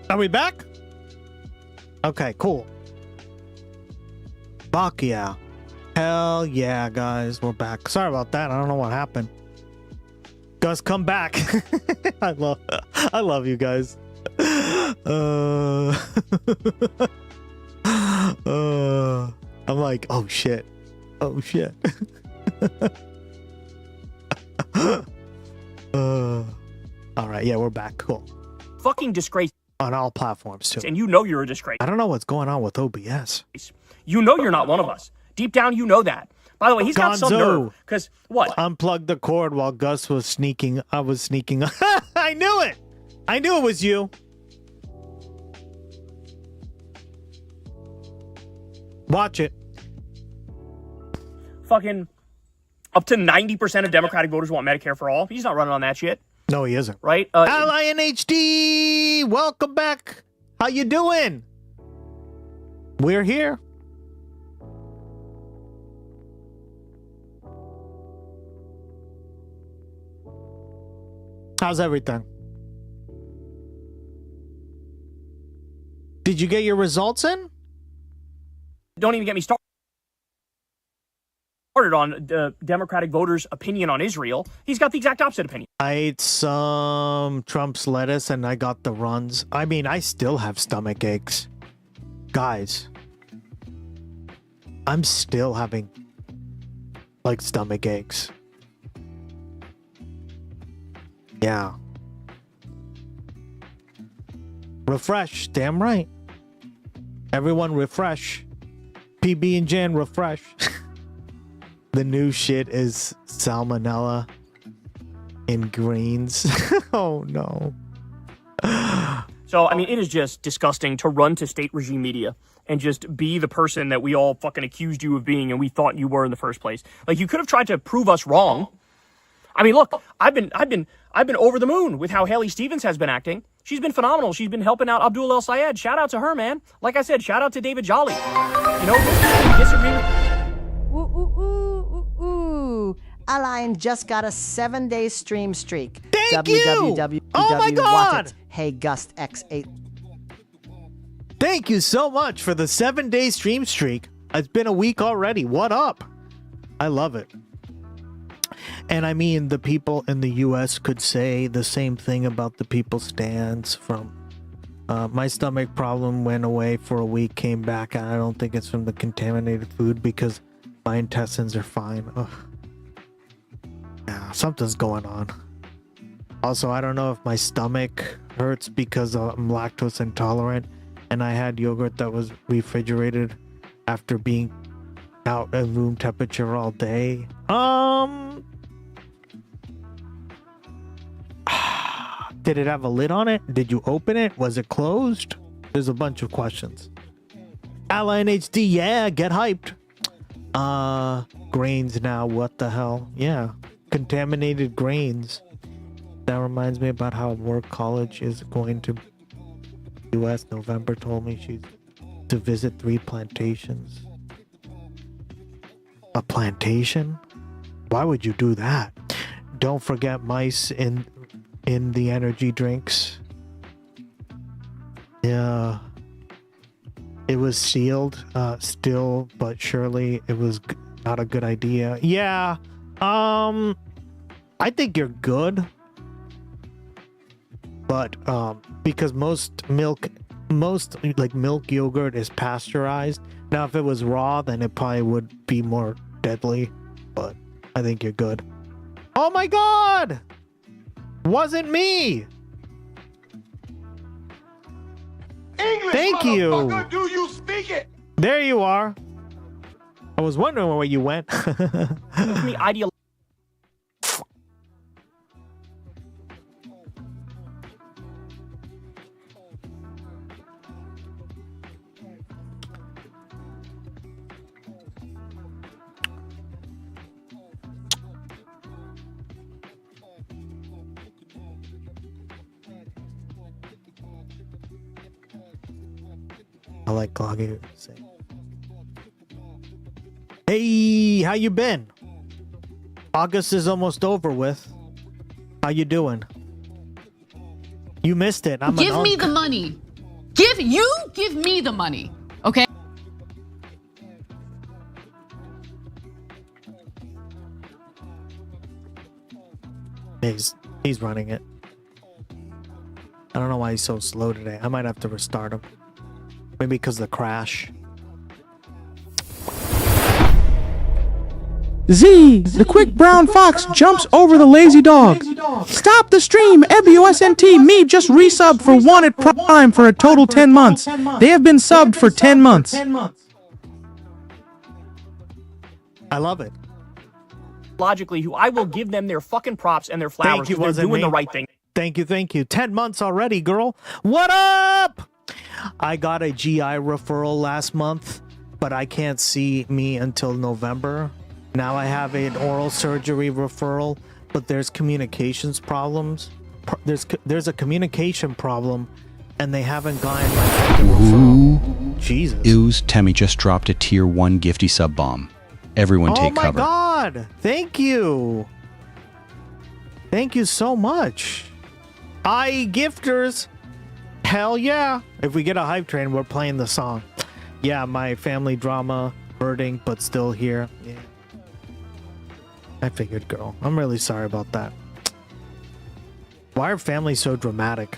Are we back? Okay, cool. Fuck yeah. Hell yeah, guys. We're back. Sorry about that. I don't know what happened. Gus, come back. I love you guys. I'm like, oh shit. Oh shit. All right, yeah, we're back. Cool. Fucking disgrace. On all platforms too. And you know you're a disgrace. I don't know what's going on with OBS. You know you're not one of us. Deep down, you know that. By the way, he's got some nerve. Because what? Unplugged the cord while Gus was sneaking. I was sneaking. I knew it. I knew it was you. Watch it. Fucking up to 90% of Democratic voters want Medicare for all. He's not running on that shit. No, he isn't. Right? Ally NHD, welcome back. How you doing? We're here. How's everything? Did you get your results in? Don't even get me started on the Democratic voters' opinion on Israel. He's got the exact opposite opinion. I ate some Trump's lettuce and I got the runs. I mean, I still have stomach aches. Guys, I'm still having like stomach aches. Yeah. Refresh, damn right. Everyone refresh. PB and Jan refresh. The new shit is salmonella in greens. Oh no. So, I mean, it is just disgusting to run to state regime media and just be the person that we all fucking accused you of being and we thought you were in the first place. Like, you could have tried to prove us wrong. I mean, look, I've been over the moon with how Haley Stevens has been acting. She's been phenomenal. She's been helping out Abdul El Sayed. Shout out to her, man. Like I said, shout out to David Jolly. You know, disagreement. Align just got a 7-day stream streak. Thank you! Oh my God! Hey, Gustx 8. Thank you so much for the 7-day stream streak. It's been a week already. What up? I love it. And I mean, the people in the U.S. could say the same thing about the people's stands from my stomach problem went away for a week, came back, and I don't think it's from the contaminated food because my intestines are fine. Ugh. Yeah, something's going on. Also, I don't know if my stomach hurts because I'm lactose intolerant and I had yogurt that was refrigerated after being out at room temperature all day. Did it have a lid on it? Did you open it? Was it closed? There's a bunch of questions. Ally NHD, yeah, get hyped. Grains now, what the hell? Yeah, contaminated grains. That reminds me about how work college is going to US. November told me she's to visit 3 plantations. A plantation? Why would you do that? Don't forget mice in the energy drinks. Yeah. It was sealed still, but surely it was not a good idea. Yeah. I think you're good. But because most milk yogurt is pasteurized. Now if it was raw, then it probably would be more deadly, but I think you're good. Oh my God! Wasn't me! English, thank you! Do you speak it? There you are. I was wondering where you went. I like Gloggy saying, hey, how you been? August is almost over with. How you doing? You missed it. Give me the money. give me the money, okay? He's running it. I don't know why he's so slow today. I might have to restart him. Maybe because of the crash. Z, the quick brown fox jumps over the lazy dog. Stop the stream, EBUSNT, me just resubbed for Wanted Prime for a total 10 months. They have been subbed for 10 months. I love it. Logically, who I will give them their fucking props and their flowers. Thank you, They're wasn't doing me. the right thing. Thank you. 10 months already, girl. What up? I got a GI referral last month, but I can't see me until November. Now I have an oral surgery referral, but there's communications problems. There's a communication problem, and they haven't gotten my fucking referral. Jesus. Ooze, Temmie just dropped a tier 1 gifty sub bomb. Everyone take cover. Oh my god. Thank you. Thank you so much. gifters. Hell yeah. If we get a hype train, we're playing the song. Yeah, my family drama, hurting, but still here. Yeah. I figured, girl. I'm really sorry about that. Why are families so dramatic?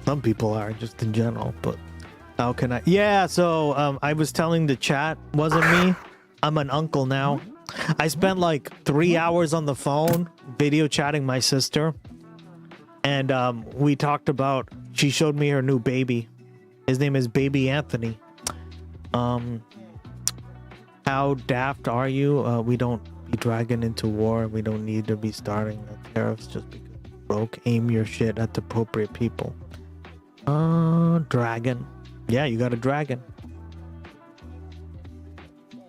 Some people are, just in general, but how can I? Yeah, so I was telling the chat, wasn't me. I'm an uncle now. I spent like 3 hours on the phone video chatting my sister. And we talked about, she showed me her new baby. His name is Baby Anthony. How daft are you? We don't be dragging into war. We don't need to be starting the tariffs just because it's broke. Aim your shit at the appropriate people. Dragon. Yeah, you got a dragon.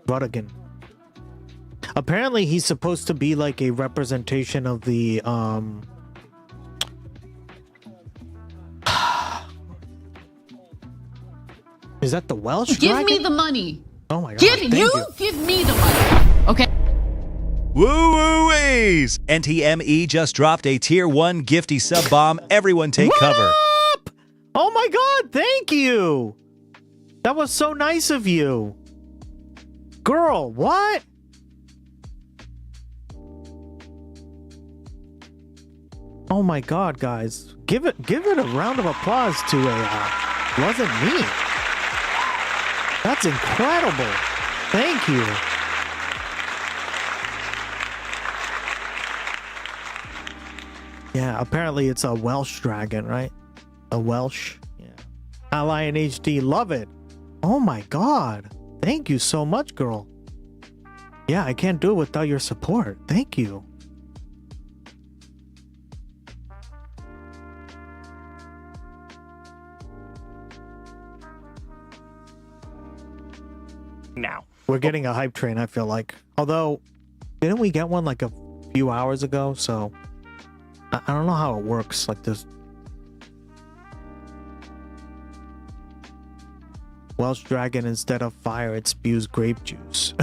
Rodigan. Apparently he's supposed to be like a representation of the Is that the Welsh dragon? Give me the money. Oh my god. Give me the money. Okay. Woo-woo-wees! NTME just dropped a tier 1 gifty sub bomb. Everyone take cover. Up? Oh my god, thank you. That was so nice of you. Girl, what? Oh my god, guys. Give it a round of applause to wasn't me. That's incredible. Thank you. Yeah, apparently it's a Welsh dragon, right? A Welsh. Yeah. Ally in HD, love it. Oh my god. Thank you so much, girl. Yeah, I can't do it without your support. Thank you. Now we're getting a hype train, I feel like. Although, didn't we get one like a few hours ago? So I don't know how it works like this. Welsh dragon, instead of fire, it spews grape juice.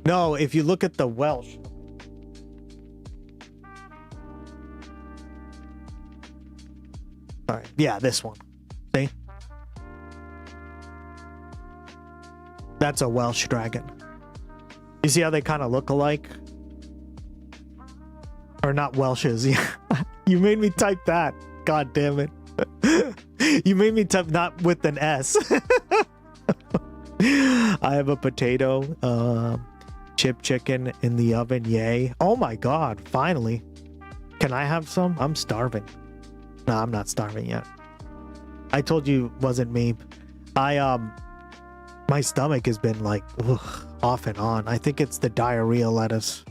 No, if you look at the Welsh. Sorry. Yeah, this one. See? That's a Welsh dragon. You see how they kind of look alike? Or not Welshes. Yeah. You made me type that. God damn it. You made me type not with an S. I have a potato, chip chicken in the oven. Yay. Oh my god, finally. Can I have some? I'm starving. No, I'm not starving yet. I told you it wasn't me. My stomach has been like off and on. I think it's the diarrhea lettuce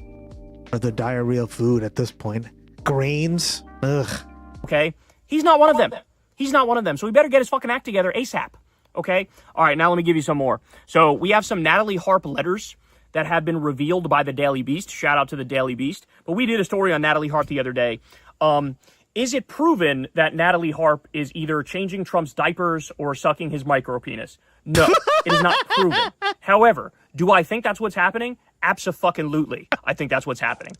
or the diarrhea food at this point. Grains. Ugh. Okay? He's not one of them. He's not one of them. So we better get his fucking act together ASAP. Okay? All right, now let me give you some more. So we have some NATALIE HARP letters that have been revealed by the Daily Beast. Shout out to the Daily Beast. But we did a story on NATALIE HARP the other day. Is it proven that NATALIE HARP is either changing Trump's diapers or sucking his micro penis? No, it is not proven. However, do I think that's what's happening? Abso-fucking-lutely. I think that's what's happening.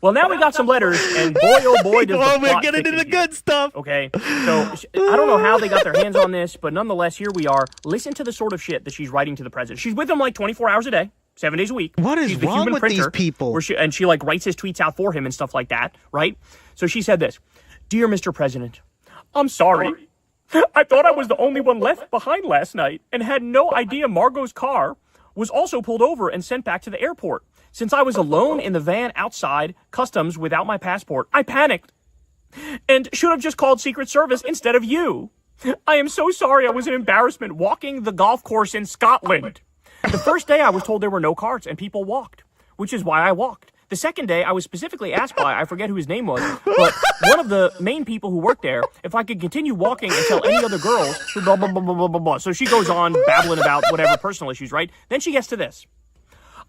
Well, now we got some letters, and boy, oh boy, does oh, the we're plot getting into the thicken here. good stuff. Okay, so I don't know how they got their hands on this, but nonetheless, here we are. Listen to the sort of shit that she's writing to the president. She's with him like 24 hours a day, 7 days a week. What is She's the wrong human with printer, these people? Where she like writes his tweets out for him and stuff like that, right? So she said this: "Dear Mr. President, I'm sorry. I thought I was the only one left behind last night and had no idea Margot's car was also pulled over and sent back to the airport. Since I was alone in the van outside customs without my passport, I panicked and should have just called Secret Service instead of you. I am so sorry I was an embarrassment walking the golf course in Scotland. The first day I was told there were no carts and people walked, which is why I walked. The second day I was specifically asked by, I forget who his name was, but one of the main people who worked there, if I could continue walking and tell any other girls, blah, blah, blah, blah, blah, blah, blah." So she goes on babbling about whatever personal issues, right? Then she gets to this.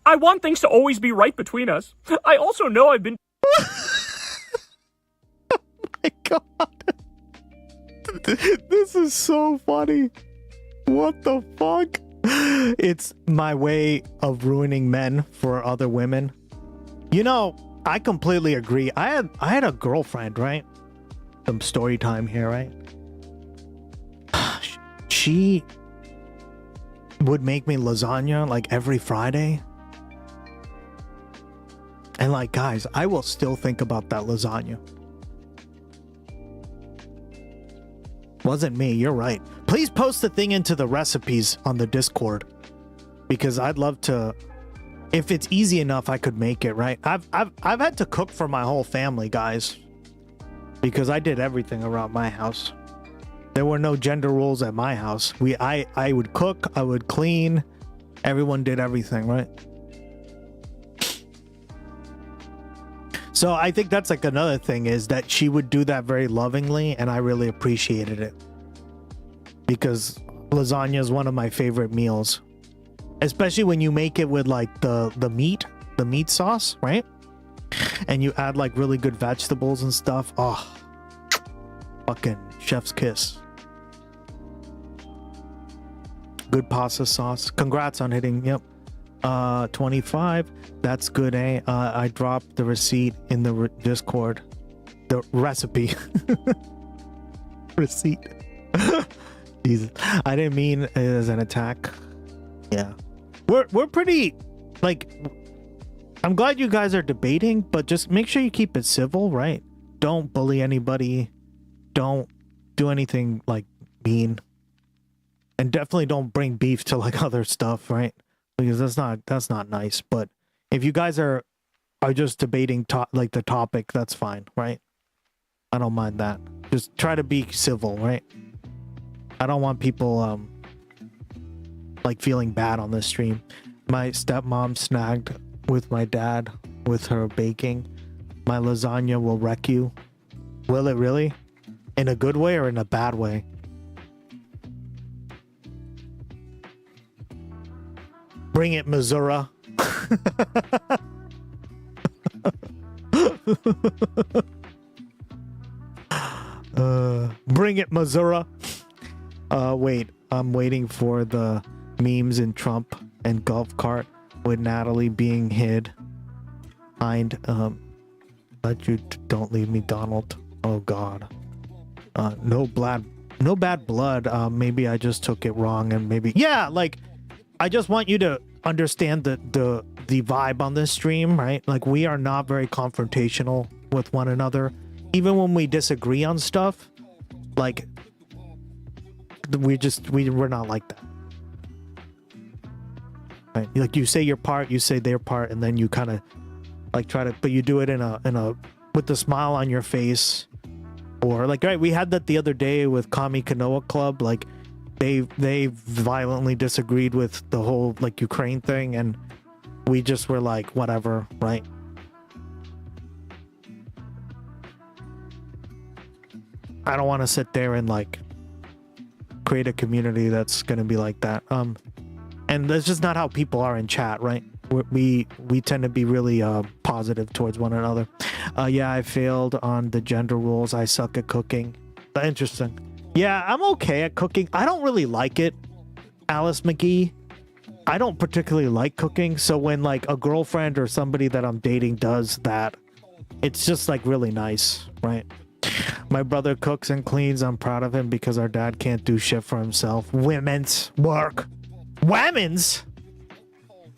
"I want things to always be right between us. I also know I've been..." My God. This is so funny. What the fuck? It's my way of ruining men for other women. You know, I completely agree. I had a girlfriend, right? Some story time here, right? She would make me lasagna like every Friday. And like, guys, I will still think about that lasagna. Wasn't me, you're right. Please post the thing into the recipes on the Discord, because I'd love to. If it's easy enough, I could make it, right? I've had to cook for my whole family, guys, because I did everything around my house. There were no gender roles at my house. I would cook, I would clean, everyone did everything, right? So I think that's like another thing, is that she would do that very lovingly, and I really appreciated it, because lasagna is one of my favorite meals, especially when you make it with like the meat sauce, right? And you add like really good vegetables and stuff. Oh, fucking chef's kiss. Good pasta sauce. Congrats on hitting, yep. 25. That's good, eh? I dropped the receipt in the Discord. The recipe. Receipt. Jesus. I didn't mean it as an attack. Yeah. We're pretty, like, I'm glad you guys are debating, but just make sure you keep it civil, right? Don't bully anybody. Don't do anything like mean. And definitely don't bring beef to like other stuff, right? Because that's not nice. But if you guys are just debating like the topic, that's fine, right? I don't mind that. Just try to be civil, right? I don't want people like feeling bad on this stream. My stepmom snagged with my dad with her baking. My lasagna will wreck you. Will it really? In a good way or in a bad way? Bring it, Missouri. Bring it, Missouri. Wait, I'm waiting for the memes in Trump and golf cart with Natalie being hid behind let you don't leave me, Donald. Oh God. No bad blood. Maybe I just took it wrong, and maybe, yeah, like, I just want you to understand the vibe on this stream, right? Like, we are not very confrontational with one another, even when we disagree on stuff. Like, we're not like that, right? Like, you say your part, you say their part, and then you kind of like try to, but you do it in a with the smile on your face. Or like, right, we had that the other day with Kami Kanoa Club. Like, they violently disagreed with the whole like Ukraine thing, and we just were like, whatever, right? I don't want to sit there and like create a community that's gonna be like that. And that's just not how people are in chat, right? We tend to be really positive towards one another. Yeah, I failed on the gender rules. I suck at cooking. Interesting. Yeah, I'm okay at cooking. I don't really like it, Alice McGee. I don't particularly like cooking. So when like a girlfriend or somebody that I'm dating does that, It's just like really nice, right? My brother cooks and cleans. I'm proud of him because our dad can't do shit for himself. Women's work. Women's?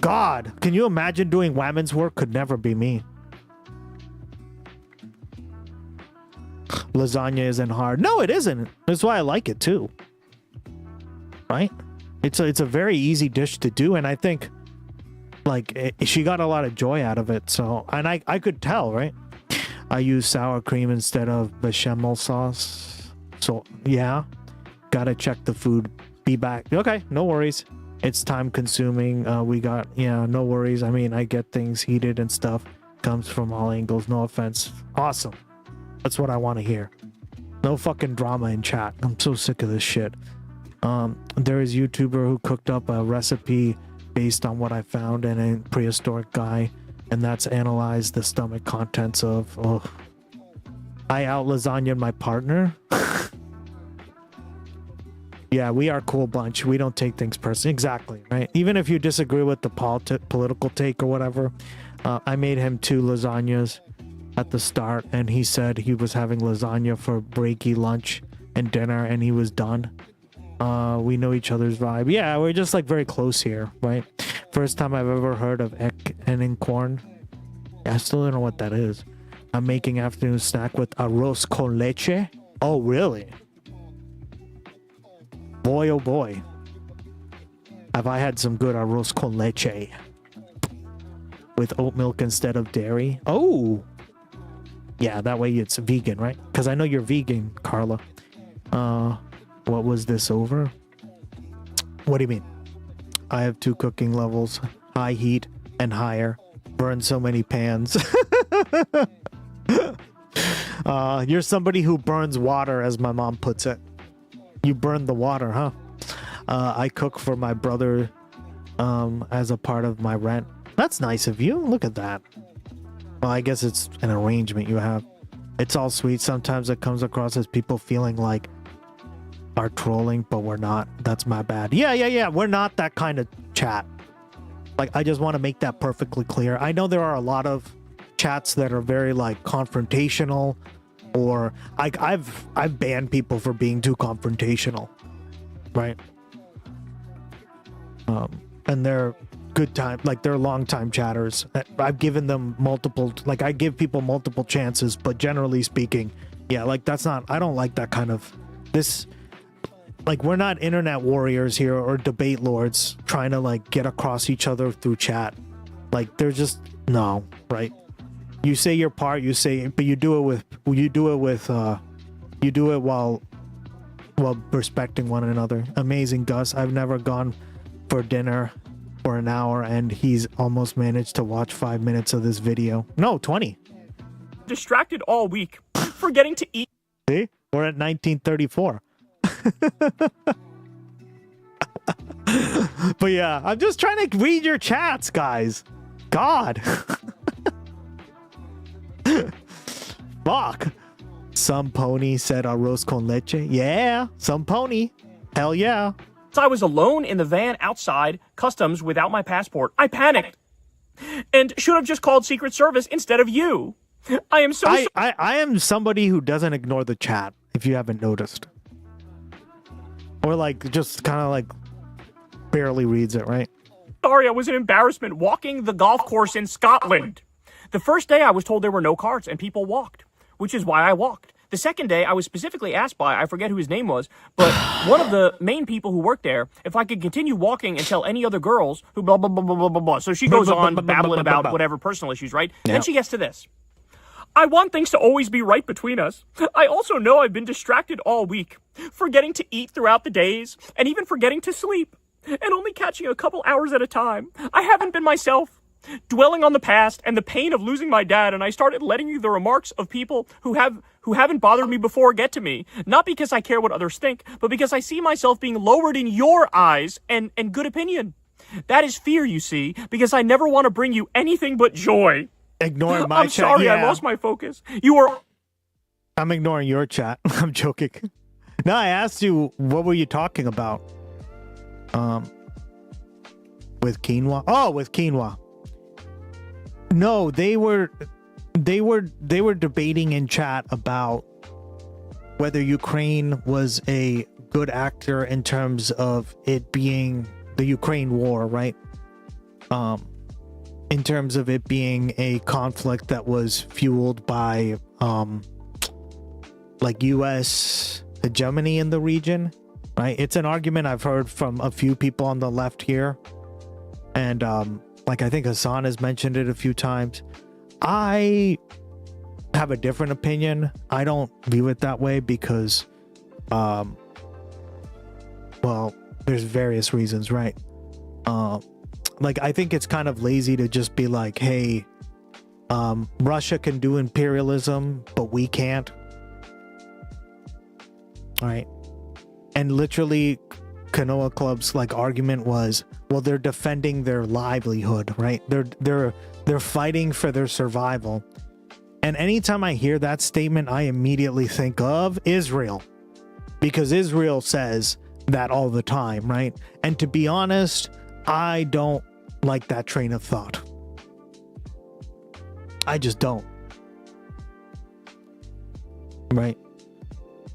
God, can you imagine doing women's work? Could never be me. Lasagna isn't hard. No, it isn't. That's why I like it too. Right? It's a very easy dish to do, and I think like she got a lot of joy out of it. So, and I could tell, right? I use sour cream instead of bechamel sauce. So yeah, gotta check the food. Be back. Okay, no worries. It's time consuming. No worries. I mean, I get things heated and stuff. Comes from all angles. No offense. Awesome. That's what I want to hear. No fucking drama in chat. I'm so sick of this shit. There is a YouTuber who cooked up a recipe based on what I found in a prehistoric guy, and that's analyzed the stomach contents of. Oh, I out lasagna my partner. Yeah, we are a cool bunch. We don't take things personally. Exactly, right? Even if you disagree with the political take or whatever. I made him 2 lasagnas at the start, and he said he was having lasagna for breaky lunch and dinner, and he was done. We know each other's vibe. Yeah, we're just like very close here, right? First time I've ever heard of ek and corn. I still don't know what that is. I'm making afternoon snack with arroz con leche. Oh, really? Boy, oh boy. Have I had some good arroz con leche with oat milk instead of dairy? Oh, yeah, that way it's vegan, right? Because I know you're vegan, Carla. What was this over? What do you mean? I have 2 cooking levels, high heat and higher. Burn so many pans. You're somebody who burns water, as my mom puts it. You burn the water, huh? I cook for my brother as a part of my rent. That's nice of you. Look at that. Well, I guess it's an arrangement you have. It's all sweet. Sometimes it comes across as people feeling like are trolling, but we're not. That's my bad. Yeah. We're not that kind of chat. Like, I just want to make that perfectly clear. I know there are a lot of chats that are very like confrontational, or I've banned people for being too confrontational, right? And they're good time, like they're long time chatters. I've given them multiple, like I give people multiple chances, but generally speaking, yeah, like that's not, I don't like that kind of this. Like, we're not internet warriors here or debate lords trying to like get across each other through chat. Like, they're just no, right? You say your part, you say, but you do it while respecting one another. Amazing, Gus. I've never gone for dinner for an hour, and he's almost managed to watch 5 minutes of this video. No, 20. Distracted all week, forgetting to eat. See, we're at 1934. But yeah, I'm just trying to read your chats, guys. God. Fuck. Some pony said arroz con leche. Yeah, some pony. Hell yeah. I was alone in the van outside customs without my passport. I panicked and should have just called Secret Service instead of you. I am so I am somebody who doesn't ignore the chat, if you haven't noticed. Or like just kind of like barely reads it, right? sorry. I was an embarrassment walking the golf course in Scotland. The first day I was told there were no carts and people walked, which is why I walked. The second day, I was specifically asked by, I forget who his name was, but one of the main people who worked there, if I could continue walking and tell any other girls who blah, blah, blah, blah, blah, blah, blah. So she goes on babbling about whatever personal issues, right? Yeah. Then she gets to this. I want things to always be right between us. I also know I've been distracted all week, forgetting to eat throughout the days, and even forgetting to sleep, and only catching a couple hours at a time. I haven't been myself. Dwelling on the past and the pain of losing my dad, and I started letting the remarks of people who haven't bothered me before get to me. Not because I care what others think, but because I see myself being lowered in your eyes and good opinion. That is fear, you see, because I never want to bring you anything but joy. Ignoring my I'm chat. sorry, yeah. I lost my focus. You are... I'm ignoring your chat. I'm joking. No, I asked you, what were you talking about? With quinoa? Oh, with quinoa. No, they were they were debating in chat about whether Ukraine was a good actor in terms of it being the Ukraine war, right? In terms of it being a conflict that was fueled by like US hegemony in the region, right? It's an argument I've heard from a few people on the left here, and like I think Hassan has mentioned it a few times. I have a different opinion. I don't view it that way because well, there's various reasons, right? Like I think it's kind of lazy to just be like, hey, Russia can do imperialism but we can't. All right. And literally Canoa Club's like argument was, well, they're defending their livelihood, right? They're fighting for their survival. And anytime I hear that statement, I immediately think of Israel, because Israel says that all the time, right? And to be honest, I don't like that train of thought. I just don't. Right?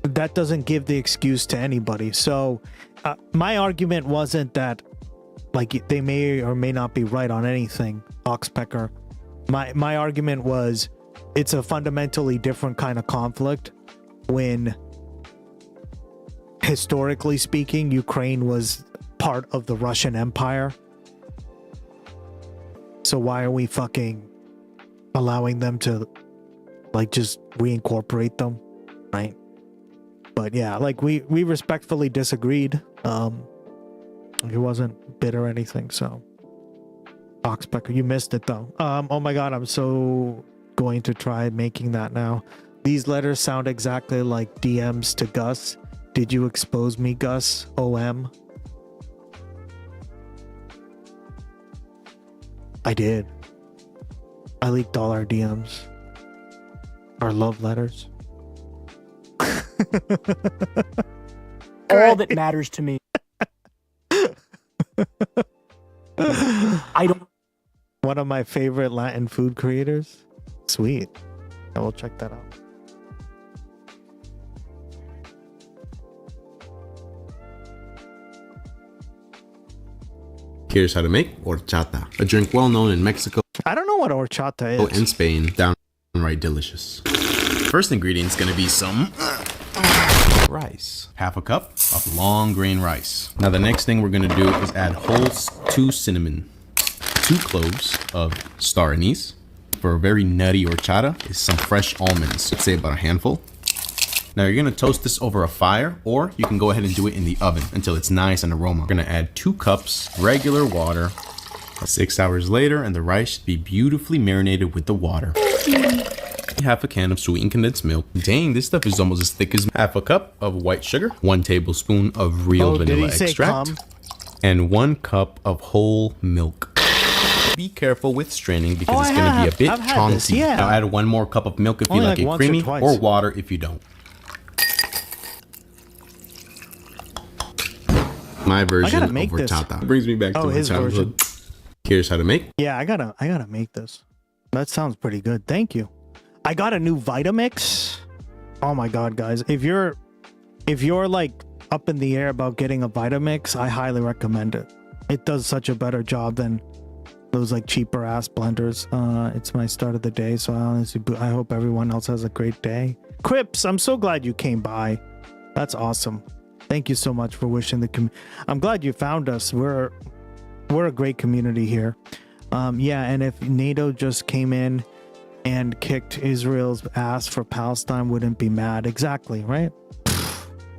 That doesn't give the excuse to anybody. So my argument wasn't that like they may or may not be right on anything, Oxpecker. My argument was it's a fundamentally different kind of conflict when, historically speaking, Ukraine was part of the Russian Empire. So why are we fucking allowing them to like just reincorporate them, right? But yeah, like we respectfully disagreed. It wasn't bid or anything, so Oxpecker, you missed it though. Oh my god, I'm so going to try making that now. These letters sound exactly like DMs to Gus. Did you expose me, Gus? OM. I did. I leaked all our DMs. Our love letters. All that matters to me. I don't. One of my favorite Latin food creators. Sweet. I will check that out. Here's how to make horchata, a drink well known in Mexico I don't know what horchata is. and Spain, downright delicious. First ingredient is going to be some rice. Half a cup of long grain rice. Now the next thing we're going to do is add whole 2 cinnamon, 2 cloves of star anise. For a very nutty horchata is some fresh almonds, let's say about a handful. Now you're gonna toast this over a fire, or you can go ahead and do it in the oven until it's nice and aroma. We're gonna add 2 cups regular water. 6 hours later, and the rice should be beautifully marinated with the water. Half a can of sweetened condensed milk. Dang, this stuff is almost as thick as half a cup of white sugar, 1 tablespoon of real vanilla extract, and 1 cup of whole milk. Be careful with straining because it's going to be a bit chunky. Yeah. Now add 1 more cup of milk if you like it creamy, or water if you don't. My version of horchata brings me back to my childhood. Here's how to make. Yeah, I gotta make this. That sounds pretty good. Thank you. I got a new Vitamix. Oh my god, guys! If you're like up in the air about getting a Vitamix, I highly recommend it. It does such a better job than those like cheaper ass blenders. It's my start of the day, so I hope everyone else has a great day. Crips, I'm so glad you came by. That's awesome. Thank you so much for wishing I'm glad you found us. We're a great community here. Yeah, and if NATO just came in and kicked Israel's ass for Palestine, wouldn't be mad. Exactly, right?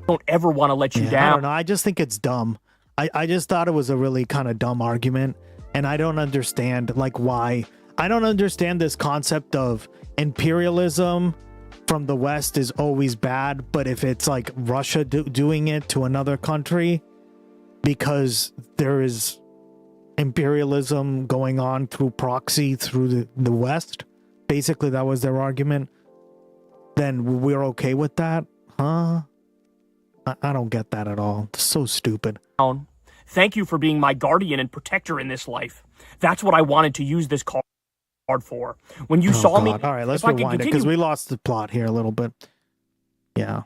Don't ever want to let you down. I don't know. I just think it's dumb. I just thought it was a really kind of dumb argument, and I don't understand like why. I don't understand this concept of imperialism from the West is always bad, but if it's like Russia doing it to another country because there is imperialism going on through proxy through the West, basically that was their argument, then we're okay with that? Huh? I don't get that at all. It's so stupid. Thank you for being my guardian and protector in this life. That's what I wanted to use this card card for. When you saw me, All right, let's if I could rewind it because we lost the plot here a little bit. Yeah.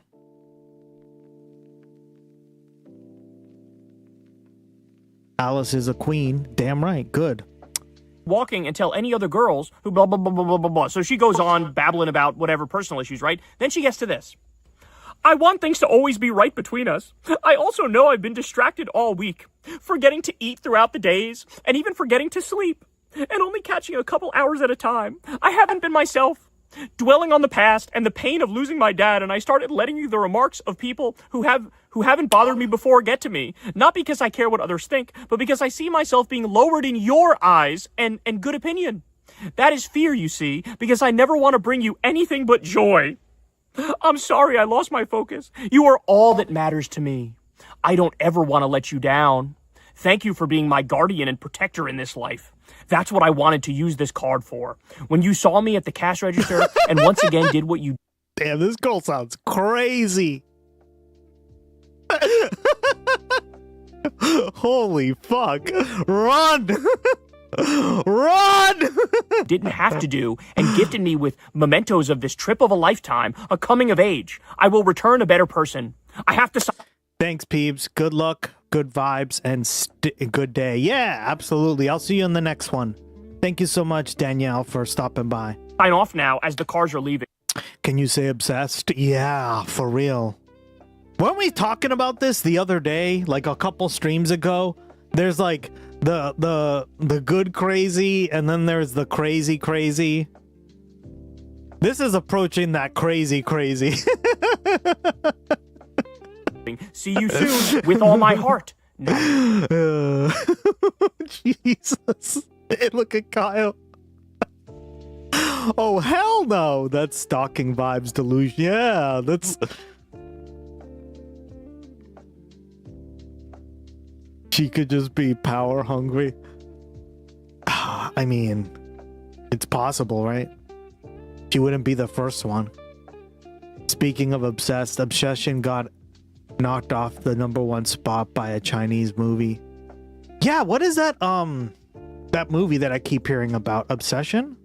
Alice is a queen. Damn right. Good. walking and tell any other girls who blah, blah, blah, blah, blah, blah, blah. So she goes on babbling about whatever personal issues, right? Then she gets to this. I want things to always be right between us. I also know I've been distracted all week, forgetting to eat throughout the days, and even forgetting to sleep, and only catching a couple hours at a time. I haven't been myself, dwelling on the past and the pain of losing my dad, and I started letting the remarks of people who haven't bothered me before get to me, not because I care what others think, but because I see myself being lowered in your eyes and good opinion. That is fear, you see, because I never want to bring you anything but joy. I'm sorry I lost my focus. You are all that matters to me. I don't ever want to let you down. Thank you for being my guardian and protector in this life. That's what I wanted to use this card for. When you saw me at the cash register and once again did what you... Damn, this girl sounds crazy. Holy fuck. Run! Run! didn't have to do, and gifted me with mementos of this trip of a lifetime, a coming of age. I will return a better person. I have to... Thanks, Peebs. Good luck, good vibes, and good day. Yeah, absolutely. I'll see you in the next one. Thank you so much, Danielle, for stopping by. Sign off now as the cars are leaving. Can you say obsessed? Yeah, for real. Weren't we talking about this the other day, like a couple streams ago? There's like the good crazy, and then there's the crazy crazy. This is approaching that crazy crazy. See you soon with all my heart. Jesus. Hey, look at Kyle. Oh, hell no. That's stalking vibes delusion. Yeah, that's... She could just be power hungry. I mean, it's possible, right? She wouldn't be the first one. Speaking of obsessed, Obsession got knocked off the #1 spot by a Chinese movie. Yeah, what is that that movie that I keep hearing about? Obsession?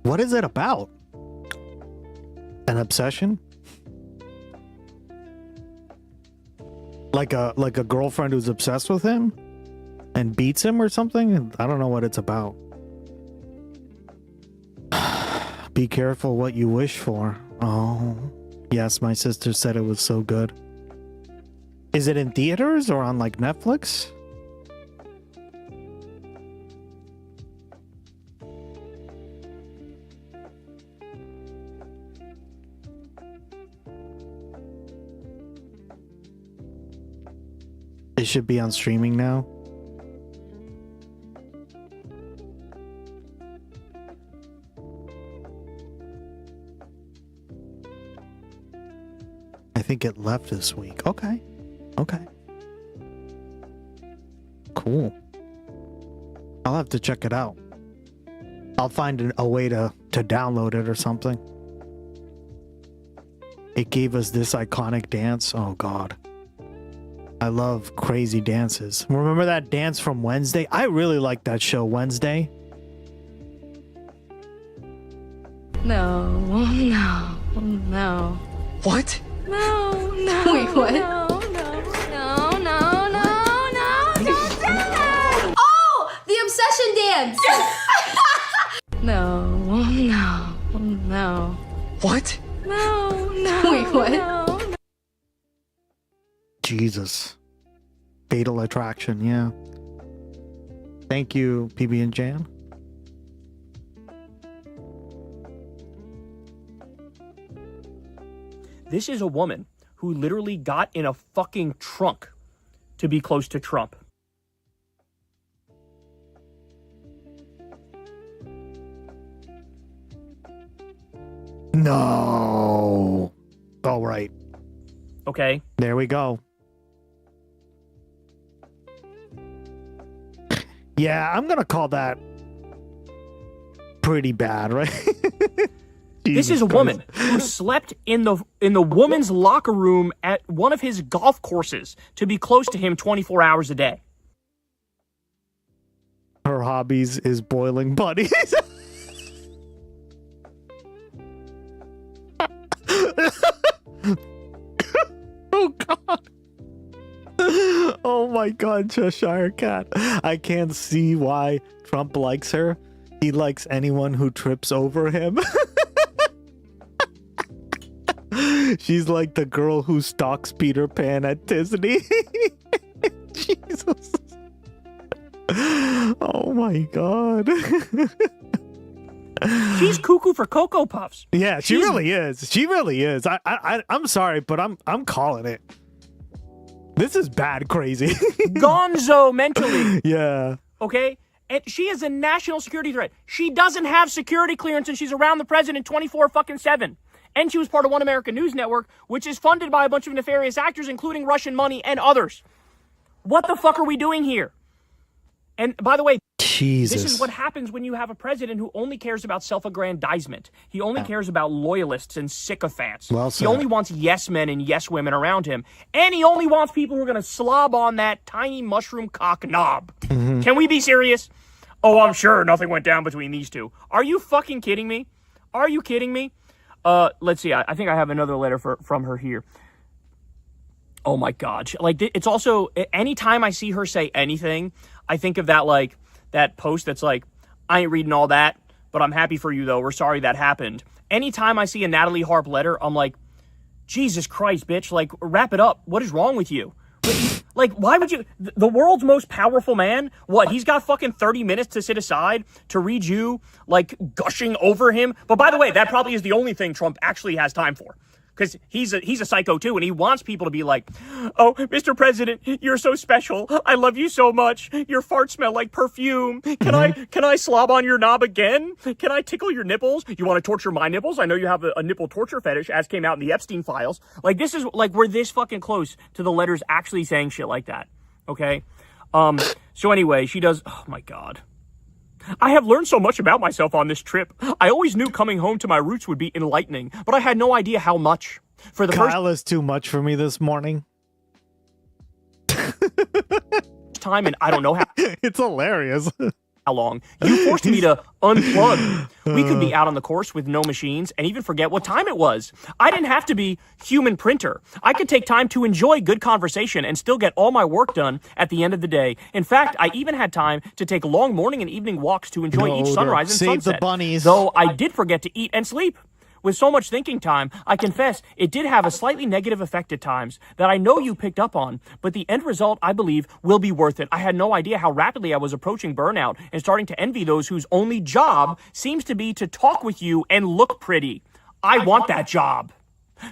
What is it about? An obsession? Like a girlfriend who's obsessed with him and beats him or something? I don't know what it's about. Be careful what you wish for. Oh, yes, my sister said it was so good. Is it in theaters or on like Netflix? It should be on streaming now. I think it left this week. Okay. Okay. Cool. I'll have to check it out. I'll find a way to download it or something. It gave us this iconic dance. Oh, God. I love crazy dances. Remember that dance from Wednesday? I really like that show, Wednesday. No, no, no. What? No, no. Wait, what? No, no, no, no, no, no, don't do that! Oh, the obsession dance. No, no, no. What? No, no. Wait, what? No. Jesus. Fatal Attraction, yeah. Thank you, PB and Jan. This is a woman who literally got in a fucking trunk to be close to Trump. No. All right. Okay. There we go. Yeah, I'm gonna call that pretty bad, right? This is a woman who slept in the woman's locker room at one of his golf courses to be close to him 24 hours a day. Her hobbies is boiling buddies. Oh God. Oh my God, Cheshire Cat. I can't see why Trump likes her. He likes anyone who trips over him. She's like the girl who stalks Peter Pan at Disney. Jesus. Oh my God. She's cuckoo for Cocoa Puffs. Yeah, she really is. She really is. I'm sorry, but I'm calling it. This is bad crazy. Gonzo mentally. Yeah. Okay? And she is a national security threat. She doesn't have security clearance and she's around the president 24/7. And she was part of One American News Network, which is funded by a bunch of nefarious actors, including Russian money and others. What the fuck are we doing here? And by the way, Jesus. This is what happens when you have a president who only cares about self-aggrandizement. He only cares about loyalists and sycophants. Well he said. only wants yes men and yes women around him. And he only wants people who are going to slob on that tiny mushroom cock knob. Mm-hmm. Can we be serious? Oh, I'm sure nothing went down between these two. Are you fucking kidding me? Are you kidding me? Let's see. I think I have another letter from her here. Oh my God. Like, it's also, anytime I see her say anything, I think of that post that's like, I ain't reading all that, but I'm happy for you though. We're sorry that happened. Anytime I see a NATALIE HARP letter, I'm like, Jesus Christ, bitch. Like, wrap it up. What is wrong with you? Like, why would you, the world's most powerful man, what, he's got fucking 30 minutes to sit aside to read you, like, gushing over him? But by the way, that probably is the only thing Trump actually has time for. Because he's a psycho too, and he wants people to be like, oh, Mr. President, you're so special. I love you so much. Your farts smell like perfume. Can I slob on your knob again? Can I tickle your nipples? You want to torture my nipples? I know you have a nipple torture fetish, as came out in the Epstein files. Like, this is, like, we're this fucking close to the letters actually saying shit like that. Okay? So anyway, she does, oh my God. I have learned so much about myself on this trip. I always knew coming home to my roots would be enlightening, but I had no idea how much. For the Kyle is too much for me this morning. first time, and I don't know how. It's hilarious. How long? You forced me to unplug. We could be out on the course with no machines and even forget what time it was. I didn't have to be human printer. I could take time to enjoy good conversation and still get all my work done at the end of the day. In fact, I even had time to take long morning and evening walks to enjoy each sunrise and Save sunset. the bunnies. Though I did forget to eat and sleep. With so much thinking time, I confess it did have a slightly negative effect at times that I know you picked up on, but the end result, I believe, will be worth it. I had no idea how rapidly I was approaching burnout and starting to envy those whose only job seems to be to talk with you and look pretty. I want that job.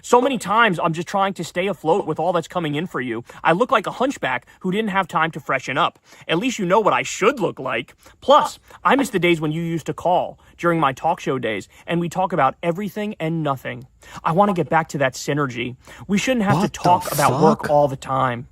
So many times I'm just trying to stay afloat with all that's coming in for you. I look like a hunchback who didn't have time to freshen up. At least you know what I should look like. Plus, I miss the days when you used to call during my talk show days and we talk about everything and nothing. I want to get back to that synergy. We shouldn't have to talk about work all the time.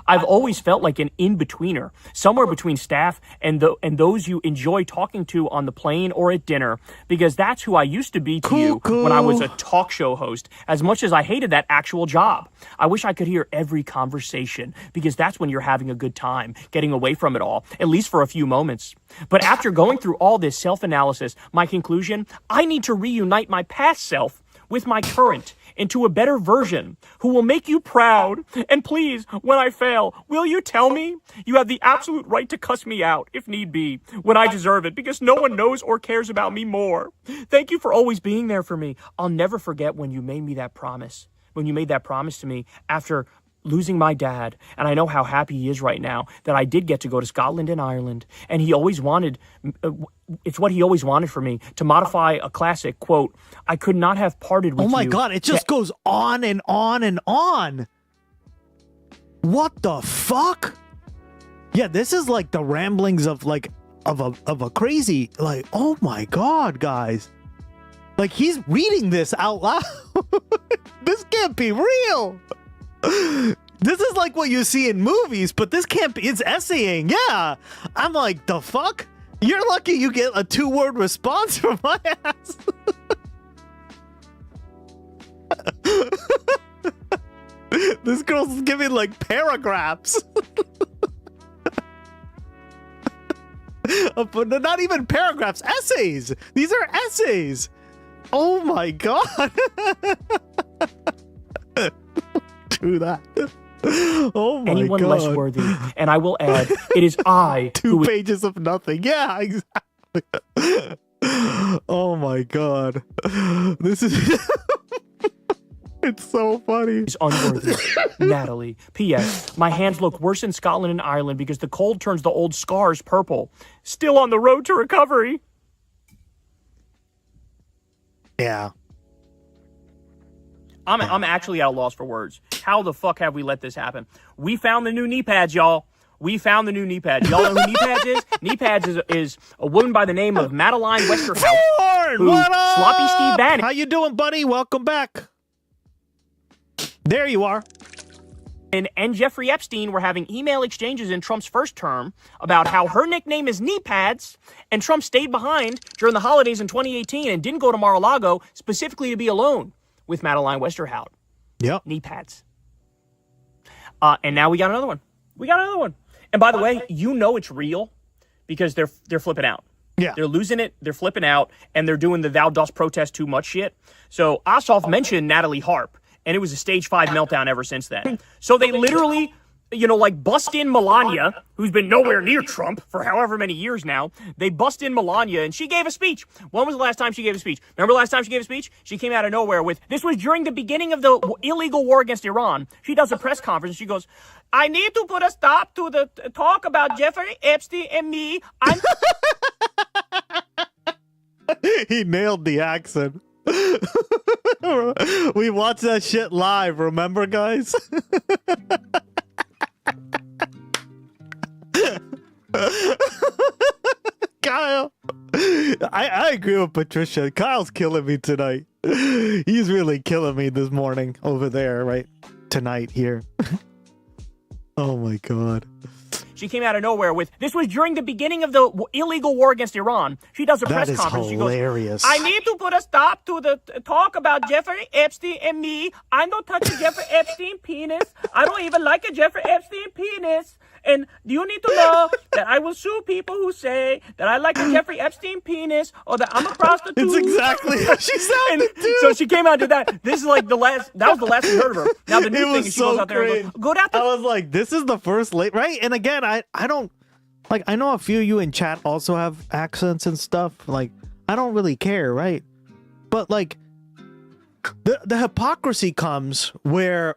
I've always felt like an in-betweener, somewhere between staff and those you enjoy talking to on the plane or at dinner, because that's who I used to be to you when I was a talk show host, as much as I hated that actual job. I wish I could hear every conversation, because that's when you're having a good time, getting away from it all, at least for a few moments. But after going through all this self-analysis, my conclusion, I need to reunite my past self with my current into a better version who will make you proud. And please, when I fail, will you tell me? You have the absolute right to cuss me out, if need be, when I deserve it, because no one knows or cares about me more. Thank you for always being there for me. I'll never forget when you made me that promise. When you made that promise to me after losing my dad, and I know how happy he is right now that I did get to go to Scotland and Ireland, and he always wanted, it's what he always wanted for me, to modify a classic, quote, I could not have parted with you. Oh my God, it just goes on and on and on. What the fuck? Yeah, this is like the ramblings of like, of a crazy, like, oh my God, guys. Like, he's reading this out loud. This can't be real. This is like what you see in movies, but this can't be. It's essaying. Yeah. I'm like, the fuck? You're lucky you get a 2-word response from my ass. This girl's giving like paragraphs. But not even paragraphs, essays. These are essays. Oh my god. Do that. Oh my anyone god. less worthy. And I will add, it is I 2 pages of nothing. Yeah, exactly. Oh my god. This is it's so funny. is unworthy. Natalie. P.S. My hands look worse in Scotland and Ireland because the cold turns the old scars purple. Still on the road to recovery. Yeah. I'm actually at a loss for words. How the fuck have we let this happen? We found the new knee pads, y'all. We found the new knee pads. Y'all know who knee pads is? Knee pads is a woman by the name of Madeline Westerhout. What up? Sloppy Steve Bannon. How you doing, buddy? Welcome back. There you are. And Jeffrey Epstein were having email exchanges in Trump's first term about how her nickname is knee pads, and Trump stayed behind during the holidays in 2018 and didn't go to Mar-a-Lago specifically to be alone with Madeline Westerhout. Yep. Knee pads. And now we got another one. We got another one. And by the way, you know it's real because they're flipping out. Yeah. They're losing it, they're flipping out, and they're doing the thou dost protest too much shit. So Ossoff mentioned NATALIE HARP, and it was a stage 5 meltdown ever since then. So they literally, like bust in Melania, who's been nowhere near Trump for however many years now. They bust in Melania, and she gave a speech. When was the last time she gave a speech? Remember the last time she gave a speech? She came out of nowhere with, this was during the beginning of the illegal war against Iran. She does a press conference, and she goes, I need to put a stop to the talk about Jeffrey Epstein and me. He nailed the accent. We watched that shit live, remember, guys? Kyle, I agree with Patricia. Kyle's killing me tonight. He's really killing me this morning over there, right? Tonight here. Oh my god. She came out of nowhere with, this was during the beginning of the illegal war against Iran. She does a That press is conference. hilarious. She goes, I need to put a stop to the talk about Jeffrey Epstein and me. I don't touch a Jeffrey Epstein penis. I don't even like a Jeffrey Epstein penis. And you need to know that I will sue people who say that I like a Jeffrey Epstein penis or that I'm a prostitute. It's exactly how she sounded, too. So she came out and did that. This is like that was the last we heard of her. Now the new thing is she goes out there and goes, I was like, this is the first late, right? And again, I don't, like, I know a few of you in chat also have accents and stuff. Like, I don't really care, right? But like, the hypocrisy comes where,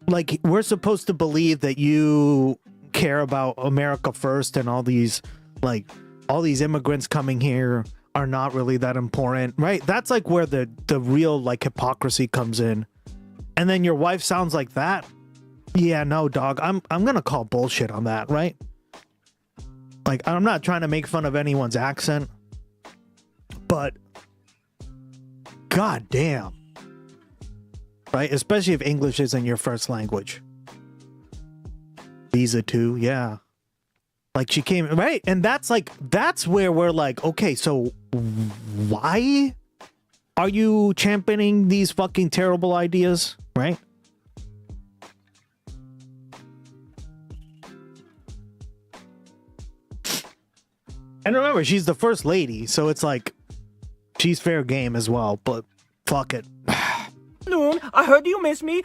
like, we're supposed to believe that you care about America first and all these immigrants coming here are not really that important, right? That's like where the real like hypocrisy comes in. And then your wife sounds like that. Yeah, no, dog. I'm gonna call bullshit on that, right? Like, I'm not trying to make fun of anyone's accent, but god damn. Right? Especially if English isn't your first language. Visa too, yeah. Like, she came, right? And that's where we're like, okay, so why are you championing these fucking terrible ideas, right? And remember, she's the first lady, so it's like, she's fair game as well, but fuck it. I heard you miss me.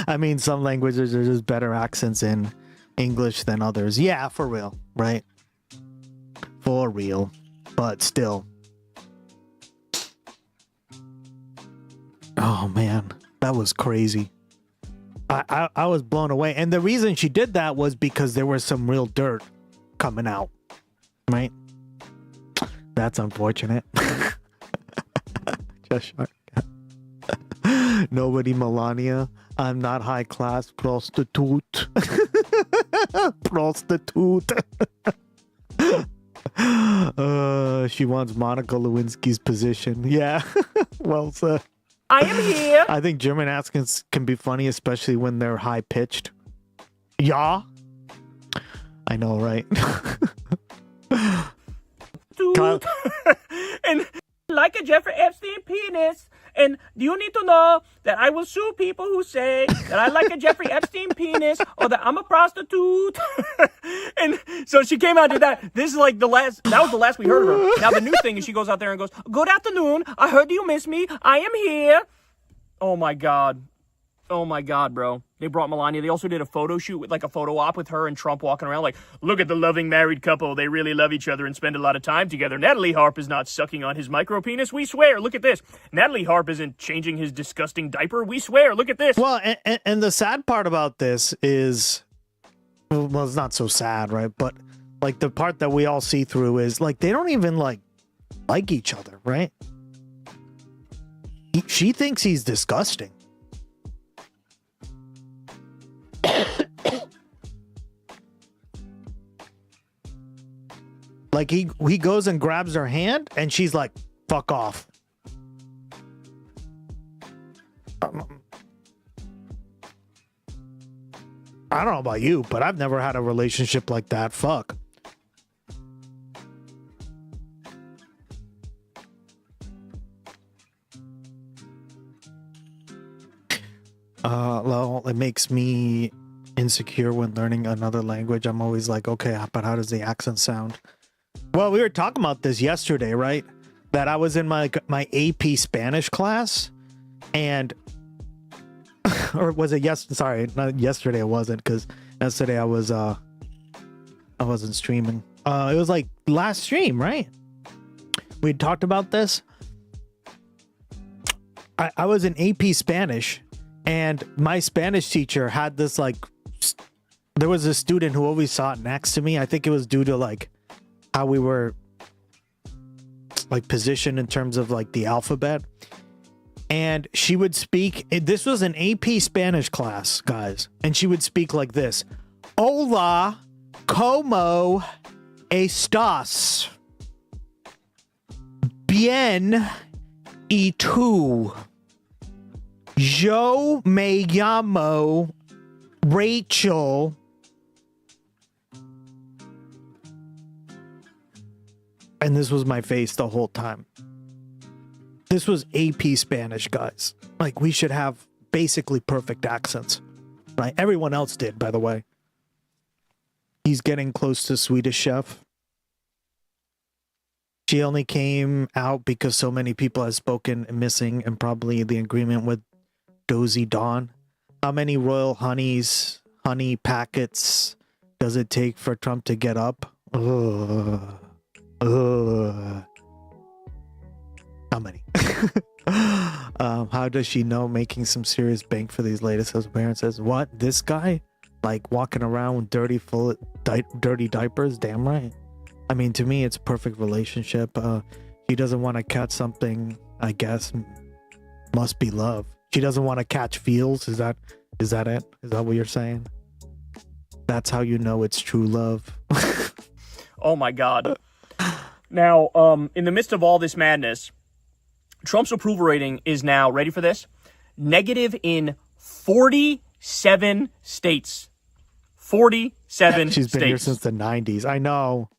I mean, some languages are just better accents in English than others. Yeah, for real, right? For real. But still. Oh, man. That was crazy. I was blown away. And the reason she did that was because there was some real dirt coming out. Right? That's unfortunate. Just shark. Nobody Melania. I'm not high class prostitute. Prostitute. She wants Monica Lewinsky's position. Yeah. Well said. I am here. I think German accents can be funny, especially when they're high pitched. Yeah. I know, right? Kyle- And like a Jeffrey Epstein penis. And do you need to know that I will sue people who say that I like a Jeffrey Epstein penis or that I'm a prostitute? And so she came out and did that. This is like that was the last we heard of her. Now the new thing is she goes out there and goes, "Good afternoon. I heard you miss me. I am here." Oh my God. Oh my God, bro. They brought Melania. They also did a photo shoot with like a photo op with her and Trump walking around like, look at the loving married couple. They really love each other and spend a lot of time together. Natalie Harp is not sucking on his micro penis. We swear. Look at this. Natalie Harp isn't changing his disgusting diaper. We swear. Look at this. Well, and the sad part about this is, well, it's not so sad, right? But like the part that we all see through is like they don't even like each other, right? She thinks he's disgusting. Like he goes and grabs her hand and she's like, fuck off. I don't know about you, but I've never had a relationship like that. Fuck. Well, it makes me insecure when learning another language. I'm always like, okay, but how does the accent sound? Well, we were talking about this yesterday, right? That I was in my AP Spanish class, and or was it sorry, not yesterday. It wasn't, because yesterday I wasn't streaming. It was like last stream, right? We talked about this. I was in AP Spanish, and my Spanish teacher had this like. There was a student who always sat next to me. I think it was due to like how we were like positioned in terms of like the alphabet. And she would speak, this was an AP Spanish class, guys. And she would speak like this. Hola, ¿cómo estás? Bien, ¿y tú? Yo me llamo Rachel. And this was my face the whole time. This was AP Spanish, guys. Like, we should have basically perfect accents, right? Everyone else did, by the way. He's getting close to Swedish Chef. She only came out because so many people have spoken missing, and probably the agreement with Dozy Dawn. How many royal honey packets does it take for Trump to get up? How many? How does she know making some serious bank for these latest appearances? What? This guy? Like walking around with dirty diapers? Damn right. I mean, to me, it's a perfect relationship. He doesn't want to catch something, I guess. Must be love. She doesn't want to catch feels. Is that it? Is that what you're saying? That's how you know it's true love. Oh my God. Now, in the midst of all this madness, Trump's approval rating is now, ready for this? Negative in 47 states. 47 She's been here states. since the 90s. I know.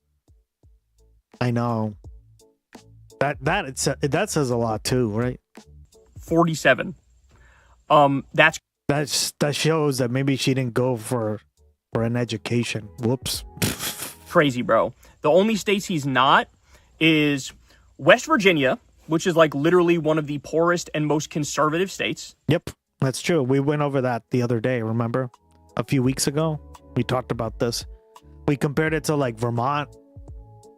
That says a lot too, right? 47. That shows that maybe she didn't go for an education. Whoops. crazy, bro. The only states he's not is West Virginia, which is like literally one of the poorest and most conservative states. Yep, that's true. We went over that the other day, remember? A few weeks ago, we talked about this. We compared it to like Vermont,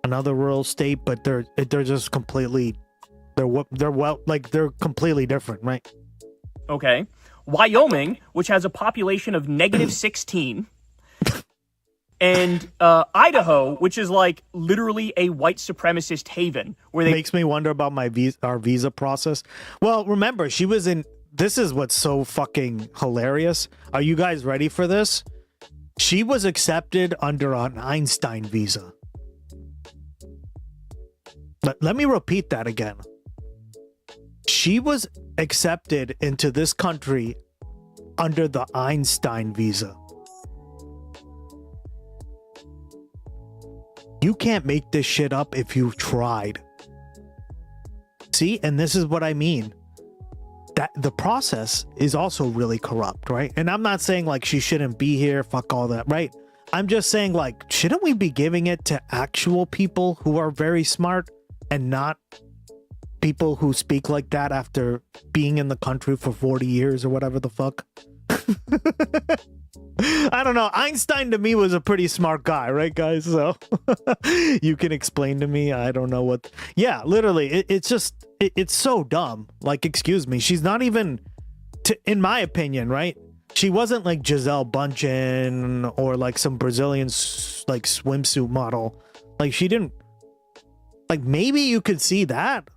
another rural state, but they're just completely they're completely different, right? Okay. Wyoming, which has a population of negative 16. And Idaho, which is like literally a white supremacist haven, where they makes me wonder about our visa process. Well, remember, she was in. This is what's so fucking hilarious. Are you guys ready for this? She was accepted under an Einstein visa. But let me repeat that again. She was accepted into this country under the Einstein visa. You can't make this shit up if you've tried. See, and this is what I mean. That the process is also really corrupt, right? And I'm not saying like she shouldn't be here, fuck all that, right? I'm just saying like, shouldn't we be giving it to actual people who are very smart and not people who speak like that after being in the country for 40 years or whatever the fuck? I don't know. Einstein to me was a pretty smart guy, right, guys? So you can explain to me. I don't know what. Yeah, literally, it's just it's so dumb. Like, excuse me, she's not even, in my opinion, right? She wasn't like Giselle Bundchen or like some Brazilian like swimsuit model. Like she didn't. Like maybe you could see that.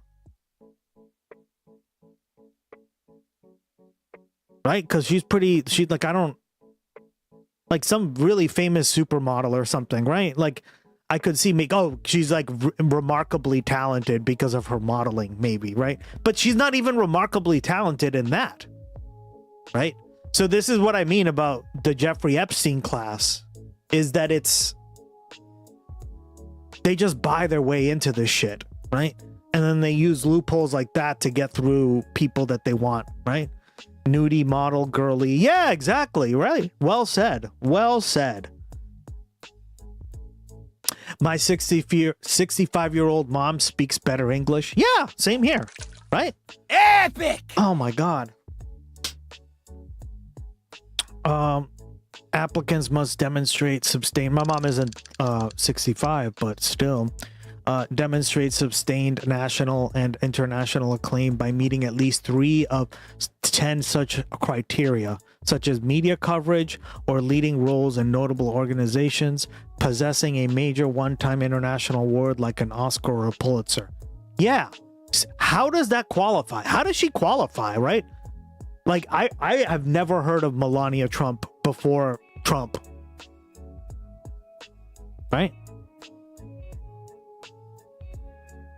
Right? Because she's like, I don't, like some really famous supermodel or something, right? Like I could see she's like remarkably talented because of her modeling, maybe, right? But she's not even remarkably talented in that, right? So this is what I mean about the Jeffrey Epstein class, is that they just buy their way into this shit, right? And then they use loopholes like that to get through people that they want, right? Nudie model, girly. Yeah, exactly. Right. Well said. Well said. My 65-year-old mom speaks better English. Yeah, same here. Right? Epic! Oh my God. Applicants must demonstrate sustained. My mom isn't 65, but still. Demonstrate sustained national and international acclaim by meeting at least 3 of 10 such criteria, such as media coverage or leading roles in notable organizations, possessing a major one-time international award like an Oscar or a Pulitzer. Yeah. How does that qualify? How does she qualify, right? Like, I have never heard of Melania Trump before Trump. Right?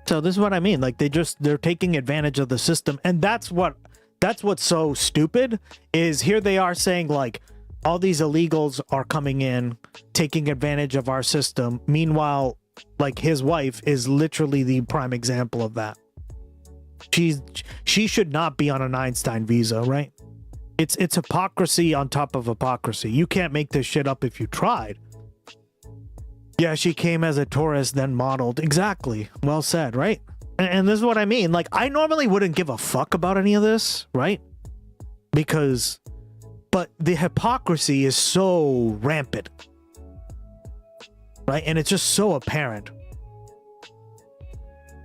So this is what I mean. Like they're taking advantage of the system. And that's what's so stupid is here they are saying like all these illegals are coming in, taking advantage of our system. Meanwhile, like his wife is literally the prime example of that. She should not be on an Einstein visa, right? It's hypocrisy on top of hypocrisy. You can't make this shit up if you tried. Yeah, she came as a tourist, then modeled. Exactly. Well said, right? And this is what I mean. Like, I normally wouldn't give a fuck about any of this, right? But the hypocrisy is so rampant, right? And it's just so apparent.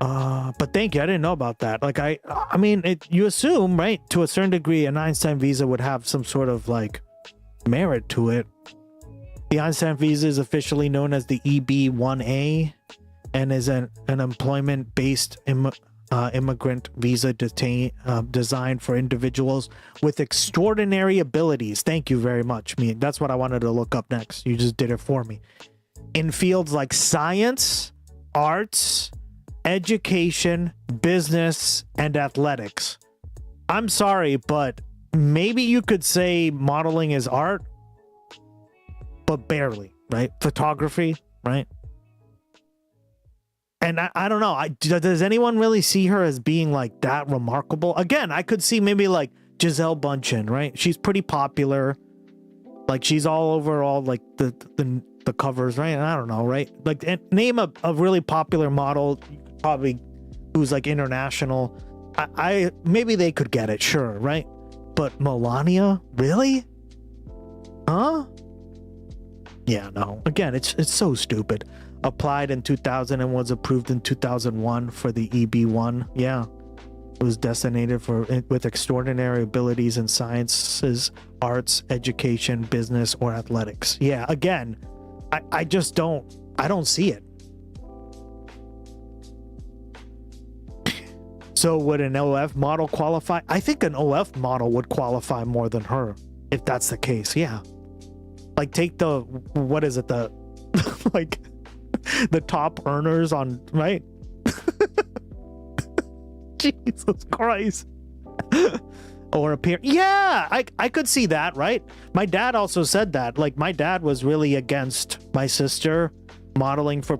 But thank you. I didn't know about that. Like, I mean, you assume, right? To a certain degree, an Einstein visa would have some sort of, like, merit to it. The Einstein visa is officially known as the EB-1A and is an employment-based immigrant visa designed for individuals with extraordinary abilities. Thank you very much. That's what I wanted to look up next. You just did it for me. In fields like science, arts, education, business, and athletics. I'm sorry, but maybe you could say modeling is art, but barely, right? Photography, right? And I don't know. Does anyone really see her as being like that remarkable? Again, I could see maybe like Giselle Bundchen, right? She's pretty popular. Like she's all over all like the covers, right? And I don't know, right? Like name a really popular model, probably who's like international. I maybe they could get it, sure, right? But Melania, really? Huh? Yeah, no. Again, it's so stupid. Applied in 2000 and was approved in 2001 for the EB-1. Yeah. It was designated with extraordinary abilities in sciences, arts, education, business, or athletics. Yeah, again, I just don't see it. So would an OF model qualify? I think an OF model would qualify more than her, if that's the case. Yeah. Like take what is it? Like the top earners on, right? Jesus Christ. Or appear. Yeah, I could see that, right? My dad also said that. Like, my dad was really against my sister modeling for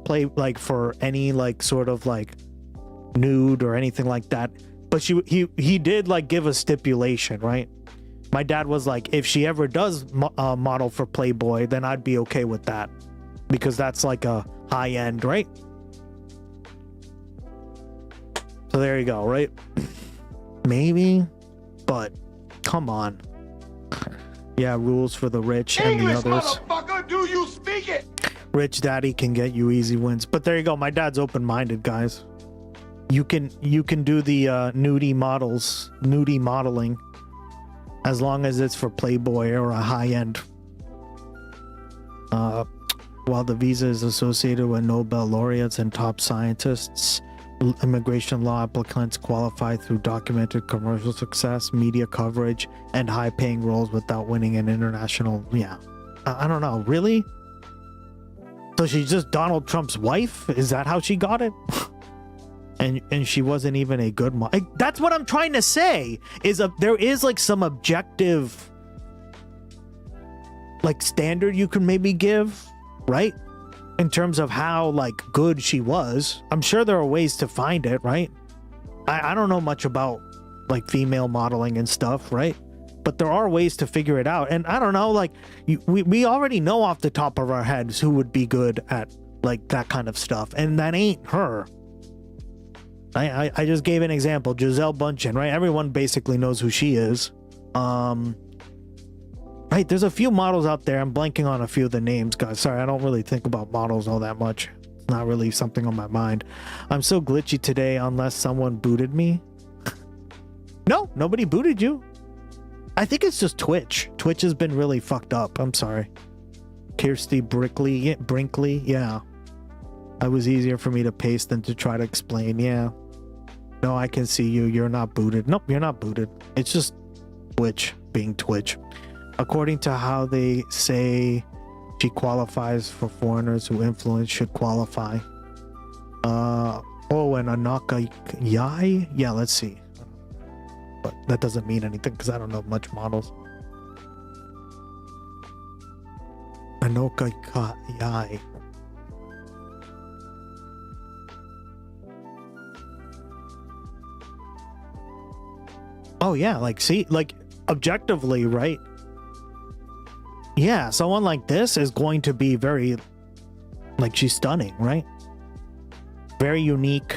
for any like sort of like nude or anything like that. But he did like give a stipulation, right? My dad was like, if she ever does model for Playboy, then I'd be okay with that, because that's like a high end, right? So there you go, right? Maybe, but come on. Yeah, rules for the rich and English, the others. motherfucker, do you speak it? Rich daddy can get you easy wins. But there you go. My dad's open-minded, guys. You can do the nudie modeling, as long as it's for Playboy or a high-end. While the visa is associated with Nobel laureates and top scientists, immigration law applicants qualify through documented commercial success, media coverage, and high-paying roles without winning an international. Yeah, I don't know. Really? So she's just Donald Trump's wife? Is that how she got it? and she wasn't even a good model. That's what I'm trying to say. There is like some objective like standard you can maybe give, right? In terms of how like good she was. I'm sure there are ways to find it, right? I don't know much about like female modeling and stuff, right? But there are ways to figure it out. And I don't know, like we already know off the top of our heads who would be good at like that kind of stuff, and that ain't her. I just gave an example, Gisele Bündchen, right? Everyone basically knows who she is. Right, there's a few models out there. I'm blanking on a few of the names, guys. Sorry, I don't really think about models all that much. It's not really something on my mind. I'm so glitchy today unless someone booted me. No, nobody booted you. I think it's just Twitch. Twitch has been really fucked up. I'm sorry. Kirsty Brinkley, yeah. It was easier for me to paste than to try to explain, yeah. No, I can see you. You're not booted. Nope, you're not booted. It's just Twitch being Twitch. According to how they say she qualifies for foreigners who influence should qualify. And Anaka Yai? Yeah, let's see. But that doesn't mean anything because I don't know much models. Anoka Yai. Oh yeah, like see, like objectively, right? Yeah, someone like this is going to be very, like, she's stunning, right? Very unique.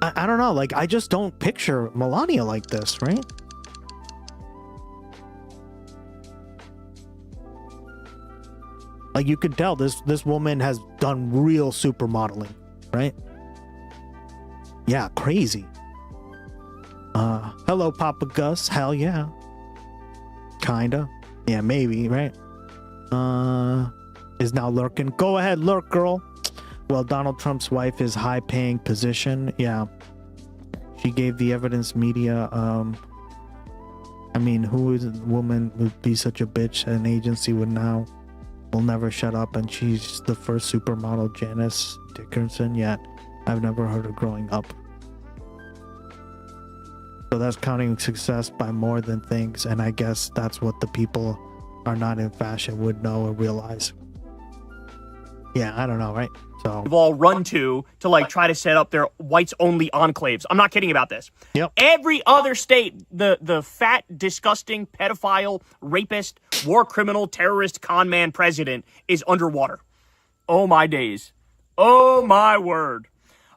I don't know, like, I just don't picture Melania like this, right? Like, you can tell this woman has done real supermodeling, right? Yeah, crazy. Hello, Papa Gus. Hell yeah. Kinda. Yeah, maybe, right? Is now lurking. Go ahead, lurk, girl. Well, Donald Trump's wife is high-paying position. Yeah. She gave the evidence media, I mean, who is a woman would be such a bitch? An agency will never shut up, and she's the first supermodel, Janice Dickinson, yet I've never heard her growing up. So that's counting success by more than things, and I guess that's what the people are not in fashion would know or realize. Yeah, I don't know, right? So we've all run to like try to set up their whites only enclaves. I'm not kidding about this. Yep. Every other state, the fat, disgusting, pedophile, rapist, war criminal, terrorist, con man president is underwater. Oh my days. Oh my word.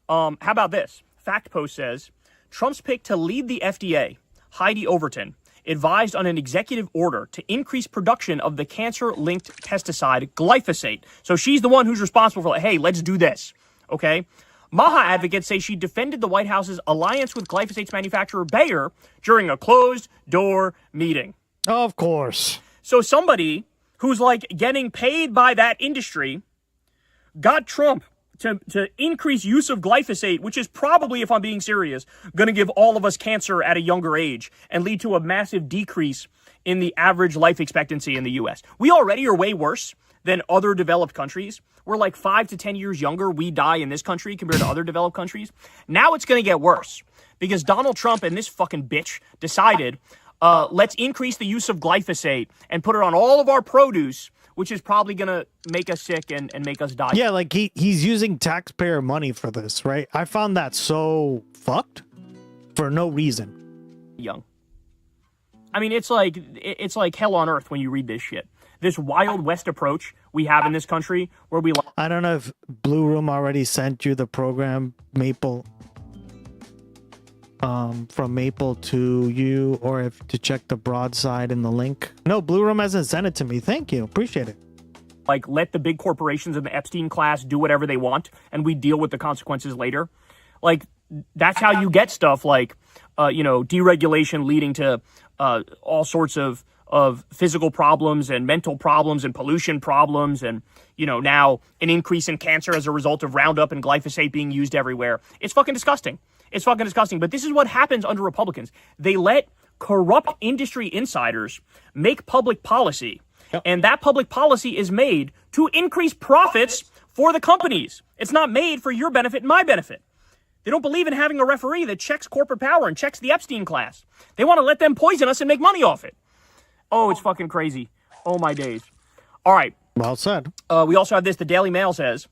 How about this? Fact Post says Trump's pick to lead the FDA, Heidi Overton, advised on an executive order to increase production of the cancer-linked pesticide glyphosate. So she's the one who's responsible for, like, hey, let's do this, okay? MAGA advocates say she defended the White House's alliance with glyphosate's manufacturer Bayer during a closed-door meeting. Of course. So somebody who's, like, getting paid by that industry got Trump to increase use of glyphosate, which is probably, if I'm being serious, going to give all of us cancer at a younger age and lead to a massive decrease in the average life expectancy in the U.S. We already are way worse than other developed countries. We're like 5 to 10 years younger. We die in this country compared to other developed countries. Now it's going to get worse because Donald Trump and this fucking bitch decided, let's increase the use of glyphosate and put it on all of our produce, which is probably going to make us sick and make us die. Yeah, like he's using taxpayer money for this, right? I found that so fucked for no reason. Young. I mean, it's like hell on earth when you read this shit. This Wild West approach we have in this country where we... I don't know if Blue Room already sent you the program Maple, from Maple to you, or if to check the broadside in the link. No, Blue Room hasn't sent it to me. Thank you. Appreciate it. Like, let the big corporations in the Epstein class do whatever they want, and we deal with the consequences later. Like, that's how you get stuff like, deregulation leading to all sorts of physical problems and mental problems and pollution problems and, now an increase in cancer as a result of Roundup and glyphosate being used everywhere. It's fucking disgusting. It's fucking disgusting. But this is what happens under Republicans. They let corrupt industry insiders make public policy. Yep. And that public policy is made to increase profits for the companies. It's not made for your benefit and my benefit. They don't believe in having a referee that checks corporate power and checks the Epstein class. They want to let them poison us and make money off it. Oh, it's fucking crazy. Oh, my days. All right. Well said. We also have this. The Daily Mail says,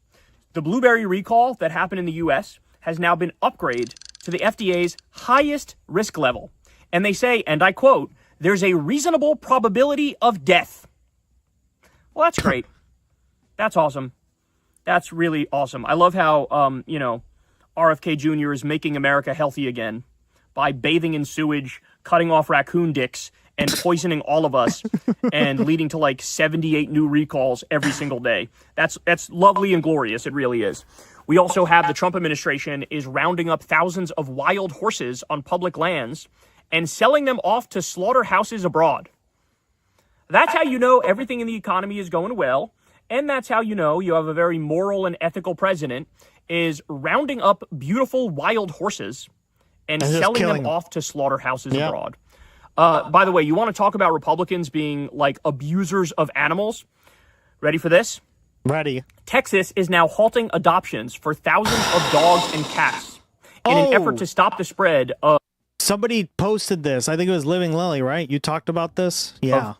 the blueberry recall that happened in the U.S. has now been upgraded to the FDA's highest risk level. And they say, and I quote, there's a reasonable probability of death. Well, that's great. That's awesome. That's really awesome. I love how, RFK Jr. is making America healthy again by bathing in sewage, cutting off raccoon dicks, and poisoning all of us, and leading to like 78 new recalls every single day. That's lovely and glorious. It really is. We also have the Trump administration is rounding up thousands of wild horses on public lands and selling them off to slaughterhouses abroad. That's how you know everything in the economy is going well, and that's how you know you have a very moral and ethical president is rounding up beautiful wild horses and selling them off to slaughterhouses abroad. By the way, you want to talk about Republicans being like abusers of animals? Ready for this? Ready. Texas is now halting adoptions for thousands of dogs and cats in an effort to stop the spread of... Somebody posted this. I think it was Living Lily, right? You talked about this? Yeah.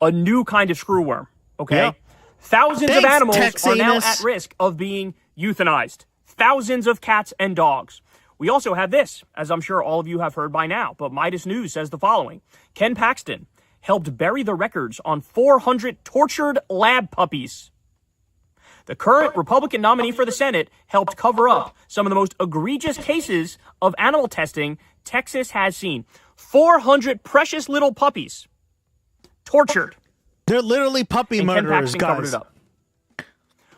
A new kind of screwworm, okay? Yep. Thousands of animals are now Texanus. at risk of being euthanized. Thousands of cats and dogs. We also have this, as I'm sure all of you have heard by now, but Midas News says the following. Ken Paxton helped bury the records on 400 tortured lab puppies. The current Republican nominee for the Senate helped cover up some of the most egregious cases of animal testing Texas has seen. 400 precious little puppies tortured. They're literally puppy and Ken murderers, Paxton guys. covered it up.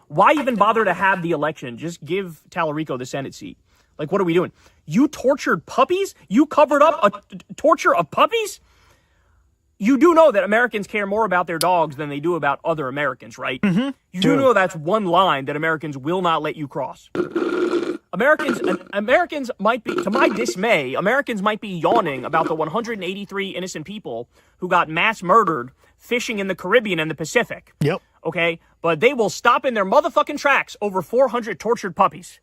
Why even bother to have the election? Just give Tallarico the Senate seat. Like, what are we doing? You tortured puppies? You covered up a torture of puppies? You do know that Americans care more about their dogs than they do about other Americans, right? Mm-hmm. You do know that's one line that Americans will not let you cross. Americans might be, to my dismay, Americans might be yawning about the 183 innocent people who got mass murdered fishing in the Caribbean and the Pacific. Yep. Okay? But they will stop in their motherfucking tracks over 400 tortured puppies.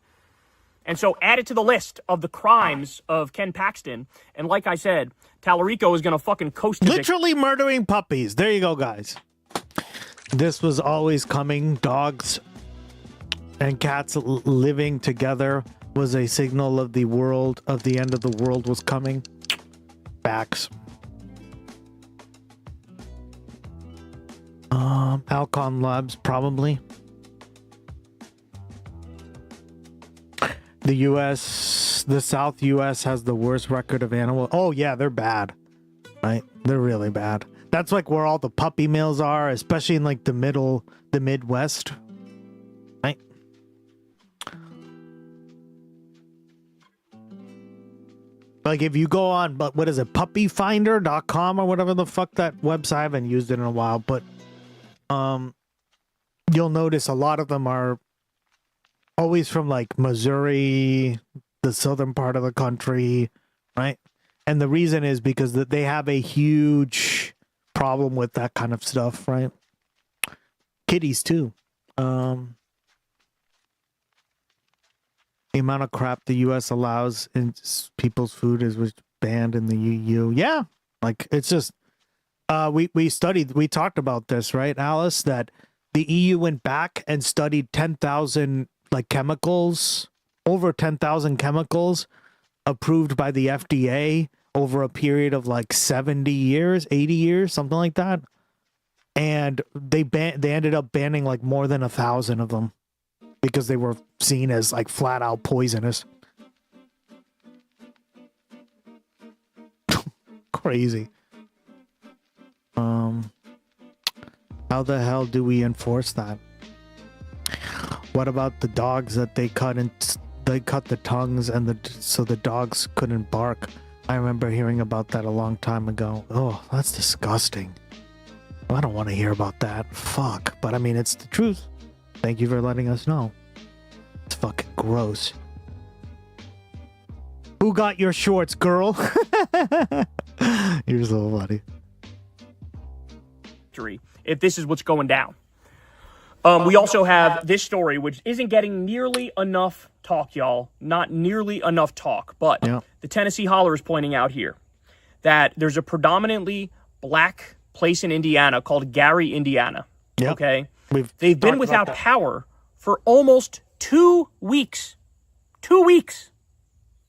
And so add it to the list of the crimes of Ken Paxton. And like I said, Tallarico is going to fucking coast to literally murdering puppies. There you go, guys. This was always coming. Dogs and cats living together was a signal of the world, of the end of the world was coming. Facts. Alcon Labs, probably. The U.S., the South U.S. has the worst record of animal. Oh, yeah, they're bad. Right? They're really bad. That's like where all the puppy mills are, especially in like the Midwest. Right? Like if you go on, but what is it, puppyfinder.com or whatever the fuck that website, I haven't used it in a while, but you'll notice a lot of them are always from like Missouri, the southern part of the country, right? And the reason is because they have a huge problem with that kind of stuff, right? kitties too. The amount of crap the U.S. allows in people's food was banned in the EU. Yeah, like it's just we talked about this, right, Alice? That the EU went back and studied 10,000 like chemicals, over 10,000 chemicals approved by the FDA over a period of like 70 years, 80 years, something like that. And they ended up banning like more than 1,000 of them because they were seen as like flat out poisonous. Crazy. How the hell do we enforce that? What about the dogs that they cut the tongues and so the dogs couldn't bark? I remember hearing about that a long time ago. Oh, that's disgusting. I don't want to hear about that. Fuck. But I mean, it's the truth. Thank you for letting us know. It's fucking gross. Who got your shorts, girl? You're so funny. If this is what's going down. We also have this story, which isn't getting nearly enough talk, y'all. Not nearly enough talk. But the Tennessee Holler is pointing out here that there's a predominantly black place in Indiana called Gary, Indiana. Yep. Okay? They've been without power for almost 2 weeks. 2 weeks.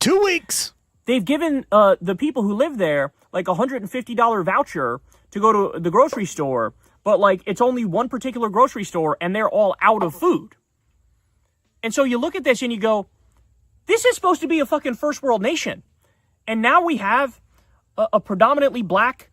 2 weeks. They've given the people who live there like a $150 voucher to go to the grocery store, but like it's only one particular grocery store and they're all out of food. And so you look at this and you go, this is supposed to be a fucking first world nation. And now we have a predominantly black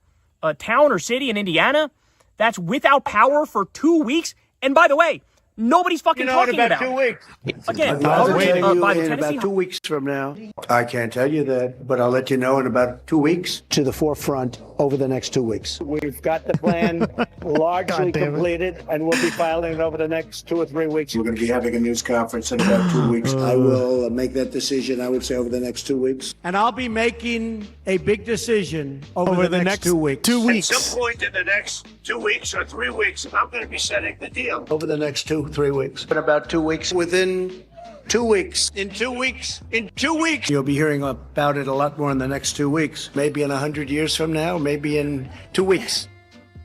town or city in Indiana that's without power for 2 weeks. And by the way, nobody's fucking talking about 2 weeks. Again, I'll tell you by the in Tennessee about 2 weeks from now. I can't tell you that, but I'll let you know in about 2 weeks. To the forefront over the next 2 weeks. We've got the plan largely completed, and we'll be filing it over the next 2 or 3 weeks. We're going to be having a news conference in about 2 weeks. I will make that decision, I would say, over the next 2 weeks. And I'll be making a big decision over the next 2 weeks. 2 weeks. At some point in the next 2 weeks or 3 weeks, I'm going to be setting the deal. Over the next 2-3 weeks. In about 2 weeks. Within 2 weeks. In 2 weeks. In 2 weeks. You'll be hearing about it a lot more in the next 2 weeks. Maybe in 100 years from now. Maybe in 2 weeks.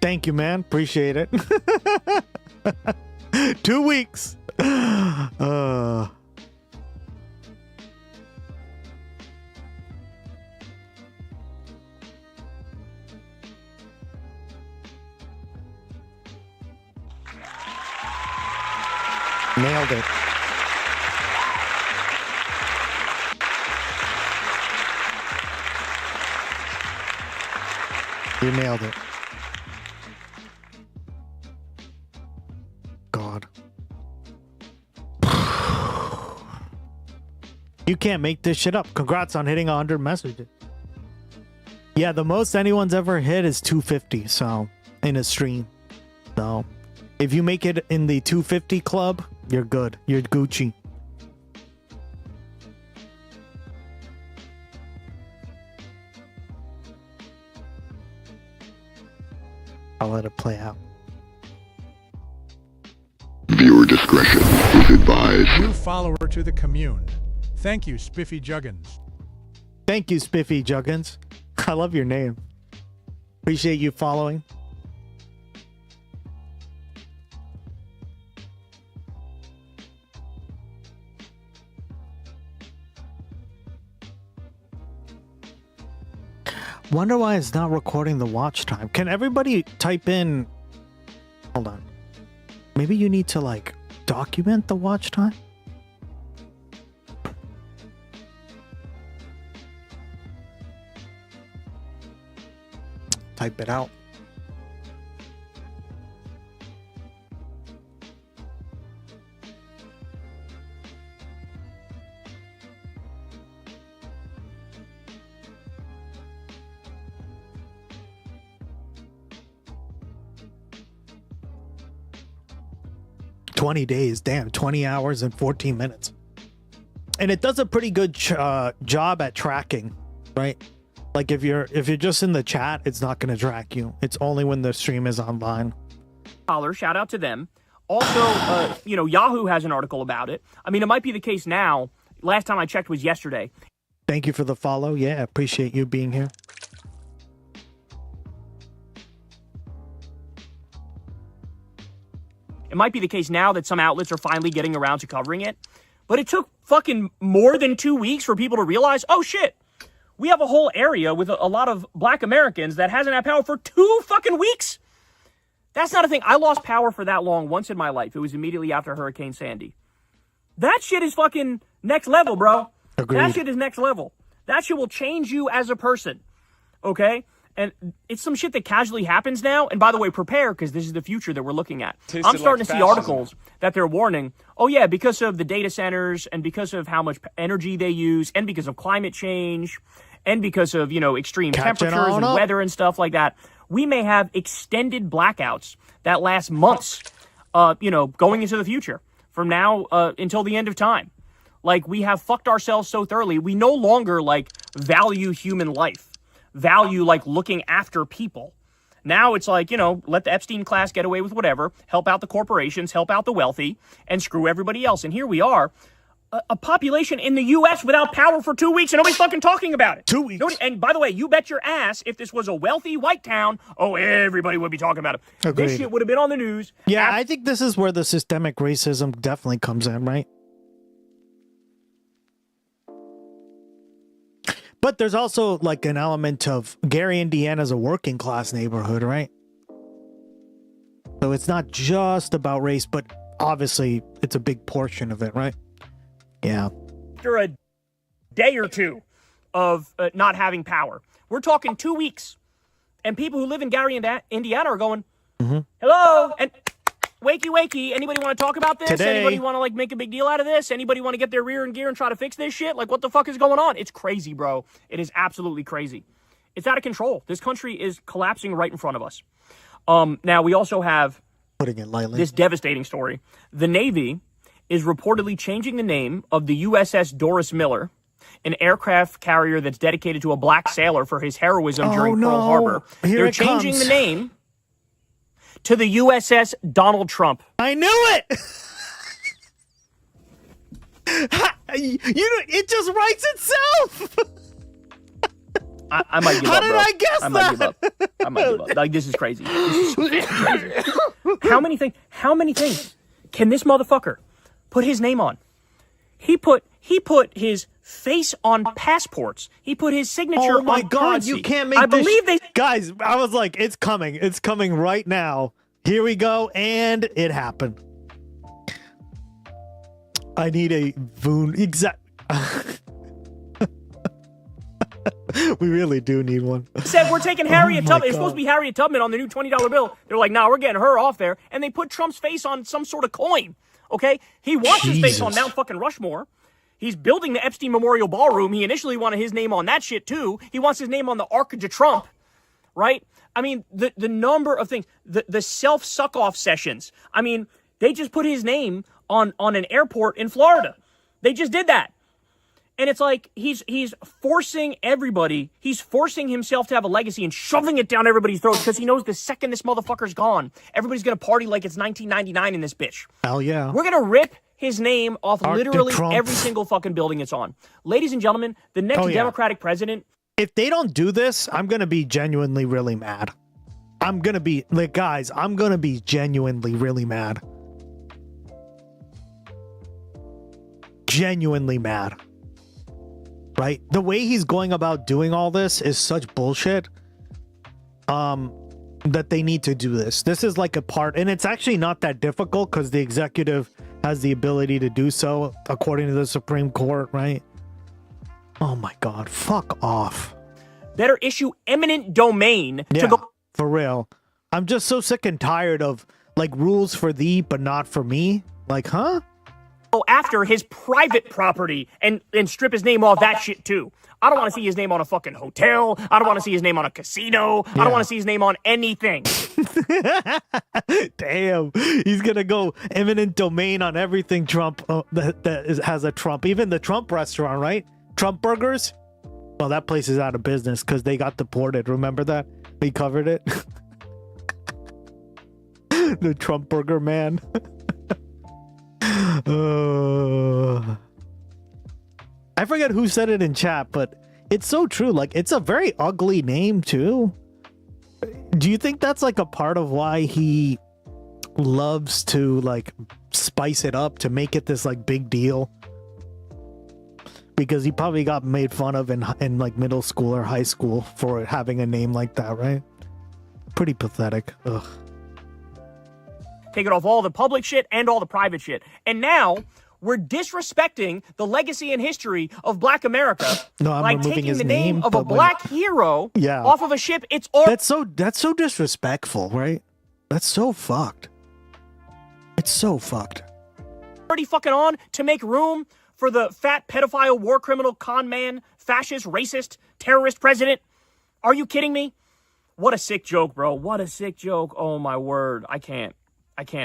Thank you, man. Appreciate it. 2 weeks. Nailed it. You nailed it. God. You can't make this shit up. Congrats on hitting 100 messages. Yeah, the most anyone's ever hit is 250, so, in a stream. So, if you make it in the 250 club, you're good. You're Gucci. I'll let it play out. Viewer discretion is advised. New follower to the commune. Thank you, Spiffy Juggins. Thank you, Spiffy Juggins. I love your name. Appreciate you following. Wonder why it's not recording the watch time. Can everybody type in... Hold on. Maybe you need to, like, document the watch time? Type it out. Days, damn, 20 hours and 14 minutes. And it does a pretty good job at tracking, right? Like if you're just in the chat, it's not going to track you. It's only when the stream is online. Shout out to them. Also, Yahoo has an article about it. I mean, it might be the case now. Last time I checked was yesterday. Thank you for the follow. Yeah, appreciate you being here. It might be the case now that some outlets are finally getting around to covering it. But it took fucking more than 2 weeks for people to realize, oh shit, we have a whole area with a lot of black Americans that hasn't had power for 2 fucking weeks. That's not a thing. I lost power for that long once in my life. It was immediately after Hurricane Sandy. That shit is fucking next level, bro. Agreed. That shit is next level. That shit will change you as a person. Okay? And it's some shit that casually happens now. And by the way, prepare, because this is the future that we're looking at. I'm starting to see articles that they're warning, oh yeah, because of the data centers and because of how much energy they use and because of climate change and because of, extreme temperatures and weather and stuff like that, we may have extended blackouts that last months, going into the future from now until the end of time. Like, we have fucked ourselves so thoroughly. We no longer, value human life, value, looking after people. Now it's like, let the Epstein class get away with whatever, help out the corporations, help out the wealthy, and screw everybody else. And here we are, a population in the U.S. without power for 2 weeks, and nobody's fucking talking about it. 2 weeks. And by the way, you bet your ass, if this was a wealthy white town, oh, everybody would be talking about it. Agreed. This shit would have been on the news. Yeah, I think this is where the systemic racism definitely comes in, right? But there's also an element of Gary, Indiana's a working class neighborhood, right? So it's not just about race, but obviously it's a big portion of it, right? Yeah. After a day or two of not having power, we're talking 2 weeks. And people who live in Gary, Indiana are going, hello, and wakey, anybody want to talk about this? Today. Anybody want to make a big deal out of this? Anybody want to get their rear in gear and try to fix this shit? What the fuck is going on? It's crazy, bro. It is absolutely crazy. It's out of control. This country is collapsing right in front of us. Now we also have, putting it lightly, this devastating story. The Navy is reportedly changing the name of the USS Doris Miller, an aircraft carrier that's dedicated to a black sailor for his heroism during Pearl Harbor. They're changing the name to the USS Donald Trump. I knew it! It just writes itself! I might give up, How did bro. I guess I might that? give up. This is crazy. This is so crazy. How many things can this motherfucker put his name on? He put his face on passports. He put his signature on Oh my God, currency. you can't make this. they... Guys, I was like, it's coming. It's coming right now. Here we go, and it happened. I need a Voon. We really do need one. Said we're taking Harriet Tubman. It's supposed to be Harriet Tubman on the new $20 bill. They're like, nah, we're getting her off there. And they put Trump's face on some sort of coin. Okay? He wants his face on Mount fucking Rushmore. He's building the Epstein Memorial Ballroom. He initially wanted his name on that shit too. He wants his name on the Arc de Trump. Right? I mean, the number of things. The self-suck-off sessions. I mean, they just put his name on an airport in Florida. They just did that. And it's like he's forcing everybody, he's forcing himself to have a legacy and shoving it down everybody's throats because he knows the second this motherfucker's gone, everybody's going to party like it's 1999 in this bitch. Hell yeah. We're going to rip his name off Arc de literally Trump. every single fucking building it's on. Ladies and gentlemen, the next Democratic president. If they don't do this, I'm going to be genuinely really mad. I'm going to be, guys, I'm going to be genuinely really mad. Genuinely mad. Right? The way he's going about doing all this is such bullshit. That they need to do this. This is like a part, and it's actually not that difficult because the executive has the ability to do so according to the Supreme Court, right? Oh my God, fuck off. Better issue eminent domain to go. For real. I'm just so sick and tired of rules for thee, but not for me. Huh? After his private property and strip his name off that shit too. I don't want to see his name on a fucking hotel. I don't want to see his nname on a casino. I don't want to see his name on anything. Damn. He's going to go eminent domain on everything Trump has a Trump. Even the Trump restaurant, right? Trump Burgers? Well, that place is out of business because they got deported. Remember that? We covered it. The Trump Burger man. I forget who said it in chat, but it's so true. Like, it's a very ugly name too. Do you think that's like a part of why he loves to like spice it up to make it this like big deal? Because he probably got made fun of in like middle school or high school for having a name like that, right? Pretty pathetic. Ugh. Taking off all the public shit and all the private shit. And now we're disrespecting the legacy and history of Black America by taking the name of a Black hero off of a ship. It's that's so disrespectful, right? That's so fucked. It's so fucked. Already fucking on to make room for the fat pedophile, war criminal, con man, fascist, racist, terrorist president. Are you kidding me? What a sick joke, bro. What a sick joke. Oh my word. I can't.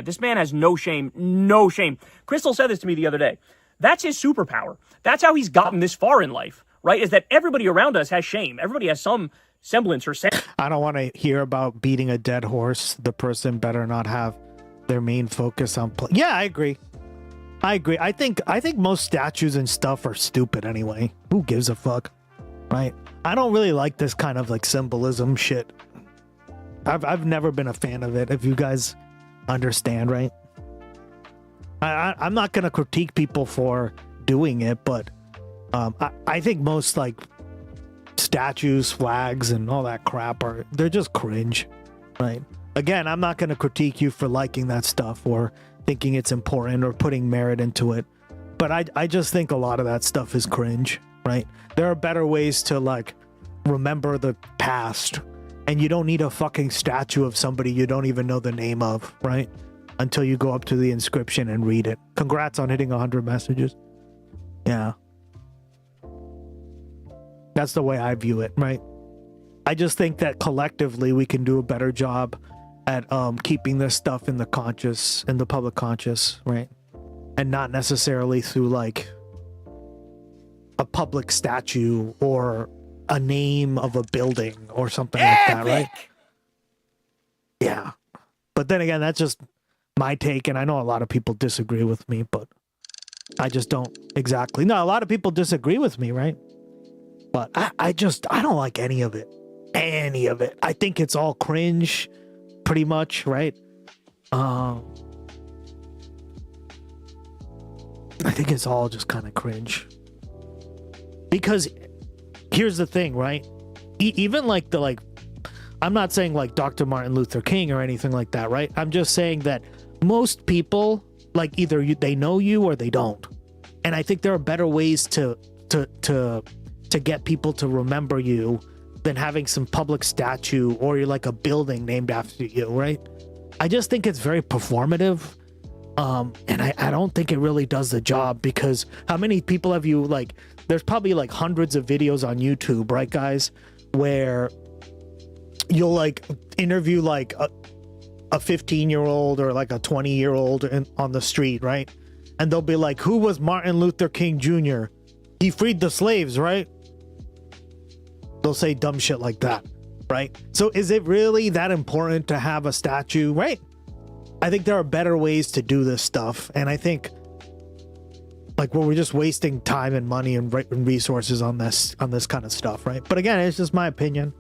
This man has no shame. No shame. Crystal said this to me the other day. That's his superpower. That's how he's gotten this far in life, right? Is that everybody around us has shame. Everybody has some semblance or sense. I don't want to hear about beating a dead horse. The person better not have their main focus on play. Yeah, I agree. I think most statues and stuff are stupid anyway. Who gives a fuck, right? I don't really like this kind of like symbolism shit. I've never been a fan of it. If you guys understand, right? I'm not gonna critique people for doing it, but I think most like statues, flags, and all that crap they're just cringe, right? Again, I'm not gonna critique you for liking that stuff or thinking it's important or putting merit into it, but I just think a lot of that stuff is cringe, right? There are better ways to like remember the past. And you don't need a fucking statue of somebody you don't even know the name of, right? Until you go up to the inscription and read it. Congrats on hitting 100 messages. Yeah. That's the way I view it, right? I just think that collectively we can do a better job at keeping this stuff in the public conscious, right? And not necessarily through like a public statue or a name of a building or something like that, right? Yeah. But then again, that's just my take, and I know a lot of people disagree with me, but I just don't exactly. No, a lot of people disagree with me, right? But I don't like any of it. Any of it. I think it's all cringe, pretty much, right? I think it's all just kind of cringe. Because here's the thing, right? Even like I'm not saying like Dr. Martin Luther King or anything like that, right? I'm just saying that most people, like either they know you or they don't. And I think there are better ways to get people to remember you than having some public statue or you're like a building named after you, right? I just think it's very performative. And I don't think it really does the job, because how many people have you like, there's probably like hundreds of videos on YouTube, right, guys, where you'll like interview like a 15-year-old or like a 20-year-old on the street, right? And they'll be like, who was Martin Luther King Jr.? He freed the slaves, right? They'll say dumb shit like that, right? So is it really that important to have a statue, right? I think there are better ways to do this stuff. And I think like we're just wasting time and money and resources on this kind of stuff, right? But again, it's just my opinion.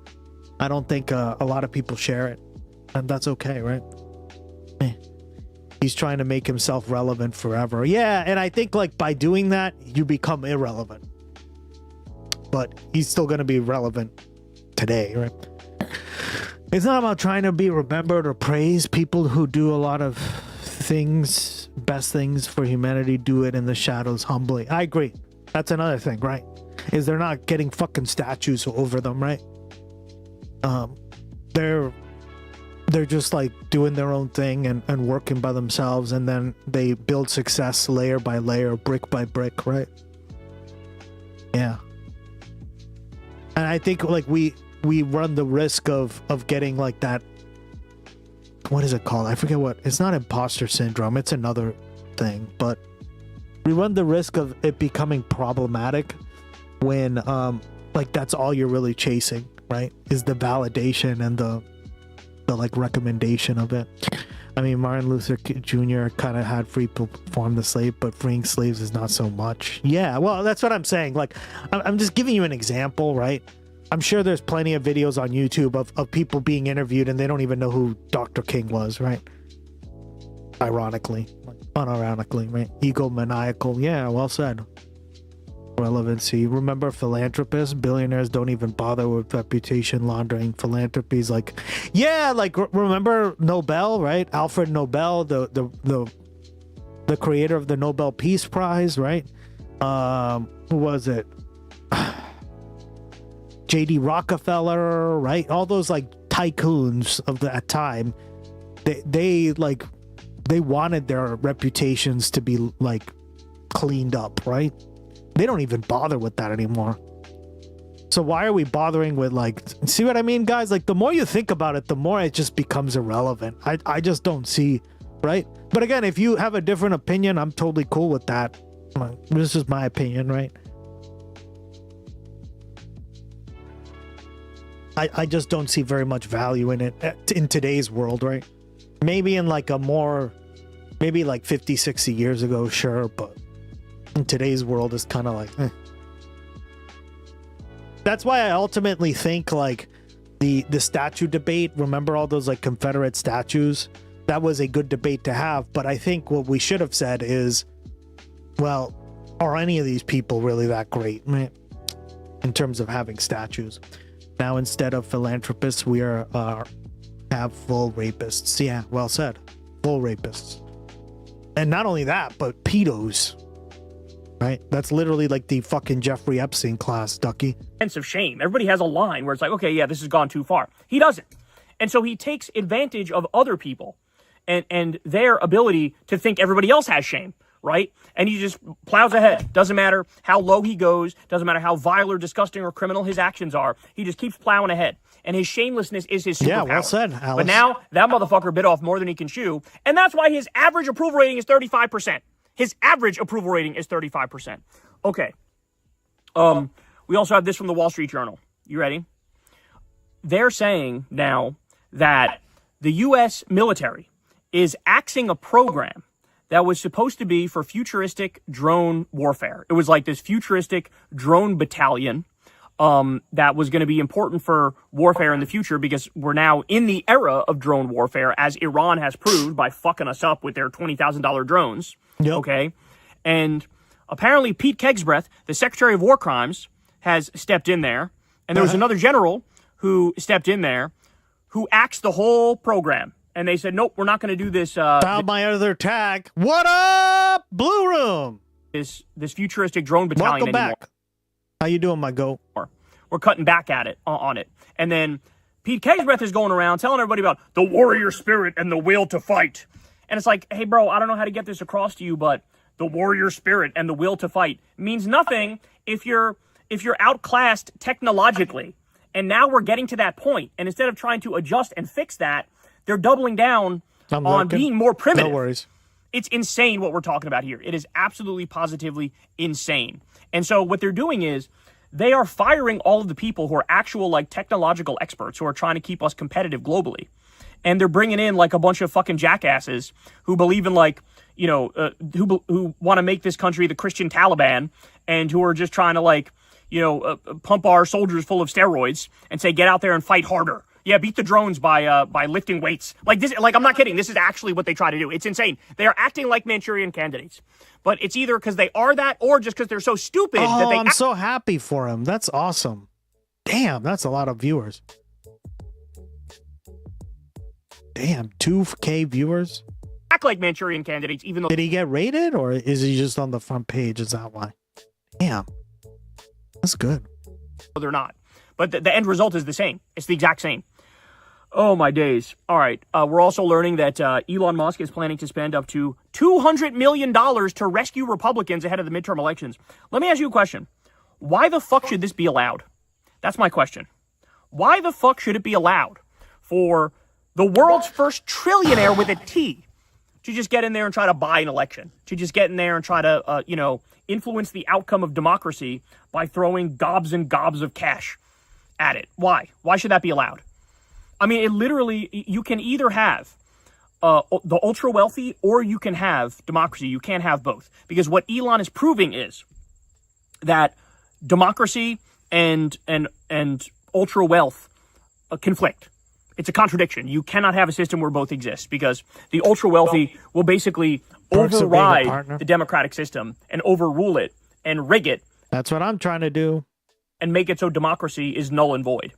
I don't think a lot of people share it, and that's okay, right? He's trying to make himself relevant forever. Yeah, and I think like by doing that, you become irrelevant. But he's still going to be relevant today, right? It's not about trying to be remembered or praised. People who do a lot of things, best things for humanity, do it in the shadows humbly. I agree. That's another thing, right? Is they're not getting fucking statues over them, right? They're just like doing their own thing and working by themselves, and then they build success layer by layer, brick by brick, right? Yeah. And I think like we run the risk of getting like that, what is it called? I forget what. It's not imposter syndrome, it's another thing, but we run the risk of it becoming problematic when like that's all you're really chasing, right? Is the validation and the like recommendation of it. I mean, Martin Luther Jr. kind of had free people perform the slave, but freeing slaves is not so much. Yeah, well, that's what I'm saying. Like, I'm just giving you an example, right? I'm sure there's plenty of videos on YouTube of people being interviewed and they don't even know who Dr. King was, right? Ironically, unironically, right? Egomaniacal. Yeah, well said. Relevancy. Remember, philanthropists, billionaires don't even bother with reputation laundering. Philanthropies, like, yeah, like remember Nobel, right? Alfred Nobel, the creator of the Nobel Peace Prize, right? Who was it? J.D. Rockefeller, right? All those like tycoons of that time, they wanted their reputations to be like cleaned up, right? They don't even bother with that anymore. So why are we bothering with, like, see what I mean, guys? Like, the more you think about it, the more it just becomes irrelevant. I just don't see, right? But again, if you have a different opinion, I'm totally cool with that. This is my opinion, right? I just don't see very much value in it in today's world, right? Maybe in like maybe like 50, 60 years ago, sure, but in today's world is kind of like That's why I ultimately think like the statue debate, remember all those like Confederate statues? That was a good debate to have, but I think what we should have said is, well, are any of these people really that great, right? In terms of having statues. Now instead of philanthropists, we have full rapists. Yeah, well said. Full rapists. And not only that, but pedos. Right? That's literally like the fucking Jeffrey Epstein class, Ducky. Sense of shame. Everybody has a line where it's like, okay, yeah, this has gone too far. He doesn't. And so he takes advantage of other people and their ability to think everybody else has shame, right? And he just plows ahead. Doesn't matter how low he goes. Doesn't matter how vile or disgusting or criminal his actions are. He just keeps plowing ahead. And his shamelessness is his superpower. Yeah, well said, Alice. But now that motherfucker bit off more than he can chew. And that's why his average approval rating is 35%. His average approval rating is 35%. Okay. We also have this from the Wall Street Journal. You ready? They're saying now that the U.S. military is axing a program that was supposed to be for futuristic drone warfare. It was like this futuristic drone battalion that was going to be important for warfare in the future because we're now in the era of drone warfare, as Iran has proved by fucking us up with their $20,000 drones. Yep. Okay. And apparently Pete Kegsbreath, the Secretary of War Crimes, has stepped in there. And there was another general who stepped in there who axed the whole program. And they said, nope, we're not going to do this. Found my other tag. What up, Blue Room? This futuristic drone battalion Welcome anymore. back. How you doing, my goat? We're cutting back at it, on it. And then Pete Kegsbreath is going around telling everybody about the warrior spirit and the will to fight. And it's like, hey, bro, I don't know how to get this across to you, but the warrior spirit and the will to fight means nothing if you're outclassed technologically. And now we're getting to that point. And instead of trying to adjust and fix that, they're doubling down on being more primitive. No worries. It's insane what we're talking about here. It is absolutely, positively insane. And so what they're doing is they are firing all of the people who are actual like technological experts who are trying to keep us competitive globally. And they're bringing in like a bunch of fucking jackasses who believe in like, you know, who want to make this country the Christian Taliban and who are just trying to like, you know, pump our soldiers full of steroids and say, get out there and fight harder. Yeah, beat the drones by lifting weights. Like this, like I'm not kidding. This is actually what they try to do. It's insane. They are acting like Manchurian candidates. But it's either because they are that or just because they're so stupid that they I'm so happy for him. That's awesome. Damn, that's a lot of viewers. Damn, 2K viewers? Act like Manchurian candidates, even though... Did he get rated, or is he just on the front page? Is that why? Damn. That's good. They're not. But the end result is the same. It's the exact same. Oh, my days. All right. We're also learning that Elon Musk is planning to spend up to $200 million to rescue Republicans ahead of the midterm elections. Let me ask you a question. Why the fuck should this be allowed? That's my question. Why the fuck should it be allowed for the world's first trillionaire with a T to just get in there and try to buy an election, to just get in there and try to, influence the outcome of democracy by throwing gobs and gobs of cash at it? Why? Why should that be allowed? I mean, it literally, you can either have the ultra wealthy, or you can have democracy. You can't have both, because what Elon is proving is that democracy and ultra wealth conflict. It's a contradiction. You cannot have a system where both exist, because the ultra wealthy will basically override the democratic system and overrule it and rig it. That's what I'm trying to do. And make it so democracy is null and void.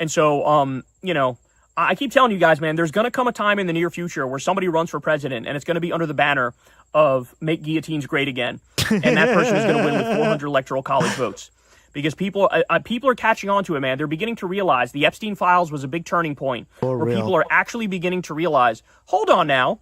And so, you know, I keep telling you guys, man, there's going to come a time in the near future where somebody runs for president, and it's going to be under the banner of make guillotines great again. And that person is going to win with 400 electoral college votes. Because people are catching on to it, man. They're beginning to realize the Epstein files was a big turning point where people are actually beginning to realize, hold on now,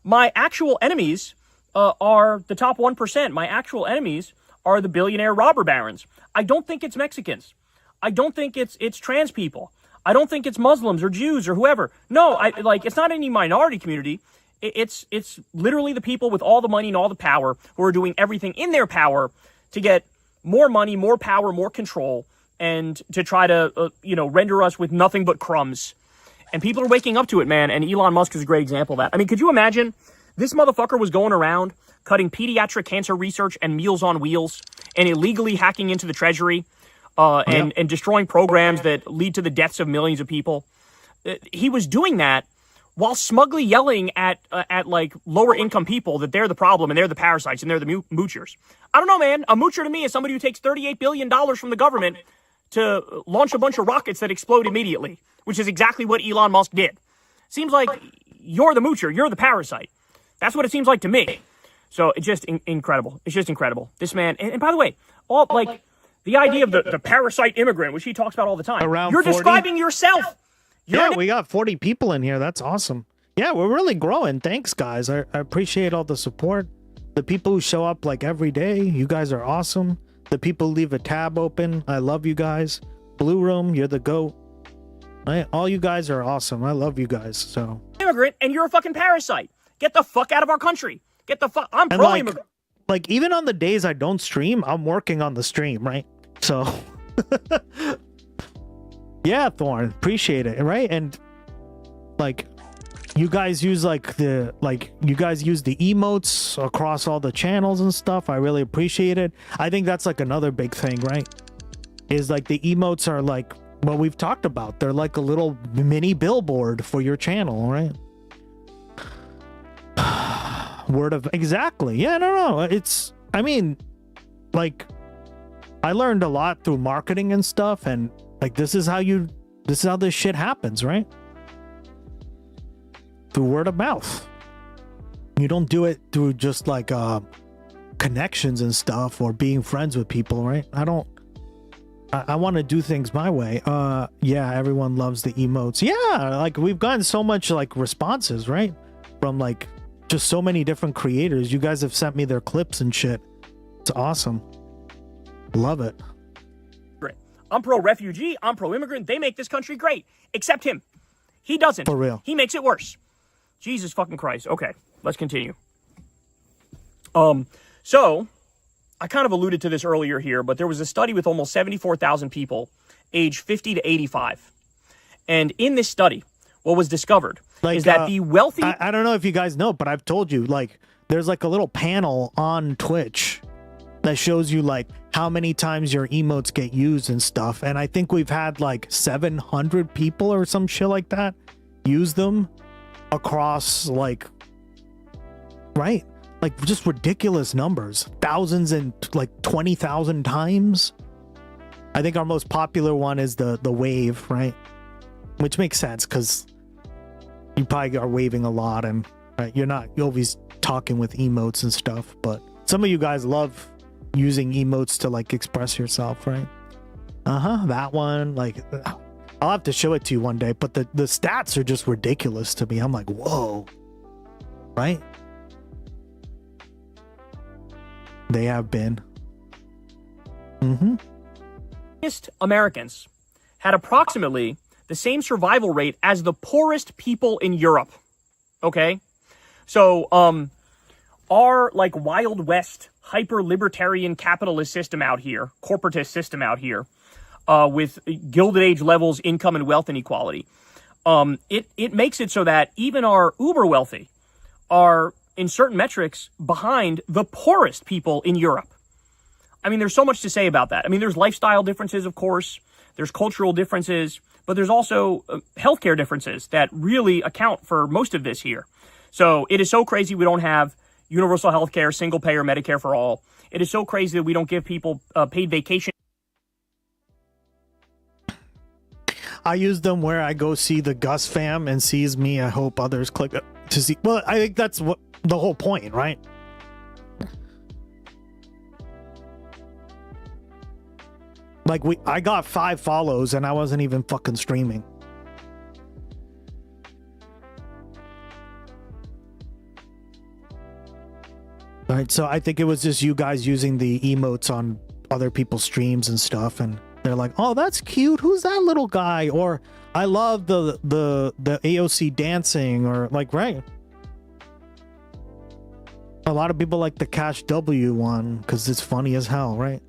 my actual enemies are the top 1%. My actual enemies are the billionaire robber barons. I don't think it's Mexicans. I don't think it's trans people. I don't think it's Muslims or Jews or whoever. No, it's not any minority community. It's literally the people with all the money and all the power who are doing everything in their power to get more money, more power, more control, and to try to, render us with nothing but crumbs. And people are waking up to it, man, and Elon Musk is a great example of that. I mean, could you imagine this motherfucker was going around cutting pediatric cancer research and Meals on Wheels and illegally hacking into the treasury and destroying programs that lead to the deaths of millions of people? He was doing that while smugly yelling at like lower income people that they're the problem and they're the parasites and they're the moochers. I don't know, man. A moocher to me is somebody who takes $38 billion from the government to launch a bunch of rockets that explode immediately, which is exactly what Elon Musk did. Seems like you're the moocher. You're the parasite. That's what it seems like to me. So it's just incredible. It's just incredible. This man, and by the way, all like the idea of the parasite immigrant, which he talks about all the time. You're 40? Describing yourself. We got 40 people in here. That's awesome. Yeah, we're really growing. Thanks, guys. I appreciate all the support. The people who show up like every day, you guys are awesome. The people who leave a tab open, I love you guys. Blue Room, you're the GOAT. All you guys are awesome. I love you guys. So immigrant, and you're a fucking parasite. Get the fuck out of our country. Get the fuck. I'm pro-immigrant. Like even on the days I don't stream, I'm working on the stream, right? So yeah, Thorn, appreciate it, right? And like you guys use you guys use the emotes across all the channels and stuff. I really appreciate it. I think that's like another big thing, right? Is like the emotes are like what we've talked about. They're like a little mini billboard for your channel, right? Exactly. Yeah, no. It's, I mean, like I learned a lot through marketing and stuff, and like this is how this shit happens, right? Through word of mouth. You don't do it through just like connections and stuff or being friends with people, right? I want to do things my way. Yeah, everyone loves the emotes. Yeah, like we've gotten so much like responses, right? From like just so many different creators. You guys have sent me their clips and shit. It's awesome. Love it. I'm pro-refugee. I'm pro-immigrant. They make this country great. Except him. He doesn't. For real. He makes it worse. Jesus fucking Christ. Okay, let's continue. So, I kind of alluded to this earlier here, but there was a study with almost 74,000 people aged 50 to 85. And in this study, what was discovered is that the wealthy... I don't know if you guys know, but I've told you, like, there's like a little panel on Twitch that shows you like how many times your emotes get used and stuff. And I think we've had like 700 people or some shit like that use them across like, right? Like just ridiculous numbers, thousands and like 20,000 times. I think our most popular one is the wave, right? Which makes sense because you probably are waving a lot and right, you're always talking with emotes and stuff, but some of you guys love using emotes to like express yourself, right? That one, like I'll have to show it to you one day, but the stats are just ridiculous to me. I'm like, whoa, right? They have been. Americans had approximately the same survival rate as the poorest people in Europe. Okay? So, our like Wild West hyper-libertarian capitalist system out here, corporatist system out here, with Gilded Age levels, income and wealth inequality, it makes it so that even our uber wealthy are in certain metrics behind the poorest people in Europe. I mean, there's so much to say about that. I mean, there's lifestyle differences, of course. There's cultural differences, but there's also healthcare differences that really account for most of this here. So it is so crazy we don't have universal healthcare, single payer Medicare for all. It is so crazy that we don't give people paid vacation. I use them where I go see the Gus fam and sees me. I hope others click to see. Well, I think that's what the whole point, right? Like I got 5 follows and I wasn't even fucking streaming. Right, so I think it was just you guys using the emotes on other people's streams and stuff, and they're like, "Oh, that's cute. Who's that little guy?" Or "I love the AOC dancing," or like, right? A lot of people like the Cash W one because it's funny as hell, right?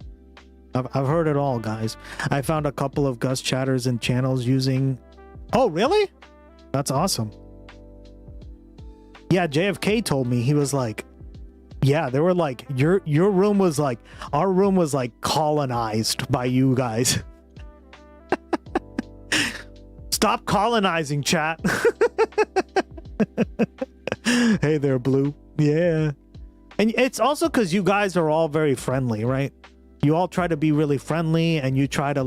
I've heard it all, guys. I found a couple of Gus chatters and channels using... Oh, really? That's awesome. Yeah, JFK told me, he was like, yeah, they were like, your room was like, our room was like colonized by you guys. Stop colonizing, chat. Hey there, Blue. Yeah. And it's also because you guys are all very friendly, right? You all try to be really friendly, and you try to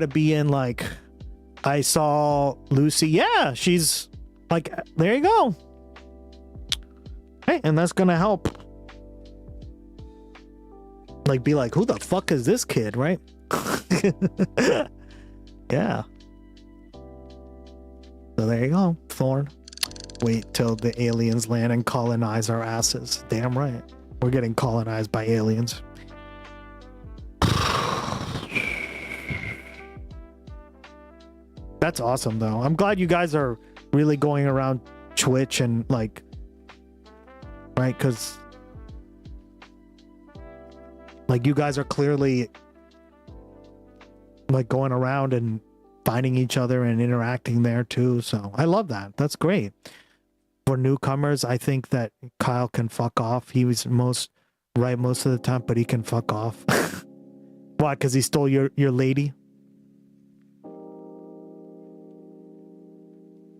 be in like, I saw Lucy. Yeah, she's like, there you go. Hey, and that's gonna help. Like, be like, who the fuck is this kid, right? Yeah. So there you go, Thorn. Wait till the aliens land and colonize our asses. Damn right. We're getting colonized by aliens. That's awesome, though. I'm glad you guys are really going around Twitch and like, right? Because like you guys are clearly like going around and finding each other and interacting there too. So I love that. That's great. For newcomers, I think that Kyle can fuck off. He was right most of the time, but he can fuck off. Why? Because he stole your lady?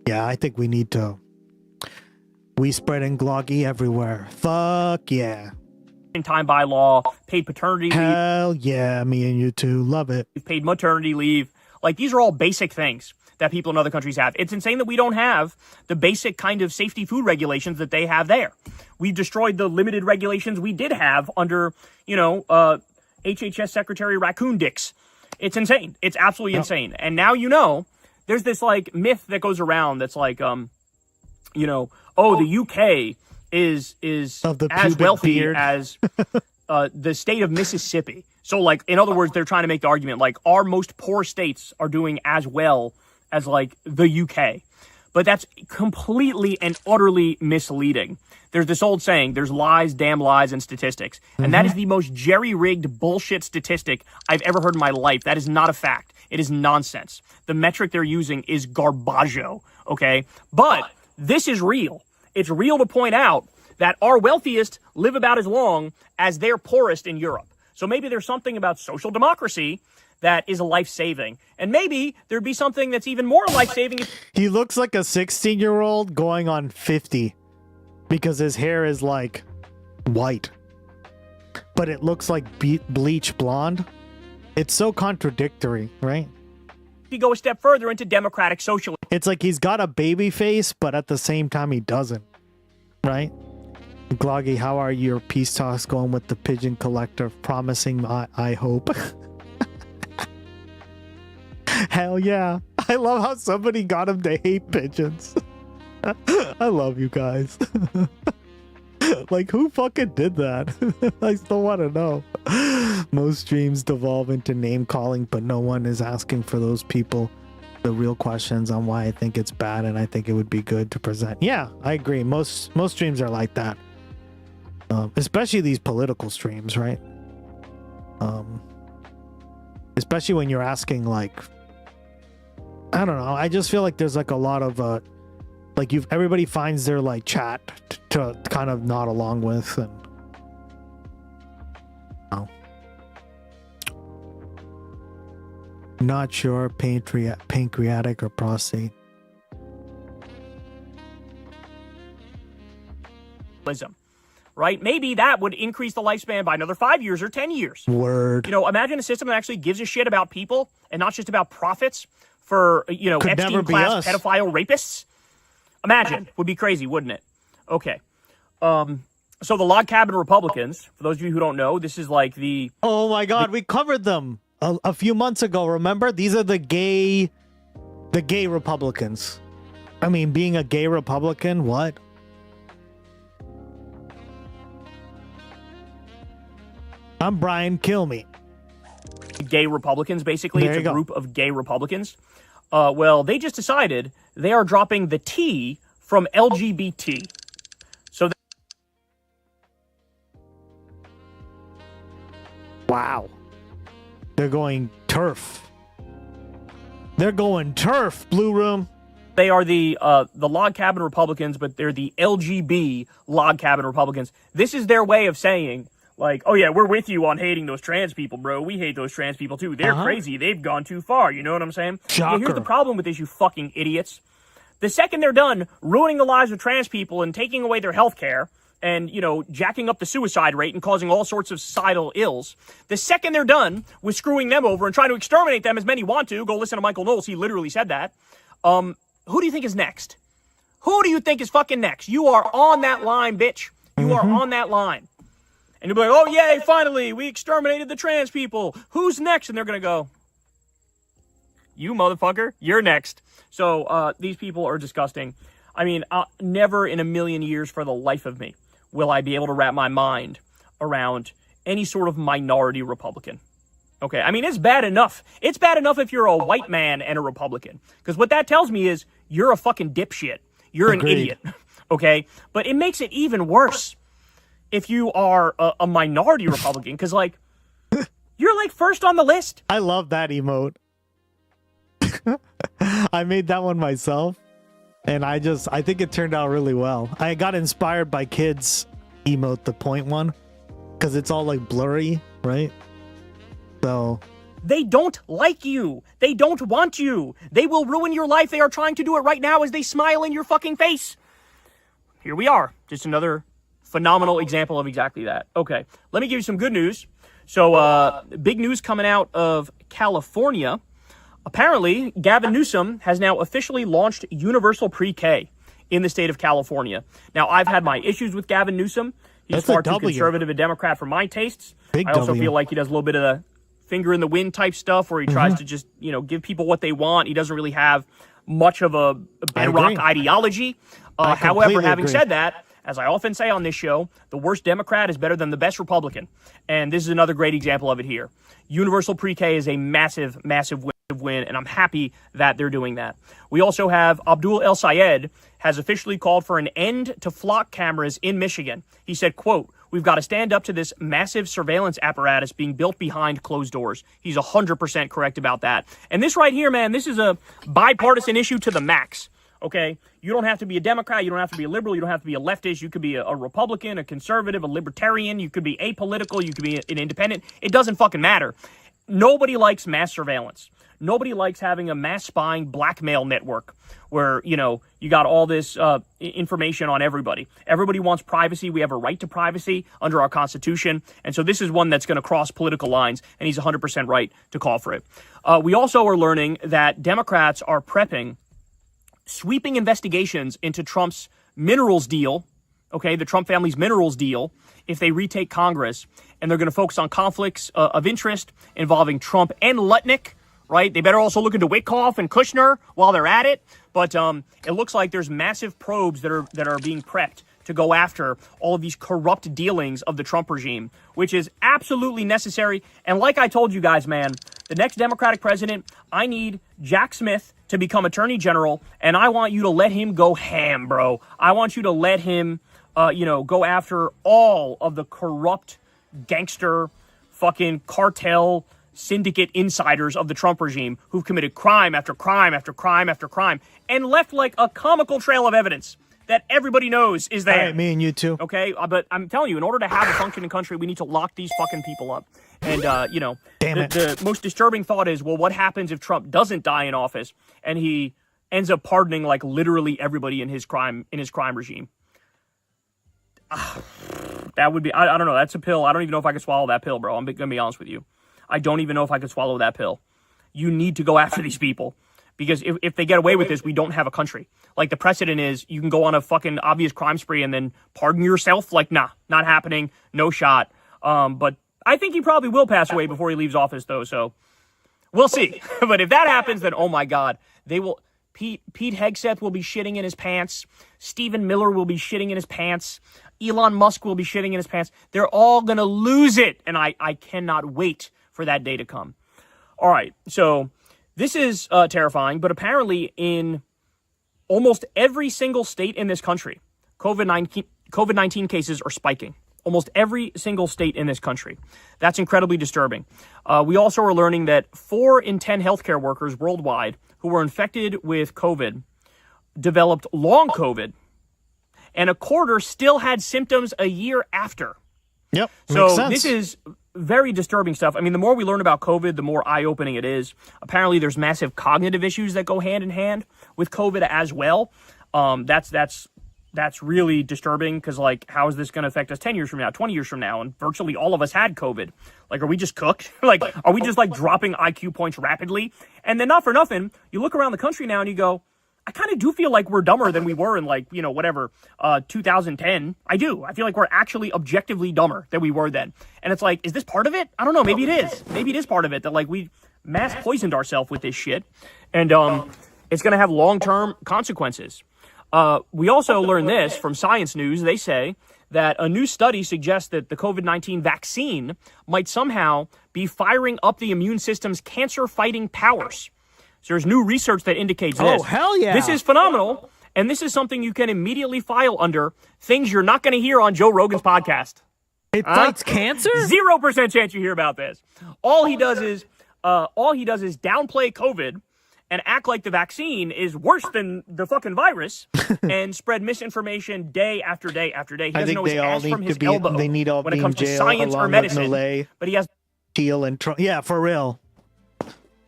Yeah, I think we need to. We spreading gloggy everywhere. Fuck yeah. Time by law, paid paternity leave. Hell yeah, me and you too. Love it. Paid maternity leave. Like, these are all basic things that people in other countries have. It's insane that we don't have the basic kind of safety food regulations that they have there. We've destroyed the limited regulations we did have under, HHS Secretary Raccoon Dicks. It's insane. It's absolutely insane. And now there's this like myth that goes around that's like, the UK is as wealthy as the state of Mississippi. So like, in other words, they're trying to make the argument like our most poor states are doing as well as like the UK. But that's completely and utterly misleading. There's this old saying, there's lies, damn lies, and statistics. And that is the most jerry-rigged bullshit statistic I've ever heard in my life. That is not a fact. It is nonsense. The metric they're using is garbaggio, okay? But this is real. It's real to point out that our wealthiest live about as long as their poorest in Europe. So maybe there's something about social democracy that is life-saving. And maybe there'd be something that's even more life-saving. He looks like a 16-year-old going on 50 because his hair is like white, but it looks like bleach blonde. It's so contradictory, right? You go a step further into democratic socialism. It's like he's got a baby face, but at the same time he doesn't, right? Gloggy, how are your peace talks going with the pigeon collector? Promising, I hope. Hell yeah. I love how somebody got him to hate pigeons. I love you guys. Like, who fucking did that? I still want to know. Most streams devolve into name calling, but no one is asking for those people the real questions on why I think it's bad, and I think it would be good to present. Yeah, I agree. Most streams are like that. Especially these political streams, right? Especially when you're asking like I don't know. I just feel like there's like a lot of like everybody finds their like chat to kind of nod along with, and not sure pancreatic or prostate. Right? Maybe that would increase the lifespan by another 5 years or 10 years. Word. You know, imagine a system that actually gives a shit about people and not just about profits for, you know, Epstein-class pedophile rapists. Imagine. Would be crazy, wouldn't it? Okay. So the log cabin Republicans, for those of you who don't know, this is like the... Oh my God, we covered them a few months ago, remember? These are the gay Republicans. I mean, being a gay Republican, what? I'm Brian, kill me. Gay Republicans, basically. It's a group of gay Republicans. Well, they just decided they are dropping the T from LGBT. So wow. They're going turf. They're going turf, Blue Room. They are the log cabin Republicans, but they're the LGB log cabin Republicans. This is their way of saying, like, oh yeah, we're with you on hating those trans people, bro. We hate those trans people too. They're crazy. They've gone too far. You know what I'm saying? Shocker. Yeah, here's the problem with this, you fucking idiots. The second they're done ruining the lives of trans people and taking away their health care and, you know, jacking up the suicide rate and causing all sorts of societal ills, the second they're done with screwing them over and trying to exterminate them, as many want to, go listen to Michael Knowles, he literally said that, who do you think is next? Who do you think is fucking next? You are on that line, bitch. You are on that line. And you'll be like, oh, yay, finally, we exterminated the trans people. Who's next? And they're going to go, you motherfucker, you're next. So these people are disgusting. I mean, never in a million years for the life of me will I be able to wrap my mind around any sort of minority Republican. Okay, I mean, it's bad enough. It's bad enough if you're a white man and a Republican. Because what that tells me is you're a fucking dipshit. You're an idiot. Okay? But it makes it even worse if you are a minority Republican, because, like, you're, like, first on the list. I love that emote. I made that one myself, and I think it turned out really well. I got inspired by kids' emote, the point one, because it's all, like, blurry, right? So... They don't like you. They don't want you. They will ruin your life. They are trying to do it right now as they smile in your fucking face. Here we are. Just another phenomenal example of exactly that. Okay, let me give you some good news. So, big news coming out of California. Apparently, Gavin Newsom has now officially launched universal pre-K in the state of California. Now, I've had my issues with Gavin Newsom. He's far too conservative a Democrat for my tastes. I also feel like he does a little bit of the finger in the wind type stuff where he tries to just, you know, give people what they want. He doesn't really have much of a bedrock ideology. However, having said that, as I often say on this show, the worst Democrat is better than the best Republican. And this is another great example of it here. Universal pre-K is a massive, massive win, and I'm happy that they're doing that. We also have Abdul El Sayed has officially called for an end to flock cameras in Michigan. He said, quote, we've got to stand up to this massive surveillance apparatus being built behind closed doors. He's 100% correct about that. And this right here, man, this is a bipartisan issue to the max. Okay, you don't have to be a Democrat, you don't have to be a liberal, you don't have to be a leftist, you could be a Republican, a conservative, a libertarian, you could be apolitical, you could be an independent. It doesn't fucking matter. Nobody likes mass surveillance. Nobody likes having a mass spying blackmail network where, you know, you got all this information on everybody. Everybody wants privacy. We have a right to privacy under our Constitution. And so this is one that's going to cross political lines, and he's 100% right to call for it. We also are learning that Democrats are prepping sweeping investigations into Trump's minerals deal, okay, the Trump family's minerals deal, if they retake Congress. And they're going to focus on conflicts of interest involving Trump and Lutnick, right? They better also look into Witkoff and Kushner while they're at it. But it looks like there's massive probes that are being prepped to go after all of these corrupt dealings of the Trump regime, which is absolutely necessary. And like I told you guys, man, the next Democratic president, I need Jack Smith to become Attorney General, and I want you to let him go ham, bro. I want you to let him, go after all of the corrupt, gangster, fucking cartel, syndicate insiders of the Trump regime who've committed crime after crime after crime after crime and left like a comical trail of evidence that everybody knows is there. All right, me and you too. Okay, but I'm telling you, in order to have a functioning country, we need to lock these fucking people up. And, the most disturbing thought is, well, what happens if Trump doesn't die in office and he ends up pardoning like literally everybody in his crime regime? That would be, I don't know, that's a pill. I don't even know if I could swallow that pill, bro. I'm going to be honest with you. I don't even know if I could swallow that pill. You need to go after these people. Because if they get away with this, we don't have a country. Like, the precedent is you can go on a fucking obvious crime spree and then pardon yourself. Like, nah, not happening. No shot. But I think he probably will pass away before he leaves office, though. So we'll see. But if that happens, then, oh, my God, they will. Pete Hegseth will be shitting in his pants. Stephen Miller will be shitting in his pants. Elon Musk will be shitting in his pants. They're all going to lose it. And I cannot wait for that day to come. All right. So this is terrifying, but apparently in almost every single state in this country, COVID-19 cases are spiking. Almost every single state in this country. That's incredibly disturbing. We also are learning that 4 in 10 healthcare workers worldwide who were infected with COVID developed long COVID, and a quarter still had symptoms a year after. Yep. So this is very disturbing stuff. I mean, the more we learn about COVID, the more eye-opening it is. Apparently, there's massive cognitive issues that go hand in hand with COVID as well. That's really disturbing because, like, how is this going to affect us 10 years from now, 20 years from now? And virtually all of us had COVID. Like, are we just cooked? Like, are we just, like, dropping IQ points rapidly? And then, not for nothing, you look around the country now and you go, I kind of do feel like we're dumber than we were in, like, 2010. I do. I feel like we're actually objectively dumber than we were then. And it's like, is this part of it? I don't know. Maybe it is. Maybe it is part of it that, like, we mass poisoned ourselves with this shit. And it's going to have long-term consequences. We also learned this from Science News. They say that a new study suggests that the COVID-19 vaccine might somehow be firing up the immune system's cancer-fighting powers. So there's new research that indicates this. Oh, hell yeah. This is phenomenal, and this is something you can immediately file under things you're not going to hear on Joe Rogan's podcast. It fights cancer? 0% chance you hear about this. All he does is downplay COVID and act like the vaccine is worse than the fucking virus and spread misinformation day after day after day. He doesn't know his ass from his elbow they need all when it be comes in to jail science or along medicine. with Milei, But he has Thiel and Trump. Yeah, for real.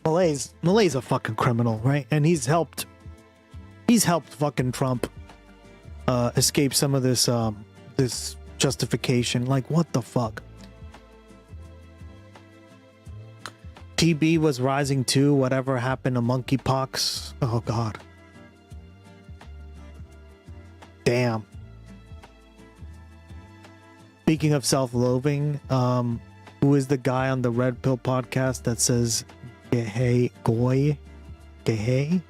Milei's a fucking criminal, right? And he's helped fucking Trump escape some of this this justification. Like, what the fuck? TB was rising too. Whatever happened to monkeypox? Oh God. Damn. Speaking of self-loathing, who is the guy on the Red Pill podcast that says "Gehay goy, gehay"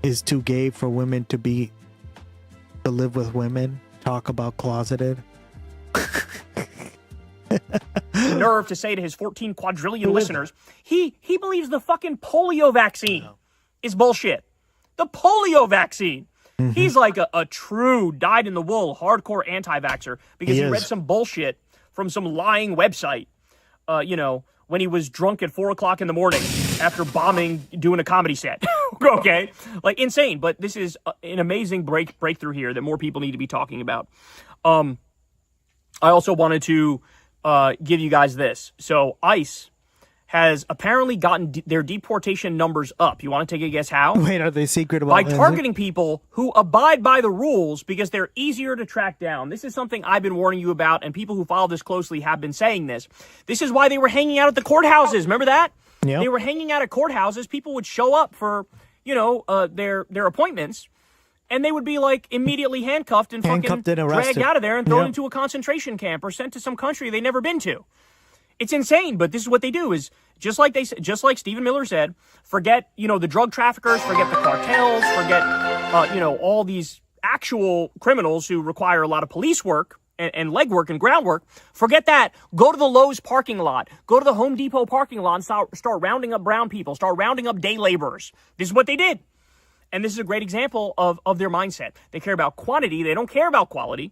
is too gay for women to live with women? Talk about closeted. the nerve to say to his 14 quadrillion listeners, he believes the fucking polio vaccine is bullshit. The polio vaccine. Mm-hmm. He's like a true dyed-in-the-wool hardcore anti-vaxxer because he read some bullshit from some lying website, when he was drunk at 4 o'clock in the morning after doing a comedy set. Okay? Like, insane. But this is an amazing breakthrough here that more people need to be talking about. I also wanted to give you guys this. So ICE has apparently gotten their deportation numbers up. You want to take a guess how? Wait, are they secret about By targeting people who abide by the rules because they're easier to track down. This is something I've been warning you about, and people who follow this closely have been saying this. This is why they were hanging out at the courthouses. Remember that? Yep. They were hanging out at courthouses. People would show up for, their appointments, and they would be, like, immediately handcuffed and fucking dragged out of there and thrown into a concentration camp or sent to some country they've never been to. It's insane, but this is what they do is, just like Stephen Miller said, forget, the drug traffickers, forget the cartels, forget, all these actual criminals who require a lot of police work and legwork and groundwork. Forget that. Go to the Lowe's parking lot. Go to the Home Depot parking lot and start rounding up brown people. Start rounding up day laborers. This is what they did. And this is a great example of their mindset. They care about quantity. They don't care about quality.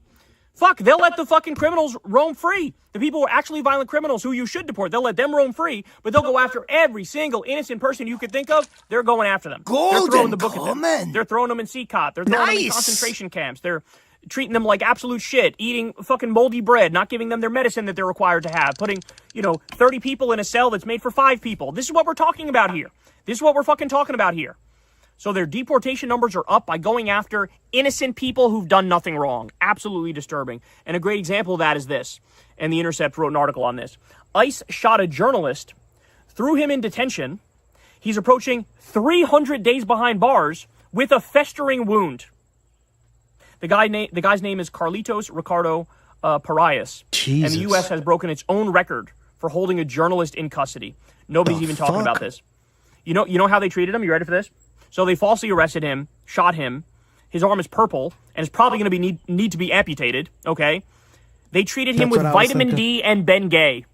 Fuck, they'll let the fucking criminals roam free. The people who are actually violent criminals who you should deport, they'll let them roam free, but they'll go after every single innocent person you could think of. They're going after them. They're throwing the book at them. They're throwing them in CKED. They're throwing them in concentration camps. They're treating them like absolute shit, eating fucking moldy bread, not giving them their medicine that they're required to have, putting, 30 people in a cell that's made for 5 people. This is what we're talking about here. This is what we're fucking talking about here. So their deportation numbers are up by going after innocent people who've done nothing wrong. Absolutely disturbing. And a great example of that is this. And The Intercept wrote an article on this. ICE shot a journalist, threw him in detention. He's approaching 300 days behind bars with a festering wound. The guy's name is Carlitos Ricardo Parias. Jesus. And the U.S. has broken its own record for holding a journalist in custody. Nobody's even talking about this. You know how they treated him? You ready for this? So they falsely arrested him, shot him. His arm is purple and is probably going to need to be amputated. Okay, they treated him with vitamin D and Bengay.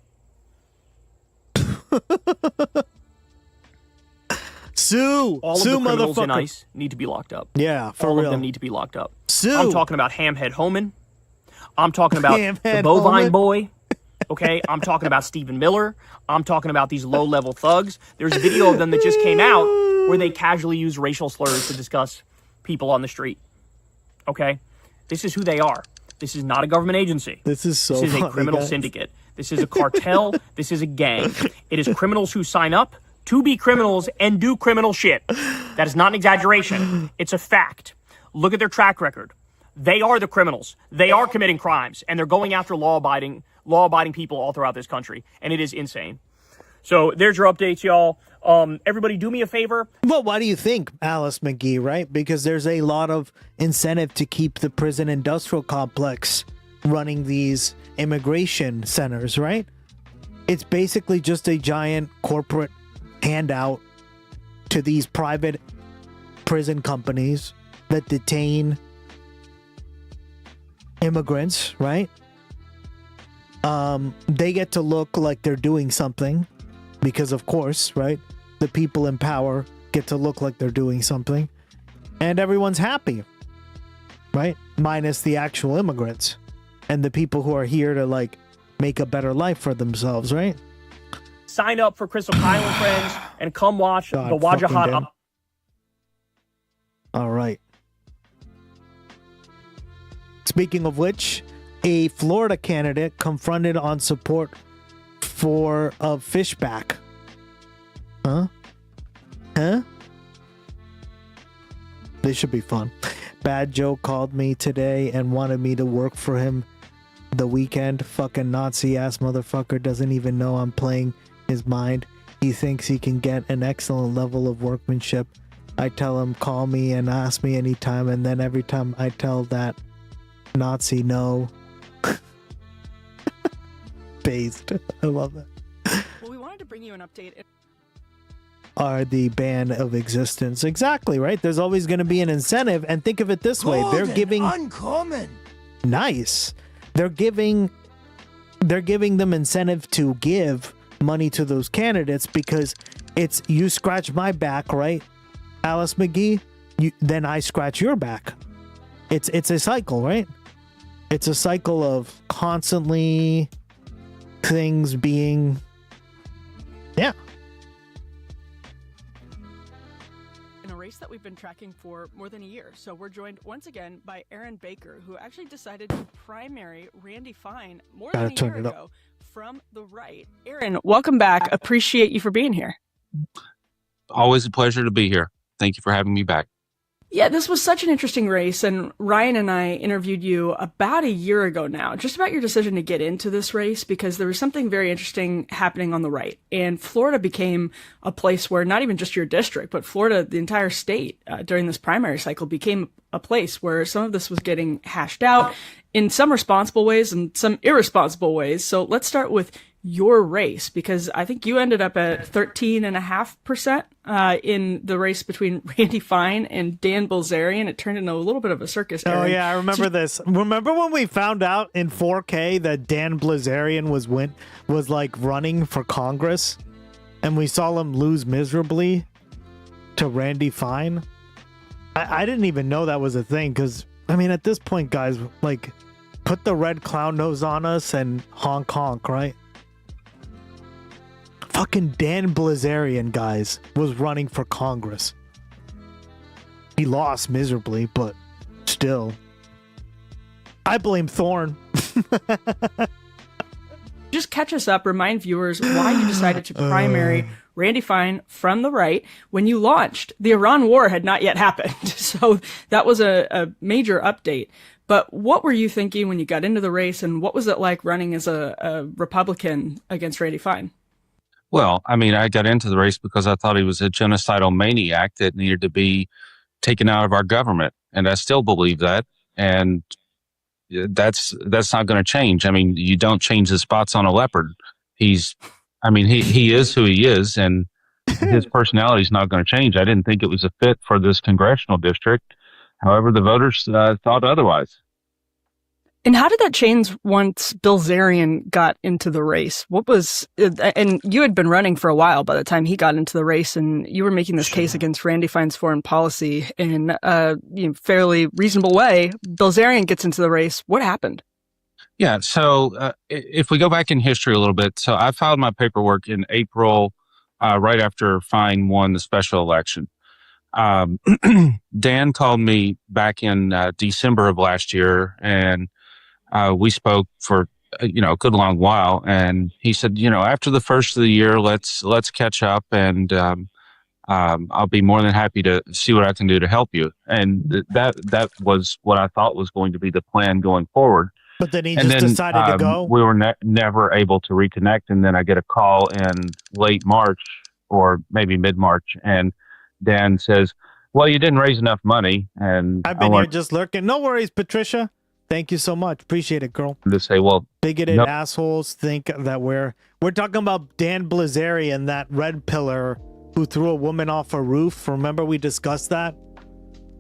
Sue, all Sue, of the criminals in motherfucker. ICE need to be locked up. Yeah, for all real. of them need to be locked up. Sue. I'm talking about Hamhead Homan. I'm talking about Hamhead the Bovine Homan. Boy. Okay, I'm talking about Stephen Miller. I'm talking about these low-level thugs. There's a video of them that just came out where they casually use racial slurs to discuss people on the street. Okay? This is who they are. This is not a government agency. This is so This is a funny, criminal guys. syndicate. This is a cartel. This is a gang. It is criminals who sign up to be criminals and do criminal shit. That is not an exaggeration. It's a fact. Look at their track record. They are the criminals. They are committing crimes, and they're going after law-abiding people all throughout this country, and it is insane. So there's your updates, y'all. Everybody do me a favor. Well, why do you think, Alice McGee, right? Because there's a lot of incentive to keep the prison industrial complex running these immigration centers, right? It's basically just a giant corporate handout to these private prison companies that detain immigrants, right? They get to look like they're doing something because, of course, right? The people in power get to look like they're doing something, and everyone's happy, right? Minus the actual immigrants and the people who are here to like make a better life for themselves, right? Sign up for Crystal Kyle and Friends and come watch God the fucking Wajahat. damn. All right. Speaking of which, a Florida candidate confronted on support for Fishback. Huh? This should be fun. Bad Joe called me today and wanted me to work for him the weekend. Fucking Nazi ass motherfucker doesn't even know I'm playing his mind. He thinks he can get an excellent level of workmanship. I tell him, call me and ask me anytime, and then every time I tell that Nazi no. Based. I love that. Well, we wanted to bring you an update. Are the ban of existence. Exactly, right? There's always going to be an incentive, and think of it this way. They're giving uncommon. Nice. They're giving them incentive to give money to those candidates because it's you scratch my back, right? Alice McGee, then I scratch your back. It's a cycle, right? It's a cycle of constantly things being In a race that we've been tracking for more than a year. So we're joined once again by Aaron Baker, who actually decided to primary Randy Fine more than a year ago from the right. Aaron, welcome back. Appreciate you for being here. Always a pleasure to be here. Thank you for having me back. Yeah, this was such an interesting race, and Ryan and I interviewed you about a year ago now, just about your decision to get into this race, because there was something very interesting happening on the right. And Florida became a place where not even just your district, but Florida, the entire state, during this primary cycle became a place where some of this was getting hashed out in some responsible ways and some irresponsible ways. So let's start with your race, because I think you ended up at 13.5% in the race between Randy Fine and Dan Bilzerian. It turned into a little bit of a circus. Oh Aaron. yeah, I remember this. Remember when we found out in 4K that Dan Bilzerian was like running for Congress, and we saw him lose miserably to Randy Fine? I didn't even know that was a thing, because I mean, at this point, guys, like, put the red clown nose on us and honk honk, right? Fucking Dan Bilzerian, guys, was running for Congress. He lost miserably, but still. I blame Thorne. Just catch us up, remind viewers why you decided to primary Randy Fine from the right when you launched. The Iran war had not yet happened, so that was a major update. But what were you thinking when you got into the race, and what was it like running as a Republican against Randy Fine? Well, I mean, I got into the race because I thought he was a genocidal maniac that needed to be taken out of our government, and I still believe that. And that's not going to change. I mean, you don't change the spots on a leopard. He is who he is, and his personality is not going to change. I didn't think it was a fit for this congressional district. However, the voters thought otherwise. And how did that change once Bilzerian got into the race? What was, and you had been running for a while by the time he got into the race, and you were making this case against Randy Fine's foreign policy in a fairly reasonable way. Bilzerian gets into the race. What happened? Yeah, so if we go back in history a little bit, so I filed my paperwork in April, right after Fine won the special election. Dan called me back in December of last year, and we spoke for a good long while, and he said, after the first of the year, let's catch up, and I'll be more than happy to see what I can do to help you. And that was what I thought was going to be the plan going forward. But then he decided to go. We were never able to reconnect, and then I get a call in late March or maybe mid-March, and Dan says, "Well, you didn't raise enough money." And I've been here just lurking. No worries, Patricia. Thank you so much. Appreciate it, girl. To say, well, bigoted assholes think that we're talking about Dan Bilzerian, that red pillar who threw a woman off a roof. Remember we discussed that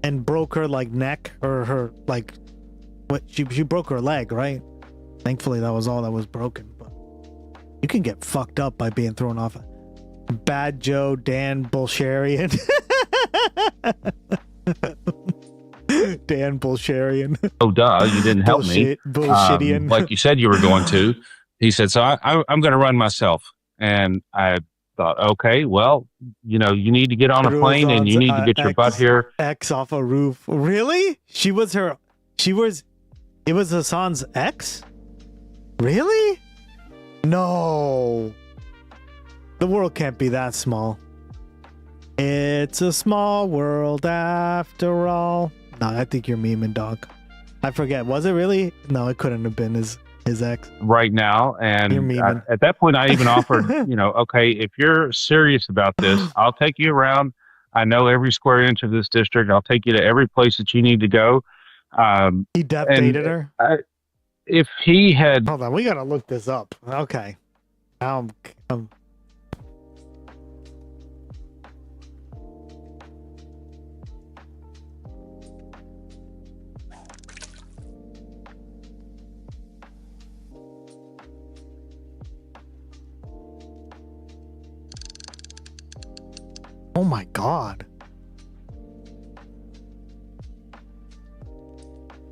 and broke her neck or her she broke her leg, right? Thankfully that was all that was broken. But you can get fucked up by being thrown off. Bad Joe Dan Bilzerian. Dan Bilzerian. Oh, duh, you didn't help me. Bullshitian. Like you said you were going to. He said, so I'm going to run myself. And I thought, okay, well, you need to get on a plane and you need to get your butt here. X off a roof. Really? It was Hassan's ex? Really? No. The world can't be that small. It's a small world after all. No, I think you're memeing, dog. I forget. Was it really? No, it couldn't have been his ex. Right now. And at that point, I even offered, okay, if you're serious about this, I'll take you around. I know every square inch of this district. I'll take you to every place that you need to go. He death dated her? If he had... Hold on, we got to look this up. Okay. Oh my God.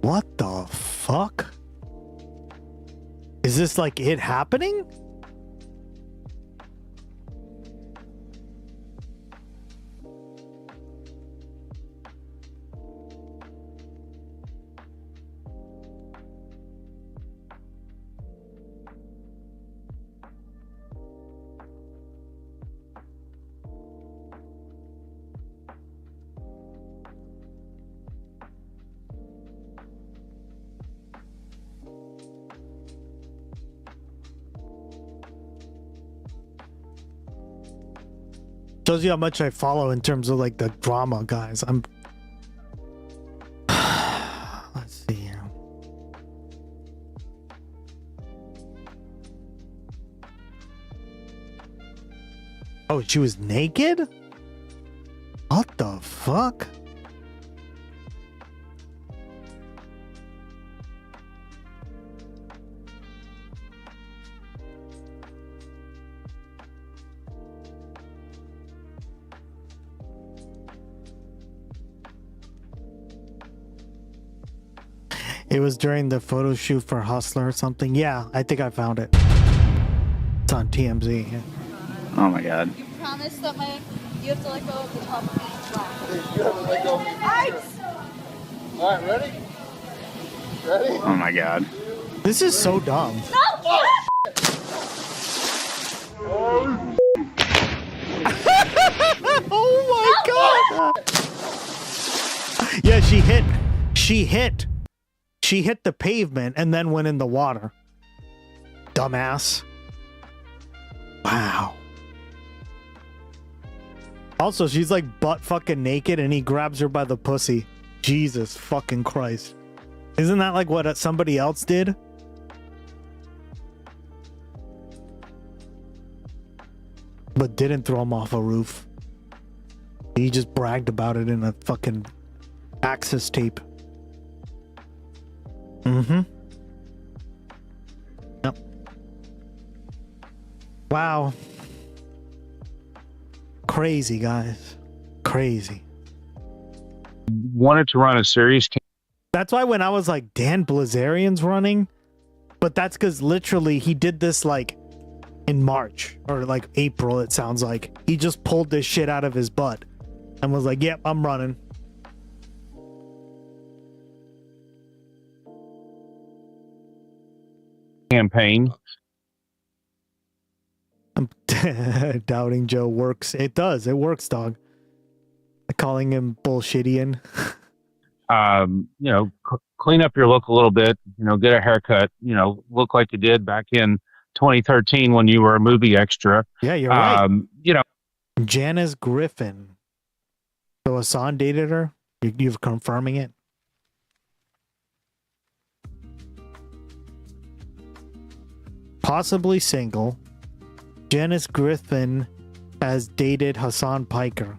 What the fuck? Is this it happening? Shows you how much I follow in terms of the drama, guys. Let's see here. Oh, she was naked? What the fuck? It was during the photo shoot for Hustler or something. Yeah, I think I found it. It's on TMZ. Yeah. Oh my God. You promise that you have to let go of the top of each flag. You have to let go of me. Ice! All right, ready? Ready? Oh my God. This is so dumb. No! Oh my God! Yeah, she hit the pavement and then went in the water. Dumbass. Wow. Also, she's like butt fucking naked and he grabs her by the pussy. Jesus fucking Christ. Isn't that like what somebody else did? But didn't throw him off a roof. He just bragged about it in a fucking access tape. Mm-hmm. Yep. Wow. Crazy, guys. Crazy. Wanted to run a series. That's why when I was like, Dan Blazarian's running, but that's because literally he did this like in March or like April, it sounds like. He just pulled this shit out of his butt and was like, yep, I'm running. Campaign. I'm doubting Joe works. It does. It works, dog. Calling him bullshittian. Clean up your look a little bit, get a haircut, look like you did back in 2013 when you were a movie extra. Yeah, you're right. Janice Griffin. So Hassan dated her? You're confirming it? Possibly single. Janice Griffin has dated Hassan Piker.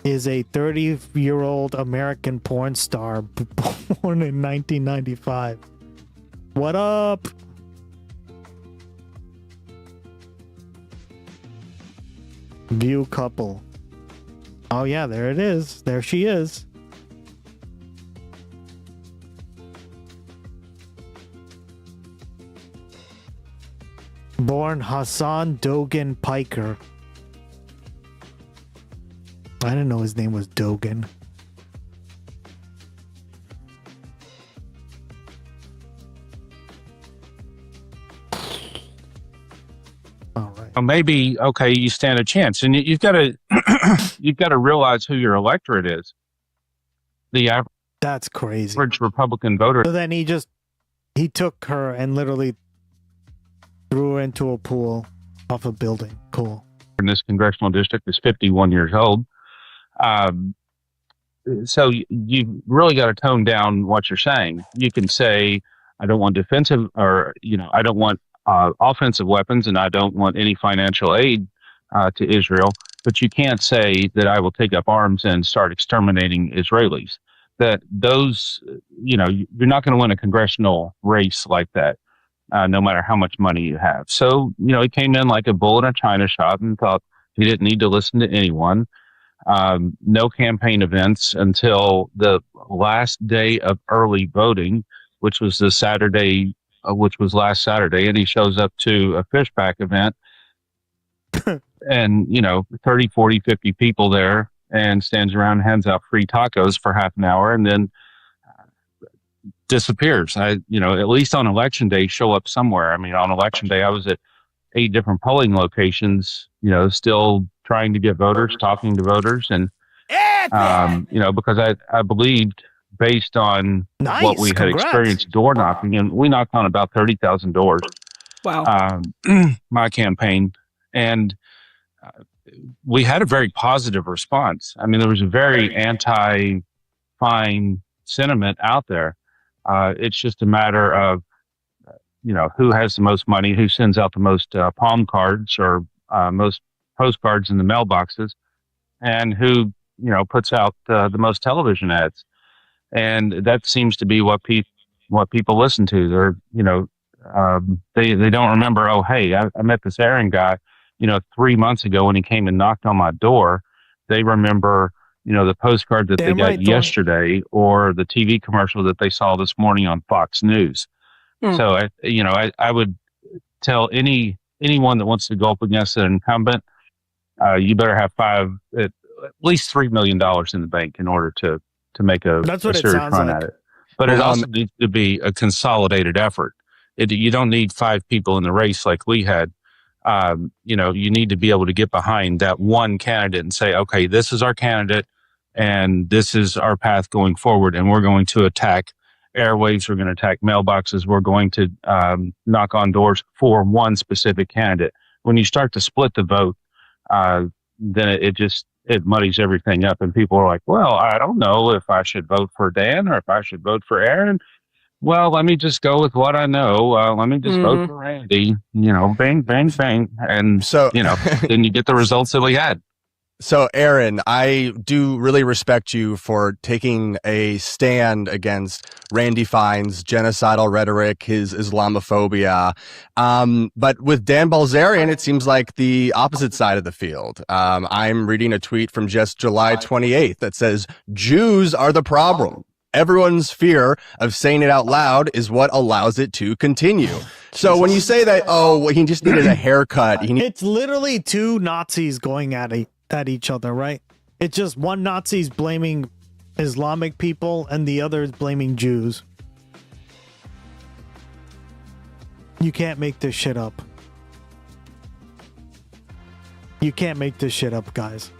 Is a 30-year-old American porn star born in 1995. What up? View couple. Oh yeah, there it is. There she is. Born Hassan Dogan Piker. I didn't know his name was Dogan. All right. Well, maybe you stand a chance, and you've got to you've got to realize who your electorate is. The average. That's crazy. Republican voter. So then he took her and literally threw her into a pool off a building. Cool. In this congressional district is 51 years old. So you really got to tone down what you're saying. You can say, I don't want defensive or, I don't want offensive weapons and I don't want any financial aid to Israel, but you can't say that I will take up arms and start exterminating Israelis. That those, you're not going to win a congressional race like that, no matter how much money you have. So, he came in like a bull in a china shop and thought he didn't need to listen to anyone. No campaign events until the last day of early voting, which was last Saturday, and he shows up to a Fishback event and, 30, 40, 50 people there and stands around and hands out free tacos for half an hour and then disappears. At least on election day, show up somewhere. I mean, on election day, I was at 8 different polling locations, still trying to get voters, talking to voters. And, because I believed based on what we had experienced door knocking, and we knocked on about 30,000 doors. Wow. My campaign. And we had a very positive response. I mean, there was a very anti-fine sentiment out there. It's just a matter of, who has the most money, who sends out the most palm cards or most postcards in the mailboxes, and who, puts out the most television ads. And that seems to be what people listen to. They're, they don't remember, oh, hey, I met this Aaron guy, 3 months ago when he came and knocked on my door. They remember, the postcard that they Damn got right, Thorne. yesterday or the TV commercial that they saw this morning on Fox News. So, I would tell anyone that wants to go up against an incumbent, you better have at least $3 million in the bank in order to make a serious run at it. But it also needs to be a consolidated effort. You don't need 5 people in the race like we had. You need to be able to get behind that one candidate and say, okay, this is our candidate and this is our path going forward. And we're going to attack airwaves. We're going to attack mailboxes. We're going to knock on doors for one specific candidate. When you start to split the vote, then it muddies everything up. And people are like, well, I don't know if I should vote for Dan or if I should vote for Aaron. Well, let me just go with what I know. Let me just vote for Randy, bang, bang, bang. And so, then you get the results that we had. So, Aaron, I do really respect you for taking a stand against Randy Fine's genocidal rhetoric, his Islamophobia. But with Dan Bilzerian, it seems like the opposite side of the field. I'm reading a tweet from just July 28th that says, Jews are the problem. Everyone's fear of saying it out loud is what allows it to continue. So when you say that, he just needed a haircut. It's literally 2 Nazis going at each other, right? It's just one Nazi's blaming Islamic people and the other is blaming Jews. You can't make this shit up. You can't make this shit up, guys.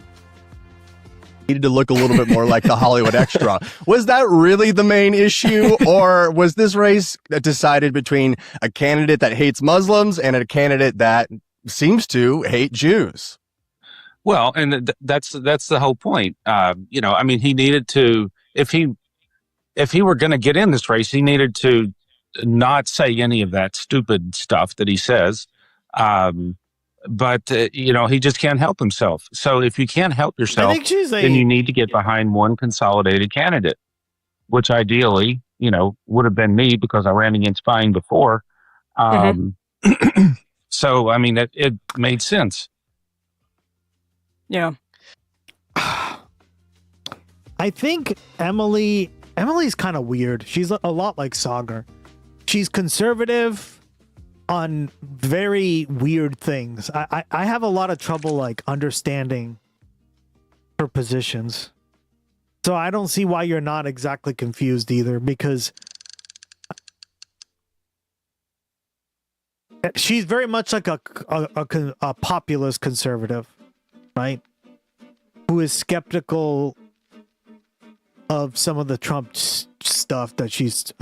Needed to look a little bit more like the Hollywood extra. Was that really the main issue, or was this race decided between a candidate that hates Muslims and a candidate that seems to hate Jews? Well, and that's the whole point. He needed to, if he were going to get in this race, he needed to not say any of that stupid stuff that he says. But he just can't help himself. So if you can't help yourself, then you need to get behind one consolidated candidate, which ideally, would have been me because I ran against Fine before. So, it made sense. Yeah. I think Emily's kind of weird. She's a lot like Sagar. She's conservative on very weird things. I have a lot of trouble understanding her positions. So I don't see why you're not exactly confused either, because she's very much like a populist conservative, right? Who is skeptical of some of the Trump stuff that he's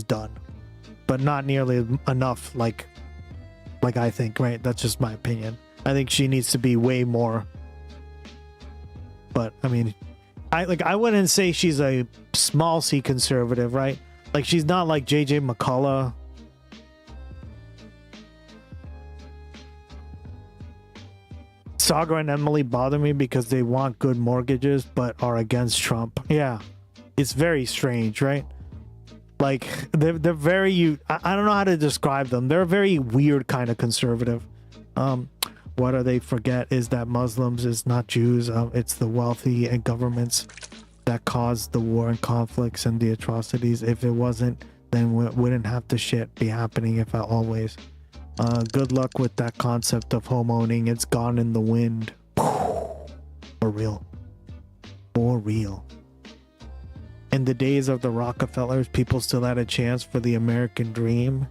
done. But not nearly enough like I think, right? That's just my opinion. I think she needs to be way more. But I wouldn't say she's a small C conservative, right? Like she's not like JJ McCullough. Saga and Emily bother me because they want good mortgages but are against Trump. Yeah. It's very strange, right? Like they're very, I don't know how to describe them. They're a very weird kind of conservative. What do they forget is that Muslims is not Jews. It's the wealthy and governments that caused the war and conflicts and the atrocities. If it wasn't, then wouldn't have to shit be happening if always. Good luck with that concept of home owning. It's gone in the wind. For real. For real. In the days of the Rockefellers, people still had a chance for the American dream,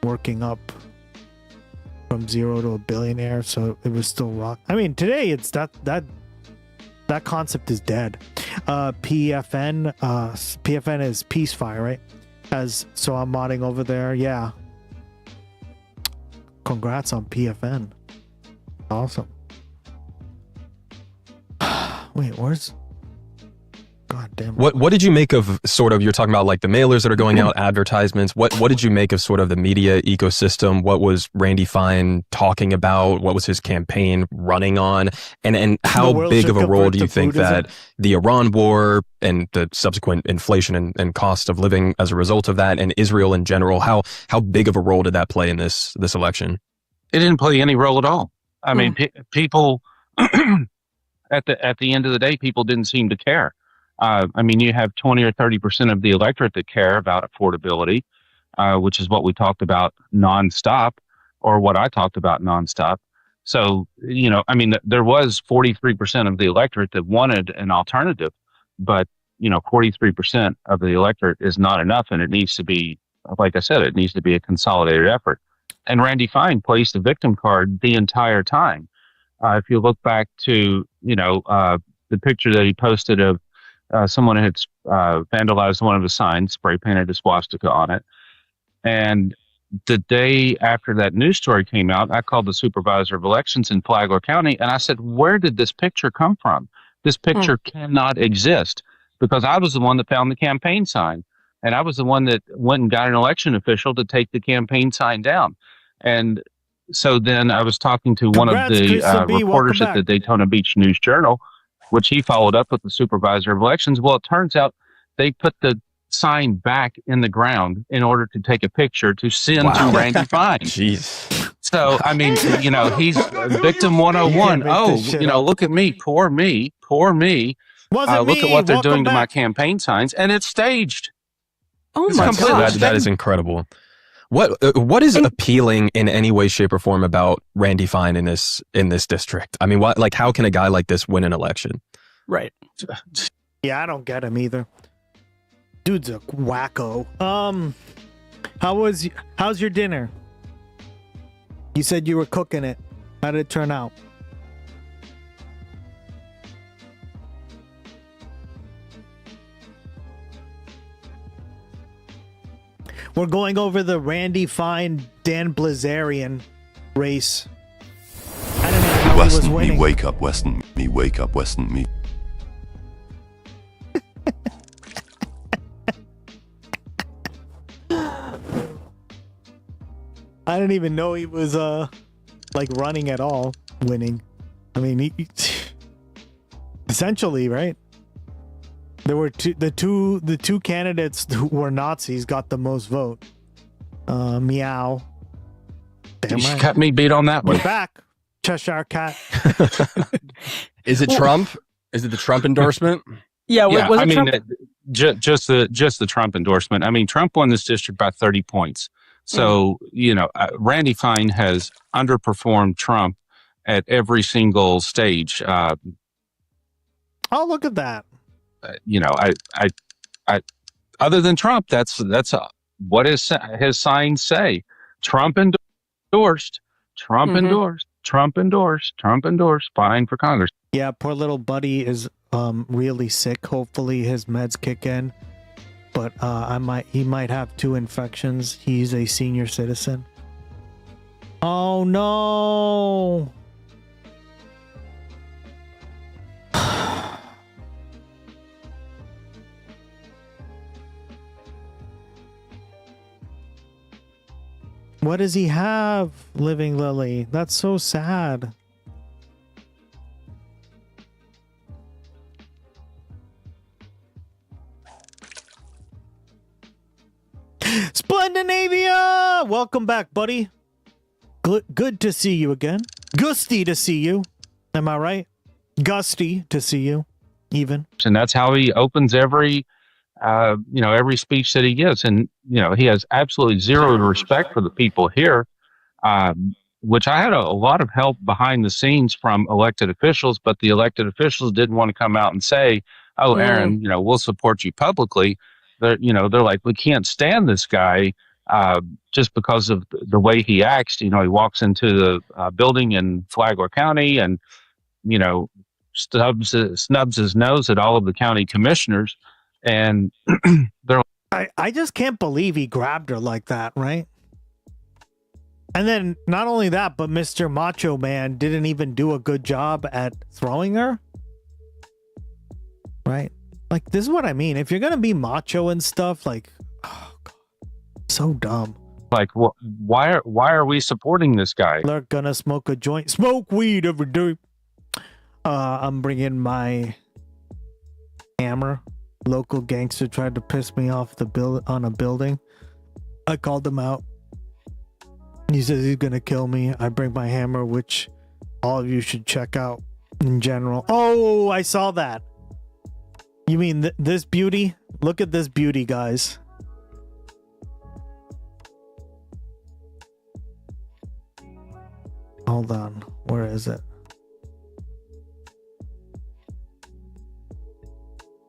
working up from zero to a billionaire. So it was still rock. Today it's that concept is dead. PFN is Peacefire, right? So I'm modding over there. Yeah. Congrats on PFN. Awesome. Wait, where's? God damn. What did you make of sort of, you're talking about like the mailers that are going out, advertisements. What did you make of sort of the media ecosystem? What was Randy Fine talking about? What was his campaign running on? And how big of a role do you think that the Iran war and the subsequent inflation and cost of living as a result of that, and Israel in general, how big of a role did that play in this election? It didn't play any role at all. People at the end of the day, people didn't seem to care. I mean, you have 20 or 30% of the electorate that care about affordability, which is what we talked about nonstop, or what I talked about nonstop. So, you know, I mean, there was 43% of the electorate that wanted an alternative, but, you know, 43% of the electorate is not enough. And it needs to be, like I said, it needs to be a consolidated effort. And Randy Fine plays the victim card the entire time. If you look back to, you know, the picture that he posted of someone had vandalized one of his signs, spray painted a swastika on it. And the day after that news story came out, I called the supervisor of elections in Flagler County and I said, where did this picture come from? This picture cannot exist, because I was the one that found the campaign sign. And I was the one that went and got an election official to take the campaign sign down. And so then I was talking to one of the reporters at the Daytona Beach News Journal, which he followed up with the supervisor of elections. Well, it turns out they put the sign back in the ground in order to take a picture to send to Randy Fine. Jeez. So, I mean, you know, he's victim 101. Oh, you know, look at me, poor me, poor me. Look at what they're doing to my campaign signs, and it's staged. Oh It's my completely god. That is incredible. What is appealing in any way, shape, or form about Randy Fine in this district? I mean, what, like, how can a guy like this win an election? Right. Yeah, I don't get him either. Dude's a wacko. How's your dinner? You said you were cooking it. How did it turn out? We're going over the Randy Fine, Dan Blazarian race. I don't know how he was Western me, winning. wake up, Western me, wake up, Western me. I didn't even know he was like running at all, winning. I mean, he essentially, right? There were the two candidates who were Nazis got the most vote. Meow. Damn You right. got me beat on that one. We're back. Cheshire Cat. Is it Trump? Is it the Trump endorsement? Yeah, was I it mean, Trump? just the Trump endorsement. I mean, Trump won this district by 30 points. So, you know, Randy Fine has underperformed Trump at every single stage. Oh, look at that. You know, I other than Trump, that's what his signs say. Trump endorsed, Trump endorsed, Trump endorsed, Trump endorsed, fine for Congress. Yeah, poor little buddy is really sick. Hopefully his meds kick in. But he might have 2 infections. He's a senior citizen. Oh no. What does he have, Living Lily? That's so sad. Splendinavia! Welcome back, buddy. Good to see you again. Gusty to see you. Am I right? Gusty to see you, even. And that's how he opens every speech that he gives. And, you know, he has absolutely zero respect for the people here, which I had a lot of help behind the scenes from elected officials, but the elected officials didn't want to come out and say, oh, Aaron, you know, we'll support you publicly. They're like, we can't stand this guy just because of the way he acts. You know, he walks into the building in Flagler County and, you know, snubs his nose at all of the county commissioners. And they're I just can't believe he grabbed her like that, right? And then not only that, but Mr. Macho Man didn't even do a good job at throwing her. Right? Like, this is what I mean. If you're going to be macho and stuff, like, oh God, so dumb. Like, why are we supporting this guy? They're going to smoke a joint. Smoke weed every day. I'm bringing my hammer. Local gangster tried to piss me off on a building. I called him out. He says he's gonna kill me. I bring my hammer, which all of you should check out. in general. Oh, I saw that. You mean this beauty? Look at this beauty, guys. Hold on. Where is it?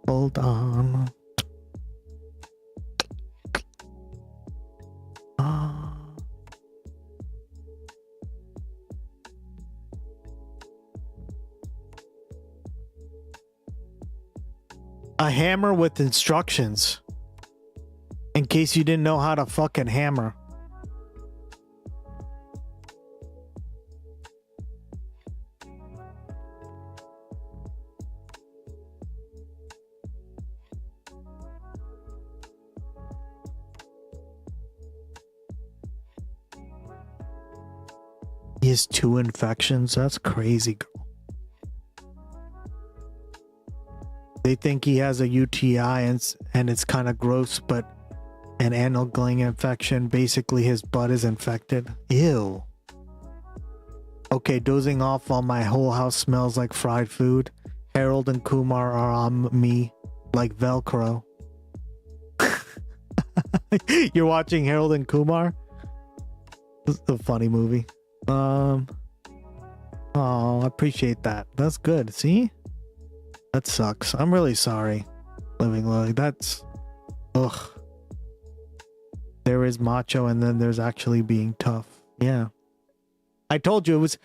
Hold on. A hammer with instructions. In case you didn't know how to fucking hammer. He has 2 infections. That's crazy, girl. They think he has a UTI and it's kind of gross, but an anal gland infection. Basically, his butt is infected. Ew. Okay, dozing off while my whole house smells like fried food. Harold and Kumar are on me like Velcro. You're watching Harold and Kumar? This is a funny movie. Oh, I appreciate that. That's good. See? That sucks. I'm really sorry. Living like that's... Ugh. There is macho and then there's actually being tough. Yeah. I told you it was...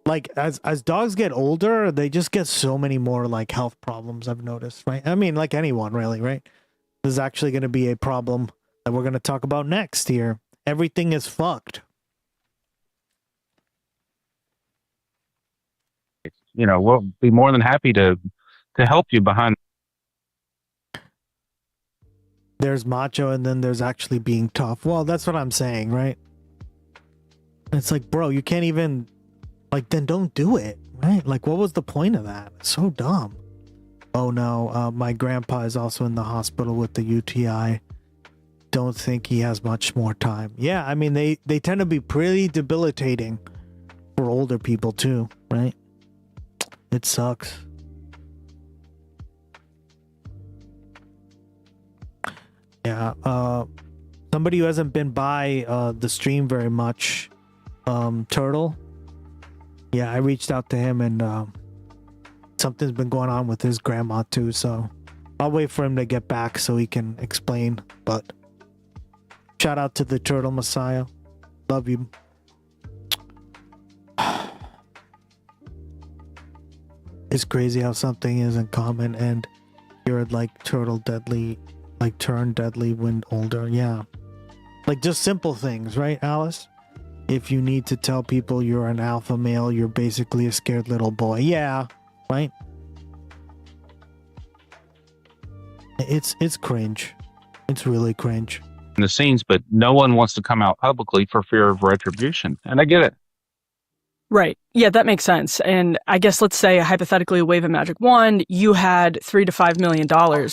Like, as dogs get older, they just get so many more, like, health problems, I've noticed, right? I mean, like anyone, really, right? This is actually going to be a problem that we're going to talk about next here. Everything is fucked. You know, we'll be more than happy to help you behind. There's macho and then there's actually being tough. Well, that's what I'm saying, right? It's like, bro, you can't even, like, then don't do it, right? Like, what was the point of that? It's so dumb. Oh no, my grandpa is also in the hospital with the UTI. Don't think he has much more time. Yeah, I mean, they tend to be pretty debilitating for older people too, right? It sucks. Yeah, somebody who hasn't been by the stream very much, Turtle. Yeah, I reached out to him and something's been going on with his grandma too, so I'll wait for him to get back so he can explain. But shout out to the Turtle Messiah. Love you. It's crazy how something isn't common and you're like turtle deadly, like turn deadly when older. Yeah. Like just simple things, right, Alice? If you need to tell people you're an alpha male, you're basically a scared little boy. Yeah, right? It's cringe. It's really cringe. In the scenes, but no one wants to come out publicly for fear of retribution. And I get it. Right. Yeah, that makes sense. And I guess let's say hypothetically a wave of magic wand, you had $3 to $5 million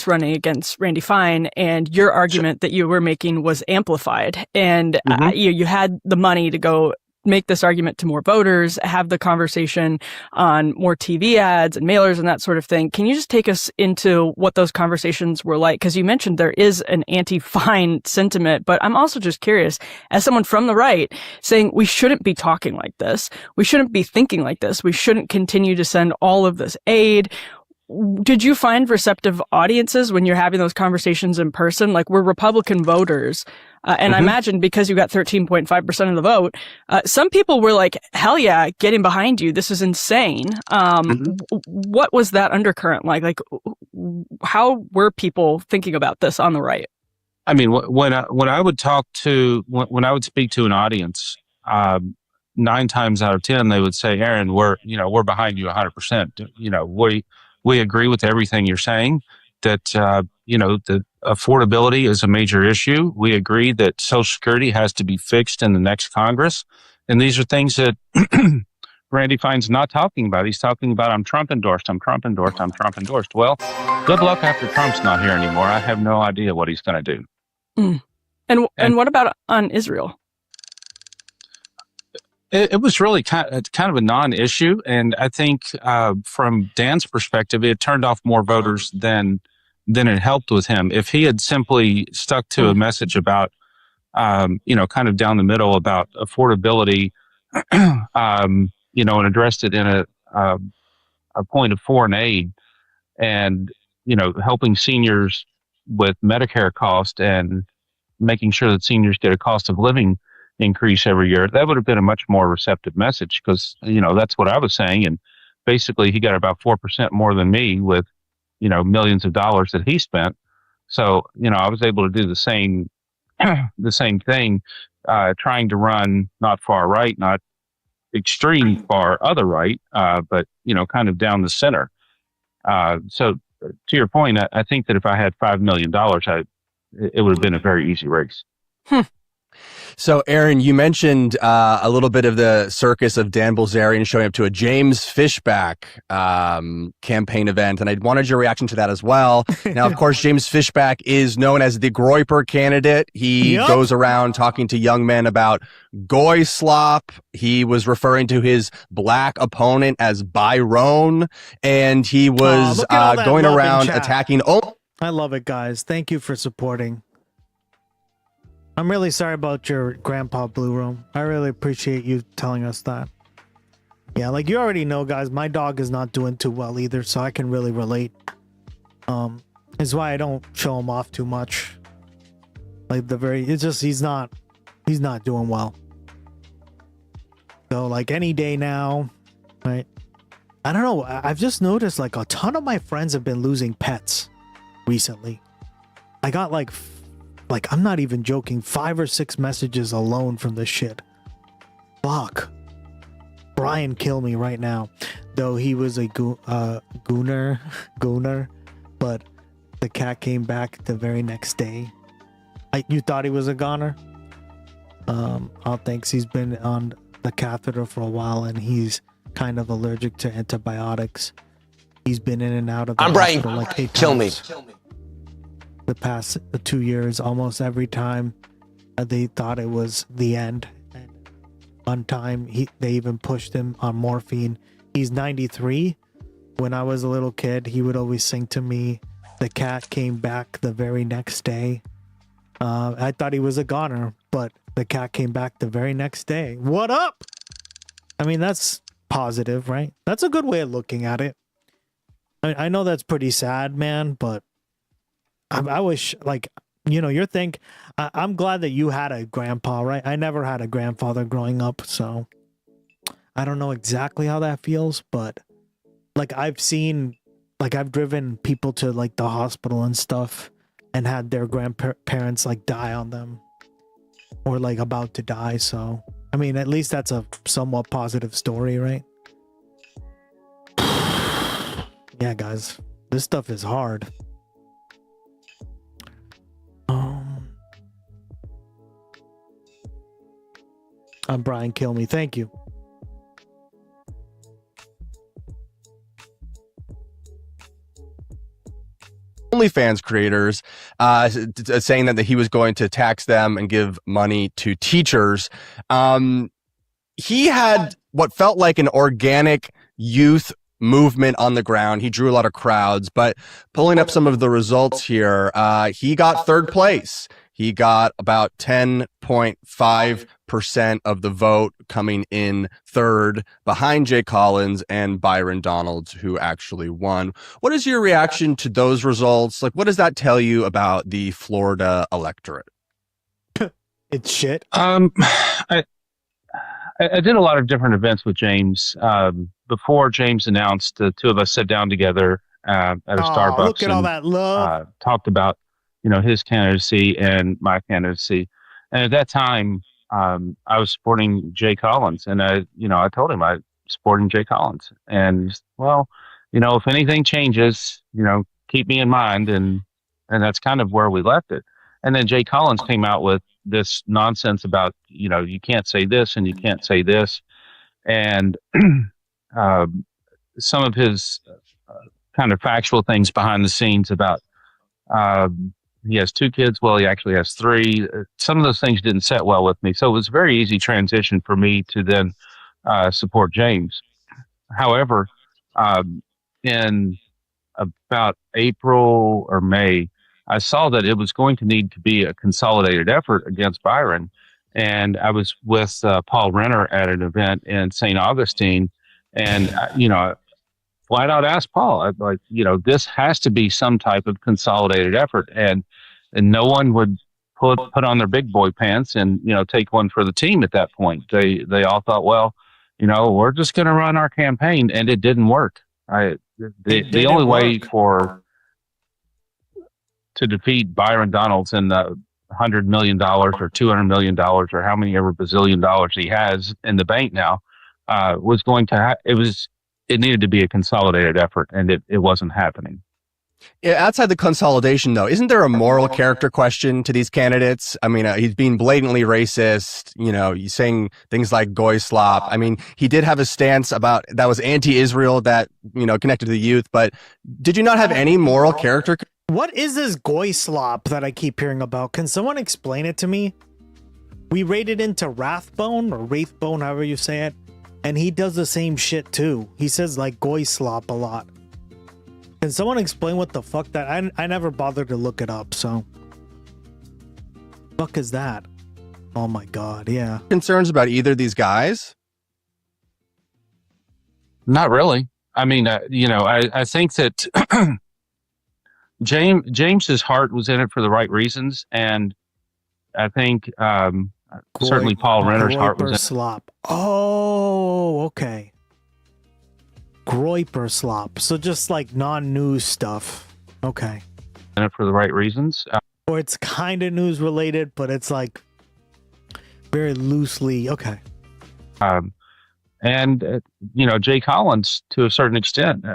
running against Randy Fine, and your argument that you were making was amplified. And you had the money to go make this argument to more voters, have the conversation on more TV ads and mailers and that sort of thing. Can you just take us into what those conversations were like? Because you mentioned there is an anti-Fine sentiment, but I'm also just curious, as someone from the right, saying we shouldn't be talking like this, we shouldn't be thinking like this, we shouldn't continue to send all of this aid. Did you find receptive audiences when you're having those conversations in person? Like, were Republican voters, and I imagine because you got 13.5% of the vote, some people were like, hell yeah, getting behind you. This is insane. What was that undercurrent like? Like, how were people thinking about this on the right? I mean, when I would talk to, when I would speak to an audience, 9 times out of 10, they would say, Aaron, we're behind you 100%. You know, we agree with everything you're saying, that, the affordability is a major issue. We agree that Social Security has to be fixed in the next Congress. And these are things that Randy Fine's not talking about. He's talking about, I'm Trump endorsed, I'm Trump endorsed, I'm Trump endorsed. Well, good luck after Trump's not here anymore. I have no idea what he's going to do. And what about on Israel? It was really kind of a non-issue, and I think from Dan's perspective, it turned off more voters than it helped with him. If he had simply stuck to a message about, kind of down the middle about affordability, and addressed it in a point of foreign aid, and helping seniors with Medicare cost and making sure that seniors get a cost of living increase every year, that would have been a much more receptive message, because that's what I was saying. And basically he got about 4% more than me with millions of dollars that he spent. So I was able to do the same thing, trying to run not far right, not extreme far other right, but kind of down the center. So to your point, I think that if I had $5 million, it would have been a very easy race. So, Aaron, you mentioned a little bit of the circus of Dan Bilzerian showing up to a James Fishback campaign event, and I wanted your reaction to that as well. Now, of course, James Fishback is known as the Groyper candidate. He goes around talking to young men about goy slop. He was referring to his black opponent as Byron, and he was going around attacking... I love it, guys. Thank you for supporting. I'm really sorry about your grandpa Blue Room. I really appreciate you telling us that. Yeah, like you already know, guys, my dog is not doing too well either, so I can really relate. It's why I don't show him off too much. Like it's just he's not doing well. So like any day now, right? I don't know. I've just noticed like a ton of my friends have been losing pets recently. I got like I'm not even joking, 5 or 6 messages alone from this shit. Fuck. Brian, kill me right now. Though he was a gooner, but the cat came back the very next day. You thought he was a goner? Thanks. He's been on the catheter for a while, and he's kind of allergic to antibiotics. He's been in and out of the hospital Brian. like 8 Kill times. The past 2 years, almost every time they thought it was the end. And one time they even pushed him on morphine. He's 93. When I was a little kid, he would always sing to me, "The cat came back the very next day." I thought he was a goner, but the cat came back the very next day. What up? I mean, that's positive, right? That's a good way of looking at it. I know that's pretty sad, man, but I wish, like, you're I'm glad that you had a grandpa, right? I never had a grandfather growing up, so I don't know exactly how that feels, but like I've driven people to like the hospital and stuff and had their grandparents like die on them or like about to die. So, I mean, at least that's a somewhat positive story, right? Yeah, guys, this stuff is hard. I'm Brian Kill Me. Thank you. OnlyFans creators saying that he was going to tax them and give money to teachers. He had what felt like an organic youth movement on the ground. He drew a lot of crowds, but pulling up some of the results here, he got 3rd place. He got about 10.5% of the vote, coming in 3rd behind Jay Collins and Byron Donalds, who actually won. What is your reaction to those results? Like, what does that tell you about the Florida electorate? It's shit. I did a lot of different events with James. Before James announced, the two of us sat down together at a Starbucks. Look at all that love. Talked about his candidacy and my candidacy. And at that time, I was supporting Jay Collins, and I told him I was supporting Jay Collins. And well, if anything changes, keep me in mind. And that's kind of where we left it. And then Jay Collins came out with this nonsense about, you can't say this and you can't say this. And some of his kind of factual things behind the scenes about He has 2 kids. Well, he actually has 3. Some of those things didn't set well with me. So it was a very easy transition for me to then support James. However, in about April or May, I saw that it was going to need to be a consolidated effort against Byron. And I was with Paul Renner at an event in St. Augustine. And, flat out asked Paul, this has to be some type of consolidated effort. And no one would put on their big boy pants and, take one for the team at that point. They all thought, well, we're just going to run our campaign. And it didn't work. The only way to defeat Byron Donalds in the $100 million or $200 million or how many ever bazillion dollars he has in the bank now was going to it needed to be a consolidated effort, and it wasn't happening. Yeah, outside the consolidation, though, isn't there a moral character question to these candidates? I mean, he's being blatantly racist. He's saying things like "goy slop." I mean, he did have a stance about that was anti-Israel that connected to the youth. But did you not have any moral character? What is this goy slop that I keep hearing about? Can someone explain it to me? We raided into Rathbone or Wraithbone, however you say it, and he does the same shit too. He says like goy slop a lot. Can someone explain what the fuck that? I never bothered to look it up, so. Fuck is that? Oh my god, yeah. Concerns about either of these guys? Not really. I mean, I think that James's heart was in it for the right reasons, and I think certainly Paul Renner's heart was in it. Slop. Oh, okay. Groiper slop. So just like non-news stuff. Okay. In it for the right reasons. Or it's kind of news related, but it's like very loosely. Okay. Jay Collins, to a certain extent,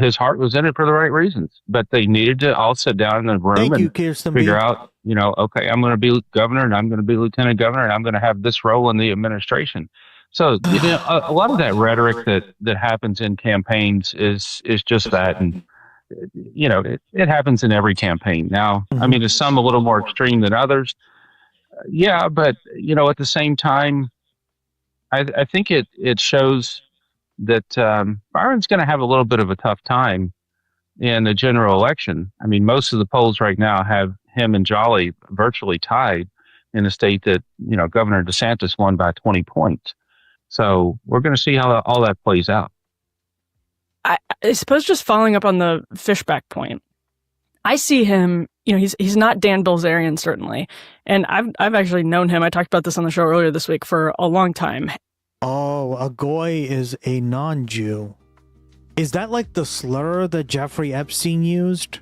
his heart was in it for the right reasons, but they needed to all sit down in the room figure out, okay, I'm going to be governor and I'm going to be lieutenant governor and I'm going to have this role in the administration. So, a lot of that rhetoric that happens in campaigns is just that. And, it happens in every campaign. Now, I mean, is some a little more extreme than others? Yeah, but, at the same time, I think it shows that Byron's going to have a little bit of a tough time in the general election. I mean, most of the polls right now have him and Jolly virtually tied in a state that, Governor DeSantis won by 20 points. So we're going to see how all that plays out. I suppose just following up on the Fishback point, I see him, he's not Dan Bilzerian, certainly. And I've actually known him. I talked about this on the show earlier this week for a long time. Oh, a goy is a non-Jew. Is that like the slur that Jeffrey Epstein used?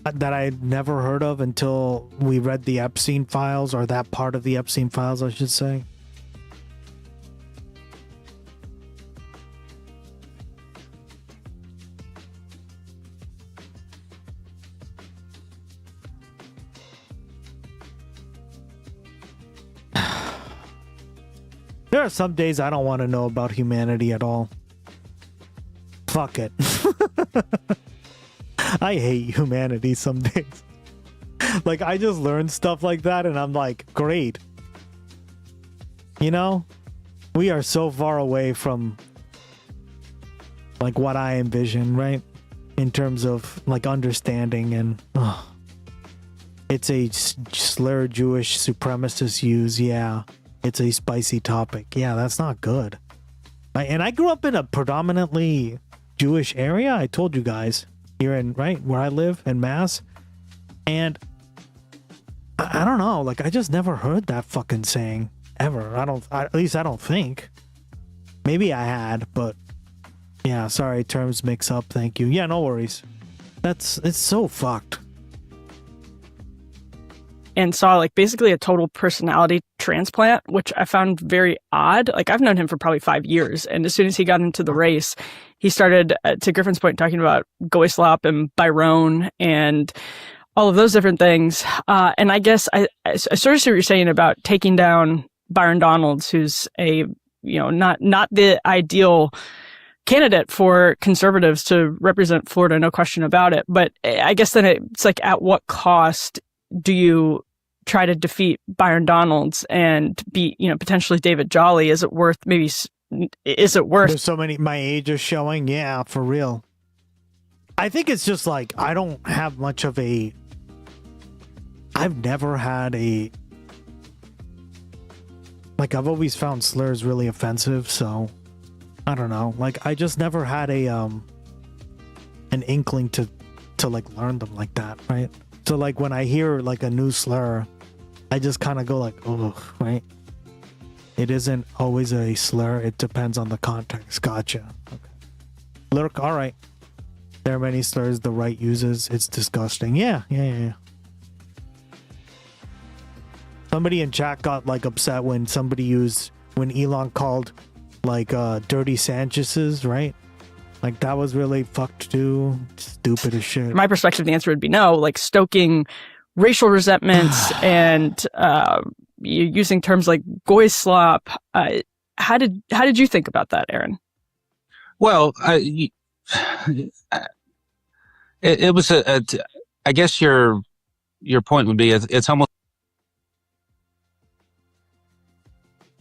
That I had never heard of until we read the Epstein files, or that part of the Epstein files, I should say. There are some days I don't want to know about humanity at all. Fuck it. I hate humanity some days. Like, I just learn stuff like that and I'm like, great. We are so far away from like what I envision, right? In terms of like understanding and it's a slur Jewish supremacists use, yeah. It's a spicy topic. Yeah, that's not good. And I grew up in a predominantly Jewish area. I told you guys here where I live in Mass. And I don't know, like I just never heard that fucking saying ever. At least I don't think. Maybe I had, but yeah, sorry, terms mix up. Thank you. Yeah, no worries. It's so fucked. And saw like basically a total personality transplant, which I found very odd. Like I've known him for probably 5 years. And as soon as he got into the race, he started, to Griffin's point, talking about goy slop and Byron and all of those different things. And I guess I sort of see what you're saying about taking down Byron Donalds, who's a, not the ideal candidate for conservatives to represent Florida, no question about it. But I guess then it's like, at what cost do you try to defeat Byron Donalds and beat, potentially David Jolly? Is it worth, is it worth? There's so many, my age is showing. Yeah, for real. I think it's just like, I don't have much of I've never had I've always found slurs really offensive, so I don't know. Like, I just never had an inkling to like learn them like that, right? So like when I hear like a new slur, I just kind of go like, oh, right? It isn't always a slur. It depends on the context. Gotcha. Okay. Lurk, all right. There are many slurs the right uses. It's disgusting. Yeah. Somebody in chat got like upset when when Elon called like dirty Sanchez's, right? Like that was really fucked too. Stupid as shit. From my perspective, the answer would be no. Like stoking racial resentments and using terms like goy slop. How did you think about that, Aaron? Well, it was I guess your point would be it's almost.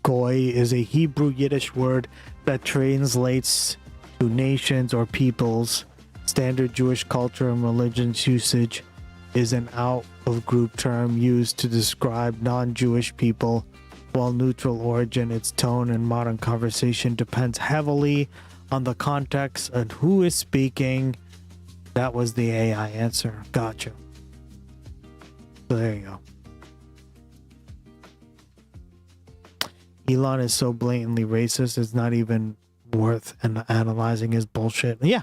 Goy is a Hebrew Yiddish word that translates to nations or peoples. Standard Jewish culture and religion's usage is an out-of-group term used to describe non-Jewish people. While neutral origin, its tone in modern conversation depends heavily on the context and who is speaking. That was the AI answer. Gotcha. So there you go. Elon is so blatantly racist, it's not even worth analyzing his bullshit. Yeah.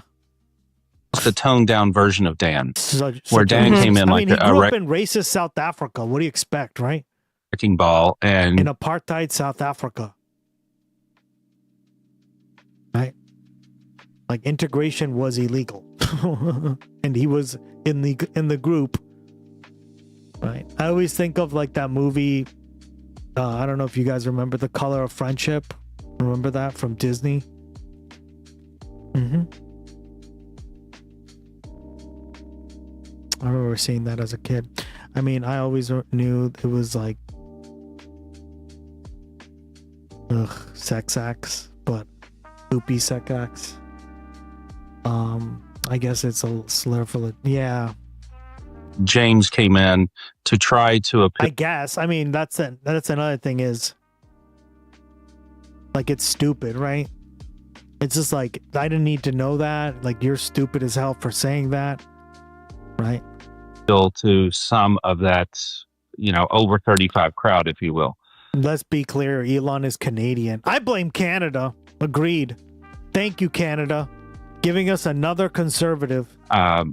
It's the toned down version of Dan, where Dan came in like he grew up in racist South Africa. What do you expect, right? Wrecking ball and in apartheid South Africa. Right? Like integration was illegal. And he was in the group. Right? I always think of like that movie. I don't know if you guys remember The Color of Friendship. Remember that from Disney? I remember seeing that as a kid. I mean, I always knew it was like sex acts, but poopy sex acts. I guess it's a slur for yeah. James came in to try to I guess. I mean, that's another thing is like it's stupid, right? It's just like I didn't need to know that. Like you're stupid as hell for saying that, right? To some of that, over 35 crowd, if you will. Let's be clear, Elon is Canadian. I blame Canada. Agreed. Thank you, Canada, giving us another conservative. At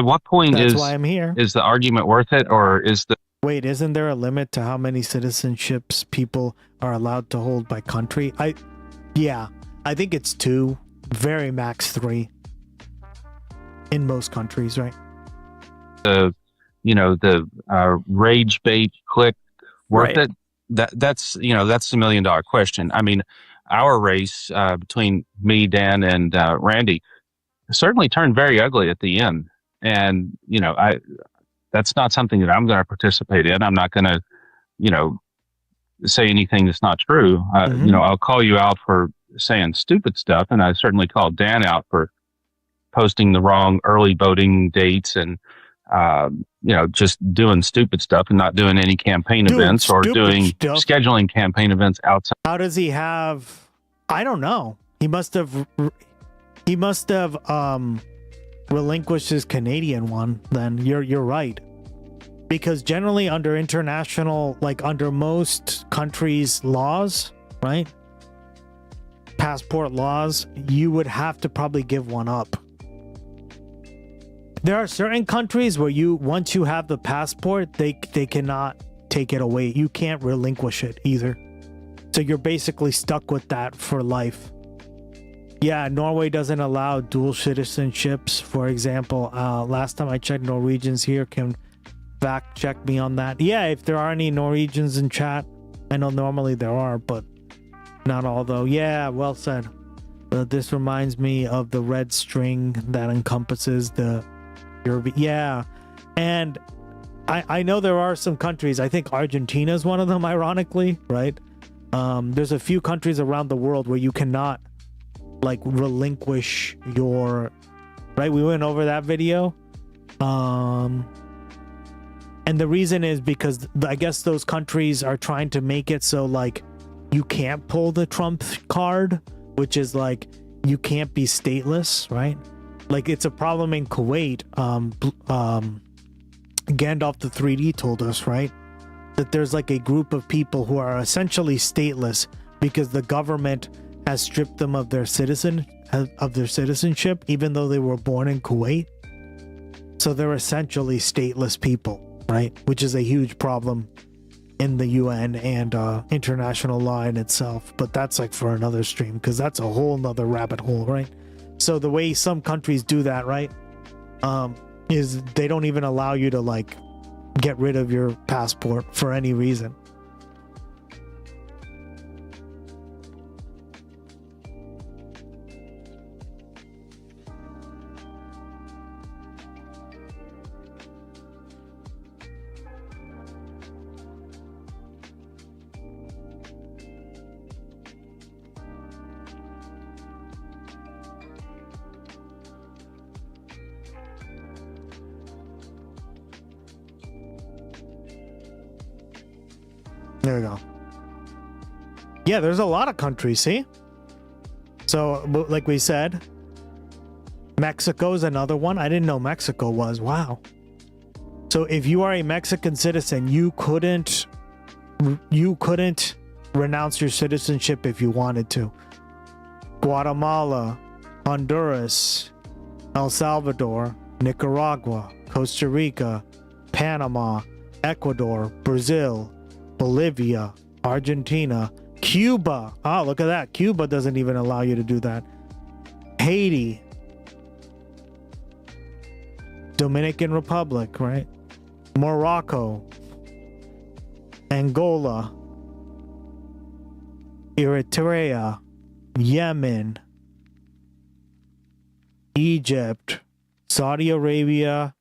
what point That's why I'm here. Is the argument worth it, or is the wait? Isn't there a limit to how many citizenships people are allowed to hold by country? I think it's 2, very max 3 in most countries, right? The rage bait click worth it? That's the $1 million question. I mean, our race between me, Dan, and Randy certainly turned very ugly at the end, and that's not something that I'm going to participate in. I'm not going to say anything that's not true. I'll call you out for saying stupid stuff, and I certainly called Dan out for posting the wrong early voting dates and just doing stupid stuff and not doing any campaign events or scheduling campaign events outside. How does he have? I don't know. He must have relinquished his Canadian one. Then you're right, because generally under international, like under most countries' laws, right? Passport laws, you would have to probably give one up. There are certain countries where once you have the passport, they cannot take it away. You can't relinquish it either. So you're basically stuck with that for life. Yeah, Norway doesn't allow dual citizenships, for example. Last time I checked, Norwegians here can fact check me on that. Yeah, if there are any Norwegians in chat, I know normally there are, but Not all, though. Yeah, well said. This reminds me of the red string that encompasses the Europe. Yeah. And I know there are some countries, I think Argentina is one of them, ironically, right? There's a few countries around the world where you cannot, like, relinquish your... Right? We went over that video. And the reason is because I guess those countries are trying to make it so, like, you can't pull the Trump card, which is like, you can't be stateless, right? Like, it's a problem in Kuwait. Gandalf the 3D told us, right, that there's like a group of people who are essentially stateless because the government has stripped them of their citizenship, even though they were born in Kuwait. So they're essentially stateless people, right? Which is a huge problem in the UN and international law in itself. But that's like for another stream, because that's a whole nother rabbit hole, right? So the way some countries do that, right, is they don't even allow you to, like, get rid of your passport for any reason. There we go. Yeah, there's a lot of countries, see? So, like we said, Mexico's another one. I didn't know Mexico was. Wow. So if you are a Mexican citizen, you couldn't renounce your citizenship if you wanted to. Guatemala, Honduras, El Salvador, Nicaragua, Costa Rica, Panama, Ecuador, Brazil, Bolivia, Argentina, Cuba. Oh, look at that. Cuba doesn't even allow you to do that. Haiti, Dominican Republic, right? Morocco, Angola, Eritrea, Yemen, Egypt, Saudi Arabia,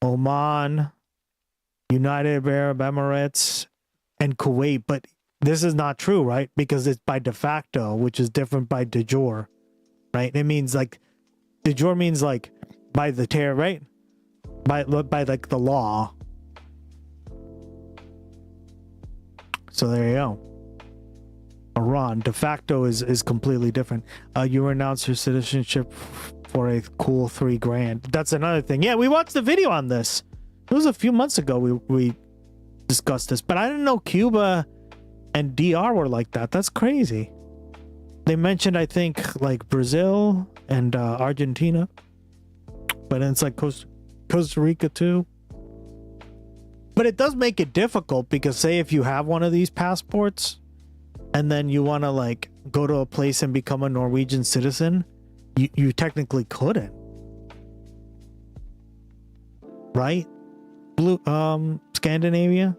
Oman, United Arab Emirates, and Kuwait. But this is not true, right? Because it's by de facto, which is different by de jure, right? It means like de jure means like by the terror, right? By like the law. So there you go. Iran, de facto is completely different. You renounce your citizenship for a cool $3,000. That's another thing. Yeah, we watched the video on this. It was a few months ago we discussed this, but I didn't know Cuba and DR were like that. That's crazy. They mentioned, I think, like Brazil and Argentina, but it's like Costa Rica too. But it does make it difficult because, say, if you have one of these passports and then you want to like go to a place and become a Norwegian citizen, you technically couldn't, right? Scandinavia,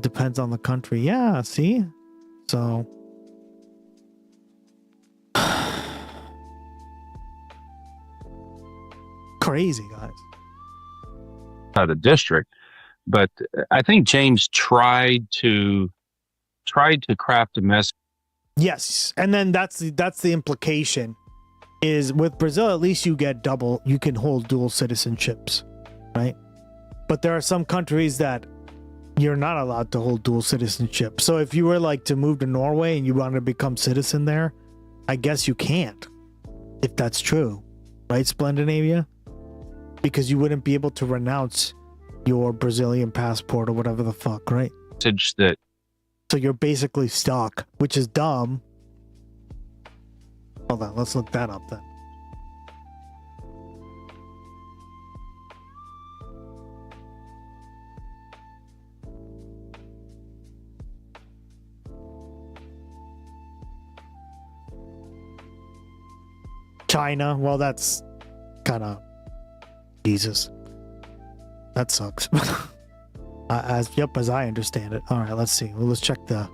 depends on the country. Yeah, see, so crazy, guys. The district, but I think James tried to craft a message. Yes, and then that's the implication is with Brazil, at least you get you can hold dual citizenships, right? But there are some countries that you're not allowed to hold dual citizenship. So if you were like to move to Norway and you wanted to become citizen there, I guess you can't, if that's true, right, Splendinavia? Because you wouldn't be able to renounce your Brazilian passport or whatever the fuck, right? That so you're basically stuck, which is dumb. Hold on, let's look that up then. China, well, that's kind of Jesus. That sucks. As I understand it. All right, let's see. Well, let's check the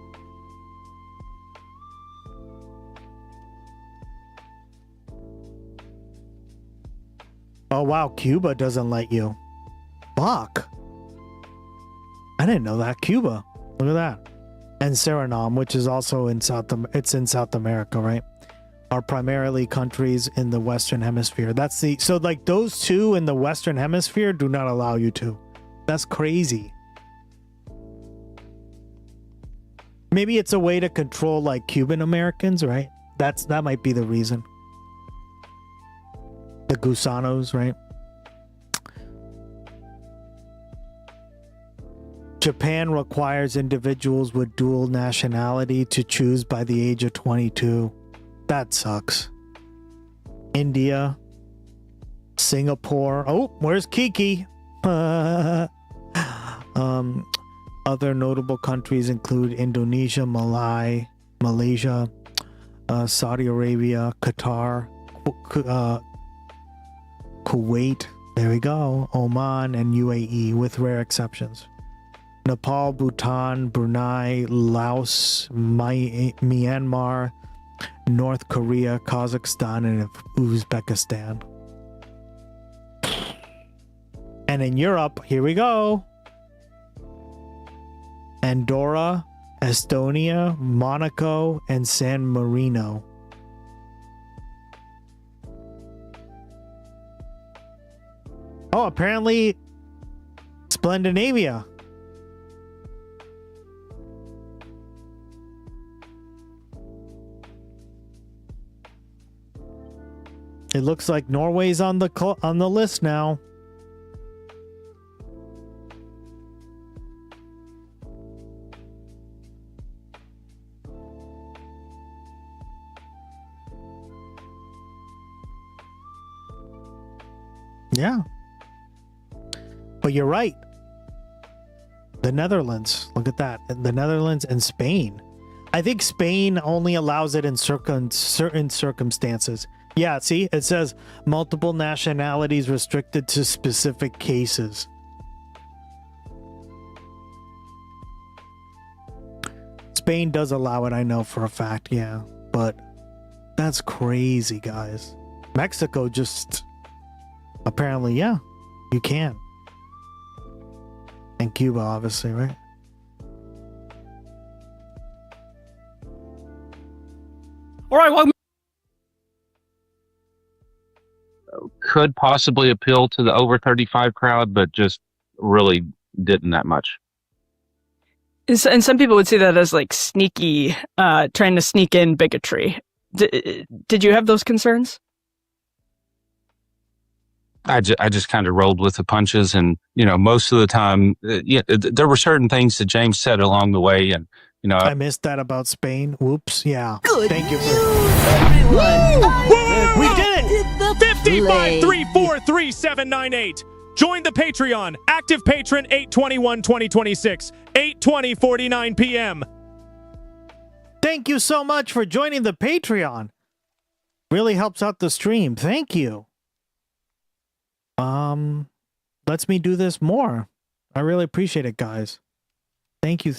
Oh wow, Cuba doesn't let you. Fuck. I didn't know that. Cuba. Look at that. And Suriname, which is also in South America, right? Are primarily countries in the Western Hemisphere. So like those two in the Western Hemisphere do not allow you to. That's crazy. Maybe it's a way to control like Cuban Americans, right? That might be the reason. The gusanos, right? Japan requires individuals with dual nationality to choose by the age of 22. That sucks. India. Singapore. Oh, where's Kiki? Other notable countries include Indonesia, Malaysia, Saudi Arabia, Qatar, Kuwait, there we go, Oman, and UAE, with rare exceptions. Nepal, Bhutan, Brunei, Laos, Myanmar, North Korea, Kazakhstan, and Uzbekistan. And in Europe, here we go. Andorra, Estonia, Monaco, and San Marino. Oh, apparently Scandinavia. It looks like Norway's on the list now. Yeah. But you're right. The Netherlands. Look at that. The Netherlands and Spain. I think Spain only allows it in certain circumstances. Yeah, see? It says multiple nationalities restricted to specific cases. Spain does allow it, I know for a fact, yeah. But that's crazy, guys. Mexico just... Apparently, yeah. You can. And Cuba, obviously, right? All right, well, could possibly appeal to the over 35 crowd, but just really didn't that much. And some people would see that as like sneaky, trying to sneak in bigotry. Did you have those concerns? I just kind of rolled with the punches, and most of the time, there were certain things that James said along the way, and I missed that about Spain. Whoops. Yeah. Good Thank you for everyone. We did it. 55343798. Join the Patreon. Active patron 8/21/2026. 8:20:49 p.m. Thank you so much for joining the Patreon. Really helps out the stream. Thank you. Lets me do this more. I really appreciate it, guys. Thank you.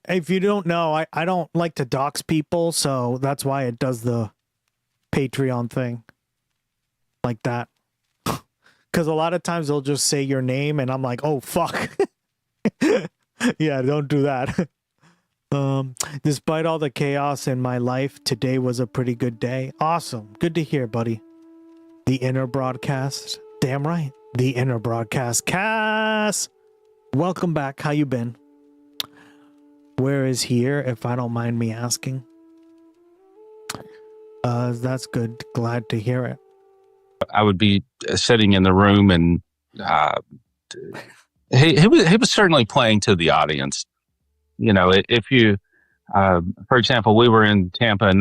If you don't know, I don't like to dox people, so that's why it does the Patreon thing like that. Because a lot of times they'll just say your name, and I'm like, oh fuck. Yeah, don't do that. Despite all the chaos in my life, today was a pretty good day. Awesome. Good to hear, buddy. The Inner Broadcast. Damn right. The Inner Broadcast. Cass! Welcome back. How you been? Where is here, if I don't mind me asking? That's good. Glad to hear it. I would be sitting in the room, and he was certainly playing to the audience. If you, for example, we were in Tampa, and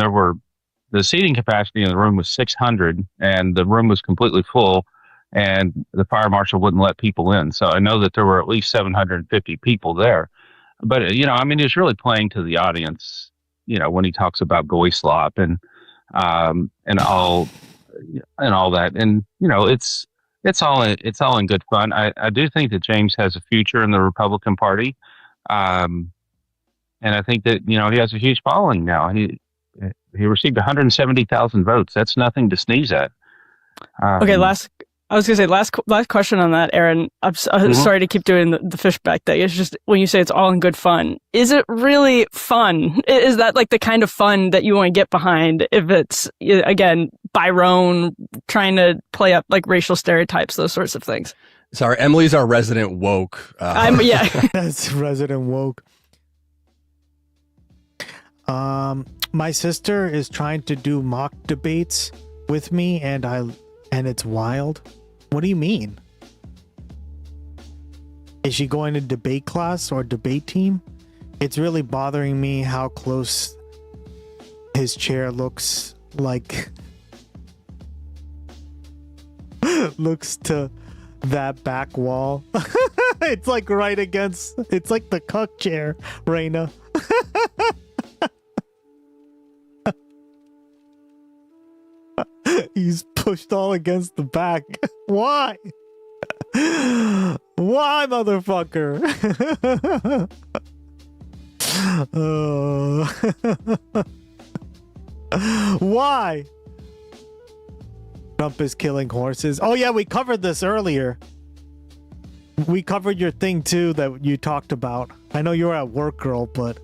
the seating capacity in the room was 600, and the room was completely full, and the fire marshal wouldn't let people in. So I know that there were at least 750 people there. But, he's really playing to the audience, when he talks about goy slop and all that. And, it's all in good fun. I do think that James has a future in the Republican Party. And I think that, he has a huge following now. He received 170,000 votes. That's nothing to sneeze at. Okay, I was gonna say last question on that, Aaron. I'm sorry to keep doing the fishback thing. It's just when you say it's all in good fun, is it really fun? Is that like the kind of fun that you want to get behind? If it's again Byron trying to play up like racial stereotypes, those sorts of things. Sorry, Emily's our resident woke. That's resident woke. My sister is trying to do mock debates with me, and it's wild. What do you mean? Is she going to debate class or debate team? It's really bothering me how close his chair looks like looks to that back wall. It's like right against, it's like the cuck chair, Raina. He's pushed all against the back. Why? Why, motherfucker? Why? Trump is killing horses. Oh yeah, we covered this earlier. We covered your thing too that you talked about. I know you were at work, girl, but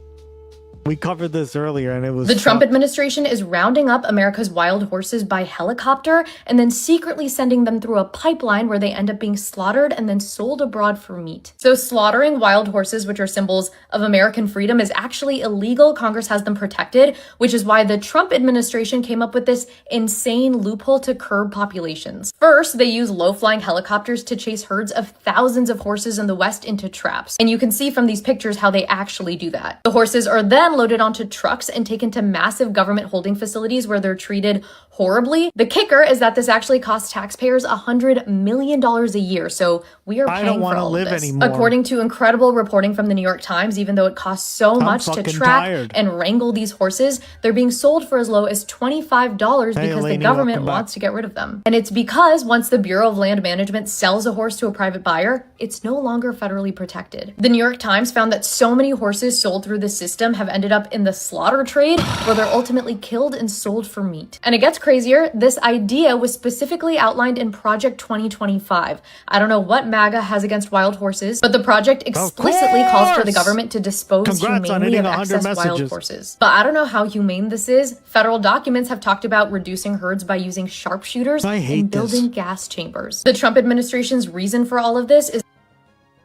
we covered this earlier and it was... The Trump administration is rounding up America's wild horses by helicopter and then secretly sending them through a pipeline where they end up being slaughtered and then sold abroad for meat. So slaughtering wild horses, which are symbols of American freedom, is actually illegal. Congress has them protected, which is why the Trump administration came up with this insane loophole to curb populations. First, they use low-flying helicopters to chase herds of thousands of horses in the West into traps. And you can see from these pictures how they actually do that. The horses are then loaded onto trucks and taken to massive government holding facilities where they're treated horribly. The kicker is that this actually costs taxpayers $100 million a year, so we are paying for all of this. Anymore. According to incredible reporting from the New York Times, even though it costs so much to track and wrangle these horses, they're being sold for as low as $25 because the government wants to get rid of them. And it's because once the Bureau of Land Management sells a horse to a private buyer, it's no longer federally protected. The New York Times found that so many horses sold through the system have ended up in the slaughter trade, where they're ultimately killed and sold for meat. And it gets crazier. This idea was specifically outlined in Project 2025. I don't know what MAGA has against wild horses, but the project explicitly calls for the government to dispose humanely of excess wild horses. But I don't know how humane this is. Federal documents have talked about reducing herds by using sharpshooters and building gas chambers. The Trump administration's reason for all of this is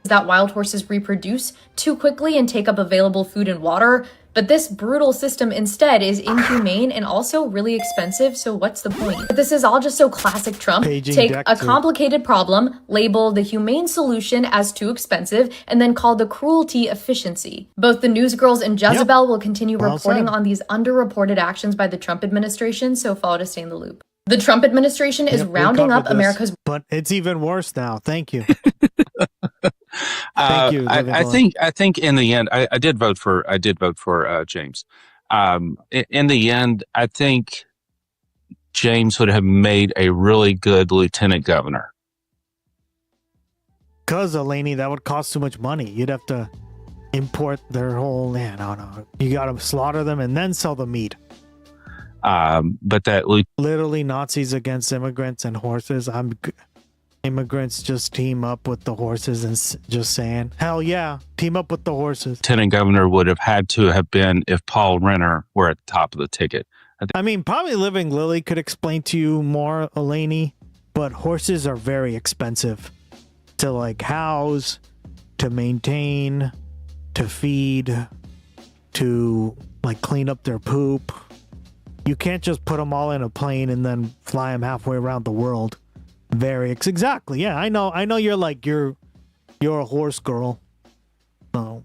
that wild horses reproduce too quickly and take up available food and water. But this brutal system instead is inhumane and also really expensive, so what's the point? But this is all just so classic Trump. Take a complicated problem, label the humane solution as too expensive, and then call the cruelty efficiency. Both the newsgirls and Jezebel will continue reporting on these underreported actions by the Trump administration, so follow to stay in the loop. The Trump administration is rounding up America's... But it's even worse now. Thank you. Thank you. I think in the end, I did vote for James. In the end, I think James would have made a really good lieutenant governor. Because, Elaney, that would cost too much money. You'd have to import their whole land. No. You got to slaughter them and then sell the meat. But that literally Nazis against immigrants and horses. Immigrants just team up with the horses and just saying, hell yeah, team up with the horses. Lieutenant governor would have had to have been if Paul Renner were at the top of the ticket. I mean, probably Living Lily could explain to you more, Elaney, but horses are very expensive to like house, to maintain, to feed, to like clean up their poop. You can't just put them all in a plane and then fly them halfway around the world. Exactly. Yeah, I know you're like you're a horse girl. So,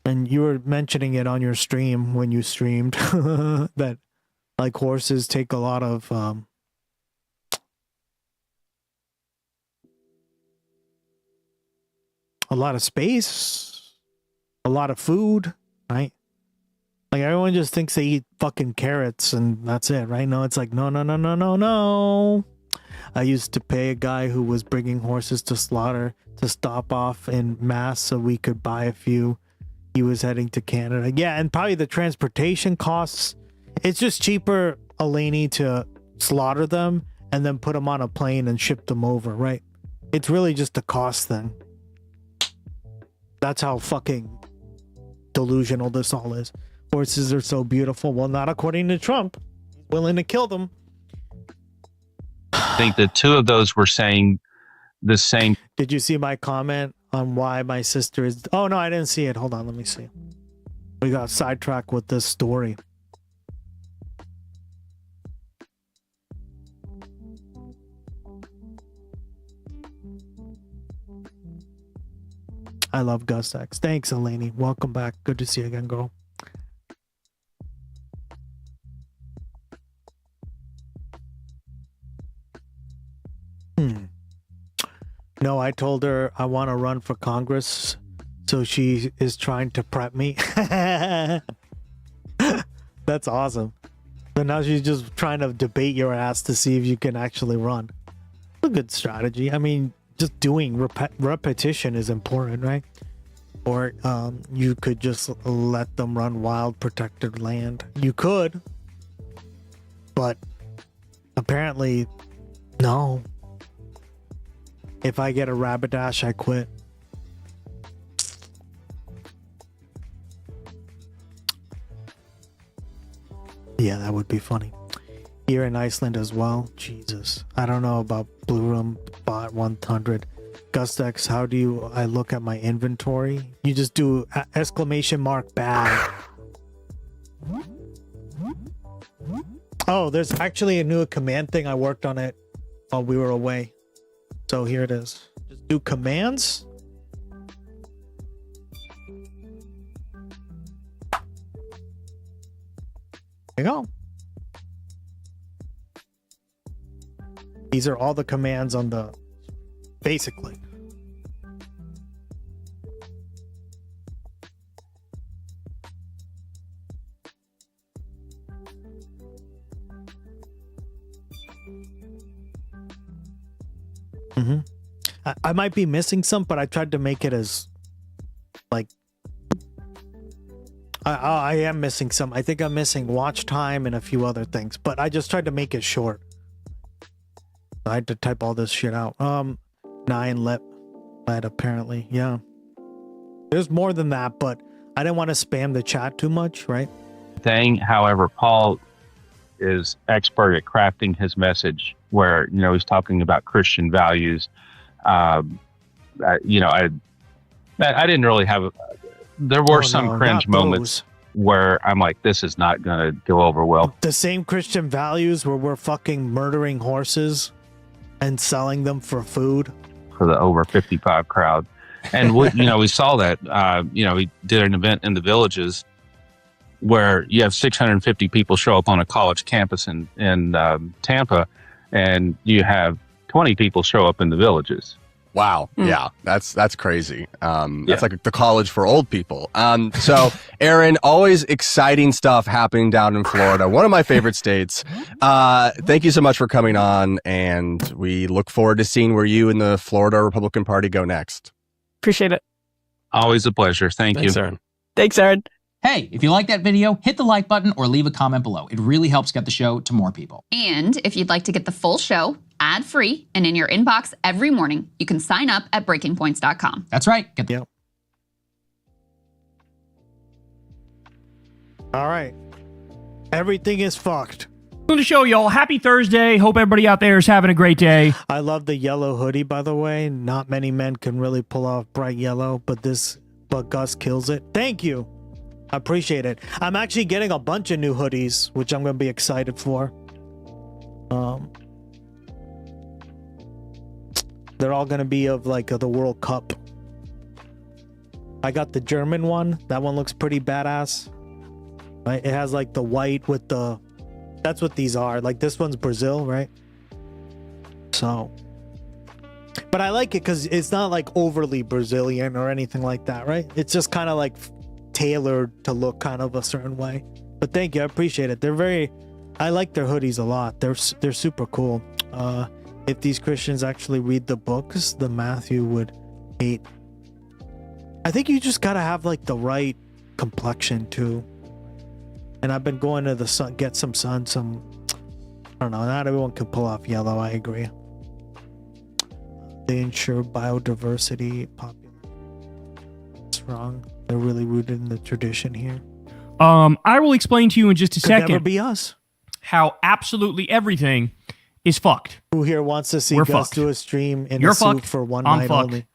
and you were mentioning it on your stream when you streamed that like horses take a lot of space, a lot of food, right? Like everyone just thinks they eat fucking carrots and that's it, right? No, it's like, no. I used to pay a guy who was bringing horses to slaughter to stop off in mass so we could buy a few. He was heading to Canada. Yeah, and probably the transportation costs. It's just cheaper, Elaney, to slaughter them and then put them on a plane and ship them over, right? It's really just a cost thing. That's how fucking delusional this all is. Horses are so beautiful. Well, not according to Trump. He's willing to kill them. I think the two of those were saying the same. Did you see my comment on why my sister is... Oh, no, I didn't see it. Hold on, let me see. We got sidetracked with this story. I love Gustx. Thanks, Eleni. Welcome back. Good to see you again, girl. No, I told her I want to run for Congress, so she is trying to prep me. That's awesome. But now she's just trying to debate your ass to see if you can actually run. A good strategy. I mean, just doing repetition is important, right? Or you could just let them run wild protected land. You could, but apparently no. If I get a Rapidash, I quit. Yeah, that would be funny. Here in Iceland as well. Jesus. I don't know about Blue Room Bot 100. Gustx, how do I look at my inventory? You just do exclamation mark bad. Oh, there's actually a new command thing. I worked on it while we were away. So here it is. Just do commands. There you go. These are all the commands on the... Basically. I might be missing some, but I tried to make it as like I am missing some. I think I'm missing watch time and a few other things, but I just tried to make it short. I had to type all this shit out. 9 led apparently. Yeah. There's more than that, but I didn't want to spam the chat too much, right? However, Paul is expert at crafting his message where, you know, he's talking about Christian values. You know, I didn't really have, there were some cringe moments where I'm like, this is not going to go over well. The same Christian values where we're fucking murdering horses and selling them for food. For the over 55 crowd. And, you know, we saw that, you know, we did an event in the Villages where you have 650 people show up on a college campus in Tampa, and you have 20 people show up in the Villages. Wow. Yeah, that's crazy. That's like the college for old people. So Aaron, always exciting stuff happening down in Florida, one of my favorite states. Thank you so much for coming on, and we look forward to seeing where you and the Florida Republican Party go next. Appreciate it. Always a pleasure. Thanks, you. Aaron. Thanks, Aaron. Hey, if you like that video, hit the like button or leave a comment below. It really helps get the show to more people. And if you'd like to get the full show, ad-free, and in your inbox every morning, you can sign up at breakingpoints.com. That's right. All right. Everything is fucked. On the show, y'all. Happy Thursday. Hope everybody out there is having a great day. I love the yellow hoodie, by the way. Not many men can really pull off bright yellow, but Gus kills it. Thank you. I appreciate it. I'm actually getting a bunch of new hoodies, which I'm going to be excited for. They're all going to be of like the World Cup. I got the German one. That one looks pretty badass. Right? It has like the white with the... That's what these are. Like this one's Brazil, right? So... But I like it because it's not like overly Brazilian or anything like that, right? It's just kind of like tailored to look kind of a certain way. But thank you, I appreciate it. I like their hoodies a lot. They're super cool. If these Christians actually read the books, the Matthew would hate. I think you just gotta have like the right complexion too. And I've been going to the sun, get some sun, some I don't know. Not everyone can pull off yellow. I agree. They ensure biodiversity. It's wrong. They're really rooted in the tradition here. I will explain to you in just a Could second. never be us. How absolutely everything is fucked. Who here wants to see We're Gus fucked. do a stream in You're a suit fucked. for one I'm night fucked. only?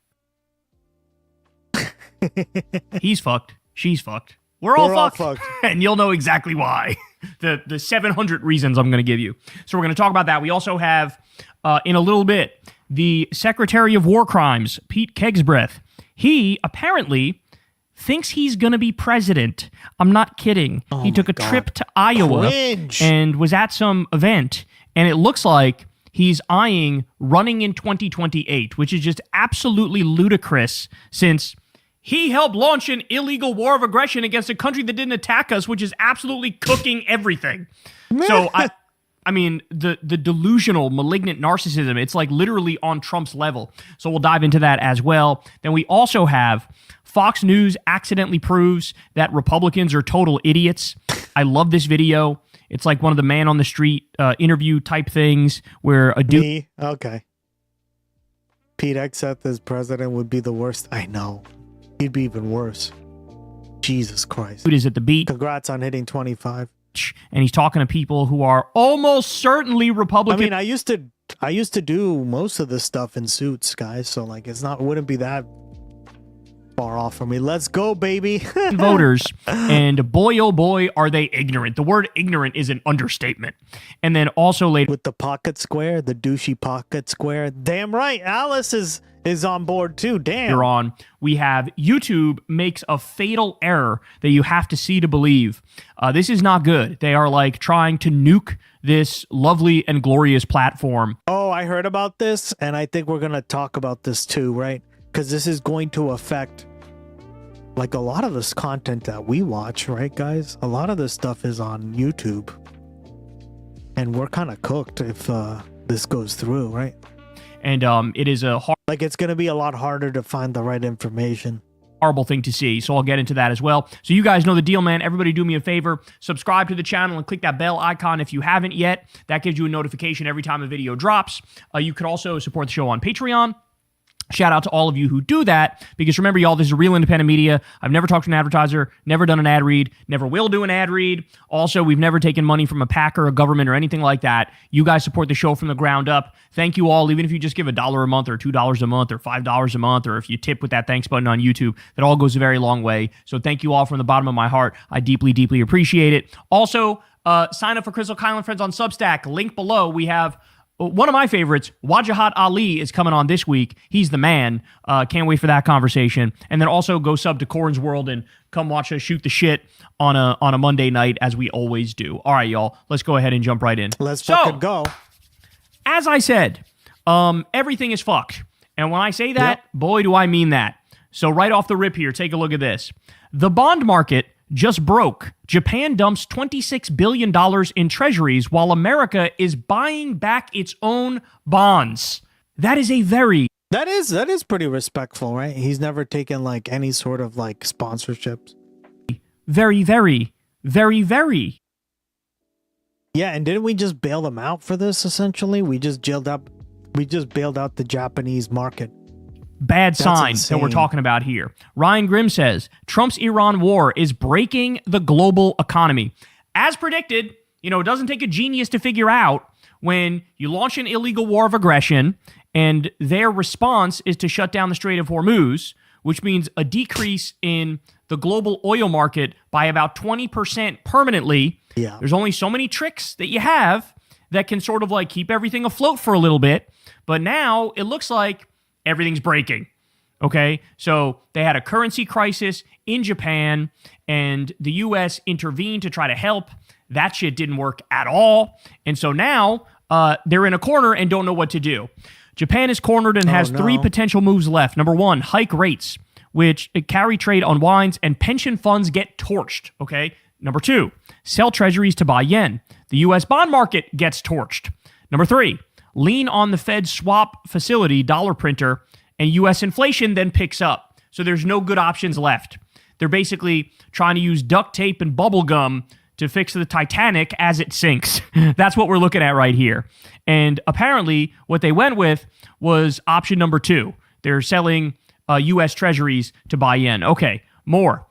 He's fucked. She's fucked. We're all all fucked. And you'll know exactly why. The 700 reasons I'm going to give you. So we're going to talk about that. We also have, in a little bit, the Secretary of War Crimes, Pete Kegsbreath. He apparently thinks he's going to be president. I'm not kidding. He took a trip to Iowa and was at some event, and it looks like he's eyeing running in 2028, which is just absolutely ludicrous since he helped launch an illegal war of aggression against a country that didn't attack us, which is absolutely cooking everything. So, I mean, the delusional, malignant narcissism, it's like literally on Trump's level. So we'll dive into that as well. Then we also have Fox News accidentally proves that Republicans are total idiots. I love this video. It's like one of the man on the street interview type things where a dude... Me? Okay. Pete Hegseth as president would be the worst. I know. He'd be even worse. Jesus Christ. Dude is at the beat. Congrats on hitting 25. And he's talking to people who are almost certainly Republican. I mean, I used to do most of this stuff in suits, guys. So like, wouldn't be that far off from me. Let's go, baby. Voters, and boy, oh boy, are they ignorant. The word ignorant is an understatement. And then also later with the pocket square, the douchey pocket square. Damn right, Alice is on board too. Damn. You're on. We have YouTube makes a fatal error that you have to see to believe. This is not good. They are like trying to nuke this lovely and glorious platform. Oh, I heard about this, and I think we're going to talk about this too, right? Because this is going to affect like a lot of this content that we watch, right, guys? A lot of this stuff is on YouTube. And we're kind of cooked if this goes through, right? And it is a it's going to be a lot harder to find the right information. Horrible thing to see, so I'll get into that as well. So you guys know the deal, man. Everybody do me a favor. Subscribe to the channel and click that bell icon if you haven't yet. That gives you a notification every time a video drops. You could also support the show on Patreon. Shout out to all of you who do that, because remember, y'all, this is real independent media. I've never talked to an advertiser, never done an ad read, never will do an ad read. Also, we've never taken money from a PAC or a government or anything like that. You guys support the show from the ground up. Thank you all, even if you just give $1 a month or $2 a month or $5 a month, or if you tip with that thanks button on YouTube, that all goes a very long way. So thank you all from the bottom of my heart. I deeply, deeply appreciate it. Also, sign up for Crystal Kyle and Friends on Substack. Link below. We have one of my favorites, Wajahat Ali, is coming on this week. He's the man. Can't wait for that conversation. And then also go sub to Corn's World and come watch us shoot the shit on a Monday night, as we always do. All right, y'all. Let's go ahead and jump right in. Let's fucking go. As I said, everything is fucked. And when I say that, boy, do I mean that. So right off the rip here, take a look at this. The bond market just broke. Japan dumps $26 billion in treasuries while America is buying back its own bonds. That is That is pretty respectful, right? He's never taken like any sort of like sponsorships. Very, very, very, very. Yeah, and didn't we just bail them out for this essentially? We just bailed out the Japanese market. Bad sign insane. that we're talking about here. Ryan Grimm says, Trump's Iran war is breaking the global economy. As predicted, it doesn't take a genius to figure out when you launch an illegal war of aggression and their response is to shut down the Strait of Hormuz, which means a decrease in the global oil market by about 20% permanently. Yeah. There's only so many tricks that you have that can sort of like keep everything afloat for a little bit. But now it looks like everything's breaking. Okay, so they had a currency crisis in Japan, and the U.S. intervened to try to help. That shit didn't work at all, and so now they're in a corner and don't know what to do. Japan is cornered and has three potential moves left. Number one, hike rates, which carry trade unwinds and pension funds get torched. Okay. Number two, sell treasuries to buy yen. The U.S. bond market gets torched. Number three, lean on the Fed swap facility dollar printer, and U.S. inflation then picks up. So there's no good options left. They're basically trying to use duct tape and bubble gum to fix the Titanic as it sinks. That's what we're looking at right here. And apparently what they went with was option number 2. They're selling U.S. treasuries to buy in. Okay, more.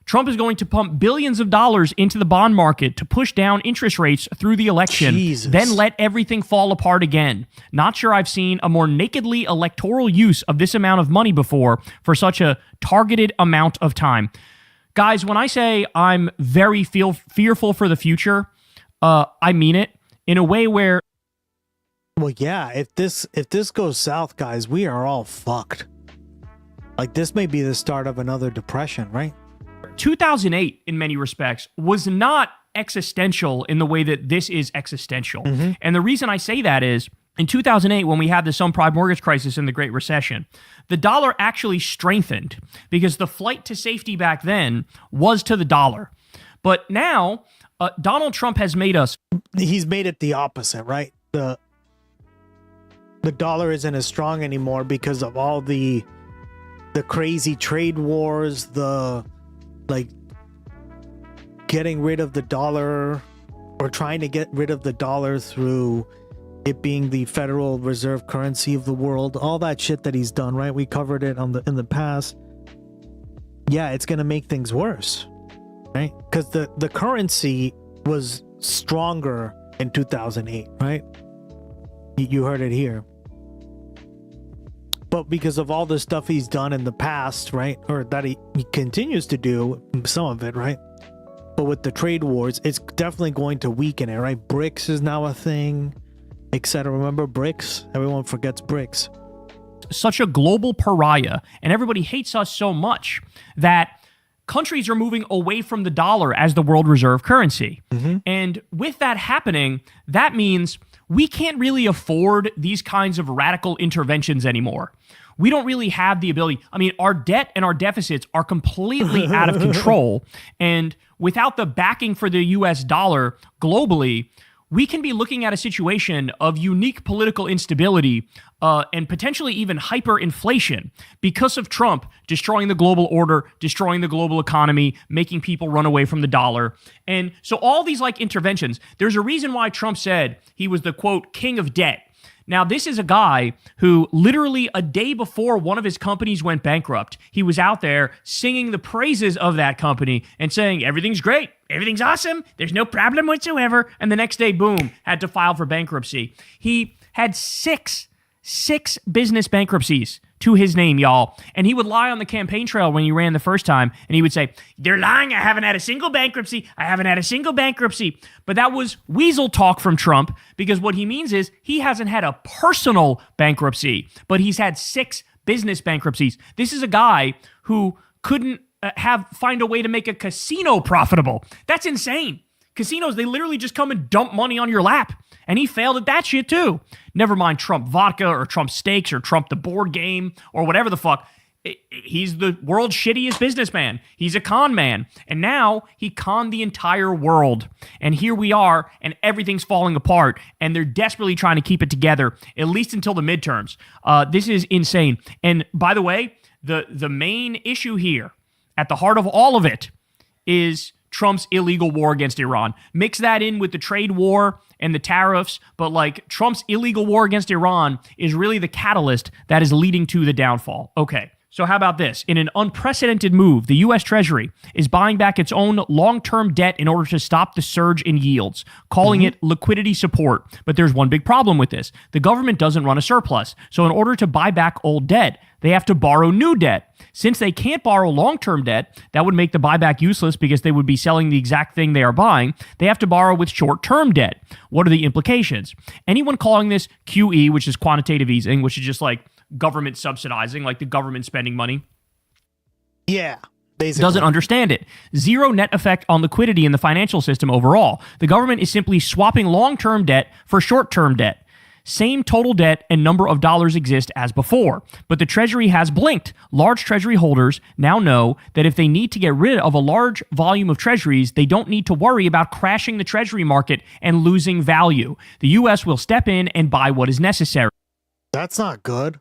Trump is going to pump billions of dollars into the bond market to push down interest rates through the election, then let everything fall apart again. Not sure I've seen a more nakedly electoral use of this amount of money before for such a targeted amount of time. Guys, when I say I'm very fearful for the future, I mean it in a way where... Well, yeah, if this goes south, guys, we are all fucked. Like, this may be the start of another depression, right? 2008, in many respects, was not existential in the way that this is existential. And the reason I say that is, in 2008, when we had the subprime mortgage crisis and the Great Recession, the dollar actually strengthened because the flight to safety back then was to the dollar. But now, Donald Trump has made us... He's made it the opposite, right? The dollar isn't as strong anymore because of all the crazy trade wars, like getting rid of the dollar or trying to get rid of the dollar through it being the Federal Reserve currency of the world, all that shit that he's done, right? We covered it in the past. Yeah, it's going to make things worse, right? Because the currency was stronger in 2008, right? You heard it here. But because of all the stuff he's done in the past, right? Or that he continues to do, some of it, right? But with the trade wars, it's definitely going to weaken it, right? BRICS is now a thing, etc. Remember BRICS? Everyone forgets BRICS. Such a global pariah, and everybody hates us so much that countries are moving away from the dollar as the world reserve currency. And with that happening, that means we can't really afford these kinds of radical interventions anymore. We don't really have the ability. I mean, our debt and our deficits are completely out of control. And without the backing for the US dollar globally, we can be looking at a situation of unique political instability and potentially even hyperinflation because of Trump destroying the global order, destroying the global economy, making people run away from the dollar. And so all these like interventions, there's a reason why Trump said he was the, quote, king of debt. Now, this is a guy who literally a day before one of his companies went bankrupt, he was out there singing the praises of that company and saying, everything's great, everything's awesome, there's no problem whatsoever. And the next day, boom, had to file for bankruptcy. He had six business bankruptcies to his name, y'all. And he would lie on the campaign trail when he ran the first time, and he would say, they're lying, I haven't had a single bankruptcy, I haven't had a single bankruptcy. But that was weasel talk from Trump, because what he means is he hasn't had a personal bankruptcy, but he's had 6 business bankruptcies. This is a guy who couldn't find a way to make a casino profitable. That's insane. Casinos, they literally just come and dump money on your lap. And he failed at that shit too. Never mind Trump vodka or Trump steaks or Trump the board game or whatever the fuck. He's the world's shittiest businessman. He's a con man. And now he conned the entire world. And here we are, and everything's falling apart. And they're desperately trying to keep it together, at least until the midterms. This is insane. And by the way, the main issue here, at the heart of all of it, is Trump's illegal war against Iran. Mix that in with the trade war and the tariffs, but like Trump's illegal war against Iran is really the catalyst that is leading to the downfall. Okay, so how about this? In an unprecedented move, the U.S. Treasury is buying back its own long-term debt in order to stop the surge in yields, calling it liquidity support. But there's one big problem with this. The government doesn't run a surplus, so in order to buy back old debt, they have to borrow new debt. Since they can't borrow long-term debt, that would make the buyback useless because they would be selling the exact thing they are buying. They have to borrow with short-term debt. What are the implications? Anyone calling this QE, which is quantitative easing, which is just like government subsidizing, like the government spending money, yeah, basically, doesn't understand it. Zero net effect on liquidity in the financial system overall. The government is simply swapping long-term debt for short-term debt. Same total debt and number of dollars exist as before, but the Treasury has blinked. Large Treasury holders now know that if they need to get rid of a large volume of Treasuries, they don't need to worry about crashing the Treasury market and losing value. The U.S. will step in and buy what is necessary. That's not good.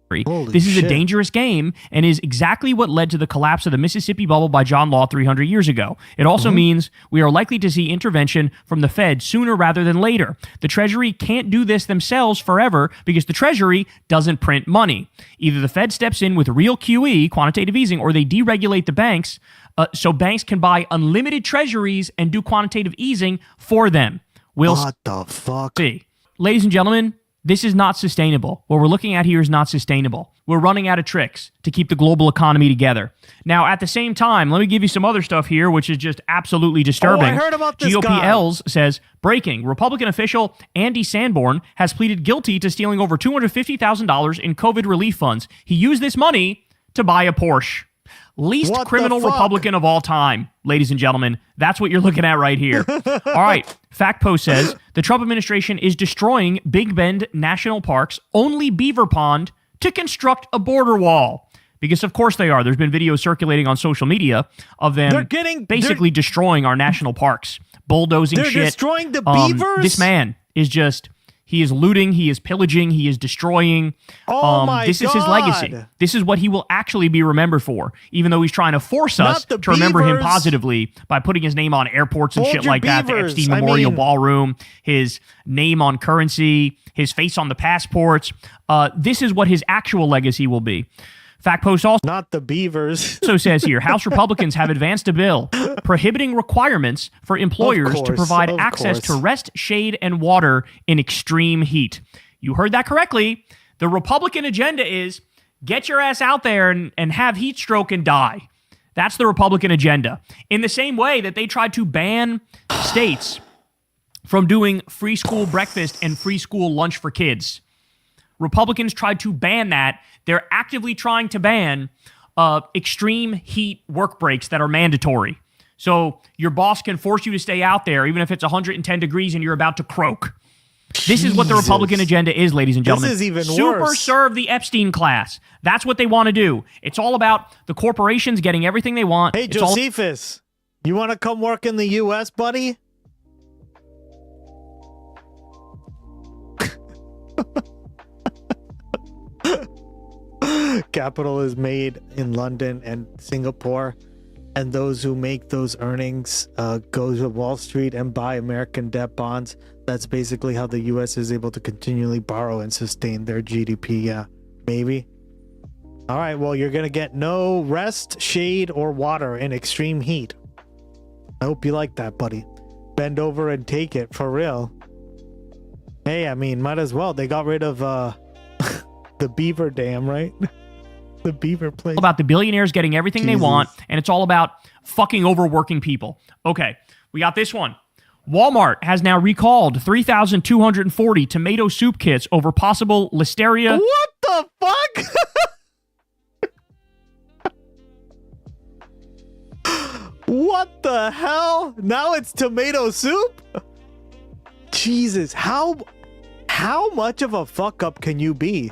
This is a dangerous game and is exactly what led to the collapse of the Mississippi bubble by John Law 300 years ago. It also means we are likely to see intervention from the Fed sooner rather than later. The Treasury can't do this themselves forever because the Treasury doesn't print money. Either the Fed steps in with real QE, quantitative easing, or they deregulate the banks so banks can buy unlimited treasuries and do quantitative easing for them. What the fuck? See. Ladies and gentlemen, this is not sustainable. What we're looking at here is not sustainable. We're running out of tricks to keep the global economy together. Now, at the same time, let me give you some other stuff here, which is just absolutely disturbing. Oh, I heard about this guy. GOP-Els says, breaking, Republican official Andy Sanborn has pleaded guilty to stealing over $250,000 in COVID relief funds. He used this money to buy a Porsche. Least criminal Republican of all time, ladies and gentlemen. That's what you're looking at right here. All right. Fact Post says the Trump administration is destroying Big Bend National Park's only beaver pond to construct a border wall. Because of course they are. There's been videos circulating on social media of them basically destroying our national parks, bulldozing shit. They're destroying the beavers? This man is just... He is looting, he is pillaging, he is destroying. This is his legacy. This is what he will actually be remembered for, even though he's trying to force us to remember him positively by putting his name on airports and shit like that, the Epstein Memorial Ballroom, his name on currency, his face on the passports. This is what his actual legacy will be. Fact Post also not the beavers. Also says here, House Republicans have advanced a bill prohibiting requirements for employers to provide access to rest, shade, and water in extreme heat. You heard that correctly. The Republican agenda is get your ass out there and have heat stroke and die. That's the Republican agenda. In the same way that they tried to ban states from doing free school breakfast and free school lunch for kids. Republicans tried to ban that. They're actively trying to ban extreme heat work breaks that are mandatory. So your boss can force you to stay out there even if it's 110 degrees and you're about to croak. This is what the Republican agenda is, ladies and gentlemen. This is even Super worse. serve the Epstein class. That's what they want to do. It's all about the corporations getting everything they want. Hey, Josephus, you want to come work in the U.S., buddy? Capital is made in London and Singapore, and those who make those earnings go to Wall Street and buy American debt bonds. That's basically how the U.S. is able to continually borrow and sustain their GDP. Yeah, maybe. All right, well, you're going to get no rest, shade, or water in extreme heat. I hope you like that, buddy. Bend over and take it, for real. Hey, I mean, might as well. They got rid of the beaver dam, right? The beaver place. About the billionaires getting everything they want, and it's all about fucking overworking people. Okay, we got this one. Walmart has now recalled 3,240 tomato soup kits over possible listeria. What the fuck? What the hell? Now it's tomato soup? Jesus, how much of a fuck up can you be?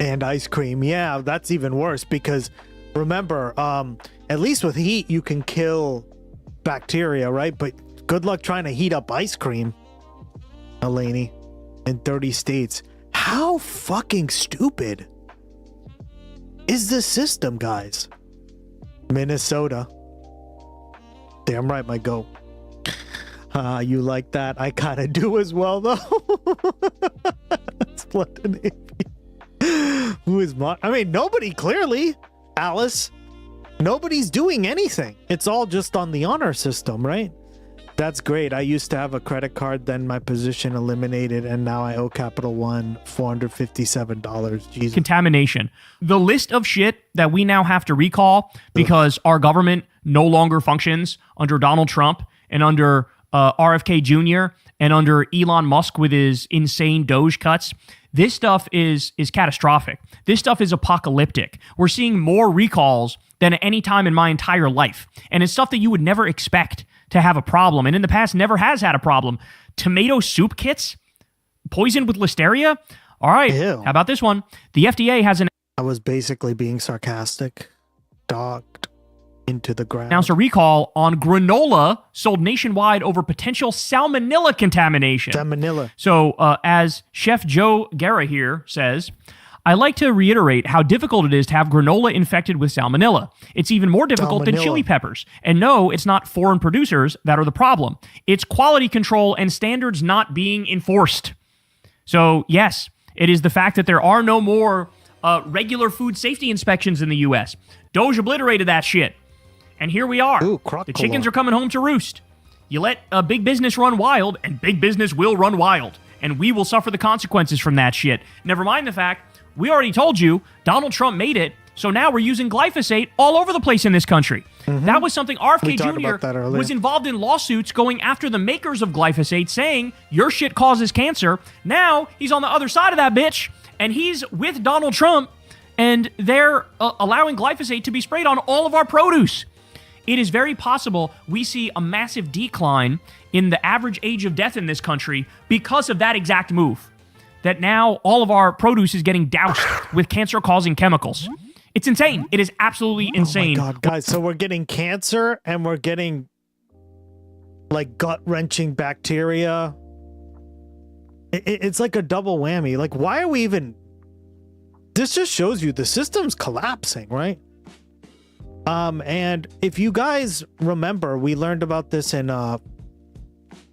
And ice cream. Yeah, that's even worse because remember, at least with heat you can kill bacteria, right? But good luck trying to heat up ice cream, Elaney, in 30 states. How fucking stupid is this system, guys? Minnesota. Damn right, my goat. You like that? I kind of do as well, though. Split the Navy. Who is I mean, nobody, clearly. Alice. Nobody's doing anything. It's all just on the honor system, right? That's great. I used to have a credit card, then my position eliminated, and now I owe Capital One $457. Jesus. Contamination. The list of shit that we now have to recall because our government no longer functions under Donald Trump and under RFK Jr. and under Elon Musk with his insane Doge cuts. This stuff is catastrophic. This stuff is apocalyptic. We're seeing more recalls than at any time in my entire life. And it's stuff that you would never expect to have a problem, and in the past never has had a problem. Tomato soup kits? Poisoned with listeria? All right, Ew. How about this one? The FDA has an... I was basically being sarcastic. Dogged. into the ground. Announced a recall on granola sold nationwide over potential salmonella contamination. Salmonella. So, as Chef Joe Guerra here says, I like to reiterate how difficult it is to have granola infected with salmonella. It's even more difficult than chili peppers. And no, it's not foreign producers that are the problem. It's quality control and standards not being enforced. So, yes, it is the fact that there are no more regular food safety inspections in the U.S. Doge obliterated that shit. And here we are. Ooh, the chickens are coming home to roost. You let big business run wild, and big business will run wild. And we will suffer the consequences from that shit. Never mind the fact, we already told you, Donald Trump made it, so now we're using glyphosate all over the place in this country. That was something RFK Jr. was involved in lawsuits going after the makers of glyphosate, saying, your shit causes cancer. Now, he's on the other side of that bitch, and he's with Donald Trump, and they're allowing glyphosate to be sprayed on all of our produce. It is very possible we see a massive decline in the average age of death in this country because of that exact move. That now all of our produce is getting doused with cancer-causing chemicals. It's insane. It is absolutely insane. Oh my God, guys. So we're getting cancer and we're getting like gut-wrenching bacteria. It's like a double whammy. Like, why are we even... This just shows you the system's collapsing, right? And if you guys remember, we learned about this in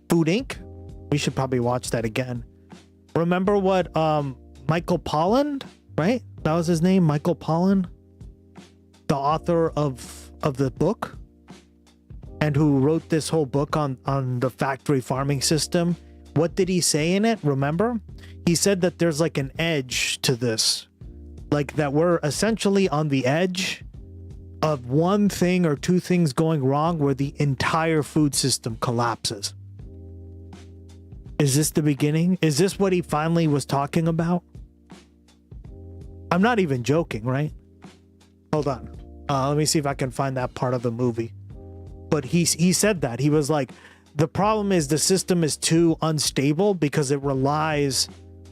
Food Inc. We should probably watch that again. Remember what Michael Pollan, right? That was his name, Michael Pollan, the author of the book, and who wrote this whole book on the factory farming system. What did he say in it? Remember? He said that there's like an edge to this, like that we're essentially on the edge of one thing or two things going wrong where the entire food system collapses. Is this the beginning? Is this what he finally was talking about? I'm not even joking, right? Hold on. Let me see if I can find that part of the movie. But he said that. He was like, the problem is the system is too unstable because it relies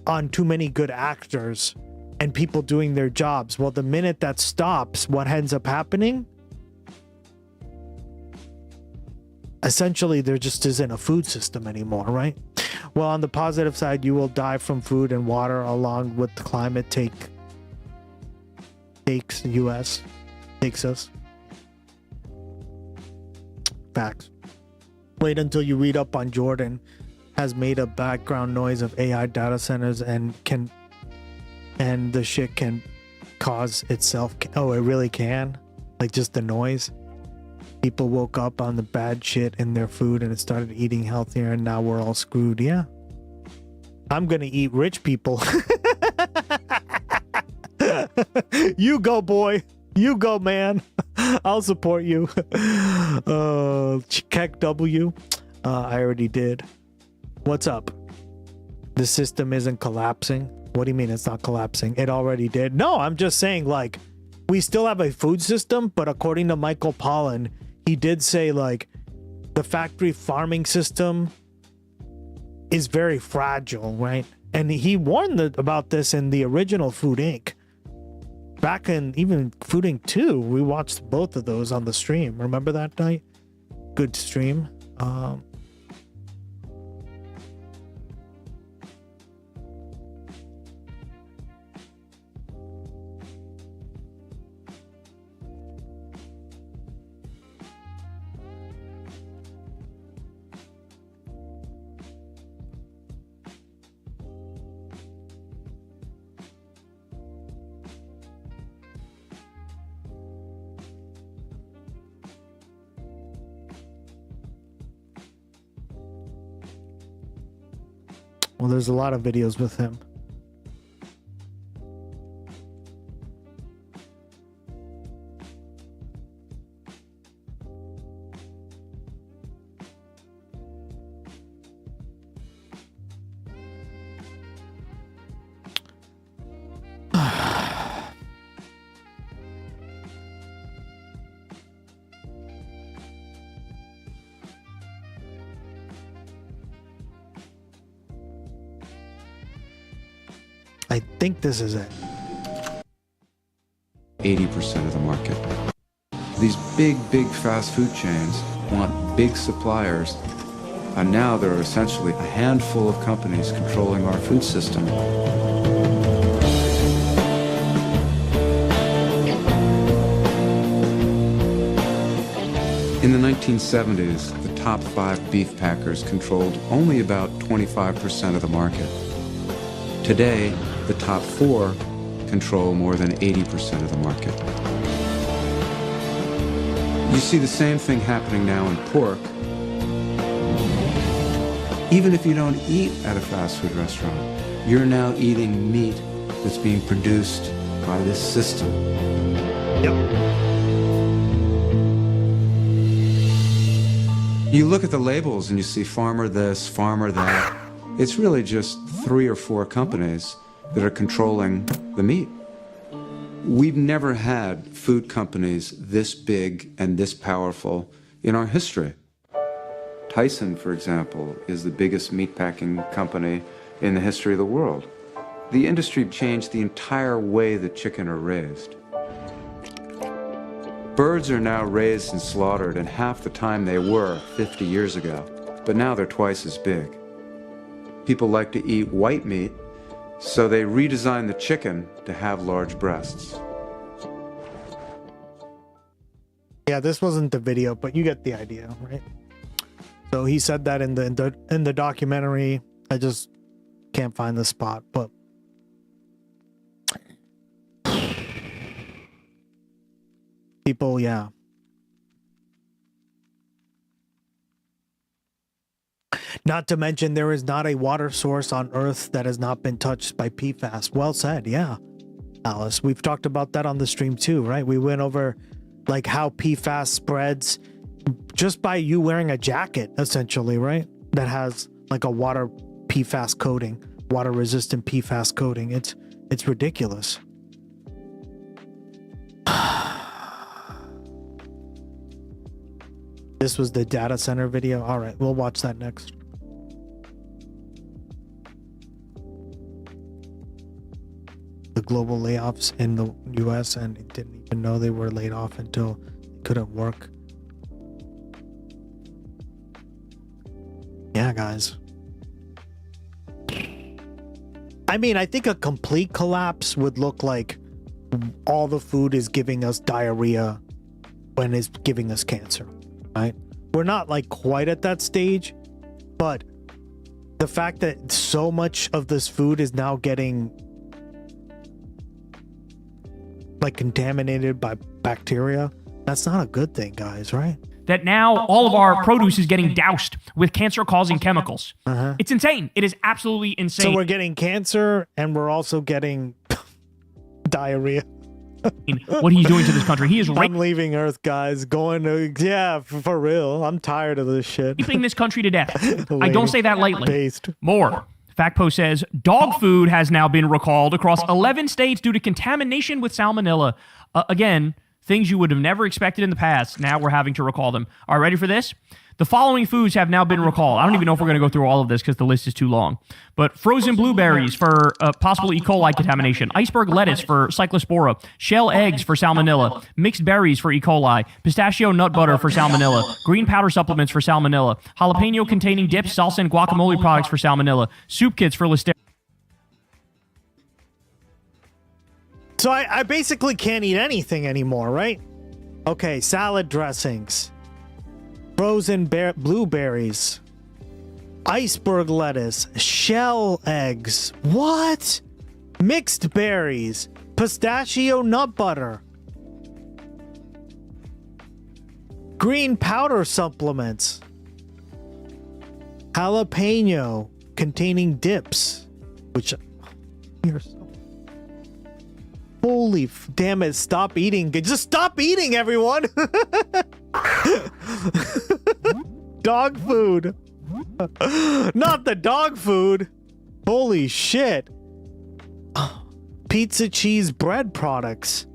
on too many good actors and people doing their jobs. Well, the minute that stops, what ends up happening? Essentially, there just isn't a food system anymore, right? Well, on the positive side, you will die from food and water along with the climate takes us. Facts. Wait until you read up on Jordan has made a background noise of AI data centers and the shit can cause itself. Oh, it really can? Like just the noise? People woke up on the bad shit in their food and it started eating healthier and now we're all screwed. Yeah. I'm gonna eat rich people. You go, boy. You go, man. I'll support you. Check W. I already did. What's up? The system isn't collapsing. What do you mean it's not collapsing? It already did. No, I'm just saying, like, we still have a food system, but according to Michael Pollan, he did say, like, the factory farming system is very fragile, right? And he warned about this in the original Food Inc. Back in even Food Inc. 2, we watched both of those on the stream. Remember that night? Good stream. Well, there's a lot of videos with him. I think this is it. 80% of the market. These big fast food chains want big suppliers, and now there are essentially a handful of companies controlling our food system. In the 1970s, the top 5 beef packers controlled only about 25% of the market. Today, the top 4 control more than 80% of the market. You see the same thing happening now in pork. Even if you don't eat at a fast food restaurant, you're now eating meat that's being produced by this system. Yep. You look at the labels and you see farmer this, farmer that. It's really just 3 or 4 companies that are controlling the meat. We've never had food companies this big and this powerful in our history. Tyson, for example, is the biggest meatpacking company in the history of the world. The industry changed the entire way that chicken are raised. Birds are now raised and slaughtered in half the time they were 50 years ago, but now they're twice as big. People like to eat white meat, so they redesigned the chicken to have large breasts. Yeah, this wasn't the video, but you get the idea, right? So he said that in the documentary. I just can't find the spot, but people, yeah. Not to mention, there is not a water source on Earth that has not been touched by PFAS. Well said, yeah, Alice. We've talked about that on the stream too, right? We went over like how PFAS spreads just by you wearing a jacket, essentially, right? That has like a water PFAS coating, water-resistant PFAS coating. It's ridiculous. This was the data center video. All right, we'll watch that next. The global layoffs in the US, and it didn't even know they were laid off until it couldn't work. Yeah, guys. I mean, I think a complete collapse would look like all the food is giving us diarrhea when it's giving us cancer. Right? We're not like quite at that stage, but the fact that so much of this food is now getting like contaminated by bacteria, that's not a good thing, guys, right? That now all of our produce is getting doused with cancer-causing chemicals. Uh-huh. It's insane. It is absolutely insane. So we're getting cancer and we're also getting diarrhea. What he's doing to this country. He is I'm leaving Earth, guys. Going to, yeah, for real. I'm tired of this shit. raping this country to death. I don't say that lightly. Based. More. FactPost says, dog food has now been recalled across 11 states due to contamination with salmonella. Again, things you would have never expected in the past. Now we're having to recall them. All right, ready for this? The following foods have now been recalled. I don't even know if we're going to go through all of this because the list is too long. But frozen blueberries for possible E. coli contamination, iceberg lettuce for cyclospora, shell eggs for salmonella, mixed berries for E. coli, pistachio nut butter for salmonella, green powder supplements for salmonella, jalapeno-containing dips, salsa, and guacamole products for salmonella, soup kits for listeria. So I basically can't eat anything anymore, right? Okay, salad dressings, frozen blueberries, iceberg lettuce, shell eggs, what? Mixed berries, pistachio nut butter, green powder supplements, jalapeno containing dips, which you're so... Holy damn it, stop eating. Just stop eating, everyone. Dog food. Not the dog food. Holy shit. Pizza cheese bread products.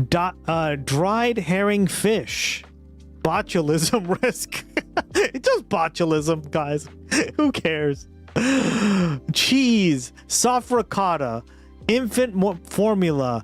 Dried herring fish. Botulism risk. It's just botulism, guys. Who cares? Cheese. Soft ricotta. Infant formula,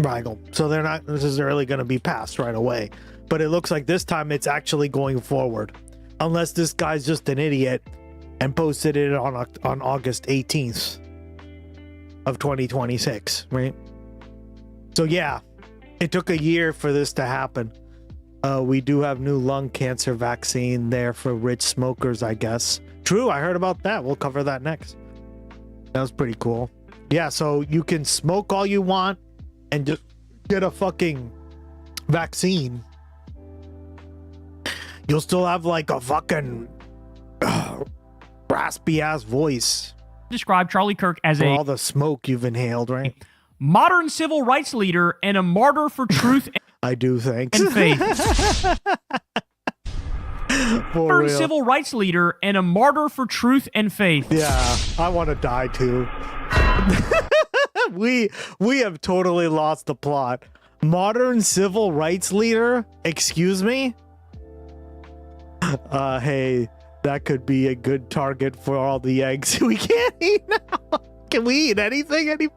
Rigel. So they're not necessarily going to be passed right away. But it looks like this time it's actually going forward. Unless this guy's just an idiot and posted it on August 18th of 2026, right? So yeah, it took a year for this to happen. We do have new lung cancer vaccine there for rich smokers, I guess. True, I heard about that. We'll cover that next. That was pretty cool. Yeah, so you can smoke all you want and just get a fucking vaccine. You'll still have like a fucking raspy ass voice. Describe Charlie Kirk as for all the smoke you've inhaled, right? Modern civil rights leader and a martyr for truth I do, thanks. and faith. Modern civil rights leader and a martyr for truth and faith. Yeah, I want to die too. we have totally lost the plot. Modern civil rights leader? Excuse me? Hey, that could be a good target for all the eggs we can't eat now. Can we eat anything?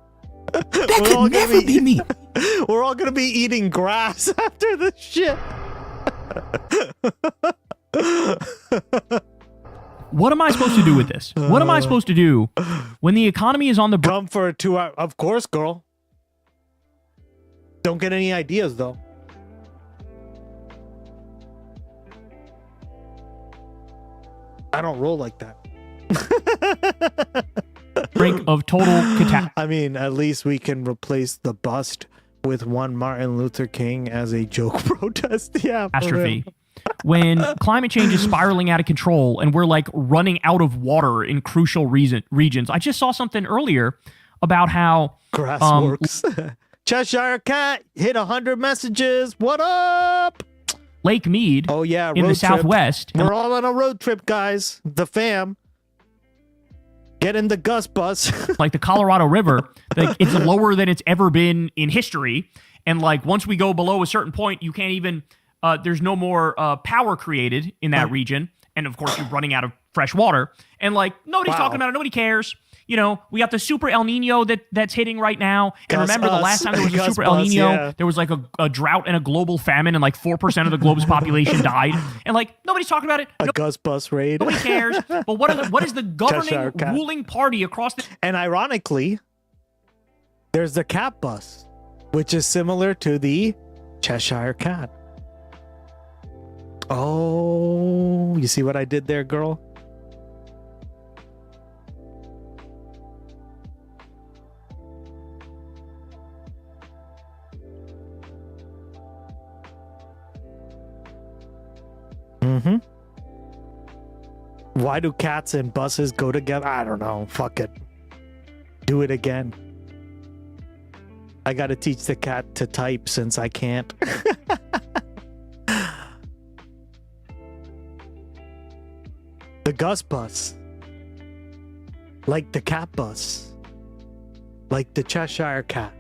That could never be me. We're all gonna be eating grass after this shit. What am I supposed to do with this? What am I supposed to do when the economy is on the come for a 2 hour? Of course, girl. Don't get any ideas though. I don't roll like that. Brink of total catastrophe. I mean, at least we can replace the bust with one Martin Luther King as a joke protest. Yeah. Catastrophe. When climate change is spiraling out of control and we're like running out of water in crucial regions. I just saw something earlier about how grass works. Cheshire Cat hit 100 messages. What up? Lake Mead. Oh yeah, in the Southwest. We're all on a road trip, guys. The fam. Get in the Gus bus. Like the Colorado River, like it's lower than it's ever been in history. And like once we go below a certain point, you can't even, there's no more power created in that region. And of course, you're running out of fresh water. And like nobody's talking about it. Nobody cares. You know, we got the super El Nino that's hitting right now. And remember the last time there was a super El Nino, there was like a drought and a global famine and like 4% of the globe's population died. And like, nobody's talking about it. A Gus bus raid. Nobody cares. But what is the governing ruling party across the... And ironically, there's the Cat bus, which is similar to the Cheshire Cat. Oh, you see what I did there, girl? Mm-hmm. Why do cats and buses go together? I don't know. Fuck it. Do it again. I gotta teach the cat to type since I can't. The Gus bus. Like the cat bus. Like the Cheshire Cat.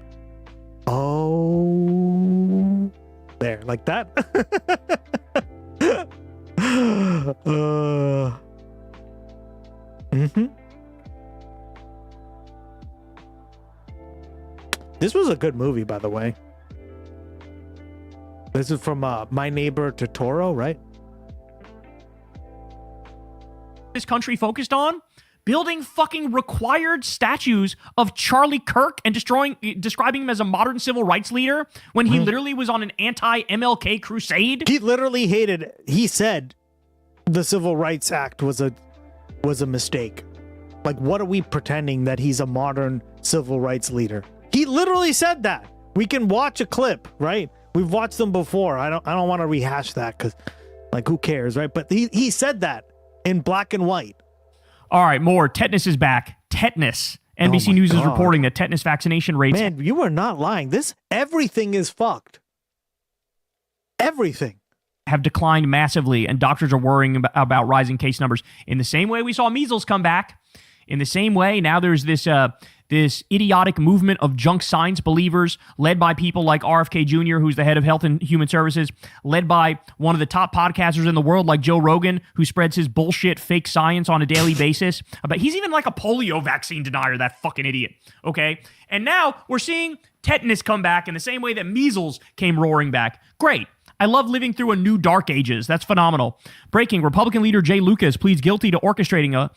Oh. There, like that? This was a good movie, by the way. This is from My Neighbor Totoro, right? This country focused on building fucking required statues of Charlie Kirk and describing him as a modern civil rights leader when he literally was on an anti-MLK crusade. He literally hated. He said the Civil Rights Act was a mistake. Like, what are we pretending that he's a modern civil rights leader? He literally said that. We can watch a clip, right? We've watched them before. I don't want to rehash that because, like, who cares, right? But he said that in black and white. All right, more. Tetanus is back. Tetanus. NBC News is reporting that tetanus vaccination rates... Man, you are not lying. Everything is fucked. Everything. ...have declined massively, and doctors are worrying about rising case numbers. In the same way we saw measles come back, in the same way, now there's this this idiotic movement of junk science believers led by people like RFK Jr., who's the head of Health and Human Services, led by one of the top podcasters in the world like Joe Rogan, who spreads his bullshit fake science on a daily basis. But he's even like a polio vaccine denier, that fucking idiot. Okay? And now we're seeing tetanus come back in the same way that measles came roaring back. Great. I love living through a new dark ages. That's phenomenal. Breaking, Republican leader Jay Lucas pleads guilty to orchestrating a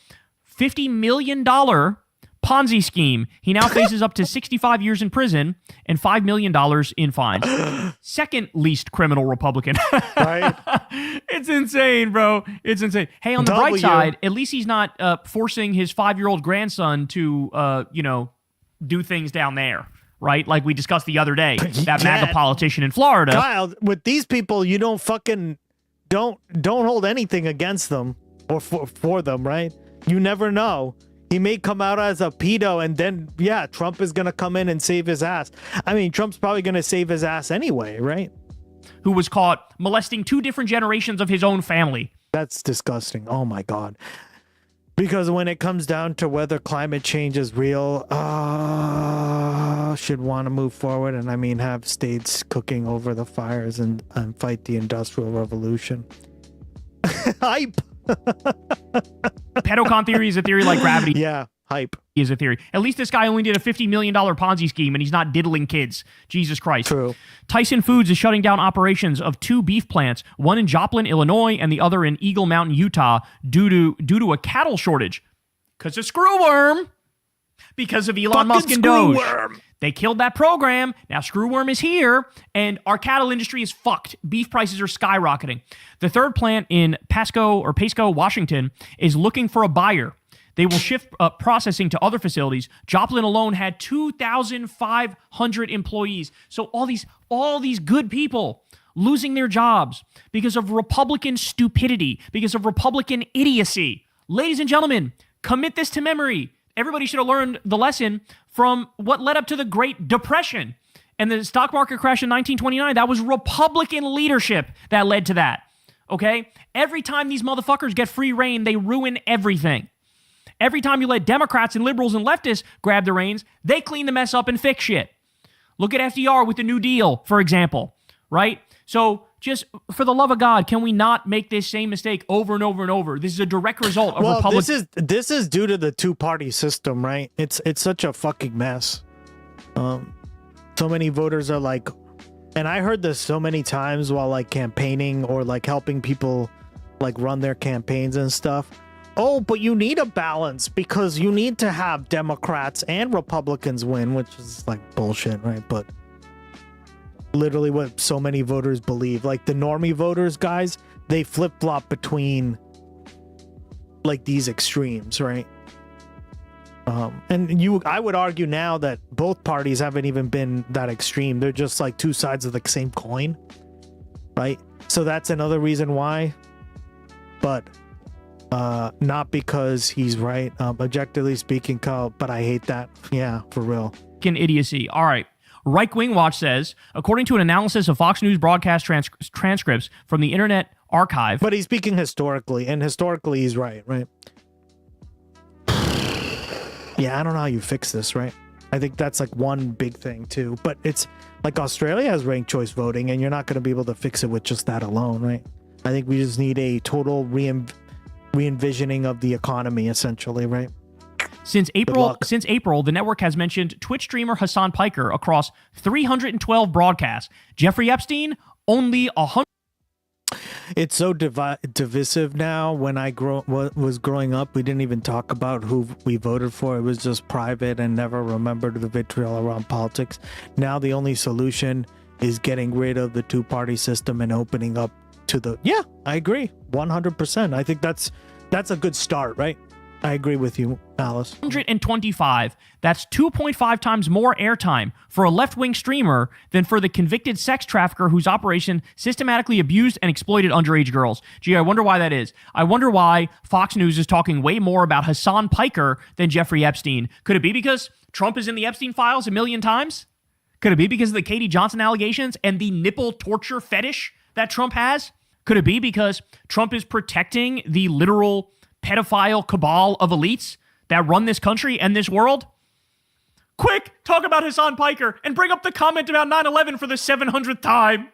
$50 million Ponzi scheme. He now faces up to 65 years in prison and $5 million in fines. Second least criminal Republican. Right? It's insane, bro. It's insane. Hey, on the bright side, at least he's not forcing his 5-year-old grandson to, do things down there. Right? Like we discussed the other day, that MAGA politician in Florida. Kyle, with these people, you don't hold anything against them or for them, right? You never know. He may come out as a pedo and then, Trump is going to come in and save his ass. I mean, Trump's probably going to save his ass anyway, right? Who was caught molesting 2 different generations of his own family. That's disgusting. Oh my God. Because when it comes down to whether climate change is real, should want to move forward and have states cooking over the fires and fight the Industrial Revolution. Hype. Pedocon theory is a theory like gravity. Yeah, hype is a theory. At least this guy only did a $50 million Ponzi scheme and he's not diddling kids. Jesus Christ. True. Tyson Foods is shutting down operations of 2 beef plants, one in Joplin, Illinois, and the other in Eagle Mountain, Utah, due to a cattle shortage. Because of screwworm. Because of Elon Musk and Doge. They killed that program. Now screwworm is here, and our cattle industry is fucked. Beef prices are skyrocketing. The third plant in Pasco, Washington, is looking for a buyer. They will shift processing to other facilities. Joplin alone had 2,500 employees. So all these good people losing their jobs because of Republican stupidity, because of Republican idiocy. Ladies and gentlemen, commit this to memory. Everybody should have learned the lesson from what led up to the Great Depression and the stock market crash in 1929. That was Republican leadership that led to that. Okay? Every time these motherfuckers get free reign, they ruin everything. Every time you let Democrats and liberals and leftists grab the reins, they clean the mess up and fix shit. Look at FDR with the New Deal, for example, right? So just for the love of God, can we not make this same mistake over and over and over? This is a direct result of Republican. This is due to the 2-party system, right? It's such a fucking mess. So many voters are like, and I heard this so many times while like campaigning or like helping people like run their campaigns and stuff. Oh, but you need a balance because you need to have Democrats and Republicans win, which is like bullshit, right? But literally what so many voters believe. Like the normie voters, guys, they flip-flop between like these extremes, right? And I would argue now that both parties haven't even been that extreme. They're just like 2 sides of the same coin, right? So that's another reason why. But not because he's right, objectively speaking, Kyle, but I hate that. Yeah, for real. Idiocy. All right. Right Wing Watch says, according to an analysis of Fox News broadcast transcripts from the Internet Archive. But he's speaking historically, and historically he's right? Yeah, I don't know how you fix this, right? I think that's like one big thing too. But it's like Australia has ranked choice voting, and you're not going to be able to fix it with just that alone, right? I think we just need a total re-envisioning of the economy, essentially, right? Since April, the network has mentioned Twitch streamer Hassan Piker across 312 broadcasts. Jeffrey Epstein, only 100. It's so divisive now. When I was growing up, we didn't even talk about who we voted for. It was just private and never remembered the vitriol around politics. Now the only solution is getting rid of the 2-party system and opening up to the... Yeah, I agree. 100%. I think that's a good start, right? I agree with you, Alice. 125. That's 2.5 times more airtime for a left-wing streamer than for the convicted sex trafficker whose operation systematically abused and exploited underage girls. Gee, I wonder why that is. I wonder why Fox News is talking way more about Hassan Piker than Jeffrey Epstein. Could it be because Trump is in the Epstein files a million times? Could it be because of the Katie Johnson allegations and the nipple torture fetish that Trump has? Could it be because Trump is protecting the literal pedophile cabal of elites that run this country and this world? Quick, talk about Hassan Piker and bring up the comment about 9/11 for the 700th time.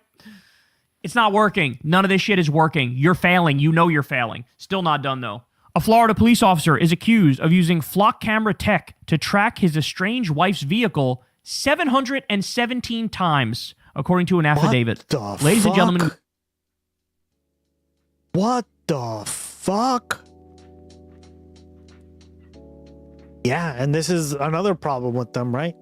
It's not working. None of this shit is working. You're failing. You know you're failing. Still not done, though. A Florida police officer is accused of using flock camera tech to track his estranged wife's vehicle 717 times, according to an affidavit. Ladies and gentlemen. What the fuck? Yeah, and this is another problem with them, right?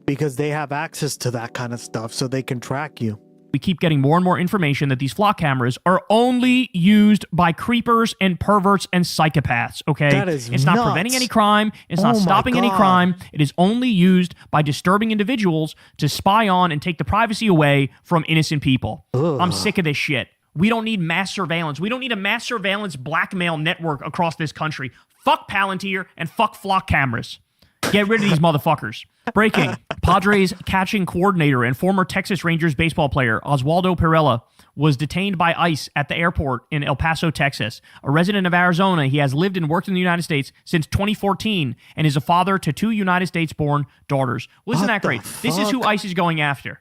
Because they have access to that kind of stuff, so they can track you. We keep getting more and more information that these flock cameras are only used by creepers and perverts and psychopaths, okay? That is It's not nuts. preventing any crime. It's not Oh my stopping any God. crime. It is only used by disturbing individuals to spy on and take the privacy away from innocent people. Ugh. I'm sick of this shit. We don't need mass surveillance. We don't need a mass surveillance blackmail network across this country. Fuck Palantir and fuck flock cameras. Get rid of these motherfuckers. Breaking. Padres catching coordinator and former Texas Rangers baseball player Oswaldo Perella was detained by ICE at the airport in El Paso, Texas. A resident of Arizona, he has lived and worked in the United States since 2014 and is a father to 2 United States-born daughters. Well, isn't that great? This is who ICE is going after.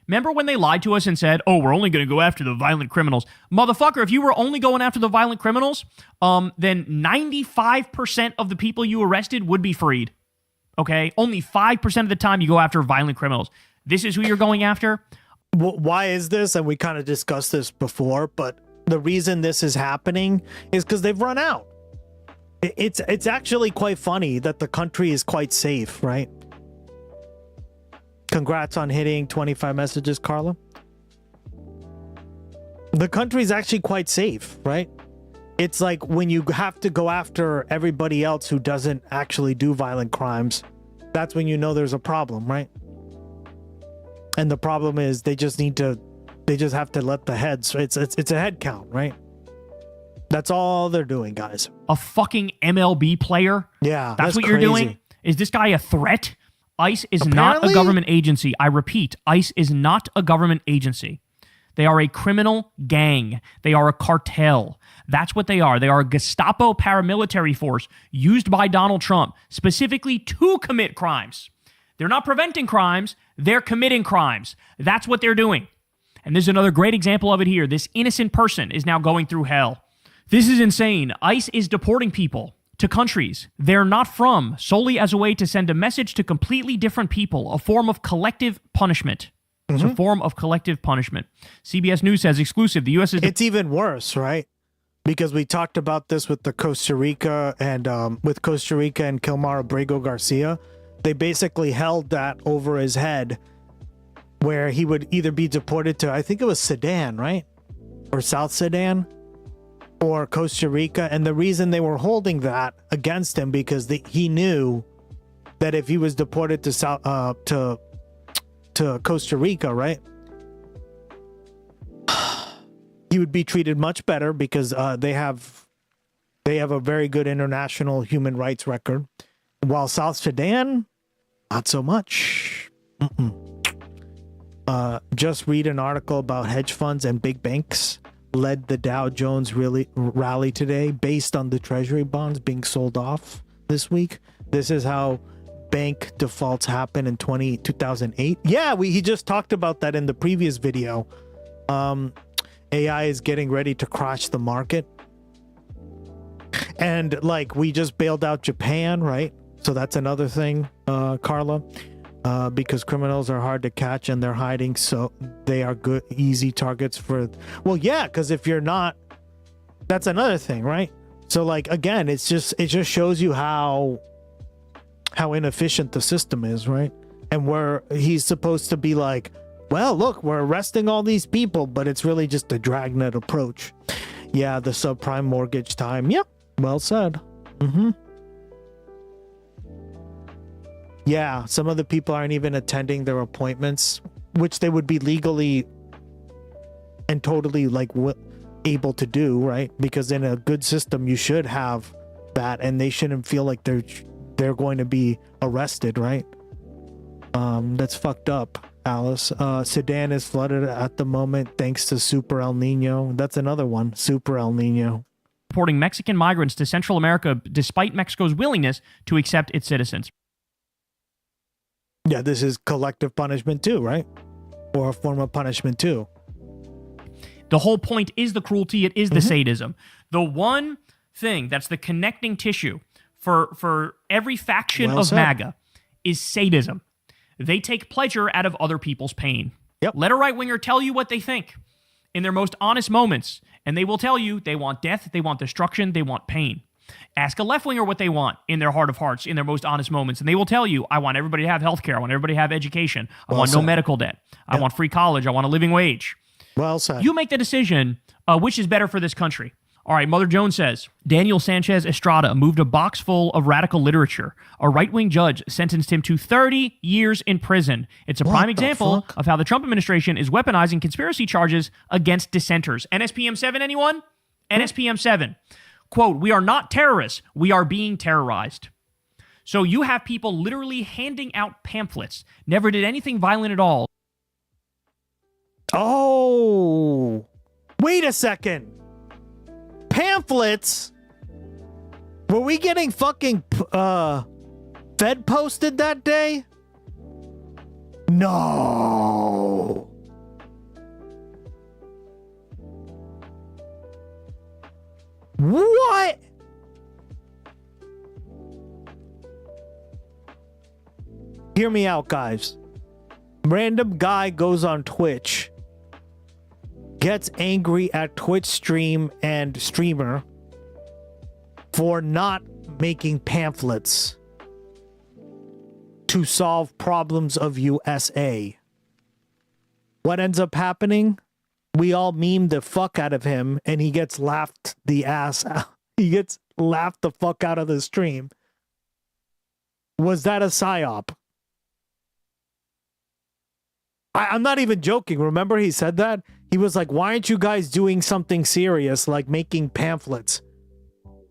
Remember when they lied to us and said, oh, we're only going to go after the violent criminals? Motherfucker, if you were only going after the violent criminals, then 95% of the people you arrested would be freed. Okay? Only 5% of the time you go after violent criminals. This is who you're going after? Why is this? And we kind of discussed this before, but the reason this is happening is because they've run out. It's actually quite funny that the country is quite safe, right? Congrats on hitting 25 messages, Carla. The country is actually quite safe, right? It's like when you have to go after everybody else who doesn't actually do violent crimes, that's when you know there's a problem, right? And the problem is they just have to let the heads, it's a head count, right? That's all they're doing, guys. A fucking MLB player? Yeah, That's what you're crazy. doing? Is this guy a threat? ICE is not Apparently. a government agency. I repeat, ICE is not a government agency. They are a criminal gang. They are a cartel. That's what they are. They are a Gestapo paramilitary force used by Donald Trump specifically to commit crimes. They're not preventing crimes. They're committing crimes. That's what they're doing. And there's another great example of it here. This innocent person is now going through hell. This is insane. ICE is deporting people to countries they're not from solely as a way to send a message to completely different people, a form of collective punishment. It's a form of collective punishment. CBS News says exclusive. The U.S. is... It's even worse, right? Because we talked about this with the Costa Rica and Kilmar Abrego Garcia. They basically held that over his head where he would either be deported to, I think it was Sudan, right? Or South Sudan or Costa Rica. And the reason they were holding that against him because he knew that if he was deported to Costa Rica, right? He would be treated much better because they have a very good international human rights record, while South Sudan, not so much. Just read an article about hedge funds and big banks led the Dow Jones rally today based on the treasury bonds being sold off this week. This is how bank defaults happen in 2008. Yeah, he just talked about that in the previous video. AI is getting ready to crash the market. And like we just bailed out Japan, right? So that's another thing, Carla. Because criminals are hard to catch and they're hiding, so they are good, easy targets for... Well, yeah, because if you're not... That's another thing, right? So like, again, it just shows you how inefficient the system is, right? And where he's supposed to be like, well, look, we're arresting all these people, but it's really just a dragnet approach. Yeah, the subprime mortgage time. Yep, well said. Yeah, some of the people aren't even attending their appointments, which they would be legally and totally like able to do, right? Because in a good system, you should have that, and they shouldn't feel like they're going to be arrested, right? That's fucked up, Alice. Sudan is flooded at the moment thanks to Super El Nino. That's another one, Super El Nino. deporting Mexican migrants to Central America despite Mexico's willingness to accept its citizens. Yeah, this is collective punishment too, right? Or a form of punishment too. The whole point is the cruelty. It is the sadism. The one thing that's the connecting tissue for every faction of MAGA is sadism. They take pleasure out of other people's pain. Yep. Let a right-winger tell you what they think in their most honest moments, and they will tell you they want death, they want destruction, they want pain. Ask a left-winger what they want in their heart of hearts, in their most honest moments, and they will tell you, I want everybody to have health care, I want everybody to have education, I want no medical debt, I want free college, I want a living wage. Well said. You make the decision which is better for this country. All right, Mother Jones says, Daniel Sanchez Estrada moved a box full of radical literature. A right-wing judge sentenced him to 30 years in prison. It's a prime example of how the Trump administration is weaponizing conspiracy charges against dissenters. NSPM 7, anyone? NSPM 7. Quote, we are not terrorists. We are being terrorized. So you have people literally handing out pamphlets. Never did anything violent at all. Oh, wait a second. Pamphlets? Were we getting fucking Fed posted that day? No. What? Hear me out, guys. Random guy goes on Twitch, gets angry at Twitch stream and streamer for not making pamphlets to solve problems of USA. What ends up happening? We all meme the fuck out of him and he gets laughed the ass out. He gets laughed the fuck out of the stream. Was that a psyop? I'm not even joking. Remember he said that? He was like, why aren't you guys doing something serious like making pamphlets?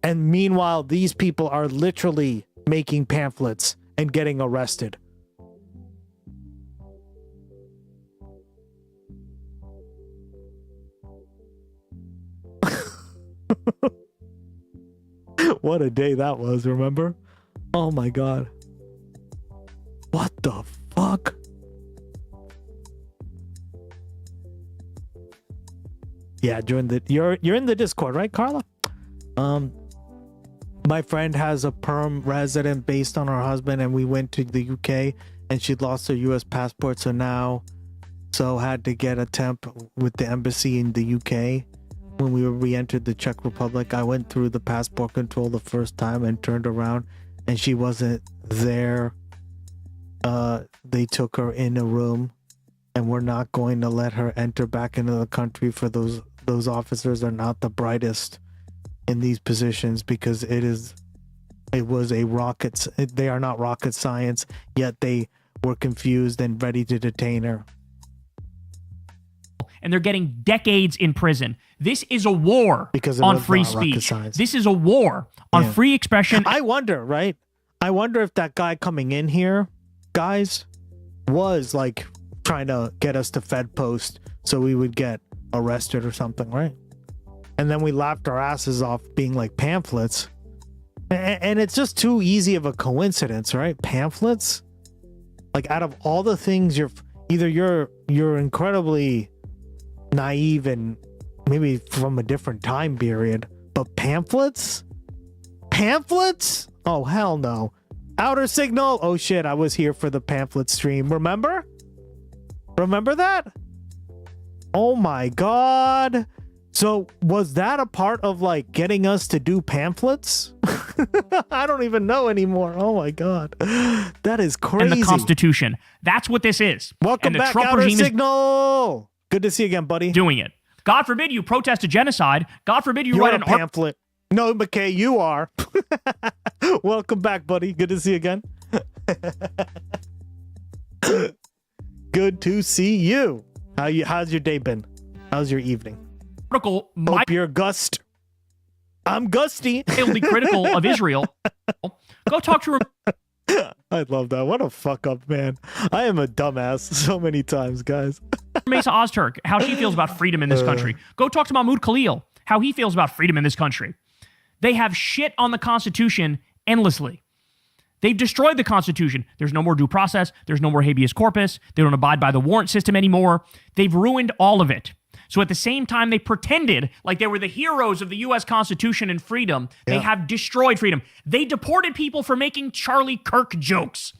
And meanwhile, these people are literally making pamphlets and getting arrested. What a day that was, remember? Oh my God. What the fuck? Yeah, join the you're in the Discord, right, Carla? My friend has a perm resident based on her husband, and we went to the UK and she lost her US passport, so had to get a temp with the embassy in the UK. When we re-entered the Czech Republic, I went through the passport control the first time and turned around and she wasn't there. They took her in a room and we're not going to let her enter back into the country. For those officers are not the brightest in these positions because they are not rocket science, yet they were confused and ready to detain her. And they're getting decades in prison. This is a war on free speech. This is a war on free expression. I wonder, right? I wonder if that guy coming in here, guys, was like trying to get us to Fed post so we would get arrested or something, right? And then we laughed our asses off being like pamphlets. And it's just too easy of a coincidence, right? Pamphlets? Like out of all the things you're incredibly naive and maybe from a different time period, but pamphlets? Pamphlets? Oh, hell no. Outer Signal? Oh shit, I was here for the pamphlet stream. Remember? Remember that? Oh my God. So was that a part of like getting us to do pamphlets? I don't even know anymore. Oh my God. That is crazy. And the Constitution. That's what this is. Welcome and the back, Trump Outer regime Signal. Good to see you again, buddy. Doing it. God forbid you protest a genocide. God forbid you write an pamphlet. No, McKay, you are. Welcome back, buddy. Good to see you again. Good to see you. How's your day been? How's your evening? Hope you're Gust. I'm Gusty. Mildly critical of Israel. Go talk to her. I love that. What a fuck up, man. I am a dumbass so many times, guys. Mesa Ozturk, how she feels about freedom in this country. Go talk to Mahmoud Khalil, how he feels about freedom in this country. They have shit on the Constitution endlessly. They've destroyed the Constitution. There's no more due process. There's no more habeas corpus. They don't abide by the warrant system anymore. They've ruined all of it. So at the same time, they pretended like they were the heroes of the U.S. Constitution and freedom. They have destroyed freedom. They deported people for making Charlie Kirk jokes.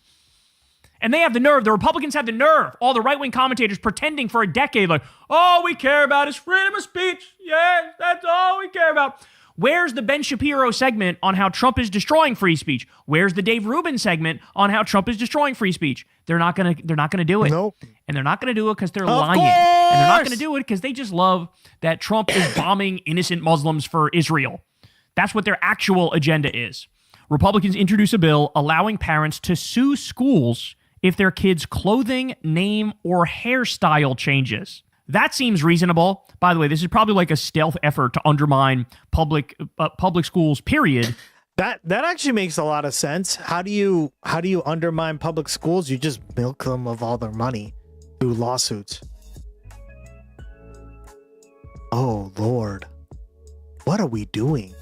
And they have the nerve, the Republicans have the nerve, all the right-wing commentators pretending for a decade like, all we care about is freedom of speech. Yes, that's all we care about. Where's the Ben Shapiro segment on how Trump is destroying free speech? Where's the Dave Rubin segment on how Trump is destroying free speech? They're not gonna do it. Nope. And they're not gonna do it because they're lying. And they're not gonna do it because they just love that Trump is bombing innocent Muslims for Israel. That's what their actual agenda is. Republicans introduce a bill allowing parents to sue schools if their kids' clothing, name, or hairstyle changes. That seems reasonable. By the way, this is probably like a stealth effort to undermine public schools, period. That actually makes a lot of sense. How do you undermine public schools? You just milk them of all their money through lawsuits. Oh, Lord. What are we doing?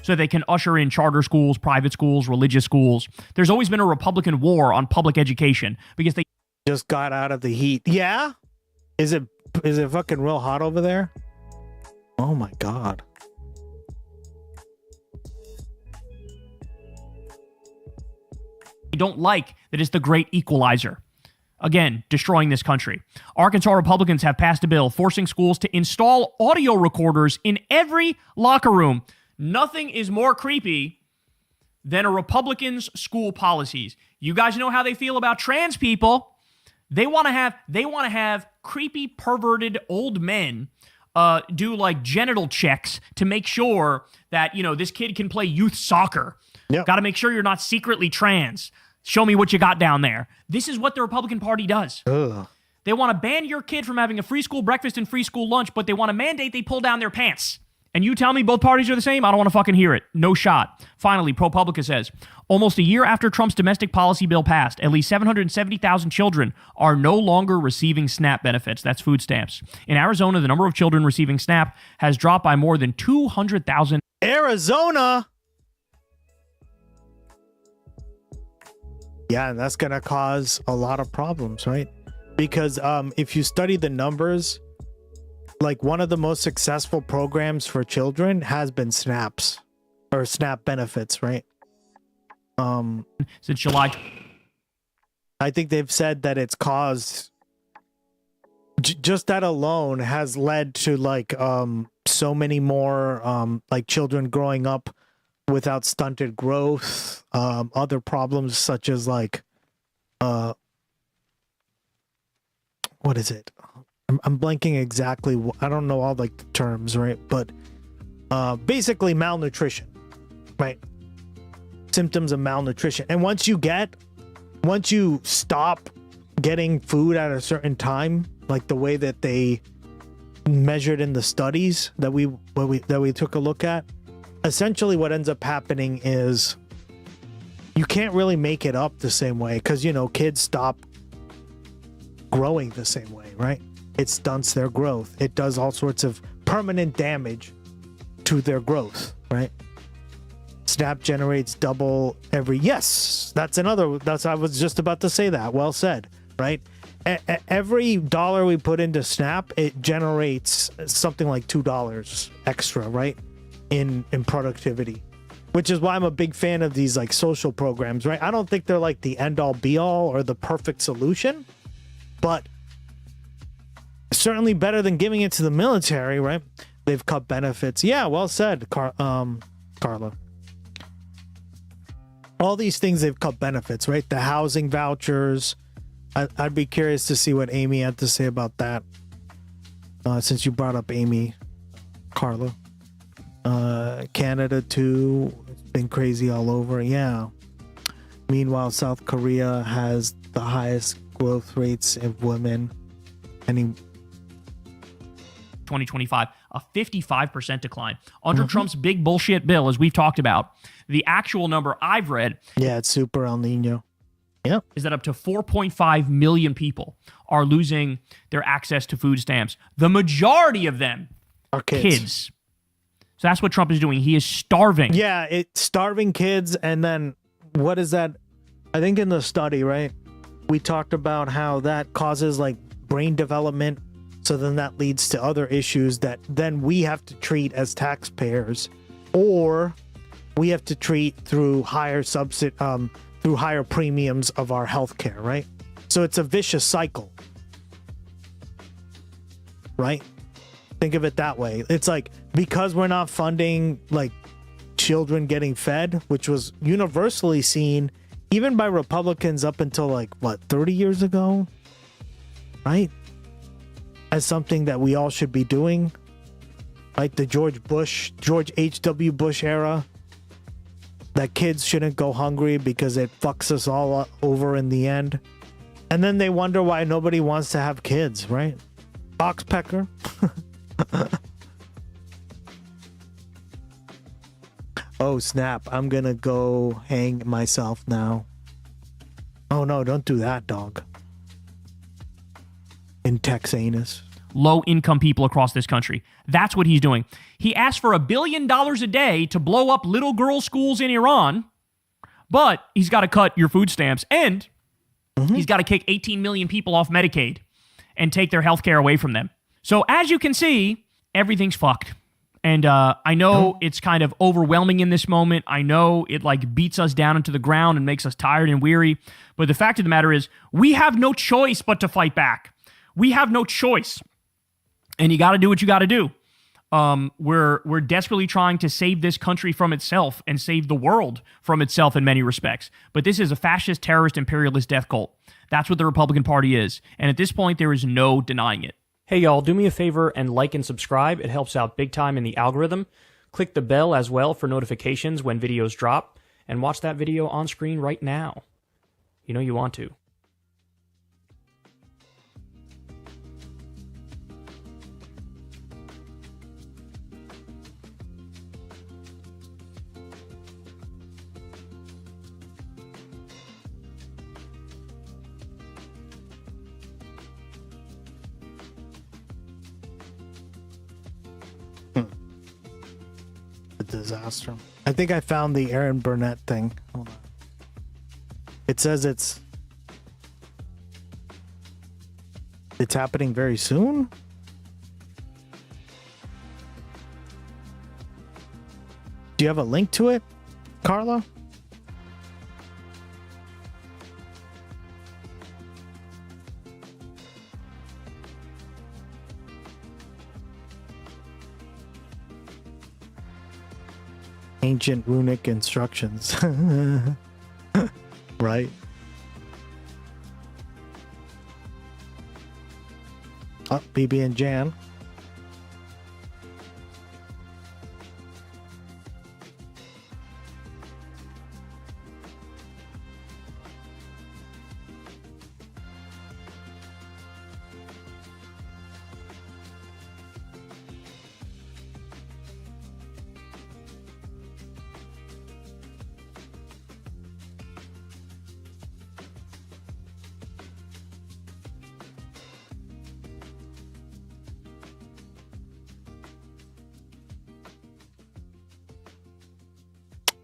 So they can usher in charter schools, private schools, religious schools. There's always been a Republican war on public education because they just got out of the heat. Yeah? Is it fucking real hot over there? Oh my God. don't like that it's the great equalizer. Again, destroying this country. Arkansas Republicans have passed a bill forcing schools to install audio recorders in every locker room. Nothing is more creepy than a Republican's school policies. You guys know how they feel about trans people. They want to have creepy, perverted old men do like genital checks to make sure that, you know, this kid can play youth soccer. Yep. Got to make sure you're not secretly trans. Show me what you got down there. This is what the Republican Party does. Ugh. They want to ban your kid from having a free school breakfast and free school lunch, but they want to mandate they pull down their pants. And you tell me both parties are the same? I don't want to fucking hear it. No shot. Finally, ProPublica says, almost a year after Trump's domestic policy bill passed, at least 770,000 children are no longer receiving SNAP benefits. That's food stamps. In Arizona, the number of children receiving SNAP has dropped by more than 200,000. Arizona? Yeah, and that's going to cause a lot of problems, right? Because if you study the numbers, like one of the most successful programs for children has been SNAPs or SNAP benefits, right? Since July. I think they've said that it's caused just that alone has led to like so many more like children growing up without stunted growth, other problems such as like what is it? I'm blanking exactly. I don't know all like the terms, right? But basically malnutrition, right? Symptoms of malnutrition. And once you stop getting food at a certain time, like the way that they measured in the studies that we took a look at, essentially what ends up happening is you can't really make it up the same way because, you know, kids stop growing the same way, right? It stunts their growth. It does all sorts of permanent damage to their growth, right? SNAP generates double every... Yes, I was just about to say that. Well said, right? Every dollar we put into SNAP, it generates something like $2 extra, right? In productivity, which is why I'm a big fan of these like social programs, right? I don't think they're like the end all be all or the perfect solution, but certainly better than giving it to the military, right? They've cut benefits. Yeah, well said, Carla. All these things they've cut benefits, right? The housing vouchers. I'd be curious to see what Amy had to say about that. Since you brought up Amy, Carla. Canada too. It's been crazy all over. Yeah. Meanwhile, South Korea has the highest growth rates of women. 2025, a 55% decline. Under Trump's big bullshit bill, as we've talked about, the actual number I've read... Yeah, it's super El Nino. Yep. Is that up to 4.5 million people are losing their access to food stamps. The majority of them are kids. So that's what Trump is doing. He is starving. Yeah, it's starving kids. And then what is that? I think in the study, right, we talked about how that causes like brain development. So then that leads to other issues that then we have to treat as taxpayers, or we have to treat through higher through higher premiums of our healthcare, right? So it's a vicious cycle, right? Think of it that way. It's like, because we're not funding like children getting fed, which was universally seen even by Republicans up until like what, 30 years ago, right? As something that we all should be doing, like the George H.W. Bush era, that kids shouldn't go hungry because it fucks us all over in the end. And then they wonder why nobody wants to have kids, right? Oxpecker. Oh, snap. I'm gonna go hang myself now. Oh, no, don't do that, dog. In Texanus. Low-income people across this country. That's what he's doing. He asked for $1 billion a day to blow up little girl schools in Iran, but he's got to cut your food stamps, and he's got to kick 18 million people off Medicaid and take their health care away from them. So as you can see, everything's fucked. And I know it's kind of overwhelming in this moment. I know it like beats us down into the ground and makes us tired and weary. But the fact of the matter is, we have no choice but to fight back. We have no choice. And you got to do what you got to do. We're desperately trying to save this country from itself and save the world from itself in many respects. But this is a fascist, terrorist, imperialist death cult. That's what the Republican Party is. And at this point, there is no denying it. Hey y'all, do me a favor and like and subscribe. It helps out big time in the algorithm. Click the bell as well for notifications when videos drop, and watch that video on screen right now. You know you want to. Disaster. I think I found the Aaron Burnett thing. Hold on. It says it's happening very soon. Do you have a link to it, Carla? Ancient runic instructions. Right? Oh, BB and Jan.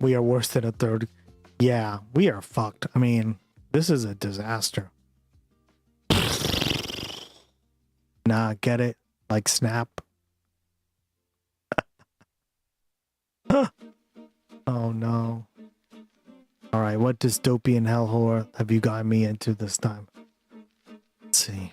We are worse than a third. Yeah, we are fucked. I mean, this is a disaster. Nah, get it? Like Snap. Oh no. Alright, what dystopian hellhole have you got me into this time? Let's see.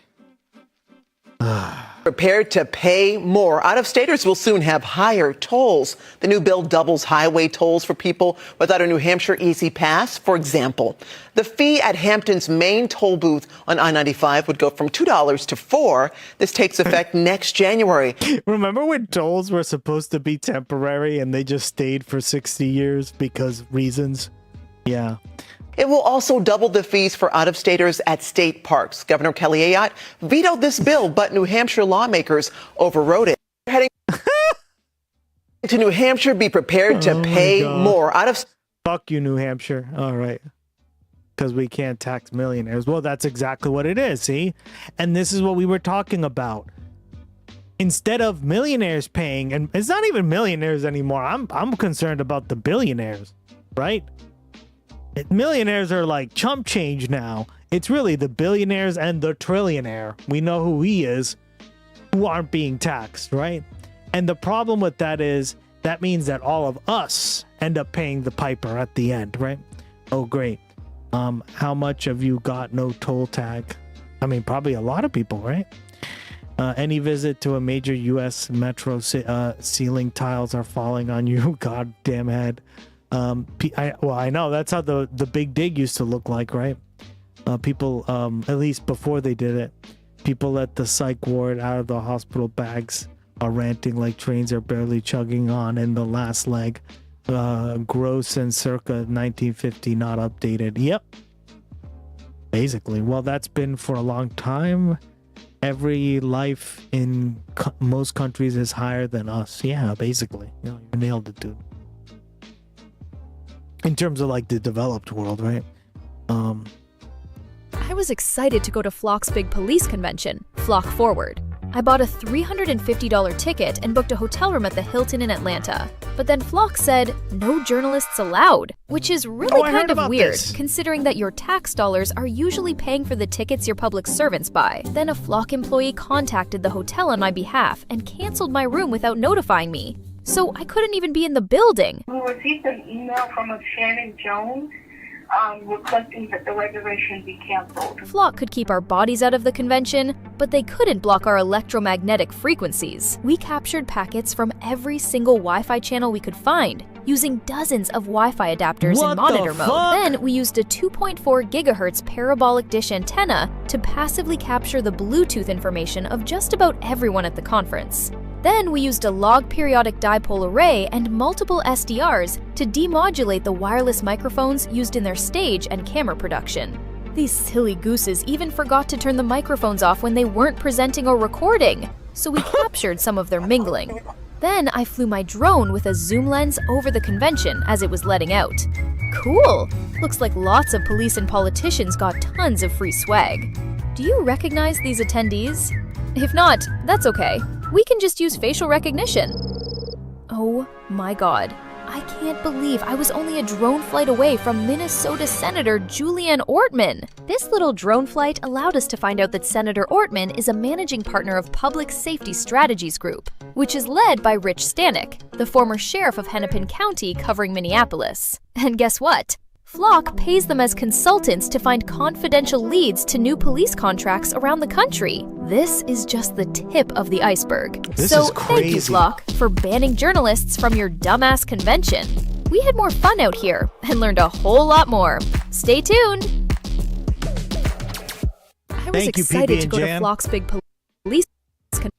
Prepared to pay more. Out-of-staters will soon have higher tolls. The new bill doubles highway tolls for people without a New Hampshire Easy Pass. For example, the fee at Hampton's main toll booth on I-95 would go from $2 to $4. This takes effect next January. Remember when tolls were supposed to be temporary and they just stayed for 60 years because reasons? Yeah. It will also double the fees for out-of-staters at state parks. Governor Kelly Ayotte vetoed this bill, but New Hampshire lawmakers overrode it. Heading to New Hampshire, be prepared to pay more. Fuck you, New Hampshire. All right. Because we can't tax millionaires. Well, that's exactly what it is, see? And this is what we were talking about. instead of millionaires paying, and it's not even millionaires anymore. I'm concerned about the billionaires, right? Millionaires are like chump change now. It's really the billionaires and the trillionaire. We know who he is, who aren't being taxed, right? And the problem with that is that means that all of us end up paying the piper at the end, right? Oh, great. How much have you got no toll tag? I mean, probably a lot of people, right? Any visit to a major U.S. metro ceiling tiles are falling on you. Goddamn head. I know that's how the big dig used to look like, right? People, at least before they did it, people at the psych ward out of the hospital bags are ranting like trains are barely chugging on in the last leg. Gross and circa 1950 not updated. Yep. Basically. Well, that's been for a long time. Every life in most countries is higher than us. Yeah, basically. You nailed it, dude. In terms of like the developed world, right? I was excited to go to Flock's big police convention, Flock Forward. I bought a $350 ticket and booked a hotel room at the Hilton in Atlanta. But then Flock said, no journalists allowed, which is really kind of weird, considering that your tax dollars are usually paying for the tickets your public servants buy. Then a Flock employee contacted the hotel on my behalf and canceled my room without notifying me. So I couldn't even be in the building. We received an email from a Shannon Jones requesting that the reservation be canceled. Flock could keep our bodies out of the convention, but they couldn't block our electromagnetic frequencies. We captured packets from every single Wi-Fi channel we could find, using dozens of Wi-Fi adapters in monitor mode. Then we used a 2.4 gigahertz parabolic dish antenna to passively capture the Bluetooth information of just about everyone at the conference. Then we used a log periodic dipole array and multiple SDRs to demodulate the wireless microphones used in their stage and camera production. These silly gooses even forgot to turn the microphones off when they weren't presenting or recording, so we captured some of their mingling. Then I flew my drone with a zoom lens over the convention as it was letting out. Cool! Looks like lots of police and politicians got tons of free swag. Do you recognize these attendees? If not, that's okay. We can just use facial recognition. Oh my god. I can't believe I was only a drone flight away from Minnesota Senator Julianne Ortman. This little drone flight allowed us to find out that Senator Ortman is a managing partner of Public Safety Strategies Group, which is led by Rich Stanek, the former sheriff of Hennepin County covering Minneapolis. And guess what? Flock pays them as consultants to find confidential leads to new police contracts around the country. This is just the tip of the iceberg. So thank you, Flock, for banning journalists from your dumbass convention. We had more fun out here and learned a whole lot more. Stay tuned. I was excited to go to Flock's big police convention.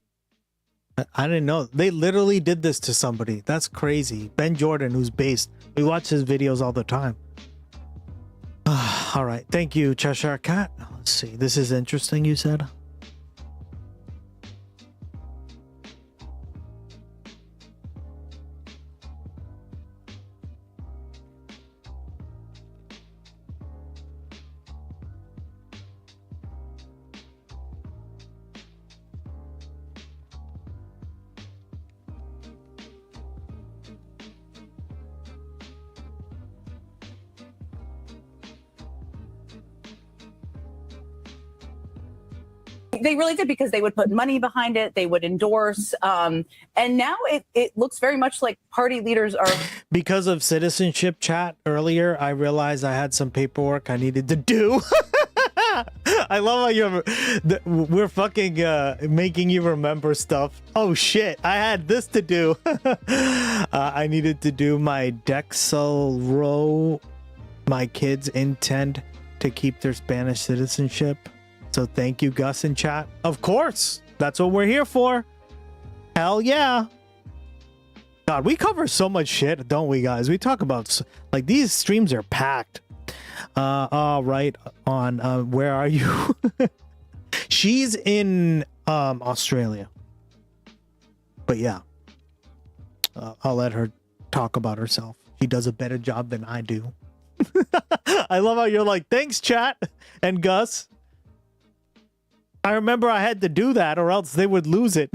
I didn't know. They literally did this to somebody. That's crazy. Ben Jordan, who's based. We watch his videos all the time. All right. Thank you, Cheshire Cat. Let's see. This is interesting, you said? They really did, because they would put money behind it, they would endorse, and now it looks very much like party leaders are... Because of citizenship chat earlier, I realized I had some paperwork I needed to do. I love how we're fucking making you remember stuff. Oh shit, I had this to do. I needed to do my Dexel. My kids intend to keep their Spanish citizenship. So thank you, Gus, in chat. Of course. That's what we're here for. Hell yeah. God, we cover so much shit, don't we, guys? We talk about, like, these streams are packed. All right. On, where are you? She's in Australia. But yeah. I'll let her talk about herself. She does a better job than I do. I love how you're like, thanks, chat. And Gus. I remember I had to do that or else they would lose it.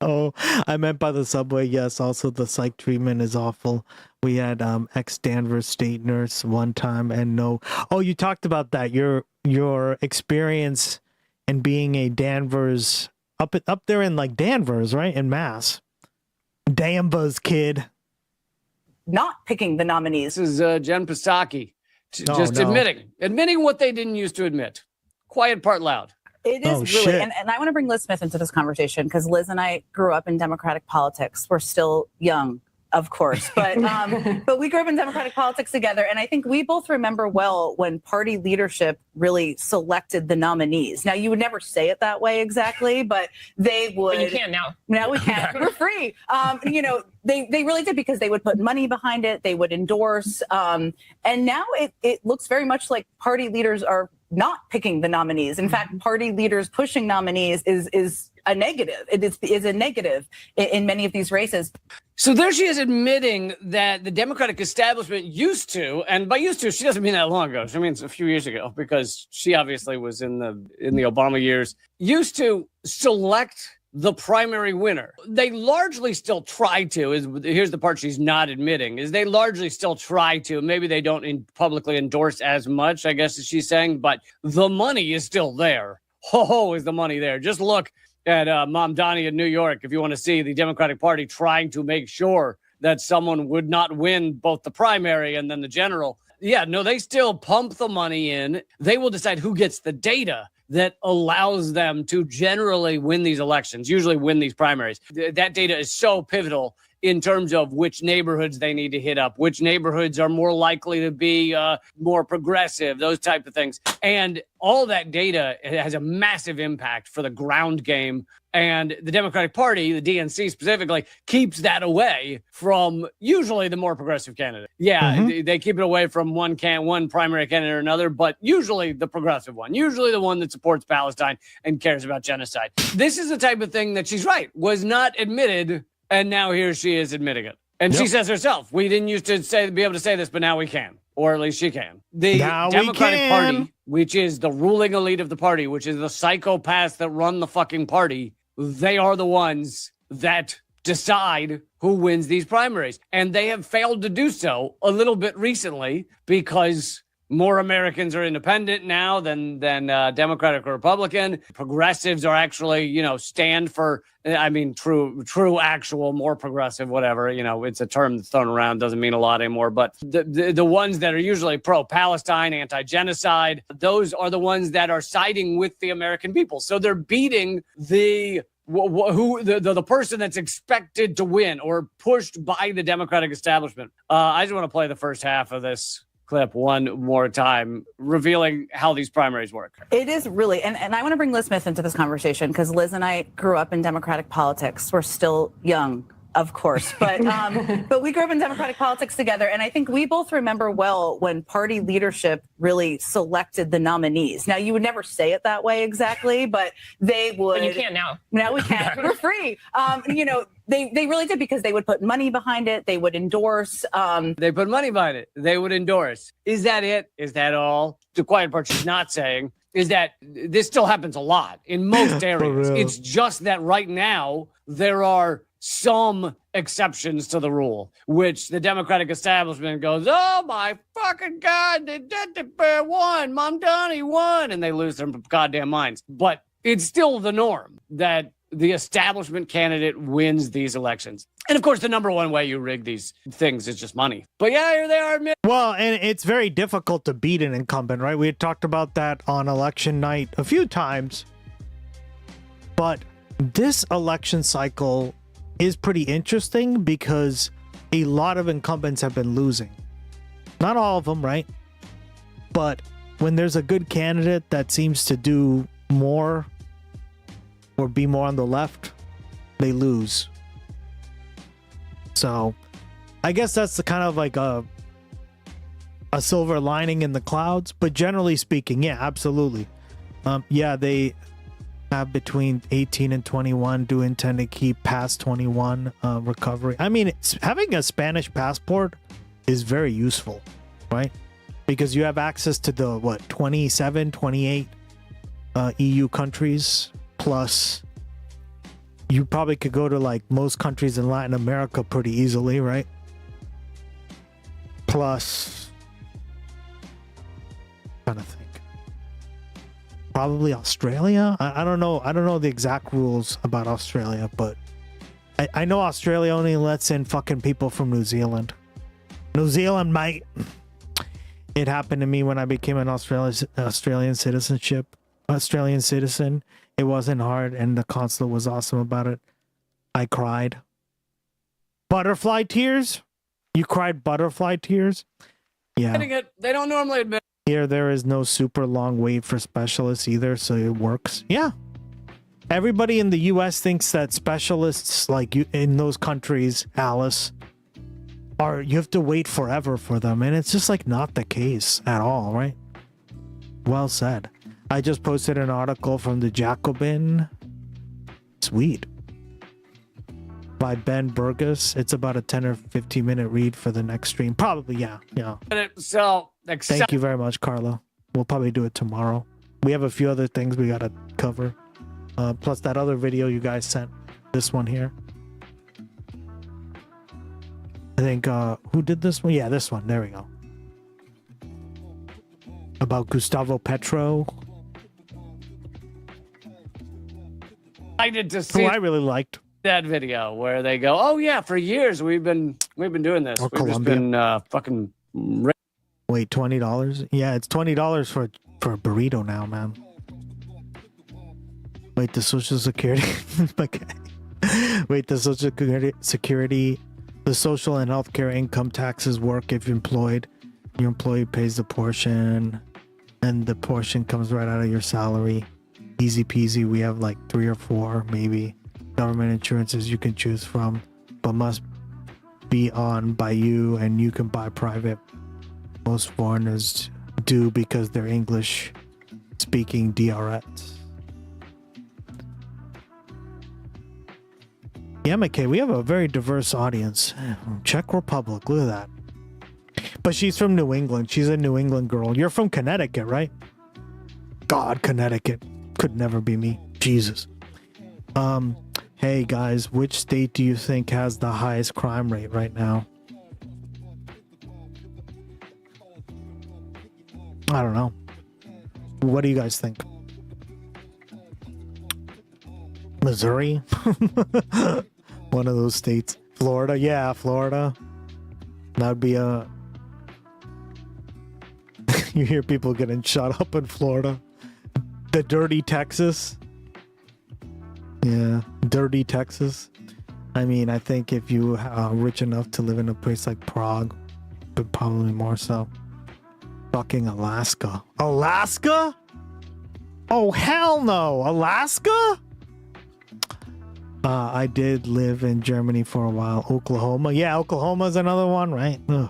Oh, I meant by the subway. Yes, also the psych treatment is awful. We had ex-Danvers state nurse one time, and no. Oh, you talked about that. Your experience in being a Danvers up there in like Danvers, right, in Mass. Danvers kid. Not picking the nominees. This is Jen Psaki admitting what they didn't used to admit. Quiet part loud. It is really, and I want to bring Liz Smith into this conversation because Liz and I grew up in Democratic politics. We're still young, of course, but we grew up in Democratic politics together. And I think we both remember well when party leadership really selected the nominees. Now, you would never say it that way exactly, but they would. But you can now. Now we can. We're free. They really did because they would put money behind it. They would endorse. And now it looks very much like party leaders are not picking the nominees. In fact, party leaders pushing nominees is a negative. It is a negative in many of these races. So there she is admitting that the Democratic establishment used to, and by used to, she doesn't mean that long ago. She means a few years ago because she obviously was in the Obama years, used to select the primary winner. They largely still try to, here's the part she's not admitting, is they largely still try to, maybe they don't publicly endorse as much, I guess as she's saying, but the money is still there. Ho, is the money there. Just look at Mom Donnie in New York if you want to see the Democratic Party trying to make sure that someone would not win both the primary and then the general. Yeah, no, they still pump the money in. They will decide who gets the data that allows them to generally win these elections, usually win these primaries. That data is so pivotal in terms of which neighborhoods they need to hit up, which neighborhoods are more likely to be more progressive, those type of things. And all that data has a massive impact for the ground game. And the Democratic Party, the DNC specifically, keeps that away from usually the more progressive candidate. Yeah, they keep it away from one primary candidate or another, but usually the progressive one, usually the one that supports Palestine and cares about genocide. This is the type of thing that she's right, was not admitted, and now here she is admitting it. And she says herself, we didn't used to be able to say this, but now we can. Or at least she can. The Democratic Party, which is the ruling elite of the party, which is the psychopaths that run the fucking party, they are the ones that decide who wins these primaries. And they have failed to do so a little bit recently because more Americans are independent now than Democratic or Republican. Progressives are actually, stand for, true, actual, more progressive, whatever. It's a term that's thrown around, doesn't mean a lot anymore. But the ones that are usually pro-Palestine, anti-genocide, those are the ones that are siding with the American people. So they're beating the person that's expected to win or pushed by the Democratic establishment. I just want to play the first half of this clip one more time, revealing how these primaries work. It is really, and I want to bring Liz Smith into this conversation because Liz and I grew up in Democratic politics. We're still young, of course, but we grew up in Democratic politics together. And I think we both remember well when party leadership really selected the nominees. Now, you would never say it that way exactly, but they would. But you can now. Now we can. We're free. They really did because they would put money behind it. They would endorse. They put money behind it. They would endorse. Is that it? Is that all? The quiet part she's not saying is that this still happens a lot in most areas. It's just that right now there are some exceptions to the rule, which the Democratic establishment goes, oh my fucking God, they did the bear won, Mom Donnie won, and they lose their goddamn minds. But it's still the norm that the establishment candidate wins these elections. And of course, the number one way you rig these things is just money. But yeah, here they are. Well, and it's very difficult to beat an incumbent, right? We had talked about that on election night a few times. But this election cycle is pretty interesting because a lot of incumbents have been losing. Not all of them, right? But when there's a good candidate that seems to do more or be more on the left, they lose. So I guess that's the kind of like a silver lining in the clouds. But generally speaking, yeah, absolutely. They have between 18 and 21 do intend to keep past 21 recovery. I mean, having a Spanish passport is very useful, right? Because you have access to the 28 EU countries plus you probably could go to like most countries in Latin America pretty easily, right? Plus, trying to think, probably Australia. I don't know. I don't know the exact rules about Australia, but I know Australia only lets in fucking people from New Zealand. New Zealand, mate. It happened to me when I became an Australian citizen. It wasn't hard, and the consulate was awesome about it. I cried. Butterfly tears? You cried butterfly tears? Yeah. They don't normally admit. Here, there is no super long wait for specialists either, so it works. Yeah. Everybody in the U.S. thinks that specialists, like you in those countries, Alice, you have to wait forever for them, and it's just like not the case at all, right? Well said. I just posted an article from the Jacobin. Sweet. By Ben Burgess. It's about a 10 or 15 minute read for the next stream. Probably, yeah. So, thank you very much, Carlo. We'll probably do it tomorrow. We have a few other things we gotta cover. Plus that other video you guys sent. This one here. I think, who did this one? Yeah, this one. There we go. About Gustavo Petro. I did to see. Who I really liked. That video where they go, "Oh yeah, for years we've been doing this. Or We've just Colombia. been fucking." Wait, $20? Yeah, it's $20 for a burrito now, man. Wait, the Social Security. Okay. Wait, the Social Security, the social and healthcare income taxes work if you're employed. Your employee pays the portion, and the portion comes right out of your salary. Easy peasy. We have like 3 or 4 maybe government insurances you can choose from, but must be on by you, and you can buy private. Most foreigners do because they're English speaking DRS. Yeah, McKay, we have a very diverse audience. Czech Republic, look at that. But she's from New England. She's a New England girl. You're from Connecticut, right? God, Connecticut. Could never be me. Jesus. Hey guys, which state do you think has the highest crime rate right now? I don't know. What do you guys think? Missouri? One of those states. Florida? Yeah, Florida. That would be a... You hear people getting shot up in Florida. The dirty Texas. Yeah, dirty Texas. I mean, I think if you are rich enough to live in a place like Prague, but probably more so. Fucking Alaska. Alaska? Oh, hell no. Alaska? I did live in Germany for a while. Oklahoma. Yeah, Oklahoma's another one, right? Ugh.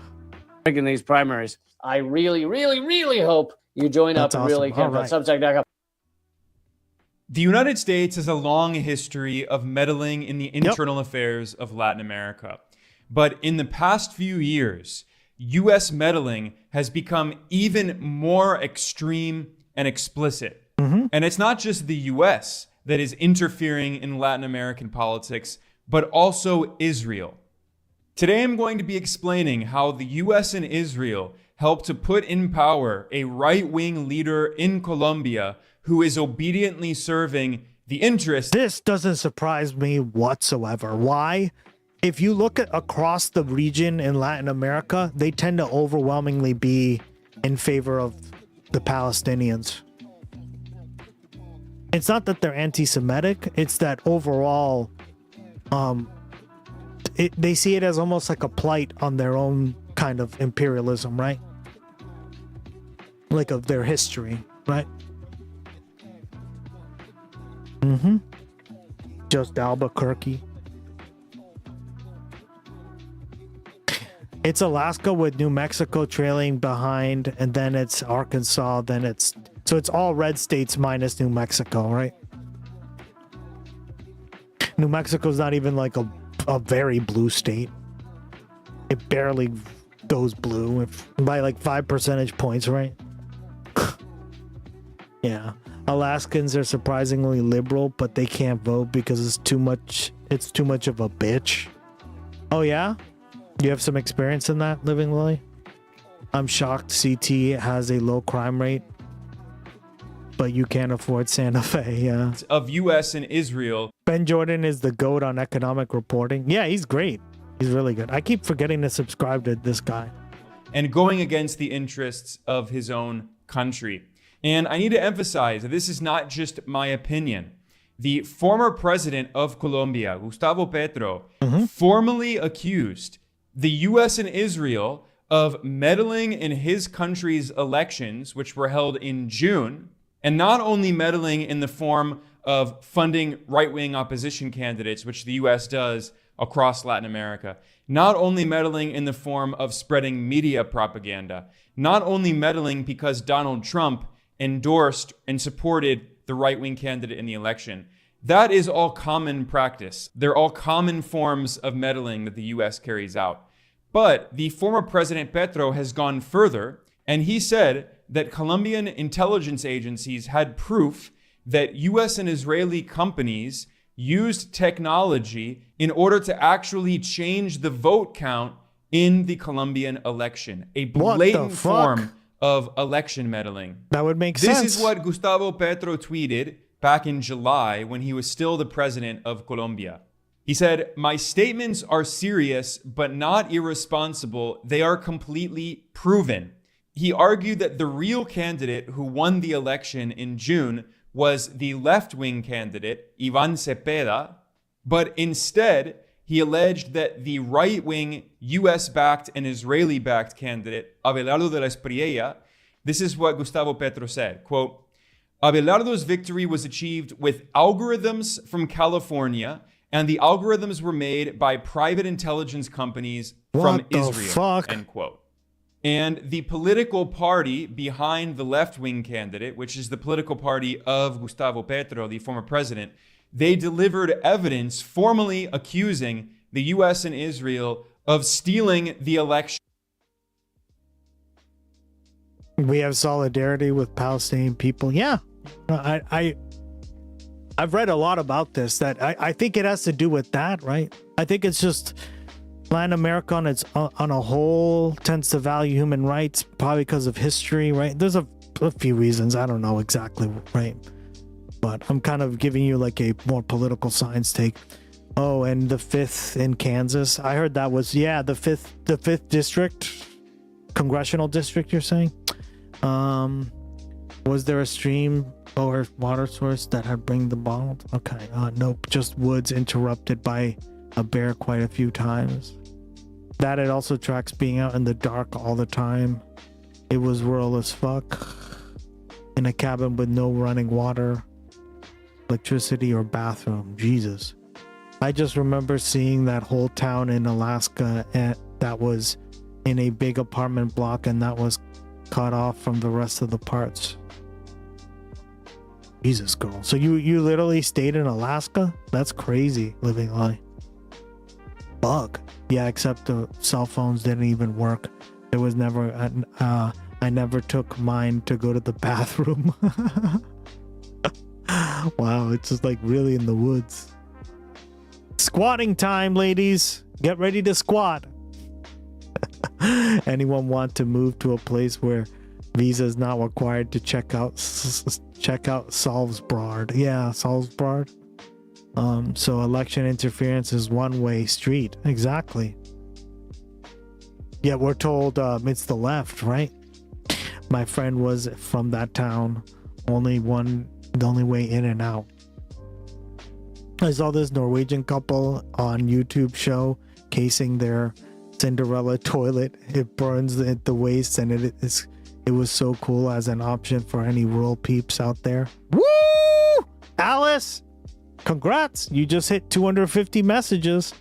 In these primaries, I really, really, really hope you join That's up and awesome. really camp All on right. Substack.com. The United States has a long history of meddling in the internal affairs of Latin America. But in the past few years, U.S. meddling has become even more extreme and explicit. And it's not just the U.S. that is interfering in Latin American politics, but also Israel. Today, I'm going to be explaining how the U.S. and Israel helped to put in power a right-wing leader in Colombia who is obediently serving the interests. This doesn't surprise me whatsoever. Why? If you look at across the region in Latin America, they tend to overwhelmingly be in favor of the Palestinians. It's not that they're anti-Semitic, it's that overall they see it as almost like a plight on their own kind of imperialism, right? Like of their history, right? Just Albuquerque. It's Alaska with New Mexico trailing behind, and then it's Arkansas, then it's... So it's all red states minus New Mexico, right? New Mexico's not even like a very blue state. It barely goes blue by like 5 percentage points, right? Yeah. Alaskans are surprisingly liberal, but they can't vote because it's too much of a bitch. Oh yeah? You have some experience in that, Living Lily? I'm shocked CT has a low crime rate, but you can't afford Santa Fe, yeah. Of US and Israel. Ben Jordan is the GOAT on economic reporting. Yeah, he's great. He's really good. I keep forgetting to subscribe to this guy. And going against the interests of his own country. And I need to emphasize that this is not just my opinion. The former president of Colombia, Gustavo Petro, formally accused the US and Israel of meddling in his country's elections, which were held in June, and not only meddling in the form of funding right-wing opposition candidates, which the US does across Latin America, not only meddling in the form of spreading media propaganda, not only meddling because Donald Trump endorsed and supported the right-wing candidate in the election. That is all common practice. They're all common forms of meddling that the US carries out. But the former President Petro has gone further, and he said that Colombian intelligence agencies had proof that US and Israeli companies used technology in order to actually change the vote count in the Colombian election. A blatant form of election meddling. That would make sense. This is what Gustavo Petro tweeted back in July when he was still the president of Colombia. He said, "My statements are serious, but not irresponsible. They are completely proven." He argued that the real candidate who won the election in June was the left-wing candidate, Iván Cepeda, but instead, he alleged that the right-wing US-backed and Israeli-backed candidate, Abelardo de la Espriella, this is what Gustavo Petro said, quote, "Abelardo's victory was achieved with algorithms from California, and the algorithms were made by private intelligence companies from Israel," end quote. And the political party behind the left-wing candidate, which is the political party of Gustavo Petro, the former president, they delivered evidence formally accusing the US and Israel of stealing the election. We have solidarity with Palestinian people. Yeah, I've read a lot about this. That I think it has to do with that, right? I think it's just Latin America on a whole tends to value human rights, probably because of history, right? There's a few reasons. I don't know exactly, right? But I'm kind of giving you like a more political science take. Oh, and the 5th in Kansas. I heard that was, yeah, the 5th district, congressional district, you're saying? Was there a stream or water source that had bring the bottled? Okay, nope, just woods interrupted by a bear quite a few times. That it also tracks being out in the dark all the time. It was rural as fuck. In a cabin with no running water, electricity, or bathroom. Jesus. I just remember seeing that whole town in Alaska that was in a big apartment block and that was cut off from the rest of the parts. Jesus, girl. So you literally stayed in Alaska? That's crazy, living lie. Bug. Yeah, except the cell phones didn't even work. There was never I never took mine to go to the bathroom. Wow, it's just like really in the woods. Squatting time, ladies. Get ready to squat. Anyone want to move to a place where visa is not required to check out Salzburg? Yeah, Salzburg. So election interference is one-way street. Exactly. Yeah, we're told it's the left, right? My friend was from that town. The only way in and out. I saw this Norwegian couple on YouTube show casing their Cinderella toilet. It burns at the waist, and it was so cool as an option for any rural peeps out there. Woo! Alice! Congrats! You just hit 250 messages.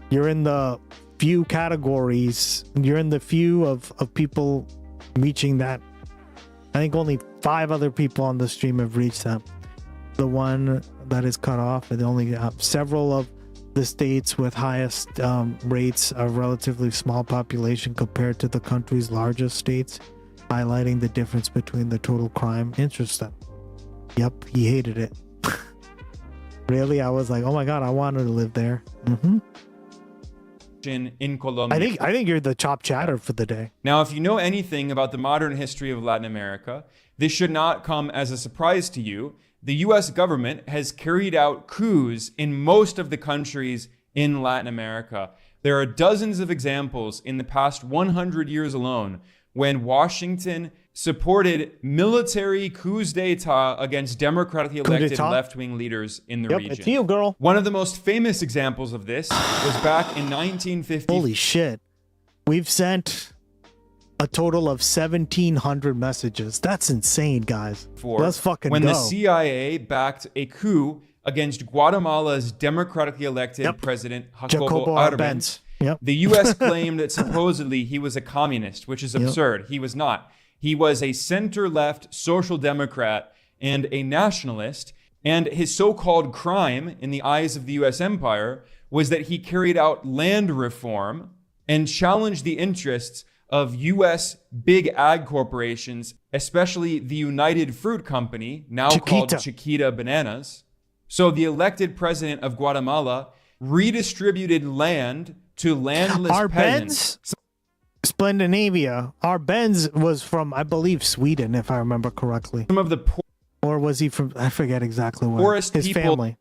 You're in the few categories. You're in the few of people reaching that. I think only 5 other people on the stream have reached that. The one that is cut off, and only several of the states with highest rates of relatively small population compared to the country's largest states. highlighting the difference between the total crime. Interesting. Yep, he hated it. Really? I was like, oh my god, I wanted to live there. In Colombia. I think you're the top chatter for the day. Now, if you know anything about the modern history of Latin America, this should not come as a surprise to you. The US government has carried out coups in most of the countries in Latin America. There are dozens of examples in the past 100 years alone when Washington supported military coups d'etat against democratically elected left-wing leaders in the region. It's you, girl. One of the most famous examples of this was back in 1950. Holy shit. We've sent a total of 1,700 messages. That's insane, guys. Let's fucking when go. the CIA backed a coup against Guatemala's democratically elected president, Jacobo Arbenz. The U.S. claimed that supposedly he was a communist, which is absurd. He was not. He was a center-left social democrat and a nationalist, and his so-called crime in the eyes of the U.S. empire was that he carried out land reform and challenged the interests of U.S. big ag corporations, especially the United Fruit Company, now called Chiquita Bananas. So the elected president of Guatemala redistributed land to landless peasants. Splendinavia. Arbenz was from, I believe, Sweden, if I remember correctly. Some of the or was he from, I forget exactly where. Poorest His people family.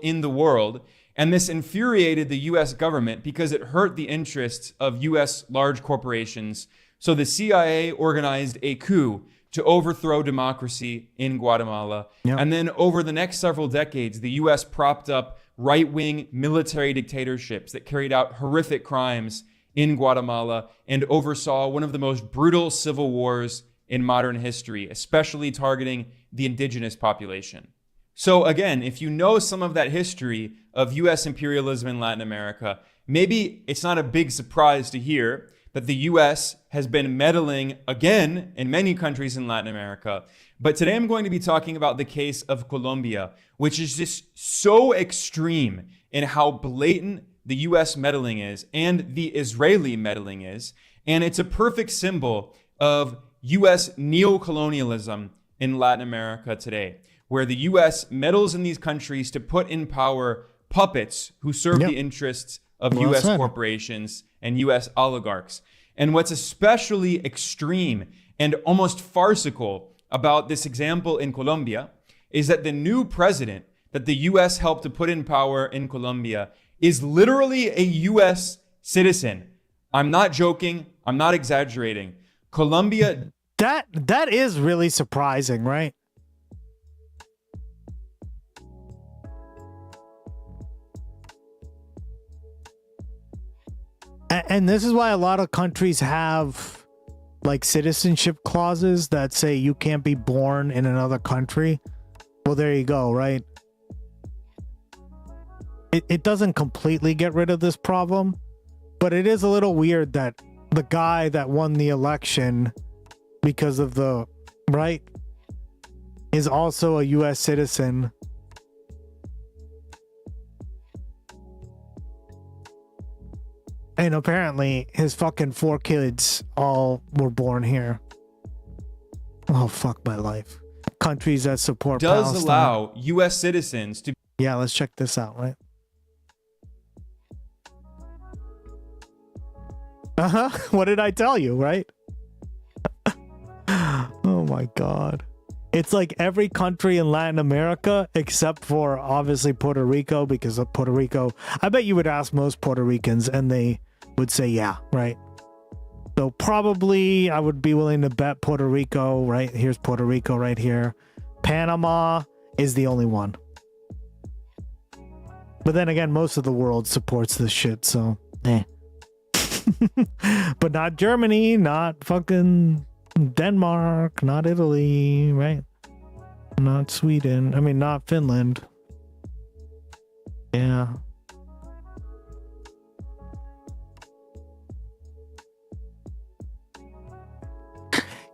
In the world. And this infuriated the U.S. government because it hurt the interests of U.S. large corporations. So the CIA organized a coup to overthrow democracy in Guatemala. And then over the next several decades, the U.S. propped up right-wing military dictatorships that carried out horrific crimes in Guatemala and oversaw one of the most brutal civil wars in modern history, especially targeting the indigenous population. So again, if you know some of that history of U.S. imperialism in Latin America, maybe it's not a big surprise to hear that the U.S. has been meddling again in many countries in Latin America. But today I'm going to be talking about the case of Colombia, which is just so extreme in how blatant the U.S. meddling is and the Israeli meddling is. And it's a perfect symbol of U.S. neocolonialism in Latin America today, where the U.S. meddles in these countries to put in power puppets who serve the interests of U.S. corporations and U.S. oligarchs. And what's especially extreme and almost farcical about this example in Colombia is that the new president that the U.S. helped to put in power in Colombia is literally a U.S. citizen. I'm not joking. I'm not exaggerating. Colombia... That is really surprising, right? And this is why a lot of countries have like citizenship clauses that say you can't be born in another country. Well, there you go, right? It doesn't completely get rid of this problem, but it is a little weird that the guy that won the election because of the right is also a U.S. citizen. And apparently his fucking 4 kids all were born here. Oh, fuck my life. Countries that support does Palestine. allow U.S. citizens to... Yeah, let's check this out, right? Uh-huh. What did I tell you, right? Oh my God. It's like every country in Latin America except for obviously Puerto Rico, because of Puerto Rico. I bet you would ask most Puerto Ricans and they would say, yeah, right? So probably I would be willing to bet Puerto Rico, right? Here's Puerto Rico right here. Panama is the only one. But then again, most of the world supports this shit, so eh. But not Germany, not fucking Denmark, not Italy, right? Not Sweden. I mean, not Finland. Yeah.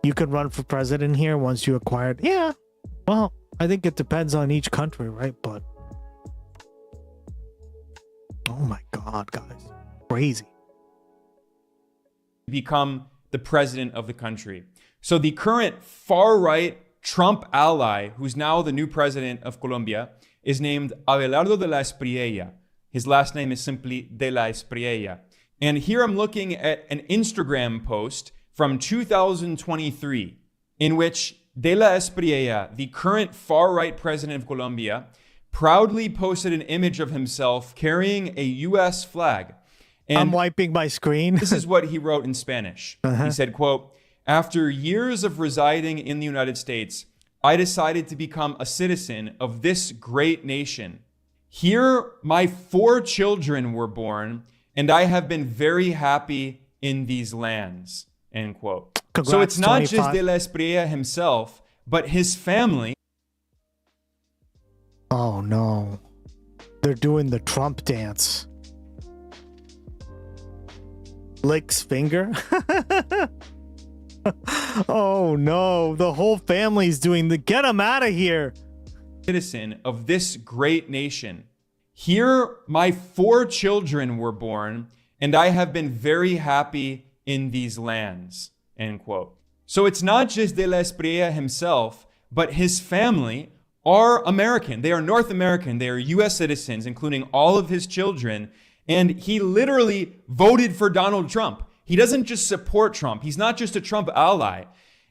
You could run for president here once you acquired. Yeah. Well, I think it depends on each country, right? But oh my God, guys. Crazy. Become the president of the country. So the current far-right Trump ally, who's now the new president of Colombia, is named Abelardo de la Espriella. His last name is simply de la Espriella. And here I'm looking at an Instagram post from 2023 in which de la Espriella, the current far-right president of Colombia, proudly posted an image of himself carrying a U.S. flag. And I'm wiping my screen. This is what he wrote in Spanish. He said, quote, "After years of residing in the United States, I decided to become a citizen of this great nation. Here, my 4 children were born, and I have been very happy in these lands," end quote. Congrats, so it's not 25. just de la Espriella himself, but his family. Oh no. They're doing the Trump dance. Licks finger. Oh no, the whole family's doing the get him out of here. Citizen of this great nation. Here, my 4 children were born, and I have been very happy in these lands, end quote. So it's not just de la Espriella himself, but his family are American. They are North American. They are U.S. citizens, including all of his children. And he literally voted for Donald Trump. He doesn't just support Trump. He's not just a Trump ally.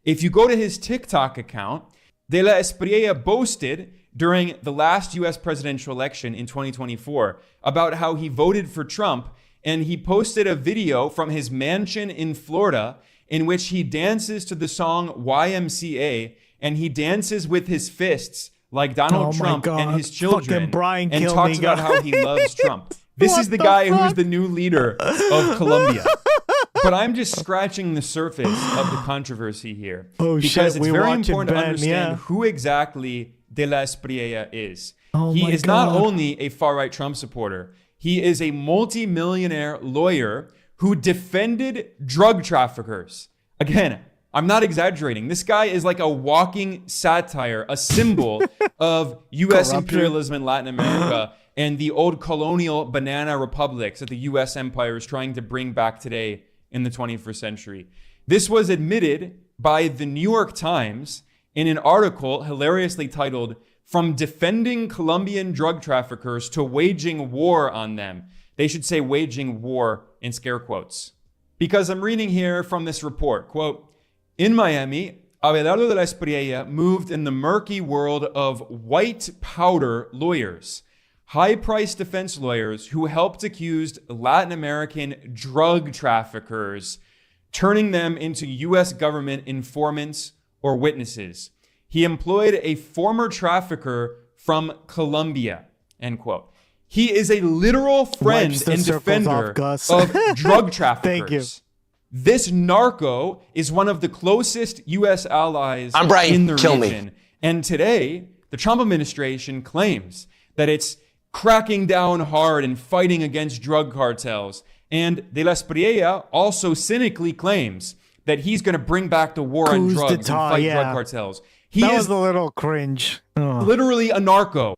If you go to his TikTok account, de la Espriella boasted during the last U.S. presidential election in 2024 about how he voted for Trump. And he posted a video from his mansion in Florida in which he dances to the song YMCA, and he dances with his fists like Donald Trump and his children, and talks about how he loves Trump. This is the guy who's the new leader of Colombia. But I'm just scratching the surface of the controversy here. Because it's very important to understand who exactly de la Espriella is. He is not only a far-right Trump supporter, he is a multi-millionaire lawyer who defended drug traffickers. Again, I'm not exaggerating. This guy is like a walking satire, a symbol of U.S. imperialism in Latin America and the old colonial banana republics that the U.S. empire is trying to bring back today in the 21st century. This was admitted by the New York Times in an article hilariously titled, "From Defending Colombian Drug Traffickers to Waging War on Them." They should say waging war in scare quotes. Because I'm reading here from this report, quote, "In Miami, Abelardo de la Espriella moved in the murky world of white powder lawyers, high-priced defense lawyers who helped accused Latin American drug traffickers, turning them into U.S. government informants or witnesses. He employed a former trafficker from Colombia," end quote. He is a literal friend and defender of drug traffickers. Thank you. This narco is one of the closest U.S. allies in the region. And today, the Trump administration claims that it's cracking down hard and fighting against drug cartels. And de la Espriella also cynically claims that he's going to bring back the war on drugs and fight drug cartels. He is a little cringe. Literally a narco.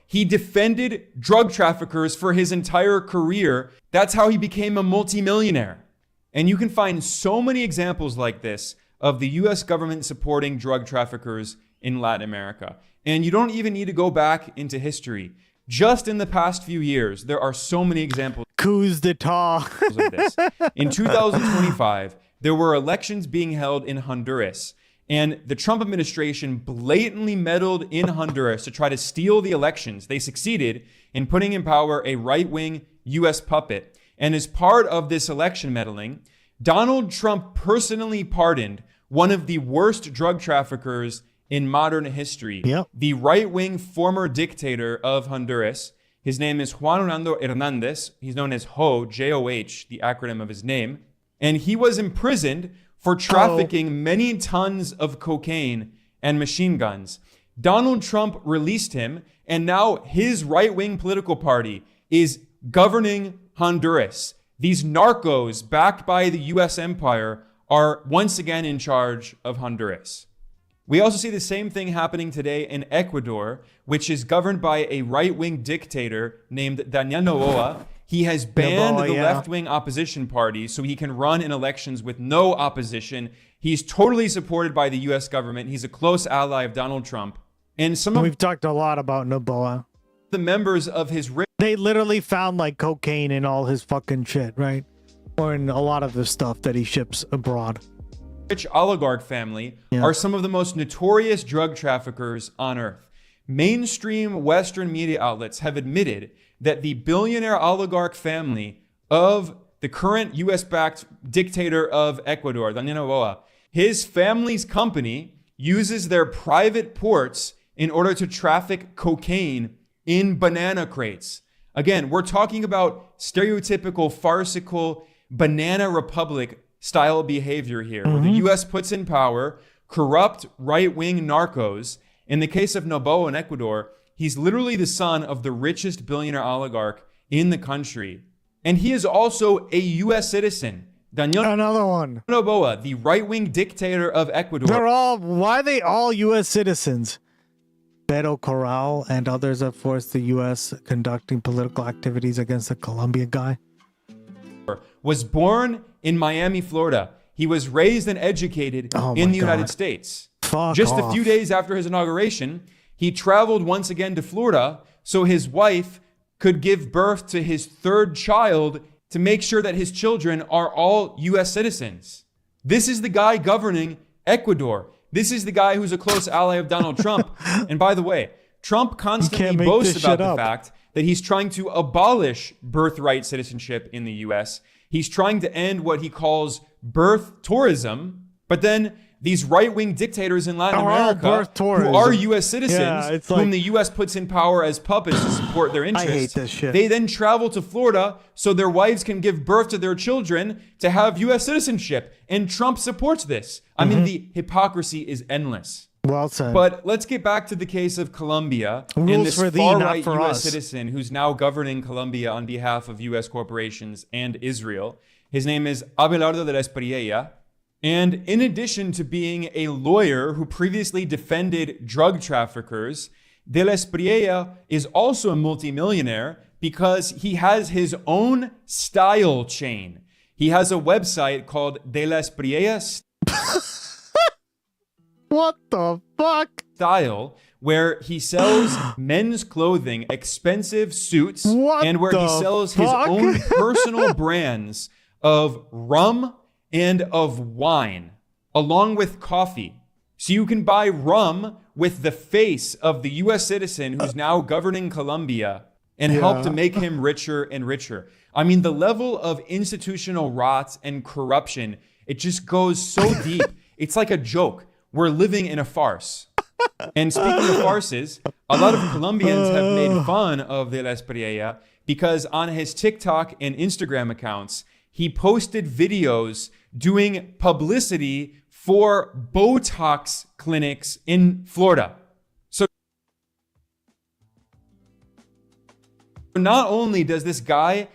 He defended drug traffickers for his entire career. That's how he became a multimillionaire. And you can find so many examples like this of the U.S. government supporting drug traffickers in Latin America. And you don't even need to go back into history. Just in the past few years, there are so many examples of this. In 2025, there were elections being held in Honduras. And the Trump administration blatantly meddled in Honduras to try to steal the elections. They succeeded in putting in power a right-wing U.S. puppet. And as part of this election meddling, Donald Trump personally pardoned one of the worst drug traffickers in modern history. The right-wing former dictator of Honduras. His name is Juan Orlando Hernandez. He's known as HO, J-O-H, the acronym of his name. And he was imprisoned for trafficking many tons of cocaine and machine guns. Donald Trump released him, and now his right-wing political party is governing Honduras. These narcos backed by the U.S. empire are once again in charge of Honduras. We also see the same thing happening today in Ecuador, which is governed by a right-wing dictator named Daniel Noboa. He has banned Noboa, the yeah. left-wing opposition parties so he can run in elections with no opposition. He's totally supported by the U.S. government. He's a close ally of Donald Trump. And some of We've talked a lot about Noboa. the members of his They literally found like cocaine in all his fucking shit, right? Or in a lot of the stuff that he ships abroad. rich oligarch family are some of the most notorious drug traffickers on earth. Mainstream Western media outlets have admitted that the billionaire oligarch family of the current US-backed dictator of Ecuador, Daniel Noboa, his family's company uses their private ports in order to traffic cocaine in banana crates. Again, we're talking about stereotypical, farcical banana republic style behavior here, where the US puts in power corrupt right-wing narcos. In the case of Noboa in Ecuador, he's literally the son of the richest billionaire oligarch in the country. And he is also a US citizen. Daniel Another one. Noboa, the right-wing dictator of Ecuador. Why are they all US citizens? Beto Corral and others have forced the US conducting political activities against the Colombia guy. Was born in Miami, Florida. He was raised and educated in the United States. Just a few days after his inauguration, he traveled once again to Florida so his wife could give birth to his third child to make sure that his children are all US citizens. This is the guy governing Ecuador. This is the guy who's a close ally of Donald Trump. And by the way, Trump constantly boasts about the fact that he's trying to abolish birthright citizenship in the US. He's trying to end what he calls birth tourism. But then these right-wing dictators in Latin America who are US citizens, whom the US puts in power as puppets to support their interests, I hate this shit. They then travel to Florida so their wives can give birth to their children to have US citizenship. And Trump supports this. I mean, the hypocrisy is endless. Well said. But let's get back to the case of Colombia and Rules this for thee, not far-right for US us. citizen who's now governing Colombia on behalf of US corporations and Israel. His name is Abelardo de la Espriella. And in addition to being a lawyer who previously defended drug traffickers, de la Espriella is also a multimillionaire because he has his own style chain. He has a website called De La Espriella What the fuck? Style, where he sells men's clothing, expensive suits, and where he sells his own personal brands of rum and of wine, along with coffee. So you can buy rum with the face of the US citizen who's now governing Colombia and help to make him richer and richer. I mean, the level of institutional rot and corruption, it just goes so deep. It's like a joke. We're living in a farce. And speaking of farces, a lot of Colombians have made fun of De La Espriella because on his TikTok and Instagram accounts, he posted videos doing publicity for Botox clinics in Florida. So not only does this guy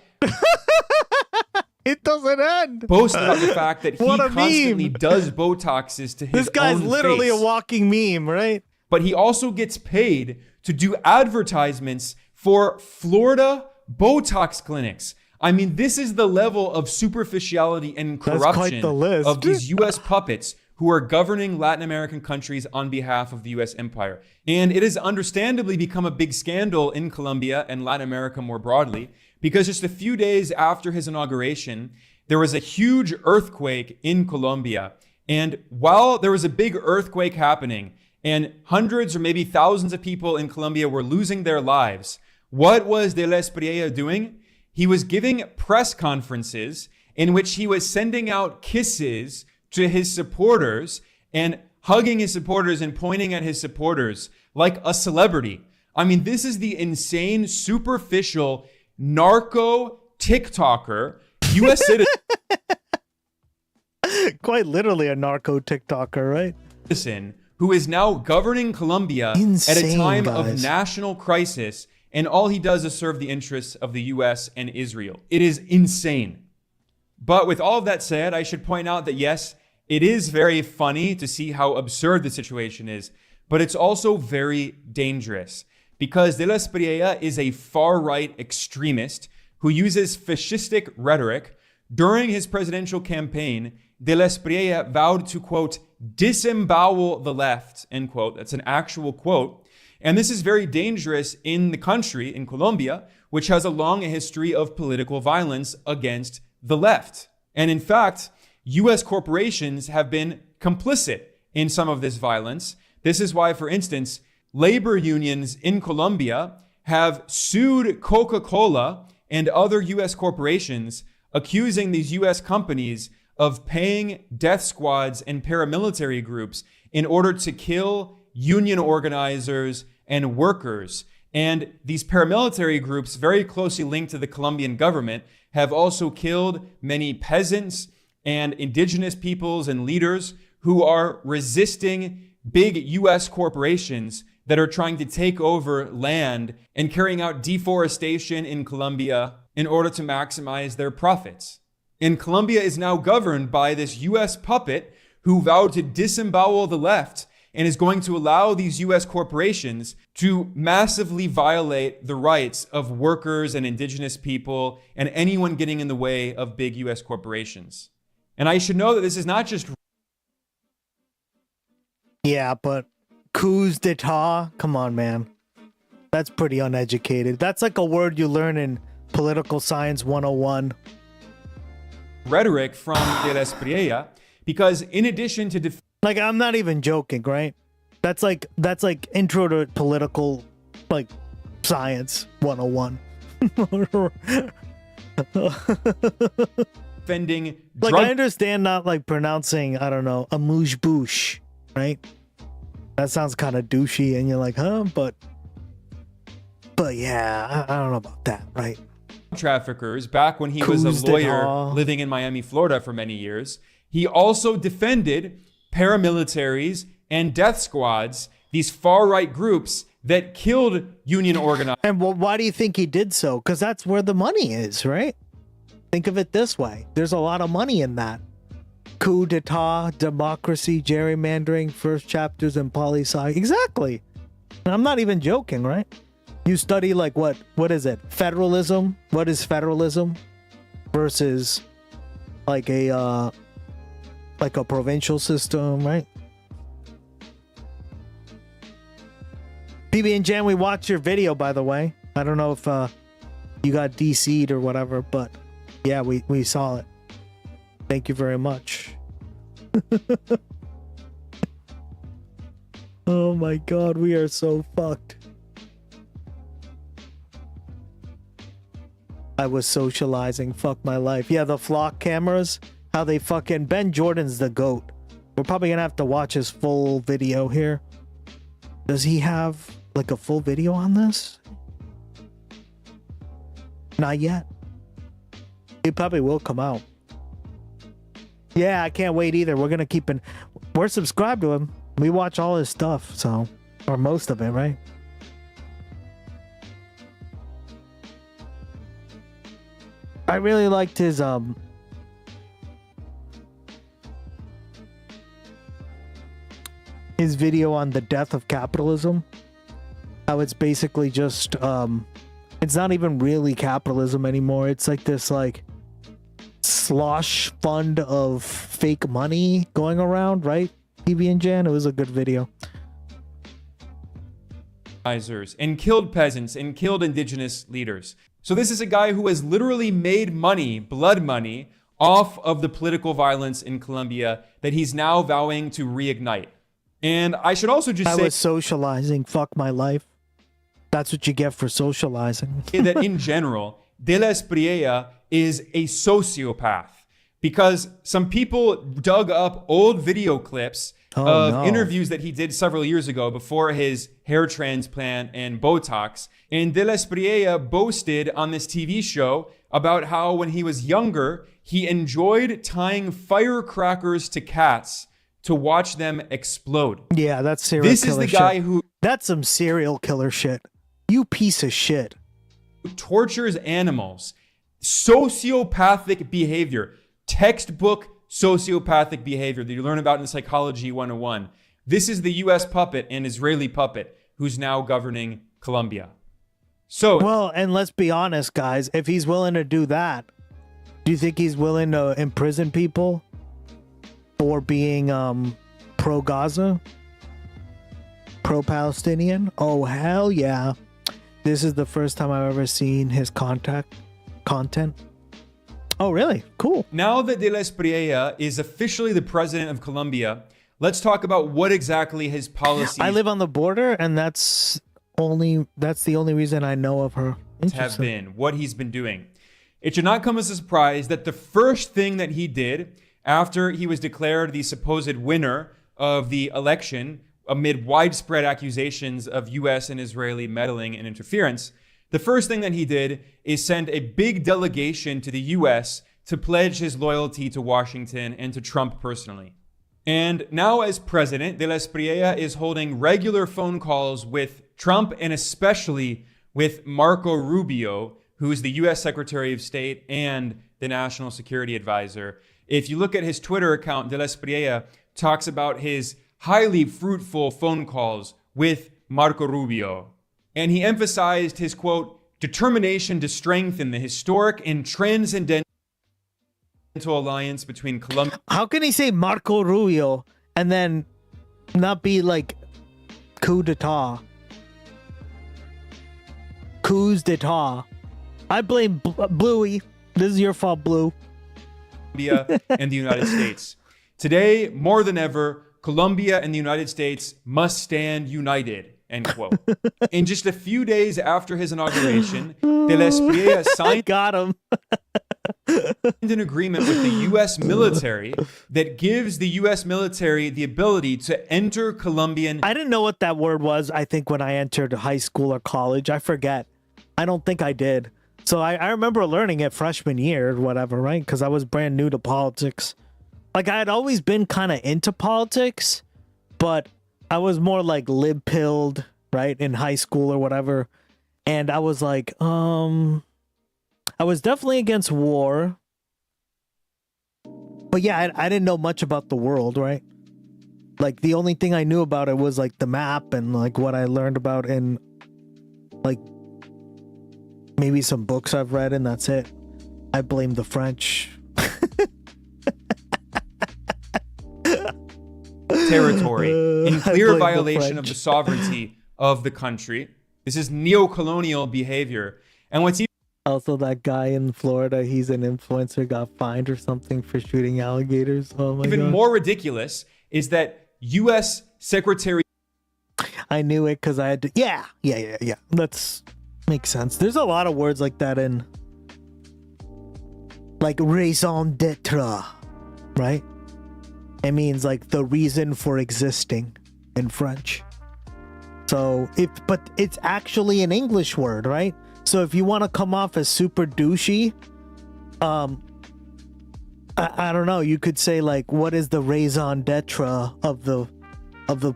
it doesn't end. boast about the fact that he constantly does Botoxes to his This guy's own literally face, a walking meme, right? but he also gets paid to do advertisements for Florida Botox clinics. I mean, this is the level of superficiality and That's quite corruption the list. of these U.S. puppets who are governing Latin American countries on behalf of the U.S. empire. And it has understandably become a big scandal in Colombia and Latin America more broadly, because just a few days after his inauguration, there was a huge earthquake in Colombia. And while there was a big earthquake happening and hundreds or maybe thousands of people in Colombia were losing their lives, what was De La Espriella doing? He was giving press conferences in which he was sending out kisses to his supporters and hugging his supporters and pointing at his supporters like a celebrity. I mean, this is the insane, superficial, narco TikToker, U.S. Quite literally a narco TikToker, right? citizen who is now governing Colombia at a Insane, time guys. of national crisis, and all he does is serve the interests of the U.S. and Israel. It is insane. But with all of that said, I should point out that yes, it is very funny to see how absurd the situation is, but it's also very dangerous because De La Espriella is a far-right extremist who uses fascistic rhetoric. During his presidential campaign, De La Espriella vowed to, quote, disembowel the left, end quote. That's an actual quote. And this is very dangerous in the country, in Colombia, which has a long history of political violence against the left. And in fact, US corporations have been complicit in some of this violence. This is why, for instance, labor unions in Colombia have sued Coca-Cola and other US corporations, accusing these US companies of paying death squads and paramilitary groups in order to kill union organizers and workers. And these paramilitary groups, very closely linked to the Colombian government, have also killed many peasants and indigenous peoples and leaders who are resisting big US corporations that are trying to take over land and carrying out deforestation in Colombia in order to maximize their profits. And Colombia is now governed by this US puppet who vowed to disembowel the left and is going to allow these US corporations to massively violate the rights of workers and indigenous people and anyone getting in the way of big US corporations. And I should know that this is not just... Yeah, but coups d'etat? Come on, man. That's pretty uneducated. That's like a word you learn in Political Science 101. Rhetoric from De La Espriella, because in addition to... Like, I'm not even joking, right? That's like intro to political, like, science 101. Defending like, I understand not, like, pronouncing, I don't know, amuse-bouche, right? That sounds kind of douchey, and you're like, huh? But yeah, I don't know about that, right? Traffickers, back when he was a lawyer living in Miami, Florida for many years. He also defended paramilitaries and death squads, these far-right groups that killed union organizers. And why do you think he did so? Because that's where the money is, right? Think of it this way. There's a lot of money in that. Coup d'etat, democracy, gerrymandering, first chapters and poli-sci. Exactly. And I'm not even joking, right? You study like what is it? Federalism? What is federalism versus like a provincial system, right? PB and Jan, we watched your video, by the way. I don't know if you got DC'd or whatever, but yeah, we saw it. Thank you very much. Oh my god, we are so fucked. I was socializing. Fuck my life. Yeah, the flock cameras. How they fucking... Ben Jordan's the GOAT. We're probably gonna have to watch his full video here. Does he have like a full video on this? Not yet. It probably will come out. Yeah, I can't wait either. We're gonna keep we're subscribed to him. We watch all his stuff, so... Or most of it, right? I really liked his video on the death of capitalism. How it's basically just it's not even really capitalism anymore. It's like this like slosh fund of fake money going around, right? PB and Jan, it was a good video. And killed peasants and killed indigenous leaders. So this is a guy who has literally made money, blood money, off of the political violence in Colombia that he's now vowing to reignite. And I should also just say... I was socializing. Fuck my life. That's what you get for socializing. That in general, De La Espriella is a sociopath. Because some people dug up old video clips of interviews that he did several years ago before his hair transplant and Botox. And De La Espriella boasted on this TV show about how when he was younger, he enjoyed tying firecrackers to cats to watch them explode. Yeah, that's serial killer shit. This is the guy who... That's some serial killer shit. You piece of shit. Tortures animals. Sociopathic behavior. Textbook sociopathic behavior that you learn about in Psychology 101. This is the US puppet and Israeli puppet who's now governing Colombia. So well, and let's be honest, guys. If he's willing to do that, do you think he's willing to imprison people for being pro-Gaza, pro-Palestinian? Oh hell yeah! This is the first time I've ever seen his content. Oh really? Cool. Now that De La Espriella is officially the president of Colombia, let's talk about what exactly his policies I live on the border, and that's the only reason I know of her. have been, what he's been doing. It should not come as a surprise that the first thing that he did after he was declared the supposed winner of the election amid widespread accusations of US and Israeli meddling and interference, the first thing that he did is send a big delegation to the US to pledge his loyalty to Washington and to Trump personally. And now as president, De La Espriella is holding regular phone calls with Trump and especially with Marco Rubio, who is the US Secretary of State and the National Security Advisor. If you look at his Twitter account, De La Espriella talks about his highly fruitful phone calls with Marco Rubio. And he emphasized his, quote, determination to strengthen the historic and transcendental alliance between Colombia. How can he say Marco Rubio and then not be like coup d'etat? Coups d'etat. I blame Bluey. This is your fault, Blue. And the United States. Today, more than ever, Colombia and the United States must stand united, end quote. In just a few days after his inauguration, De La Espriella signed an agreement with the U.S. military that gives the U.S. military the ability to enter Colombian... I didn't know what that word was, I think, when I entered high school or college. I forget. I don't think I did. So I remember learning it freshman year or whatever, right? Because I was brand new to politics. Like, I had always been kind of into politics, but I was more like lib-pilled, right, in high school or whatever. And I was like, I was definitely against war. But yeah, I didn't know much about the world, right? Like, the only thing I knew about it was, like, the map and, like, what I learned about in, like, maybe some books I've read, and that's it. I blame the French. Territory in clear violation of the sovereignty of the country. This is neo-colonial behavior. And what's also that guy in Florida, he's an influencer, got fined or something for shooting alligators. Oh my even God. More ridiculous is that U.S. Secretary... I knew it because I had to... Yeah. That's... Makes sense. There's a lot of words like that in... Like raison d'etre, right? It means like the reason for existing in French. So, but it's actually an English word, right? So if you want to come off as super douchey, I don't know, you could say like, what is the raison d'etre of the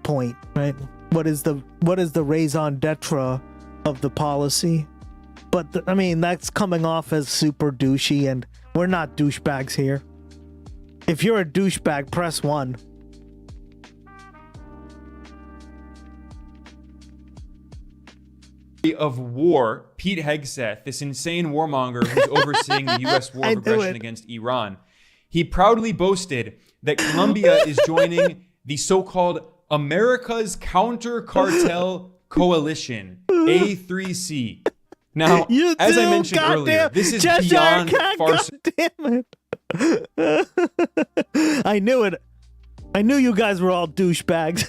point, right? What is the raison d'etre of the policy? But I mean, that's coming off as super douchey, and we're not douchebags here. If you're a douchebag, press 1. Of war, Pete Hegseth, this insane warmonger who's overseeing the U.S. war of aggression against Iran, he proudly boasted that Colombia is joining the so-called America's Counter Cartel Coalition, A3C. Now, as I mentioned earlier, this is beyond farce. Damn it. I knew it. I knew you guys were all douchebags.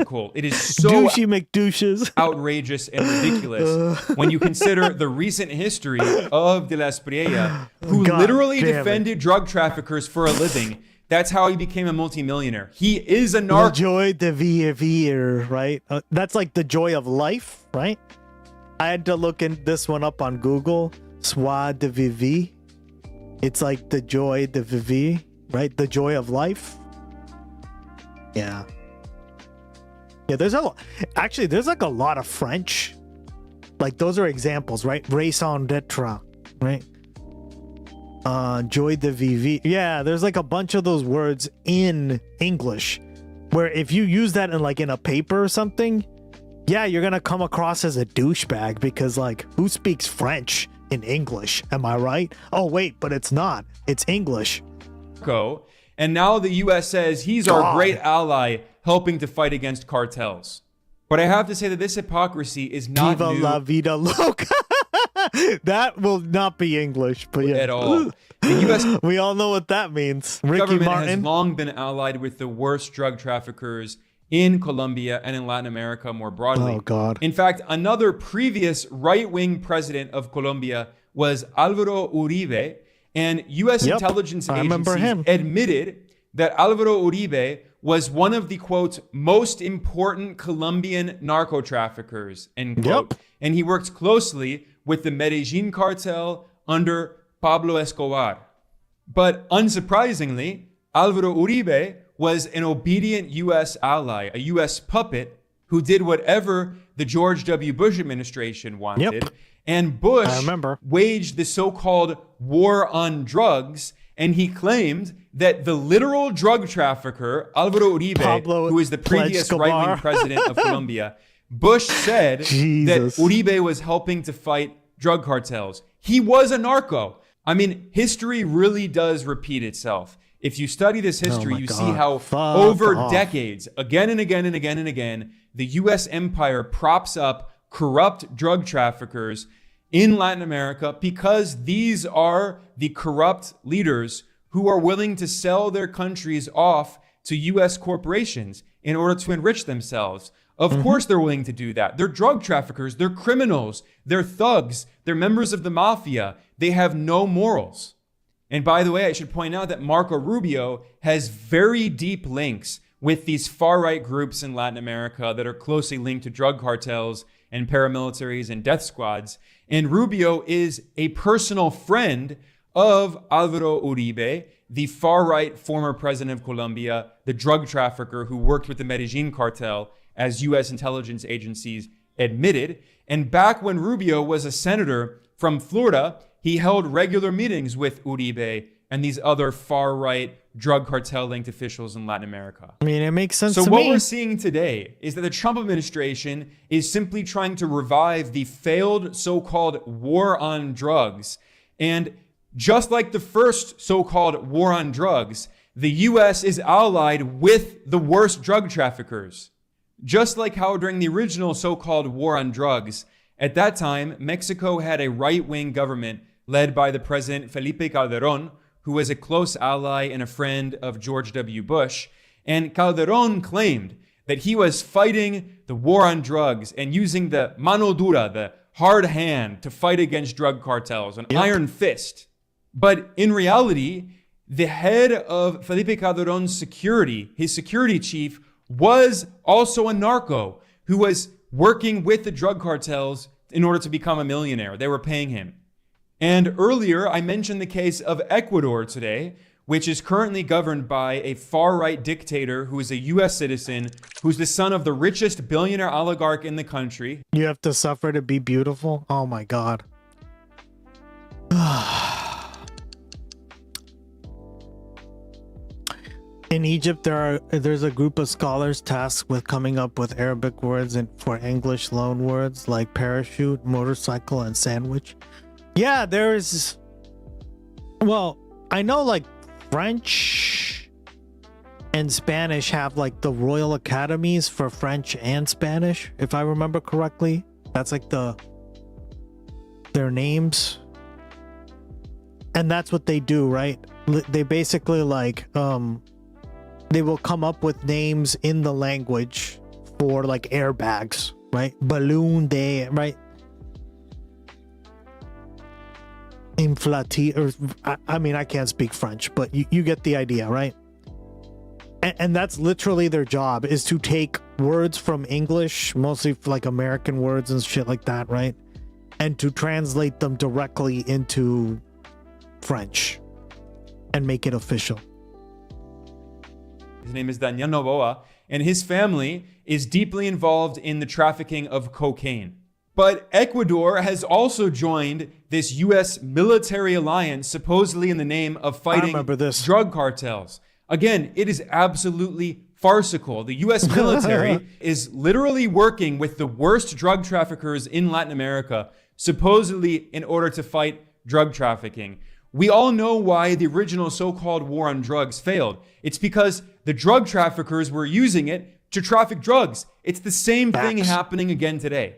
Cool. It is so douchey McDouches. Outrageous and ridiculous when you consider the recent history of De La Espriella, who literally defended drug traffickers for a living. That's how he became a multimillionaire. He is a narc. La joie de vivre, right? That's like the joy of life, right? I had to look this one up on Google. Joie de vivre. It's like the joy de vivre, right? The joy of life. Yeah. There's there's like a lot of French. Like those are examples, right? Raison d'etre, right? Joy de vivre. Yeah, there's like a bunch of those words in English where if you use that in a paper or something, yeah, you're gonna come across as a douchebag because, like, who speaks French in English? Am I right? Oh, wait, but it's not. It's English. And now the U.S. says he's our great ally helping to fight against cartels. But I have to say that this hypocrisy is not Viva new la vida loca. That will not be English, but yeah. at all. The U.S. We all know what that means. Ricky government Martin has long been allied with the worst drug traffickers in Colombia and in Latin America more broadly. Oh, God. In fact, another previous right-wing president of Colombia was Álvaro Uribe, and U.S. intelligence agencies admitted that Álvaro Uribe was one of the, quote, most important Colombian narco traffickers, end quote. And he worked closely with the Medellin cartel under Pablo Escobar. But unsurprisingly, Álvaro Uribe was an obedient U.S. ally, a U.S. puppet who did whatever the George W. Bush administration wanted. And Bush waged the so-called war on drugs, and he claimed that the literal drug trafficker, Álvaro Uribe, who is the previous right-wing president of Colombia, Bush said that Uribe was helping to fight drug cartels. He was a narco. I mean, history really does repeat itself. If you study this history, you see how over decades, again and again and again and again, the U.S. empire props up corrupt drug traffickers in Latin America because these are the corrupt leaders who are willing to sell their countries off to U.S. corporations in order to enrich themselves. Of course they're willing to do that. They're drug traffickers, they're criminals, they're thugs, they're members of the mafia. They have no morals. And by the way, I should point out that Marco Rubio has very deep links with these far-right groups in Latin America that are closely linked to drug cartels and paramilitaries and death squads. And Rubio is a personal friend of Álvaro Uribe, the far-right former president of Colombia, the drug trafficker who worked with the Medellin cartel, as U.S. intelligence agencies admitted. And back when Rubio was a senator from Florida, he held regular meetings with Uribe and these other far-right drug cartel-linked officials in Latin America. I mean, it makes sense to me. So what we're seeing today is that the Trump administration is simply trying to revive the failed so-called war on drugs. And just like the first so-called war on drugs, the U.S. is allied with the worst drug traffickers. Just like how during the original so-called war on drugs, at that time, Mexico had a right-wing government led by the president Felipe Calderón, who was a close ally and a friend of George W. Bush. And Calderón claimed that he was fighting the war on drugs and using the mano dura, the hard hand, to fight against drug cartels, an iron fist. But in reality, the head of Felipe Calderón's security, his security chief, was also a narco who was working with the drug cartels in order to become a millionaire. They were paying him. And earlier, I mentioned the case of Ecuador today, which is currently governed by a far-right dictator who is a U.S. citizen, who's the son of the richest billionaire oligarch in the country. You have to suffer to be beautiful? Oh my God. In Egypt, there's a group of scholars tasked with coming up with Arabic words for English loan words like parachute, motorcycle, and sandwich. Yeah, there's... Well, I know like French and Spanish have like the Royal Academies for French and Spanish, if I remember correctly. That's like their names. And that's what they do, right? They basically like... they will come up with names in the language for like airbags, right? Balloon day, right? Inflati, or I mean, I can't speak French, but you get the idea, right? And that's literally their job, is to take words from English, mostly like American words and shit like that, right? And to translate them directly into French and make it official. His name is Daniel Noboa, and his family is deeply involved in the trafficking of cocaine. But Ecuador has also joined this U.S. military alliance, supposedly in the name of fighting drug cartels. Again, it is absolutely farcical. The U.S. military is literally working with the worst drug traffickers in Latin America, supposedly in order to fight drug trafficking. We all know why the original so-called war on drugs failed. It's because the drug traffickers were using it to traffic drugs. It's the same thing happening again today.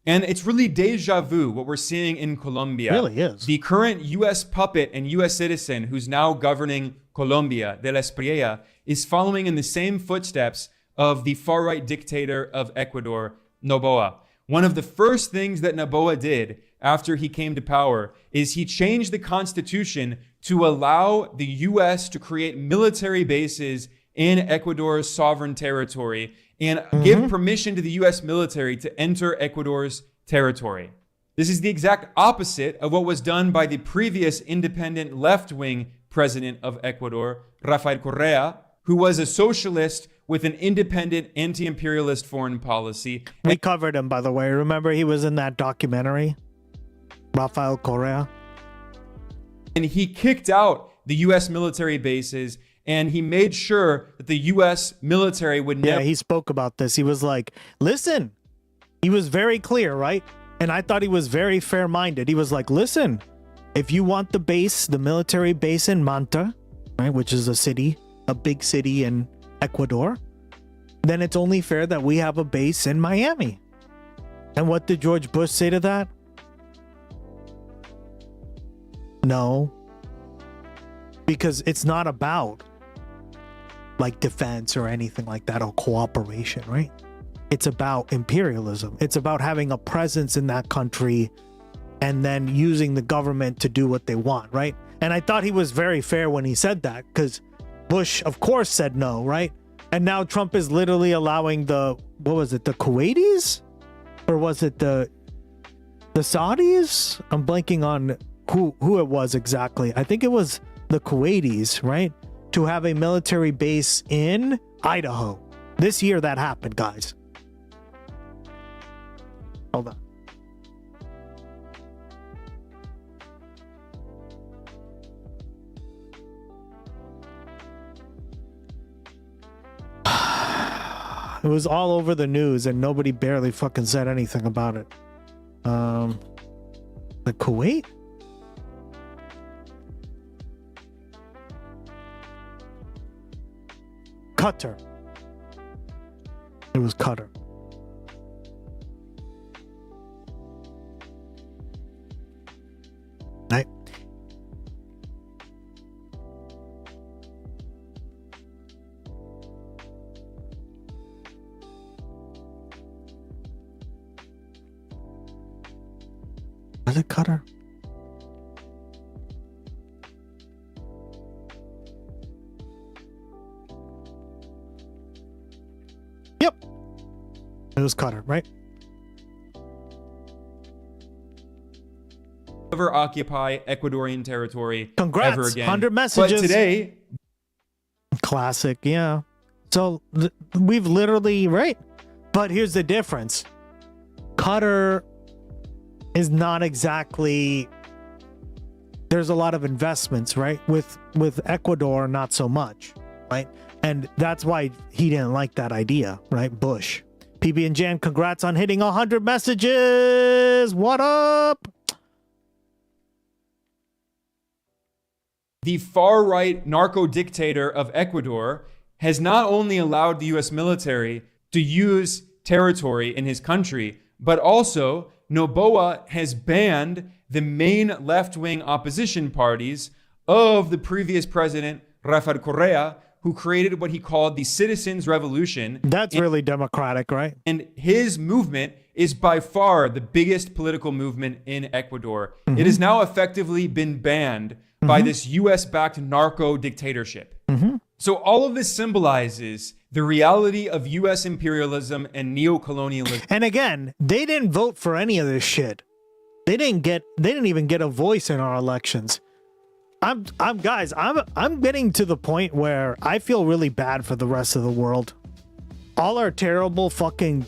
And it's really deja vu what we're seeing in Colombia. It really is. The current U.S. puppet and U.S. citizen who's now governing Colombia, de la Espriella, is following in the same footsteps of the far-right dictator of Ecuador, Noboa. One of the first things that Noboa did after he came to power is he changed the constitution to allow the U.S. to create military bases in Ecuador's sovereign territory and give permission to the U.S. military to enter Ecuador's territory. This is the exact opposite of what was done by the previous independent left-wing president of Ecuador, Rafael Correa, who was a socialist with an independent anti-imperialist foreign policy. We covered him, by the way. Remember he was in that documentary? Rafael Correa. And he kicked out the U.S. military bases, and he made sure that the U.S. military would never... Yeah, he spoke about this. He was like, listen, he was very clear, right? And I thought he was very fair-minded. He was like, listen, if you want the base, the military base in Manta, right, which is a big city in Ecuador, then it's only fair that we have a base in Miami. And what did George Bush say to that? No. Because it's not about like defense or anything like that or cooperation, right? It's about imperialism. It's about having a presence in that country and then using the government to do what they want, right? And I thought he was very fair when he said that, because Bush, of course, said no, right? And now Trump is literally allowing the Kuwaitis? Or was it the Saudis? I'm blanking on who it was exactly. I think it was the Kuwaitis, right? To have a military base in Idaho. This year that happened, guys. Hold on. It was all over the news and nobody barely fucking said anything about it. The Kuwait? Qatar. It was Qatar. Right. Was it Qatar? Yep. It was Qatar, right? Never occupy Ecuadorian territory Congrats, ever again. 100 messages. But today... Classic, yeah. So we've literally, right? But here's the difference. Qatar is not exactly, there's a lot of investments, right? With Ecuador, not so much, right? And that's why he didn't like that idea, right? Bush. PB and Jan, congrats on hitting 100 messages. What up? The far-right narco-dictator of Ecuador has not only allowed the U.S. military to use territory in his country, but also Noboa has banned the main left-wing opposition parties of the previous president, Rafael Correa, who created what he called the Citizens' Revolution. That's really democratic, right? And his movement is by far the biggest political movement in Ecuador. It has now effectively been banned by this US-backed narco dictatorship. So all of this symbolizes the reality of US imperialism and neocolonialism. And again, they didn't vote for any of this shit. They didn't even get a voice in our elections. I'm getting to the point where I feel really bad for the rest of the world. All our terrible fucking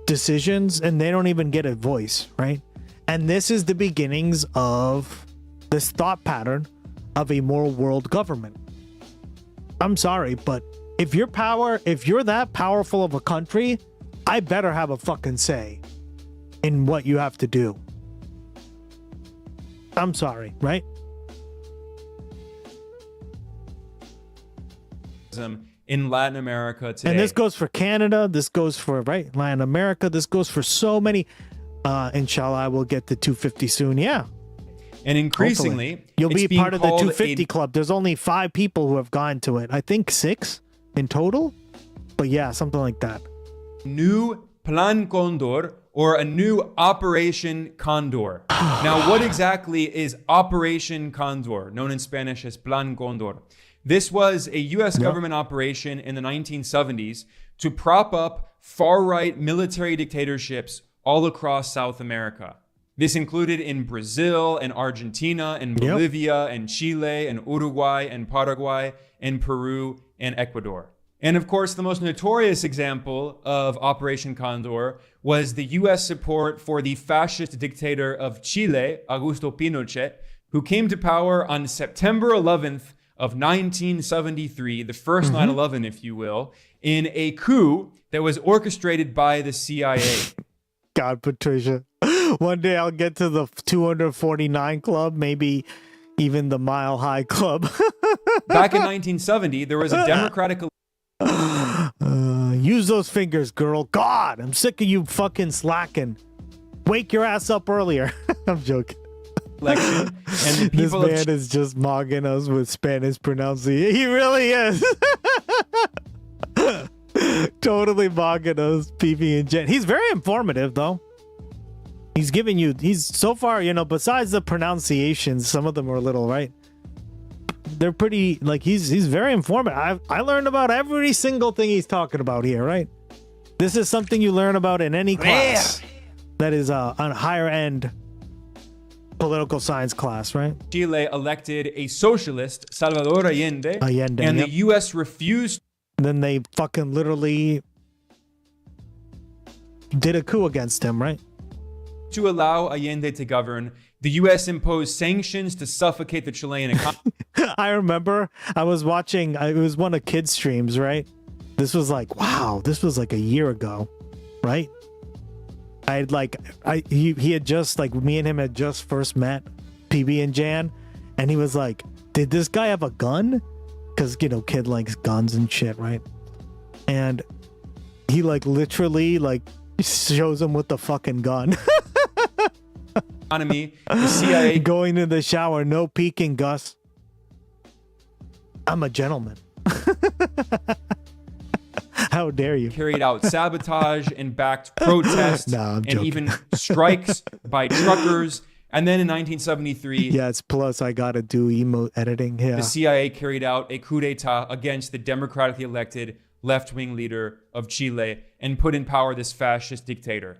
decisions, and they don't even get a voice, right? And this is the beginnings of this thought pattern of a more world government. I'm sorry, but if you're that powerful of a country, I better have a fucking say in what you have to do. I'm sorry, right? In Latin America today. And this goes for Canada, this goes for Latin America, this goes for so many. Inshallah, I will get to 250 soon. Yeah. And increasingly, hopefully. You'll be part of the 250 club. There's only 5 people who have gone to it. I think 6 in total. But yeah, something like that. New Plan Condor, or a new Operation Condor. Now, what exactly is Operation Condor, known in Spanish as Plan Condor? This was a U.S. government operation in the 1970s to prop up far-right military dictatorships all across South America. This included in Brazil and Argentina and Bolivia and Chile and Uruguay and Paraguay and Peru and Ecuador. And of course, the most notorious example of Operation Condor was the U.S. support for the fascist dictator of Chile, Augusto Pinochet, who came to power on September 11th of 1973, the first 9/11, if you will, in a coup that was orchestrated by the CIA. God, Patricia. One day I'll get to the 249 club, maybe even the Mile High Club. Back in 1970, there was a Democratic... use those fingers, girl. God, I'm sick of you fucking slacking. Wake your ass up earlier. I'm joking. Election, and the people this man is just mogging us with Spanish pronunciation. He really is. Totally mogging us, PB and Jen. He's very informative, though. He's giving you, so far, besides the pronunciations, some of them are a little, right? They're pretty, he's very informative. I learned about every single thing he's talking about here, right? This is something you learn about in any class that is on a higher end political science class, right? Chile elected a socialist, Salvador Allende, and the U.S. refused. Then they fucking literally did a coup against him, right? To allow Allende to govern, the U.S. imposed sanctions to suffocate the Chilean economy. I remember I was watching, it was one of kids' streams, right? This was this was a year ago, right? He had just, me and him had just first met, PB and Jan, and he was like, did this guy have a gun? Because, kid likes guns and shit, right? And he, literally, shows him with the fucking gun. Economy, the CIA... Going to the shower, no peeking, Gus. I'm a gentleman. How dare you? Carried out sabotage and backed protests and even strikes by truckers. And then in 1973... Yes, plus I gotta do emote editing. Yeah. The CIA carried out a coup d'etat against the democratically elected left-wing leader of Chile and put in power this fascist dictator.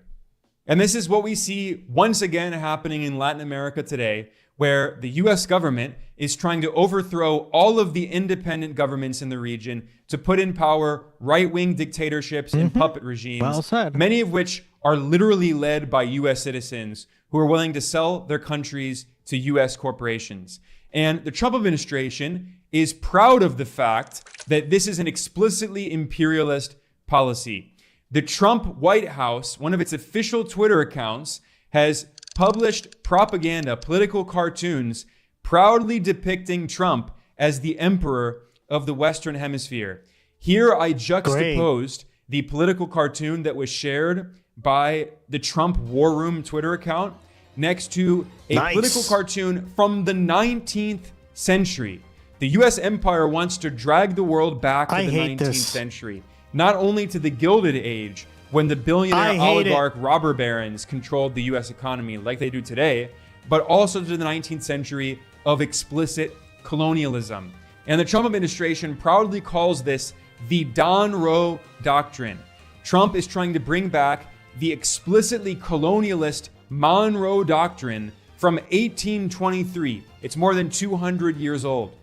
And this is what we see once again happening in Latin America today, where the U.S. government is trying to overthrow all of the independent governments in the region to put in power right-wing dictatorships and puppet regimes, well said. Many of which are literally led by U.S. citizens who are willing to sell their countries to U.S. corporations. And the Trump administration is proud of the fact that this is an explicitly imperialist policy. The Trump White House, one of its official Twitter accounts, has published propaganda, political cartoons, proudly depicting Trump as the emperor of the Western Hemisphere. Here I juxtaposed the political cartoon that was shared by the Trump War Room Twitter account next to a political cartoon from the 19th century. The U.S. empire wants to drag the world back to the 19th century, not only to the Gilded Age, when the billionaire oligarch robber barons controlled the U.S. economy like they do today, but also to the 19th century of explicit colonialism. And the Trump administration proudly calls this the Monroe Doctrine. Trump is trying to bring back the explicitly colonialist Monroe Doctrine from 1823. It's more than 200 years old.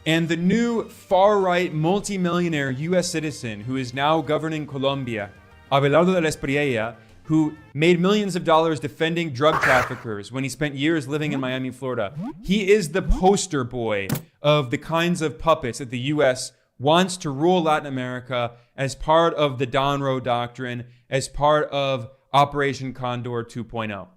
And the new far-right multimillionaire U.S. citizen who is now governing Colombia, Abelardo de la Espriella, who made millions of dollars defending drug traffickers when he spent years living in Miami, Florida. He is the poster boy of the kinds of puppets that the U.S. wants to rule Latin America as part of the Donroe Doctrine, as part of Operation Condor 2.0.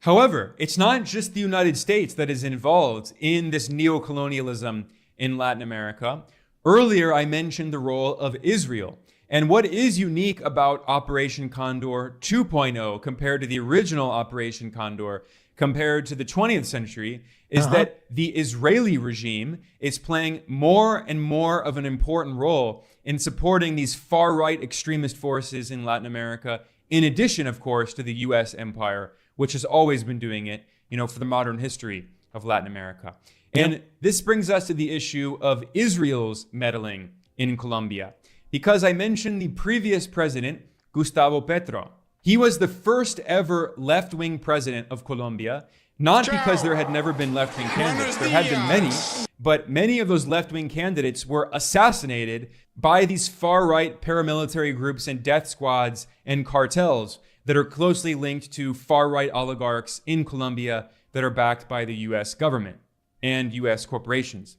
However, it's not just the United States that is involved in this neocolonialism in Latin America. Earlier, I mentioned the role of Israel. And what is unique about Operation Condor 2.0 compared to the original Operation Condor, compared to the 20th century, is that the Israeli regime is playing more and more of an important role in supporting these far-right extremist forces in Latin America, in addition, of course, to the U.S. empire, which has always been doing it, for the modern history of Latin America. And this brings us to the issue of Israel's meddling in Colombia. Because I mentioned the previous president, Gustavo Petro. He was the first ever left-wing president of Colombia, not because there had never been left-wing candidates. There had been many, but many of those left-wing candidates were assassinated by these far-right paramilitary groups and death squads and cartels that are closely linked to far-right oligarchs in Colombia that are backed by the U.S. government and U.S. corporations.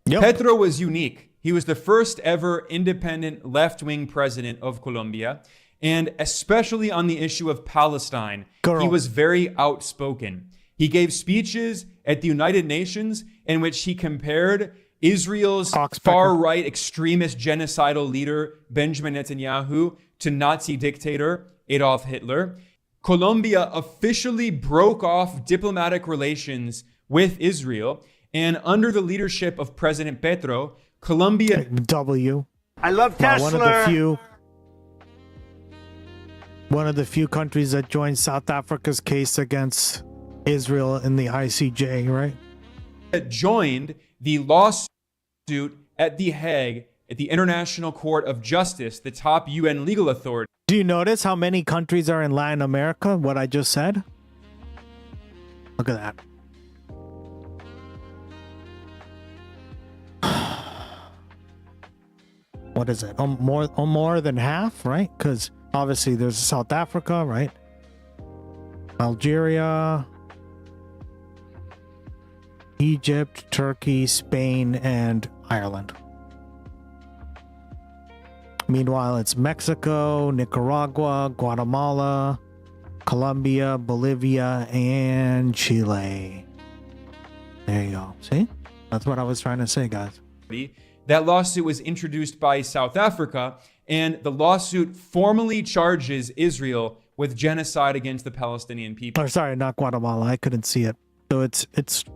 Petro was unique. He was the first ever independent left-wing president of Colombia. And especially on the issue of Palestine, he was very outspoken. He gave speeches at the United Nations in which he compared Israel's far-right extremist genocidal leader, Benjamin Netanyahu, to Nazi dictator Adolf Hitler. Colombia officially broke off diplomatic relations with Israel. And under the leadership of President Petro, Colombia... I love Tesla. One of the few countries that joined South Africa's case against Israel in the ICJ, right? Joined the lawsuit at The Hague, at the International Court of Justice, the top UN legal authority. Do you notice how many countries are in Latin America, what I just said? Look at that. What is it? More than half, right? Because obviously there's South Africa, right? Algeria, Egypt, Turkey, Spain, and Ireland. Meanwhile, it's Mexico, Nicaragua, Guatemala, Colombia, Bolivia, and Chile. There you go. See? That's what I was trying to say, guys. That lawsuit was introduced by South Africa, and the lawsuit formally charges Israel with genocide against the Palestinian people. Oh, sorry, not Guatemala. I couldn't see it. So it's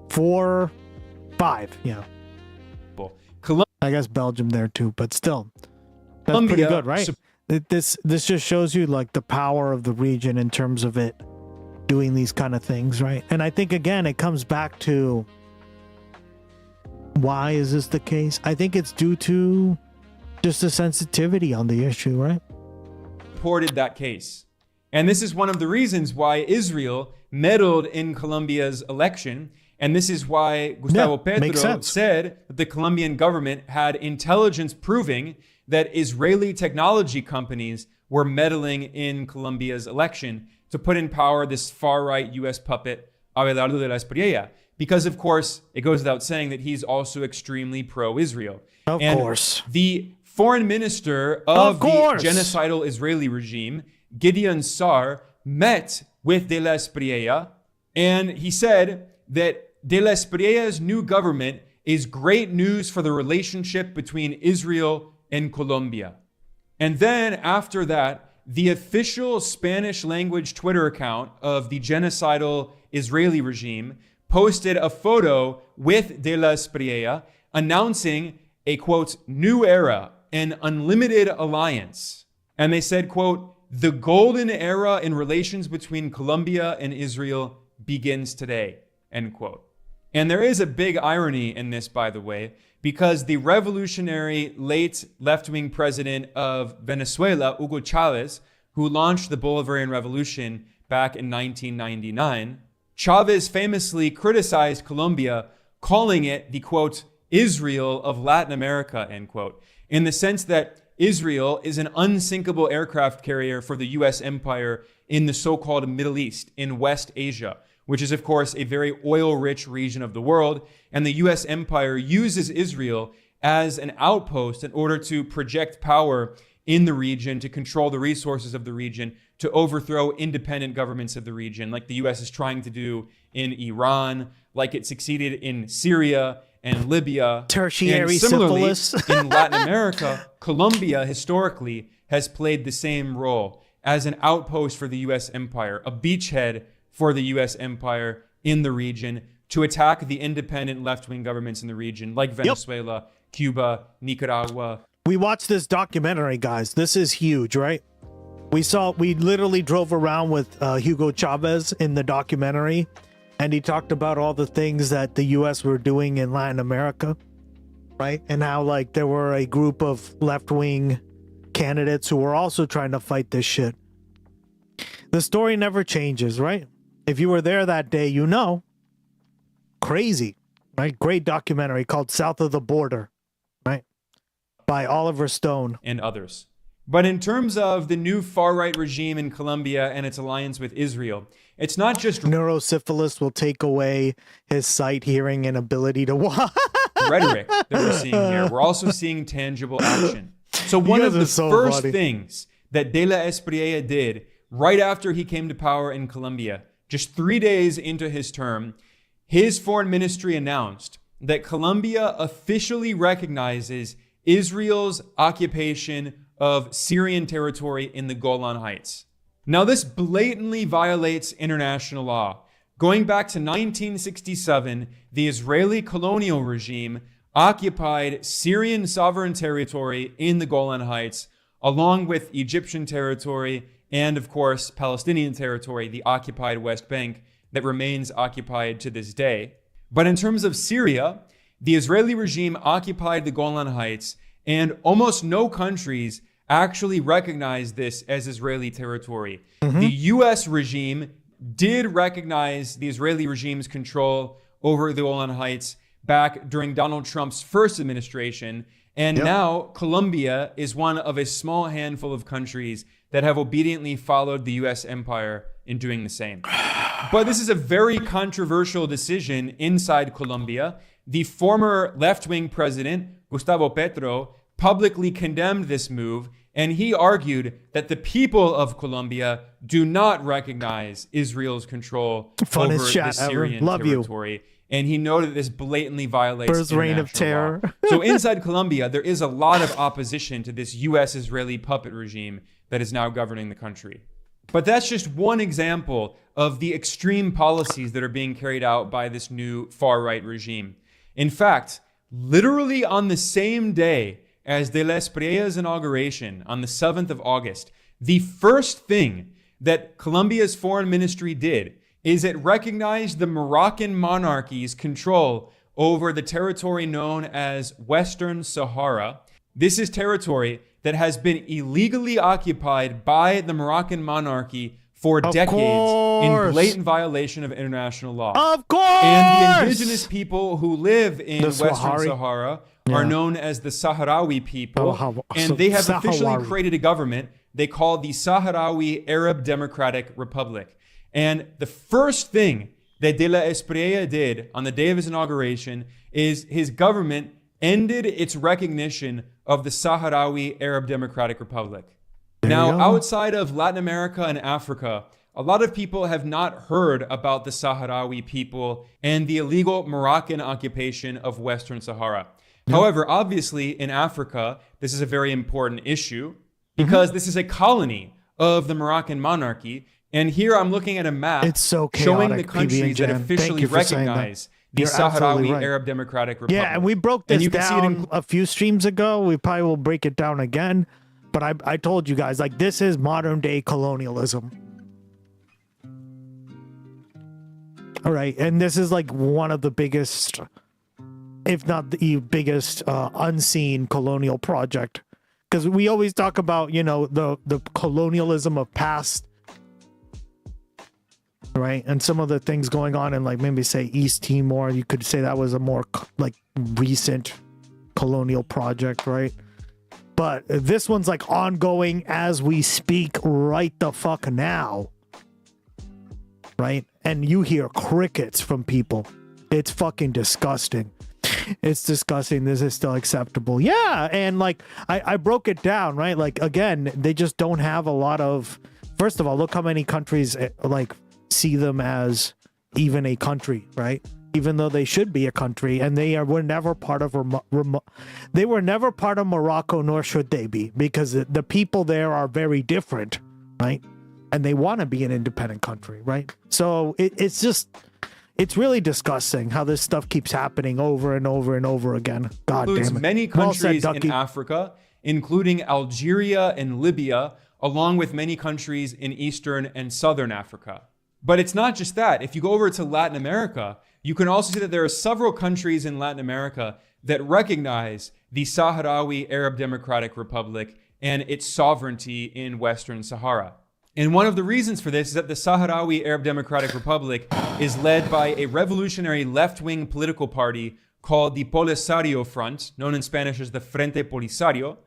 4-5, yeah. I guess Belgium there too, but still, that's pretty good, right? This just shows you like the power of the region in terms of it doing these kind of things, right? And I think again, it comes back to why is this the case? I think it's due to just the sensitivity on the issue, right? Reported that case. And this is one of the reasons why Israel meddled in Colombia's election. And this is why Gustavo Petro said that the Colombian government had intelligence proving that Israeli technology companies were meddling in Colombia's election to put in power this far-right U.S. puppet, Abelardo de la Espriella. Because, of course, it goes without saying that he's also extremely pro-Israel. Of course. The foreign minister of the genocidal Israeli regime, Gideon Sa'ar, met with de la Espriella, and he said that de la Espriella's new government is great news for the relationship between Israel and Colombia. And then after that, the official Spanish language Twitter account of the genocidal Israeli regime posted a photo with de la Espriella announcing a, quote, new era, an unlimited alliance. And they said, quote, the golden era in relations between Colombia and Israel begins today, end quote. And there is a big irony in this, by the way, because the revolutionary late left-wing president of Venezuela, Hugo Chavez, who launched the Bolivarian Revolution back in 1999, Chavez famously criticized Colombia, calling it the, quote, Israel of Latin America, end quote, in the sense that Israel is an unsinkable aircraft carrier for the U.S. empire in the so-called Middle East, in West Asia, which is, of course, a very oil-rich region of the world. And the U.S. empire uses Israel as an outpost in order to project power in the region, to control the resources of the region, to overthrow independent governments of the region, like the US is trying to do in Iran, like it succeeded in Syria and Libya. Tertiary and similarly, syphilis. in Latin America, Colombia historically has played the same role as an outpost for the US empire, a beachhead for the US empire in the region to attack the independent left-wing governments in the region, like Venezuela, Cuba, Nicaragua. We watched this documentary, guys. This is huge, right? We literally drove around with Hugo Chavez in the documentary, and he talked about all the things that the US were doing in Latin America, right? And how like there were a group of left-wing candidates who were also trying to fight this shit. The story never changes, right? If you were there that day, you know. Crazy, right? Great documentary called South of the Border, right? By Oliver Stone. And others. But in terms of the new far-right regime in Colombia and its alliance with Israel, it's not just neurosyphilis will take away his sight, hearing, and ability to walk. Rhetoric that we're seeing here. We're also seeing tangible action. So one of the first things that De La Espriella did right after he came to power in Colombia, just 3 days into his term, his foreign ministry announced that Colombia officially recognizes Israel's occupation of Syrian territory in the Golan Heights. Now, this blatantly violates international law. Going back to 1967, the Israeli colonial regime occupied Syrian sovereign territory in the Golan Heights, along with Egyptian territory and, of course, Palestinian territory, the occupied West Bank, that remains occupied to this day. But in terms of Syria, the Israeli regime occupied the Golan Heights, and almost no countries actually recognize this as Israeli territory. The US regime did recognize the Israeli regime's control over the Golan Heights back during Donald Trump's first administration, and now Colombia is one of a small handful of countries that have obediently followed the US empire in doing the same. But this is a very controversial decision inside Colombia. The former left-wing president, Gustavo Petro, publicly condemned this move, and he argued that the people of Colombia do not recognize Israel's control over the Syrian territory. And he noted this blatantly violates First reign of terror. So inside Colombia, there is a lot of opposition to this US-Israeli puppet regime that is now governing the country. But that's just one example of the extreme policies that are being carried out by this new far-right regime. In fact, literally on the same day as De La Espriella's inauguration, on the 7th of August, the first thing that Colombia's foreign ministry did is it recognized the Moroccan monarchy's control over the territory known as Western Sahara. This is territory that has been illegally occupied by the Moroccan monarchy for decades in blatant violation of international law. Of course! And the indigenous people who live in Western Sahara are known as the Sahrawi people, and they have officially created a government they call the Sahrawi Arab Democratic Republic. And the first thing that De La Espriella did on the day of his inauguration is his government ended its recognition of the Sahrawi Arab Democratic Republic. Now, outside of Latin America and Africa, a lot of people have not heard about the Sahrawi people and the illegal Moroccan occupation of Western Sahara. However, obviously in Africa, this is a very important issue because this is a colony of the Moroccan monarchy. And here I'm looking at a map showing the countries that officially recognize the Sahrawi Arab Democratic Republic. Yeah, and we broke this down a few streams ago. We probably will break it down again. But I told you guys, like, this is modern day colonialism. All right. And this is like one of the biggest, if not the biggest, unseen colonial project. Because we always talk about, you know, the colonialism of past, right? And some of the things going on in, like, maybe say East Timor, you could say that was a more like recent colonial project, right? But this one's like ongoing as we speak right the fuck now, right? And you hear crickets from people. It's fucking disgusting. It's disgusting. This is still acceptable. Yeah. And like, I broke it down, right? Like, again, they just don't have a lot of, first of all, look how many countries like see them as even a country, right? Even though they should be a country, and were never part of they were never part of Morocco, nor should they be, because the people there are very different, right? And they want to be an independent country, right? So it's really disgusting how this stuff keeps happening over and over and over again. God Includes damn it. many Well said, countries in Africa, including Algeria and Libya, along with many countries in Eastern and Southern Africa. But it's not just that. If you go over to Latin America, you can also see that there are several countries in Latin America that recognize the Sahrawi Arab Democratic Republic and its sovereignty in Western Sahara. And one of the reasons for this is that the Sahrawi Arab Democratic Republic is led by a revolutionary left-wing political party called the Polisario Front, known in Spanish as the Frente Polisario,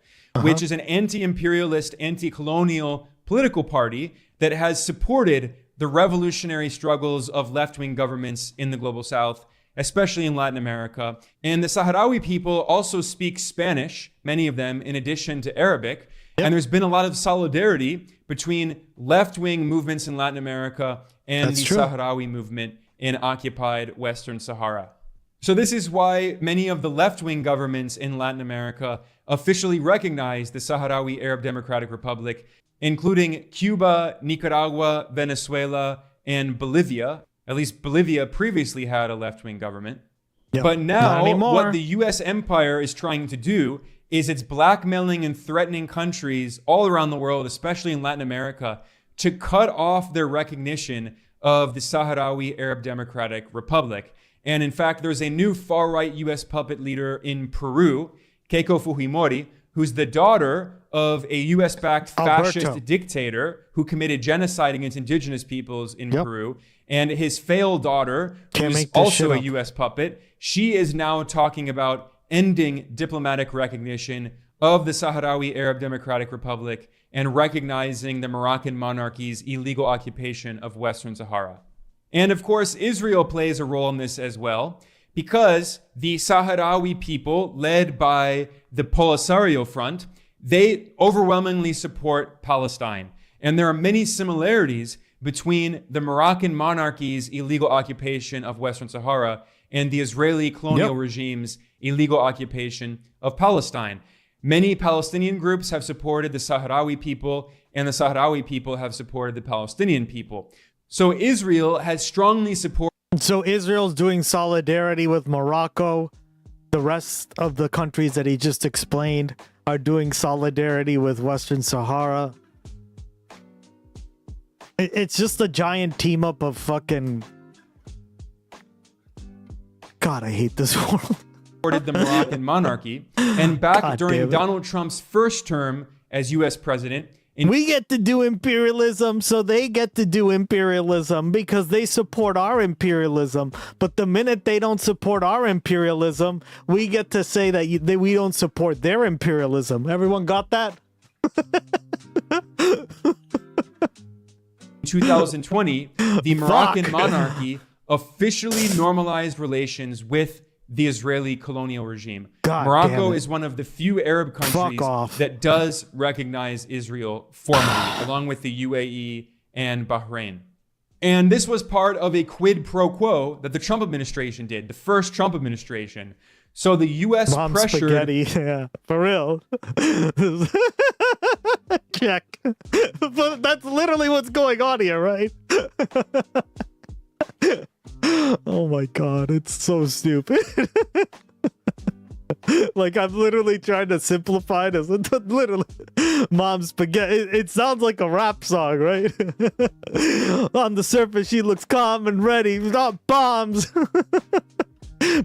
which is an anti-imperialist, anti-colonial political party that has supported the revolutionary struggles of left-wing governments in the global south, especially in Latin America. And the Sahrawi people also speak Spanish, many of them, in addition to Arabic. And there's been a lot of solidarity between left-wing movements in Latin America and the Sahrawi movement in occupied Western Sahara. So this is why many of the left-wing governments in Latin America officially recognize the Sahrawi Arab Democratic Republic, including Cuba, Nicaragua, Venezuela, and Bolivia. At least Bolivia previously had a left-wing government. Yep. But now what the US empire is trying to do is it's blackmailing and threatening countries all around the world, especially in Latin America, to cut off their recognition of the Sahrawi Arab Democratic Republic. And in fact, there's a new far-right US puppet leader in Peru, Keiko Fujimori, who's the daughter of a US-backed fascist dictator who committed genocide against indigenous peoples in Peru. And his failed daughter, who's also a US puppet, she is now talking about ending diplomatic recognition of the Sahrawi Arab Democratic Republic and recognizing the Moroccan monarchy's illegal occupation of Western Sahara. And of course, Israel plays a role in this as well, because the Sahrawi people, led by the Polisario Front, they overwhelmingly support Palestine. And there are many similarities between the Moroccan monarchy's illegal occupation of Western Sahara and the Israeli colonial regime's illegal occupation of Palestine. Many Palestinian groups have supported the Sahrawi people, and the Sahrawi people have supported the Palestinian people. So Israel has strongly supported. So Israel's doing solidarity with Morocco. The rest of the countries that he just explained are doing solidarity with Western Sahara. It's just a giant team up of fucking... God, I hate this world. Supported the Moroccan monarchy. And back during Donald Trump's first term as US president, we get to do imperialism, so they get to do imperialism because they support our imperialism. But the minute they don't support our imperialism, we get to say that we don't support their imperialism. Everyone got that? In 2020, the Moroccan monarchy officially normalized relations with the Israeli colonial regime. Morocco is one of the few Arab countries that does recognize Israel formally, along with the UAE and Bahrain. And this was part of a quid pro quo that the Trump administration did, the first Trump administration. So the U.S. pressured... spaghetti, yeah, for real. Check. But that's literally what's going on here, right? Oh my God, it's so stupid. Like, I'm literally trying to simplify this. Literally, Mom Spaghetti. It sounds like a rap song, right? On the surface, she looks calm and ready. Not bombs.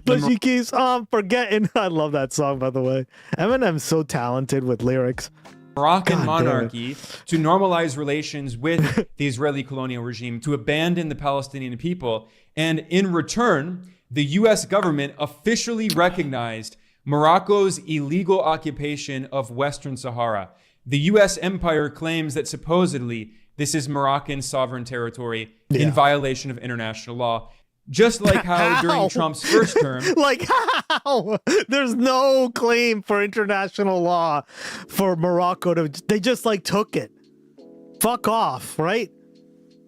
But she keeps on forgetting. I love that song, by the way. Eminem's so talented with lyrics. Moroccan monarchy to normalize relations with the Israeli colonial regime, to abandon the Palestinian people. And in return, the US government officially recognized Morocco's illegal occupation of Western Sahara. The US empire claims that supposedly this is Moroccan sovereign territory in violation of international law. Just like how during Trump's first term, like how there's no claim for international law for Morocco to, they just like took it. Fuck off, right?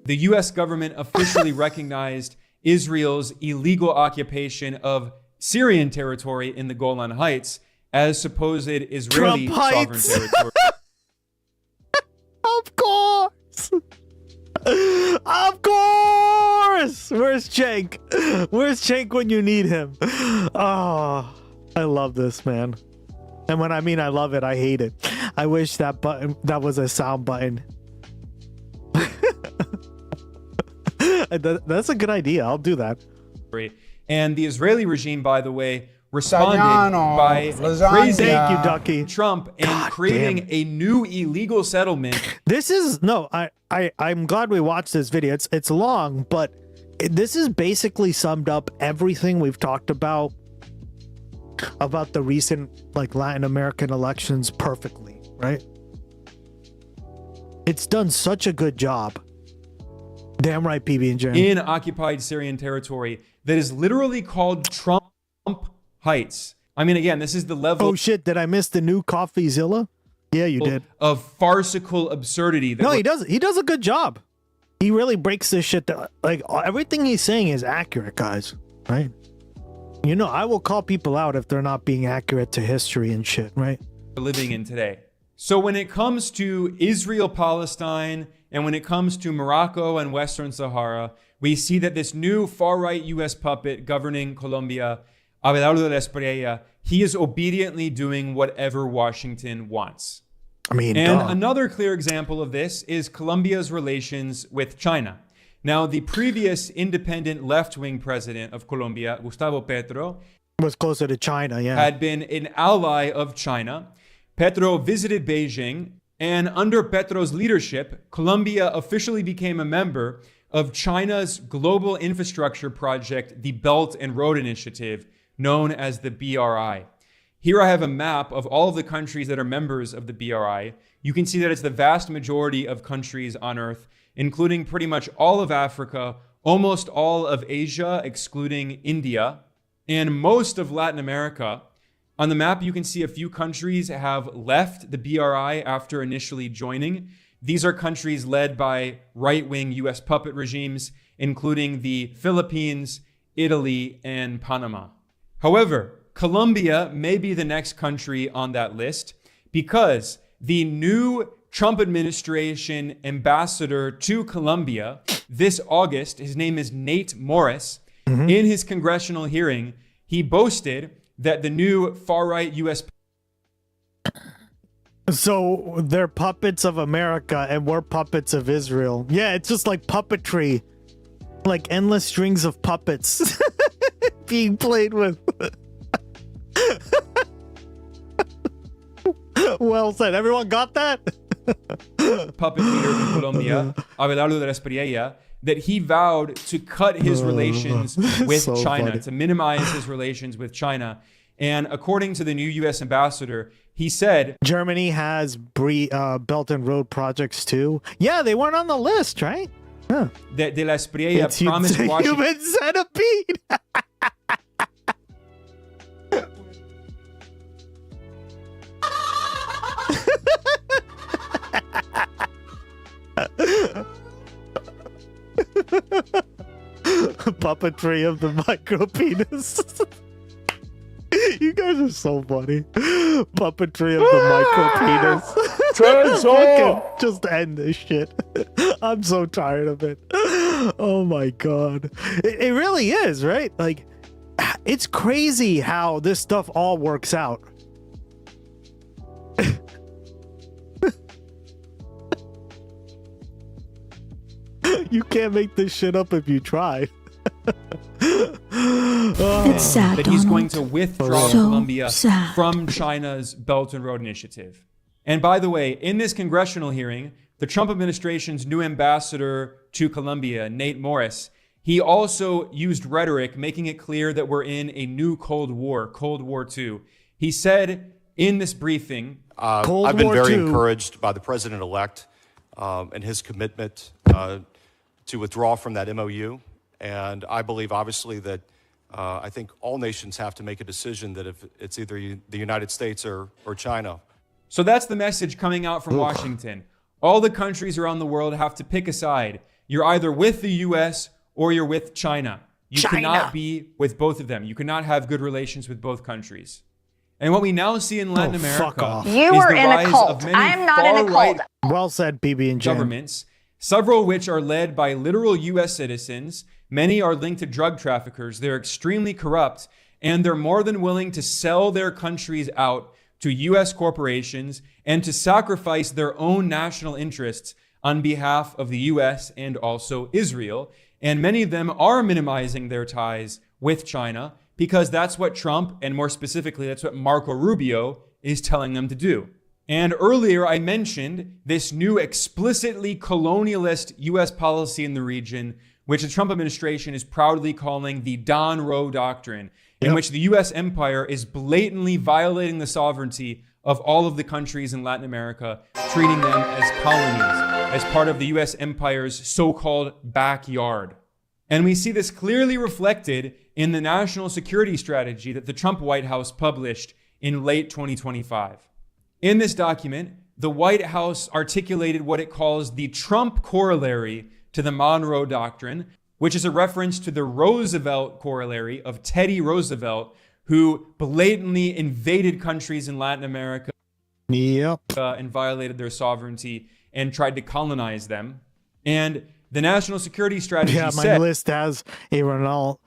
The U.S. government officially recognized Israel's illegal occupation of Syrian territory in the Golan Heights as supposed Israeli sovereign territory. Of course. Of course. Where's Cenk? Where's Cenk when you need him? Oh, I love this, man. And when I mean I love it, I hate it. I wish that was a sound button. That's a good idea. I'll do that. And the Israeli regime, by the way, responded by praising Thank you, Ducky. Trump and creating a new illegal settlement. This is I'm glad we watched this video. It's long, but this is basically summed up everything we've talked about the recent Latin American elections perfectly, right? It's done such a good job. Damn right, PB and J. In occupied Syrian territory that is literally called Trump Heights. I mean, again, this is the level. Oh shit! Did I miss the new CoffeeZilla? Yeah, you did. Of farcical absurdity. No, he does. He does a good job. He really breaks this shit down. Everything he's saying is accurate, guys. Right? I will call people out if they're not being accurate to history and shit. Right? We're living in today. So when it comes to Israel, Palestine, and when it comes to Morocco and Western Sahara, we see that this new far-right U.S. puppet governing Colombia, Abelardo de la Espriella, he is obediently doing whatever Washington wants. Another clear example of this is Colombia's relations with China. Now, the previous independent left-wing president of Colombia, Gustavo Petro, was closer to China, had been an ally of China. Petro visited Beijing, and under Petro's leadership, Colombia officially became a member of China's global infrastructure project, the Belt and Road Initiative, known as the BRI. Here I have a map of all of the countries that are members of the BRI. You can see that it's the vast majority of countries on Earth, including pretty much all of Africa, almost all of Asia, excluding India, and most of Latin America. On the map, you can see a few countries have left the BRI after initially joining. These are countries led by right-wing U.S. puppet regimes, including the Philippines, Italy, and Panama. However, Colombia may be the next country on that list because the new Trump administration ambassador to Colombia this August, his name is Nate Morris, in his congressional hearing, he boasted that the new far-right U.S. So they're puppets of America and we're puppets of Israel. Yeah, it's just like puppetry. Like endless strings of puppets being played with. Well said. Everyone got that? Puppet leader in Colombia, Abelardo de la Espriella, that he vowed to cut his relations with China, to minimize his relations with China. And according to the new U.S. ambassador, he said Germany has Belt and Road projects too. Yeah, they weren't on the list, right? Huh. That de la Espriella promised Washington. Human centipede. Puppetry of the micro penis. You guys are so funny. Puppetry of the micro penis. Turns off. Just end this shit. I'm so tired of it. Oh my god. It really is, right? Like, it's crazy how this stuff all works out. You can't make this shit up if you try. It's sad, that he's Donald. going to withdraw So Colombia sad. from China's Belt and Road Initiative. And by the way, in this congressional hearing, the Trump administration's new ambassador to Colombia, Nate Morris, he also used rhetoric, making it clear that we're in a new Cold War, Cold War II. He said in this briefing, I've been very encouraged by the president-elect and his commitment to withdraw from that MOU And I believe, obviously, that I think all nations have to make a decision that if it's either the United States or China. So that's the message coming out from Washington. All the countries around the world have to pick a side. You're either with the U.S. or you're with China. You cannot be with both of them. You cannot have good relations with both countries. And what we now see in Latin America is You are the in a rise cult. of many I'm not in a far-right cult. Well said, PB and J. governments, several of which are led by literal U.S. citizens. Many are linked to drug traffickers. They're extremely corrupt, and they're more than willing to sell their countries out to U.S. corporations and to sacrifice their own national interests on behalf of the U.S. and also Israel. And many of them are minimizing their ties with China because that's what Trump, and more specifically, that's what Marco Rubio is telling them to do. And earlier I mentioned this new explicitly colonialist U.S. policy in the region, which the Trump administration is proudly calling the Don Roe Doctrine, in which the U.S. empire is blatantly violating the sovereignty of all of the countries in Latin America, treating them as colonies, as part of the U.S. empire's so-called backyard. And we see this clearly reflected in the national security strategy that the Trump White House published in late 2025. In this document, the White House articulated what it calls the Trump corollary to the Monroe Doctrine, which is a reference to the Roosevelt corollary of Teddy Roosevelt, who blatantly invaded countries in Latin America and violated their sovereignty and tried to colonize them. And the national security strategy my list has a Renault,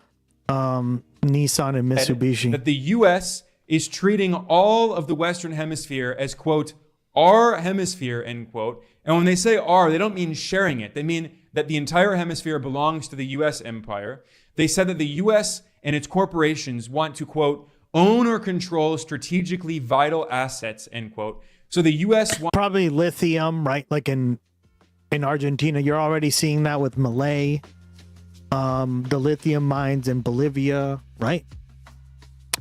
Nissan, and Mitsubishi. That the U.S. is treating all of the Western Hemisphere as, quote, our hemisphere, end quote. And when they say our, they don't mean sharing it. They mean that the entire hemisphere belongs to the U.S. empire. They said that the U.S. and its corporations want to, quote, own or control strategically vital assets, end quote. So the U.S. Probably lithium, right? Like in Argentina, you're already seeing that with Malay, the lithium mines in Bolivia, right?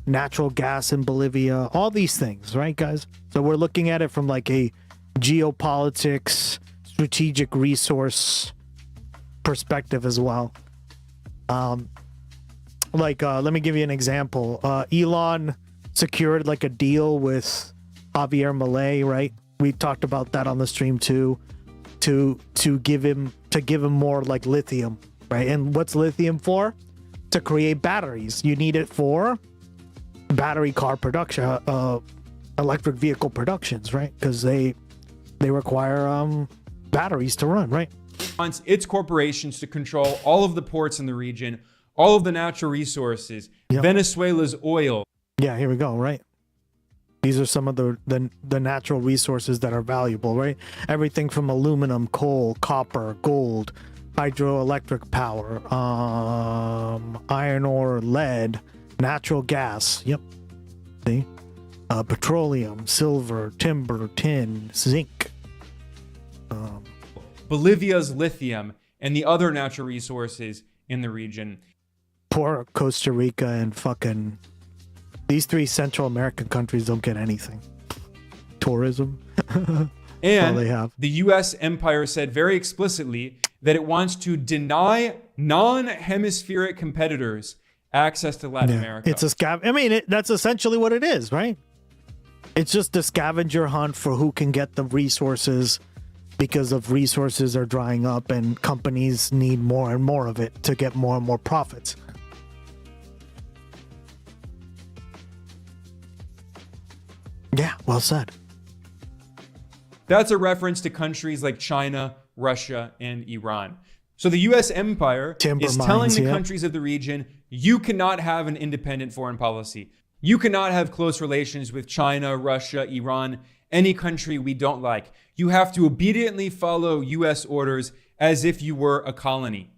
Natural gas in Bolivia, all these things, right, guys? So we're looking at it from like a geopolitics, strategic resource perspective as well. Let me give you an example. Elon secured like a deal with Javier Milei, right? We talked about that on the stream too, to give him more like lithium, right? And what's lithium for? To create batteries. You need it for battery car production, electric vehicle productions, right? Because they require batteries to run, right? Wants its corporations to control all of the ports in the region, all of the natural resources, Venezuela's oil. Yeah, here we go, right? These are some of the natural resources that are valuable, right? Everything from aluminum, coal, copper, gold, hydroelectric power, iron ore, lead, natural gas. Yep. See? Petroleum, silver, timber, tin, zinc. Bolivia's lithium and the other natural resources in the region. Poor Costa Rica and fucking these three Central American countries don't get anything. Tourism. And they have. The U.S. empire said very explicitly that it wants to deny non-hemispheric competitors access to Latin America. It's a that's essentially what it is, right? It's just a scavenger hunt for who can get the resources, because of resources are drying up and companies need more and more of it to get more and more profits. Yeah, well said. That's a reference to countries like China, Russia, and Iran. So the U.S. empire is telling the countries of the region, you cannot have an independent foreign policy. You cannot have close relations with China, Russia, Iran, any country we don't like. You have to obediently follow U.S. orders as if you were a colony.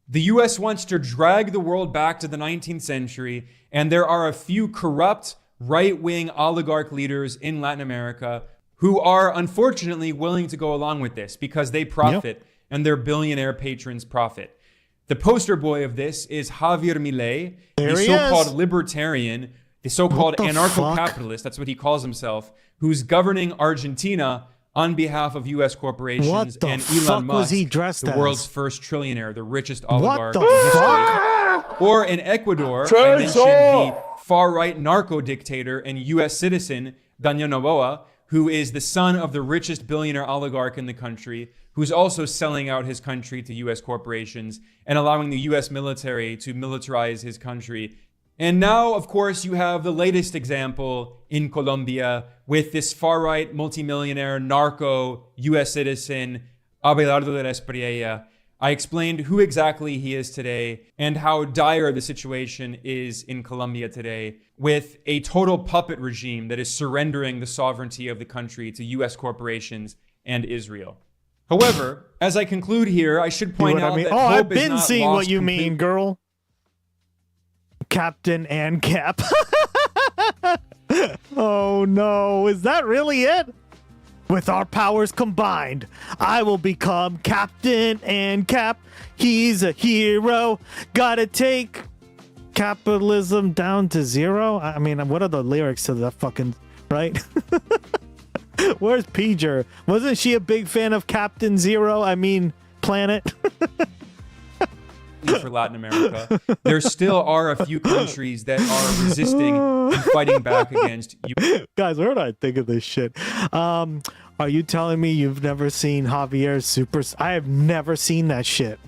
The U.S. wants to drag the world back to the 19th century, and there are a few corrupt, right-wing oligarch leaders in Latin America who are unfortunately willing to go along with this because they profit and their billionaire patrons profit. The poster boy of this is Javier Milei, the so-called libertarian, the so-called anarcho-capitalist, that's what he calls himself, who's governing Argentina on behalf of U.S. corporations What the and fuck Elon Musk, was he dressed the as? world's first trillionaire, the richest oligarch the in history. fuck? Or in Ecuador, I mentioned the far-right narco dictator and U.S. citizen Daniel Noboa, who is the son of the richest billionaire oligarch in the country, who's also selling out his country to U.S. corporations and allowing the U.S. military to militarize his country. And now, of course, you have the latest example in Colombia with this far-right multimillionaire narco U.S. citizen, Abelardo de la Espriella. I explained who exactly he is today and how dire the situation is in Colombia today, with a total puppet regime that is surrendering the sovereignty of the country to U.S. corporations and Israel. However, as I conclude here, I should point out that hope I've is been not seeing lost what you completely. mean, girl. Captain and Cap. Oh no, is that really it? With our powers combined, I will become Captain and Cap. He's a hero. Gotta take capitalism down to zero. I mean, what are the lyrics to that fucking, right? Where's Peter? Wasn't she a big fan of Captain Zero? I mean, Planet. For Latin America, there still are a few countries that are resisting and fighting back against you. Guys, where did I think of this shit? Are you telling me you've never seen Javier's Super? I have never seen that shit.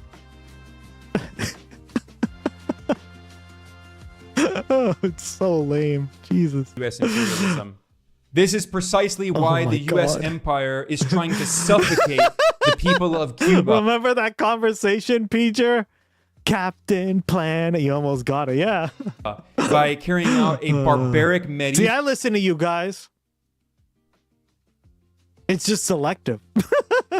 Oh, it's so lame. Jesus. U.S. imperialism. This is precisely why the U.S. empire is trying to suffocate the people of Cuba. Remember that conversation, Peter? Captain Plan. You almost got it, yeah. By carrying out a barbaric medieval... See, I listen to you guys. It's just selective.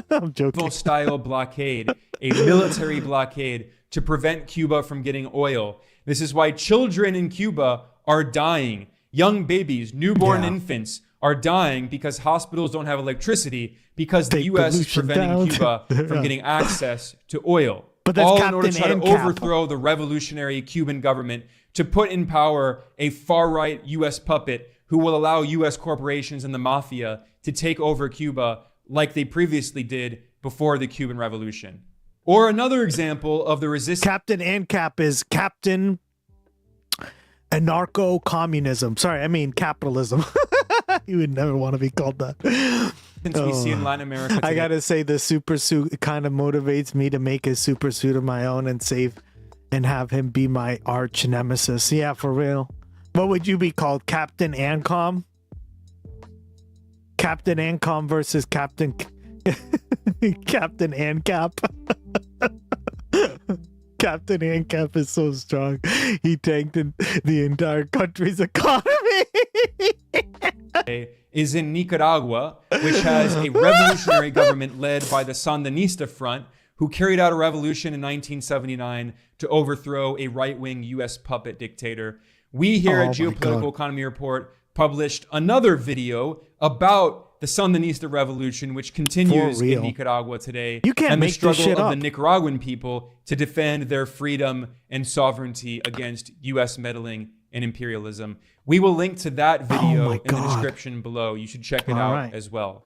I'm joking. ...style blockade, a military blockade to prevent Cuba from getting oil. This is why children in Cuba are dying. Young babies, newborn infants are dying because hospitals don't have electricity because the U.S. is preventing Cuba from getting access to oil. But that's all Captain in order to try to and Cap. overthrow the revolutionary Cuban government, to put in power a far-right U.S. puppet who will allow U.S. corporations and the mafia to take over Cuba like they previously did before the Cuban Revolution. Or another example of the resistance... Captain and Cap is Captain Anarcho-Communism. Sorry, I mean capitalism. You would never want to be called that. Since we see in Latin America today. I gotta say, the super suit kind of motivates me to make a super suit of my own and save and have him be my arch nemesis. Yeah, for real. What would you be called? Captain Ancom? Captain Ancom versus Captain Captain Ancap. Captain Ancap is so strong. He tanked the entire country's economy. Is in Nicaragua, which has a revolutionary government led by the Sandinista Front, who carried out a revolution in 1979 to overthrow a right-wing U.S. puppet dictator. We here at Geopolitical Economy Report published another video about the Sandinista revolution, which continues in Nicaragua today. You can't and make the struggle this shit of up. the Nicaraguan people to defend their freedom and sovereignty against U.S. meddling and imperialism. We will link to that video in the description below. You should check it out as well.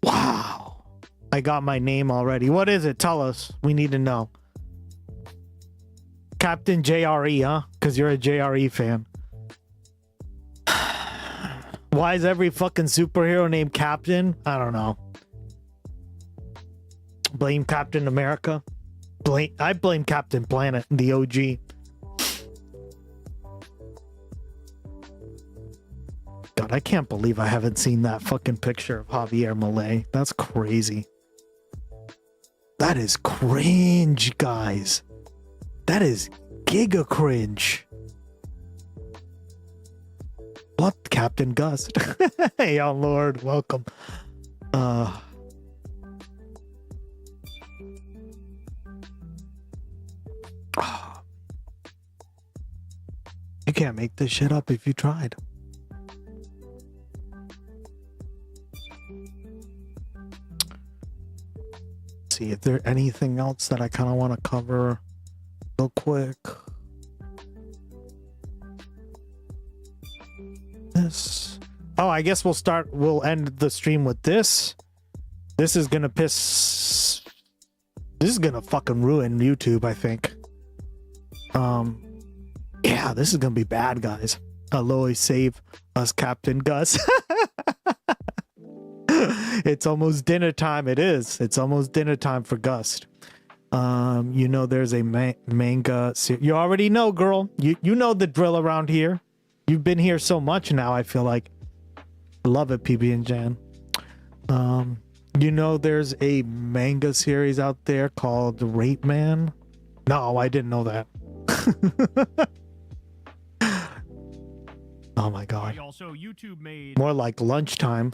Wow. I got my name already. What is it? Tell us. We need to know. Captain JRE, huh? Because you're a JRE fan. Why is every fucking superhero named Captain? I don't know. Blame Captain America. I blame Captain Planet, the OG. God, I can't believe I haven't seen that fucking picture of Javier Milei. That's crazy. That is cringe, guys. That is giga cringe. What? Captain Gust. Hey, oh Lord, welcome. You can't make this shit up if you tried. See if there's anything else that I kind of want to cover real quick. Oh, I guess we'll end the stream with this. This is gonna fucking ruin YouTube, I think. Yeah, this is gonna be bad, guys. Aloy, save us, Captain Gus. It's almost dinner time. It is. It's almost dinner time for Gust. You know there's a manga you already know, girl. You know the drill around here. You've been here so much now, I feel like. I love it, PB and Jan. You know there's a manga series out there called Rape Man? No, I didn't know that. Oh my god. Also, YouTube made more like lunchtime.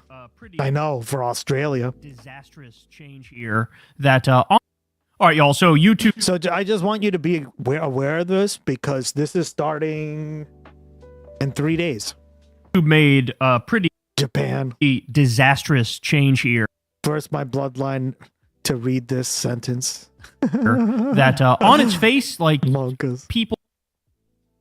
I know, for Australia. Disastrous change here that all right, y'all. So YouTube. So I just want you to be aware of this because this is starting in 3 days. YouTube made pretty Japan disastrous change here. First, my bloodline to read this sentence. That on its face, like Monkas.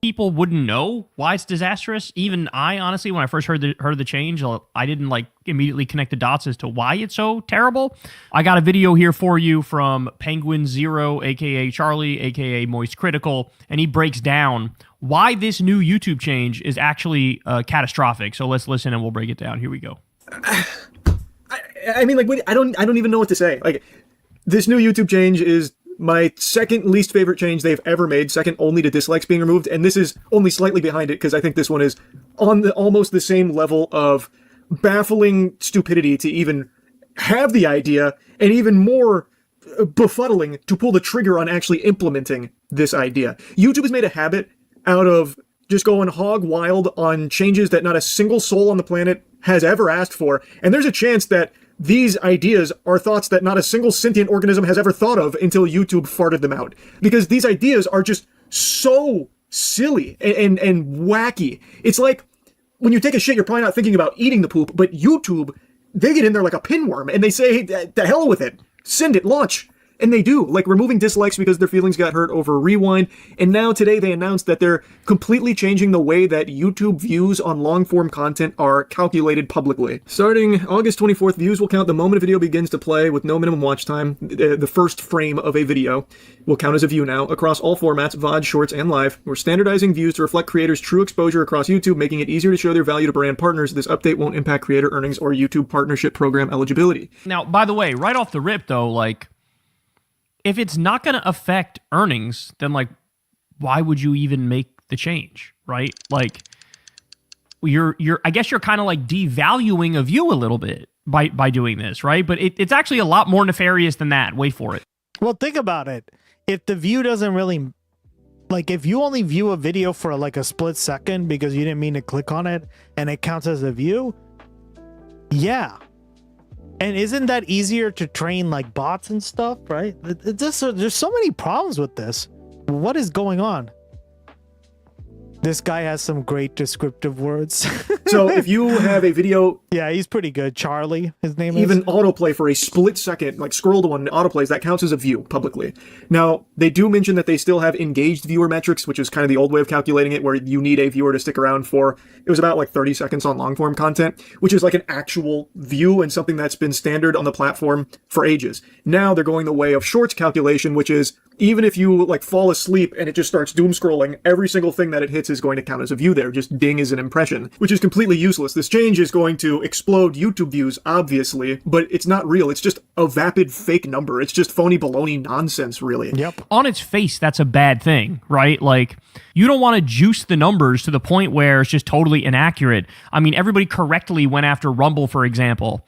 People wouldn't know why it's disastrous. Even I, honestly, when I first heard the change, I didn't like immediately connect the dots as to why it's so terrible. I got a video here for you from Penguin Zero, aka Charlie, aka Moist Critical, and he breaks down why this new YouTube change is actually catastrophic. So let's listen and we'll break it down. Here we go. I mean, like, I don't even know what to say. Like, this new YouTube change is my second least favorite change they've ever made, second only to dislikes being removed, and this is only slightly behind it because I think this one is on almost the same level of baffling stupidity to even have the idea, and even more befuddling to pull the trigger on actually implementing this idea. YouTube has made a habit out of just going hog wild on changes that not a single soul on the planet has ever asked for, and there's a chance that these ideas are thoughts that not a single sentient organism has ever thought of until YouTube farted them out. Because these ideas are just so silly and wacky. It's like when you take a shit, you're probably not thinking about eating the poop, but YouTube, they get in there like a pinworm and they say, the hell with it, send it, launch. And they do, like removing dislikes because their feelings got hurt over Rewind. And now today they announced that they're completely changing the way that YouTube views on long-form content are calculated publicly. Starting August 24th, views will count the moment a video begins to play with no minimum watch time. The first frame of a video will count as a view now across all formats, VOD, Shorts, and Live. We're standardizing views to reflect creators' true exposure across YouTube, making it easier to show their value to brand partners. This update won't impact creator earnings or YouTube partnership program eligibility. Now, by the way, right off the rip, though, like, if it's not going to affect earnings, then like, why would you even make the change, right? Like, I guess you're kind of like devaluing a view a little bit by doing this, right? But it's actually a lot more nefarious than that. Wait for it. Well, think about it. If the view doesn't really, like, if you only view a video for like a split second because you didn't mean to click on it and it counts as a view, yeah. And isn't that easier to train like bots and stuff, right? There's so many problems with this. What is going on? This guy has some great descriptive words. So if you have a video... Yeah, he's pretty good. Charlie, his name even is. Autoplay for a split second, like scroll to one, autoplays, that counts as a view publicly. Now, they do mention that they still have engaged viewer metrics, which is kind of the old way of calculating it, where you need a viewer to stick around for, it was about like 30 seconds on long-form content, which is like an actual view and something that's been standard on the platform for ages. Now they're going the way of Shorts calculation, which is even if you like fall asleep and it just starts doom scrolling, every single thing that it hits is going to count as a view there. Just ding is an impression, which is completely useless. This change is going to explode YouTube views, obviously, but it's not real. It's just a vapid fake number. It's just phony baloney nonsense, really. Yep. On its face, that's a bad thing, right? Like, you don't want to juice the numbers to the point where it's just totally inaccurate. I mean, everybody correctly went after Rumble, for example,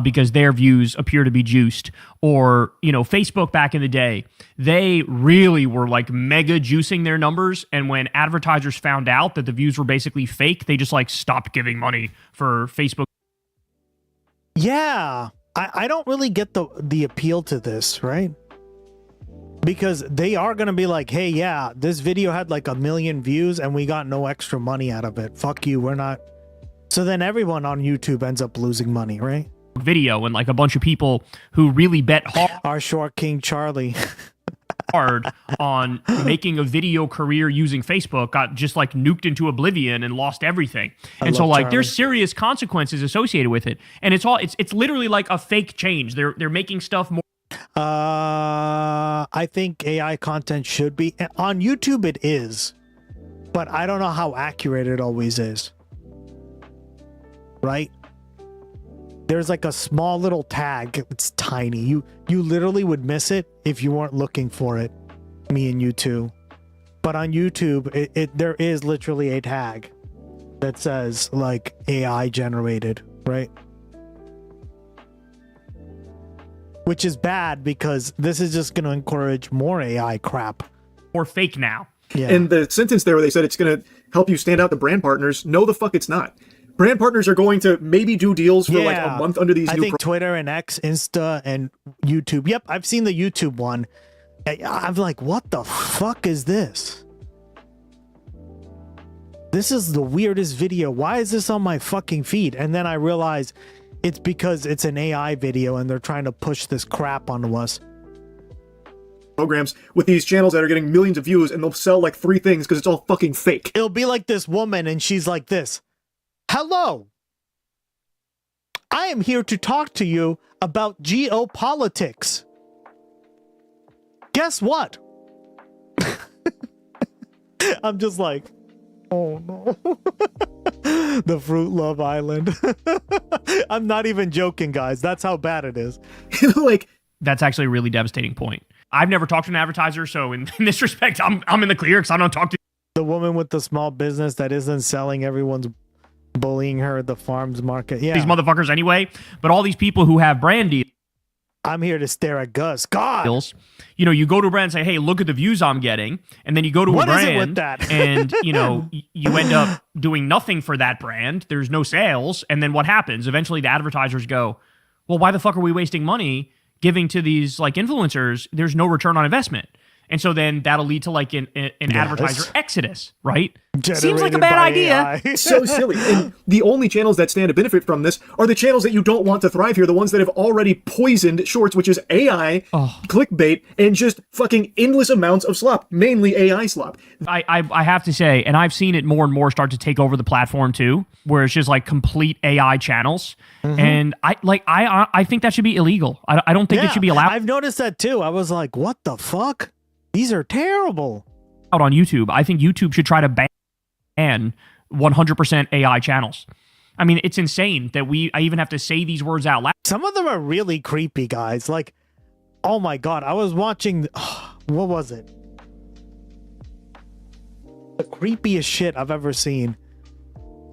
because their views appear to be juiced. Or, you know, Facebook back in the day, they really were like mega juicing their numbers. And when advertisers found out that the views were basically fake, they just like stopped giving money for Facebook. Yeah, I don't really get the appeal to this, right? Because they are going to be like, hey, yeah, this video had like 1 million views and we got no extra money out of it. Fuck you, we're not. So then everyone on YouTube ends up losing money, right? Video and like a bunch of people who really bet hard. Our short King Charlie. hard on making a video career using Facebook got just like nuked into oblivion and lost everything. And so like there's serious consequences associated with it. And it's literally like a fake change. They're making stuff more. I think AI content should be on YouTube. It is, but I don't know how accurate it always is. Right? There's like a small little tag. It's tiny. You literally would miss it if you weren't looking for it. Me and you too. But on YouTube, there is literally a tag that says like AI generated, right? Which is bad because this is just going to encourage more AI crap. Or fake now. Yeah. And the sentence there where they said it's going to help you stand out to brand partners, no the fuck it's not. Brand partners are going to maybe do deals for like a month under these I new think Twitter and X, Insta, and YouTube. Yep, I've seen the YouTube one. I'm like, what the fuck is this? This is the weirdest video. Why is this on my fucking feed? And then I realize it's because it's an AI video and they're trying to push this crap onto us. Programs with these channels that are getting millions of views and they'll sell like 3 things because it's all fucking fake. It'll be like this woman and she's like this. Hello. I am here to talk to you about geopolitics. Guess what? I'm just like, oh no. The Fruit Love Island. I'm not even joking, guys. That's how bad it is. Like, that's actually a really devastating point. I've never talked to an advertiser, so in this respect, I'm in the clear because I don't talk to the woman with the small business that isn't selling, everyone's bullying her at the farm's market. Yeah, these motherfuckers anyway. But all these people who have brand deals, I'm here to stare at Gus. God, you know, you go to a brand and say, "Hey, look at the views I'm getting," and then you go to a brand and you know you end up doing nothing for that brand. There's no sales, and then what happens? Eventually, the advertisers go, "Well, why the fuck are we wasting money giving to these like influencers? There's no return on investment." And so then that'll lead to like an advertiser exodus, right? Seems like a bad idea. It's so silly. And the only channels that stand to benefit from this are the channels that you don't want to thrive here, the ones that have already poisoned shorts, which is AI, clickbait, and just fucking endless amounts of slop, mainly AI slop. I have to say, and I've seen it more and more start to take over the platform too, where it's just like complete AI channels. And I think that should be illegal. I don't think it should be allowed. I've noticed that too. I was like, what the fuck? These are terrible. Out on YouTube, I think YouTube should try to ban 100% AI channels. I mean, it's insane that I even have to say these words out loud. Some of them are really creepy, guys. Like, oh my God, I was watching, what was it? The creepiest shit I've ever seen.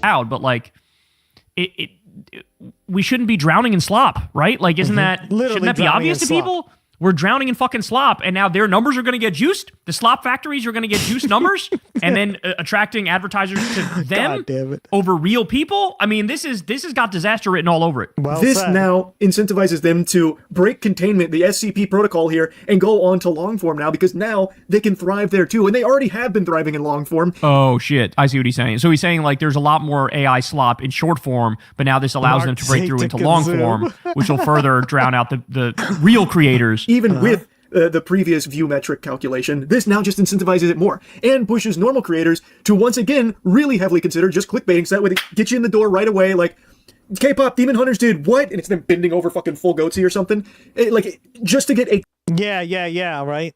Out, but like, we shouldn't be drowning in slop, right? Like, shouldn't that be obvious to people? We're drowning in fucking slop, and now their numbers are going to get juiced. The slop factories are going to get juiced numbers, and then attracting advertisers to them over real people. I mean, this has got disaster written all over it. This now incentivizes them to break containment, the SCP protocol here, and go on to long form now, because now they can thrive there too, and they already have been thriving in long form. Oh shit, I see what he's saying. So he's saying like there's a lot more AI slop in short form, but now this allows them to break through into long form, which will further drown out the real creators. Even with the previous view metric calculation, this now just incentivizes it more and pushes normal creators to once again really heavily consider just clickbaiting, so that way they get you in the door right away. Like, K-pop Demon Hunters did what? And it's them bending over fucking full goatsy or something. Just to get a... Yeah, right?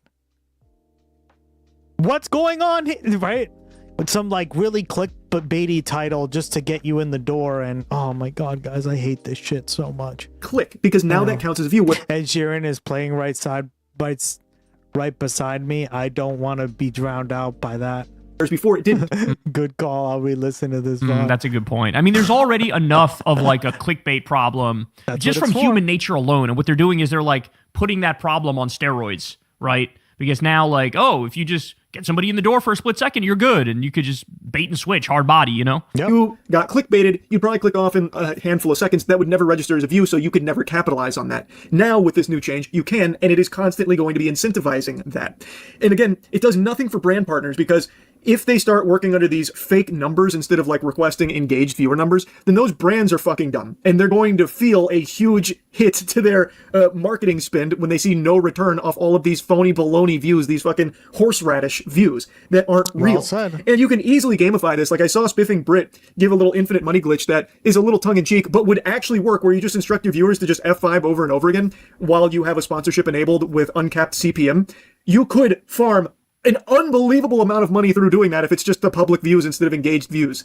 What's going on here, right? With some like really clickbaity title just to get you in the door, and oh my God, guys, I hate this shit so much. Click, because now that counts as a view. Ed Sheeran is playing right beside me. I don't want to be drowned out by that. Before it didn't. Good call. I'll re-listen to this. That's a good point. I mean, there's already enough of like a clickbait problem just from human nature alone. And what they're doing is they're like putting that problem on steroids, right? Because now, like, oh, if you just get somebody in the door for a split second, you're good. And you could just bait and switch, hard body, you know? Yep. You got clickbaited, you'd probably click off in a handful of seconds. That would never register as a view, so you could never capitalize on that. Now, with this new change, you can, and it is constantly going to be incentivizing that. And again, it does nothing for brand partners, because if they start working under these fake numbers instead of like requesting engaged viewer numbers, then those brands are fucking dumb. And they're going to feel a huge hit to their marketing spend when they see no return off all of these phony baloney views, these fucking horseradish views that aren't real. Well said. And you can easily gamify this. Like I saw Spiffing Brit give a little infinite money glitch that is a little tongue-in-cheek, but would actually work, where you just instruct your viewers to just F5 over and over again while you have a sponsorship enabled with uncapped CPM. You could farm an unbelievable amount of money through doing that if it's just the public views instead of engaged views.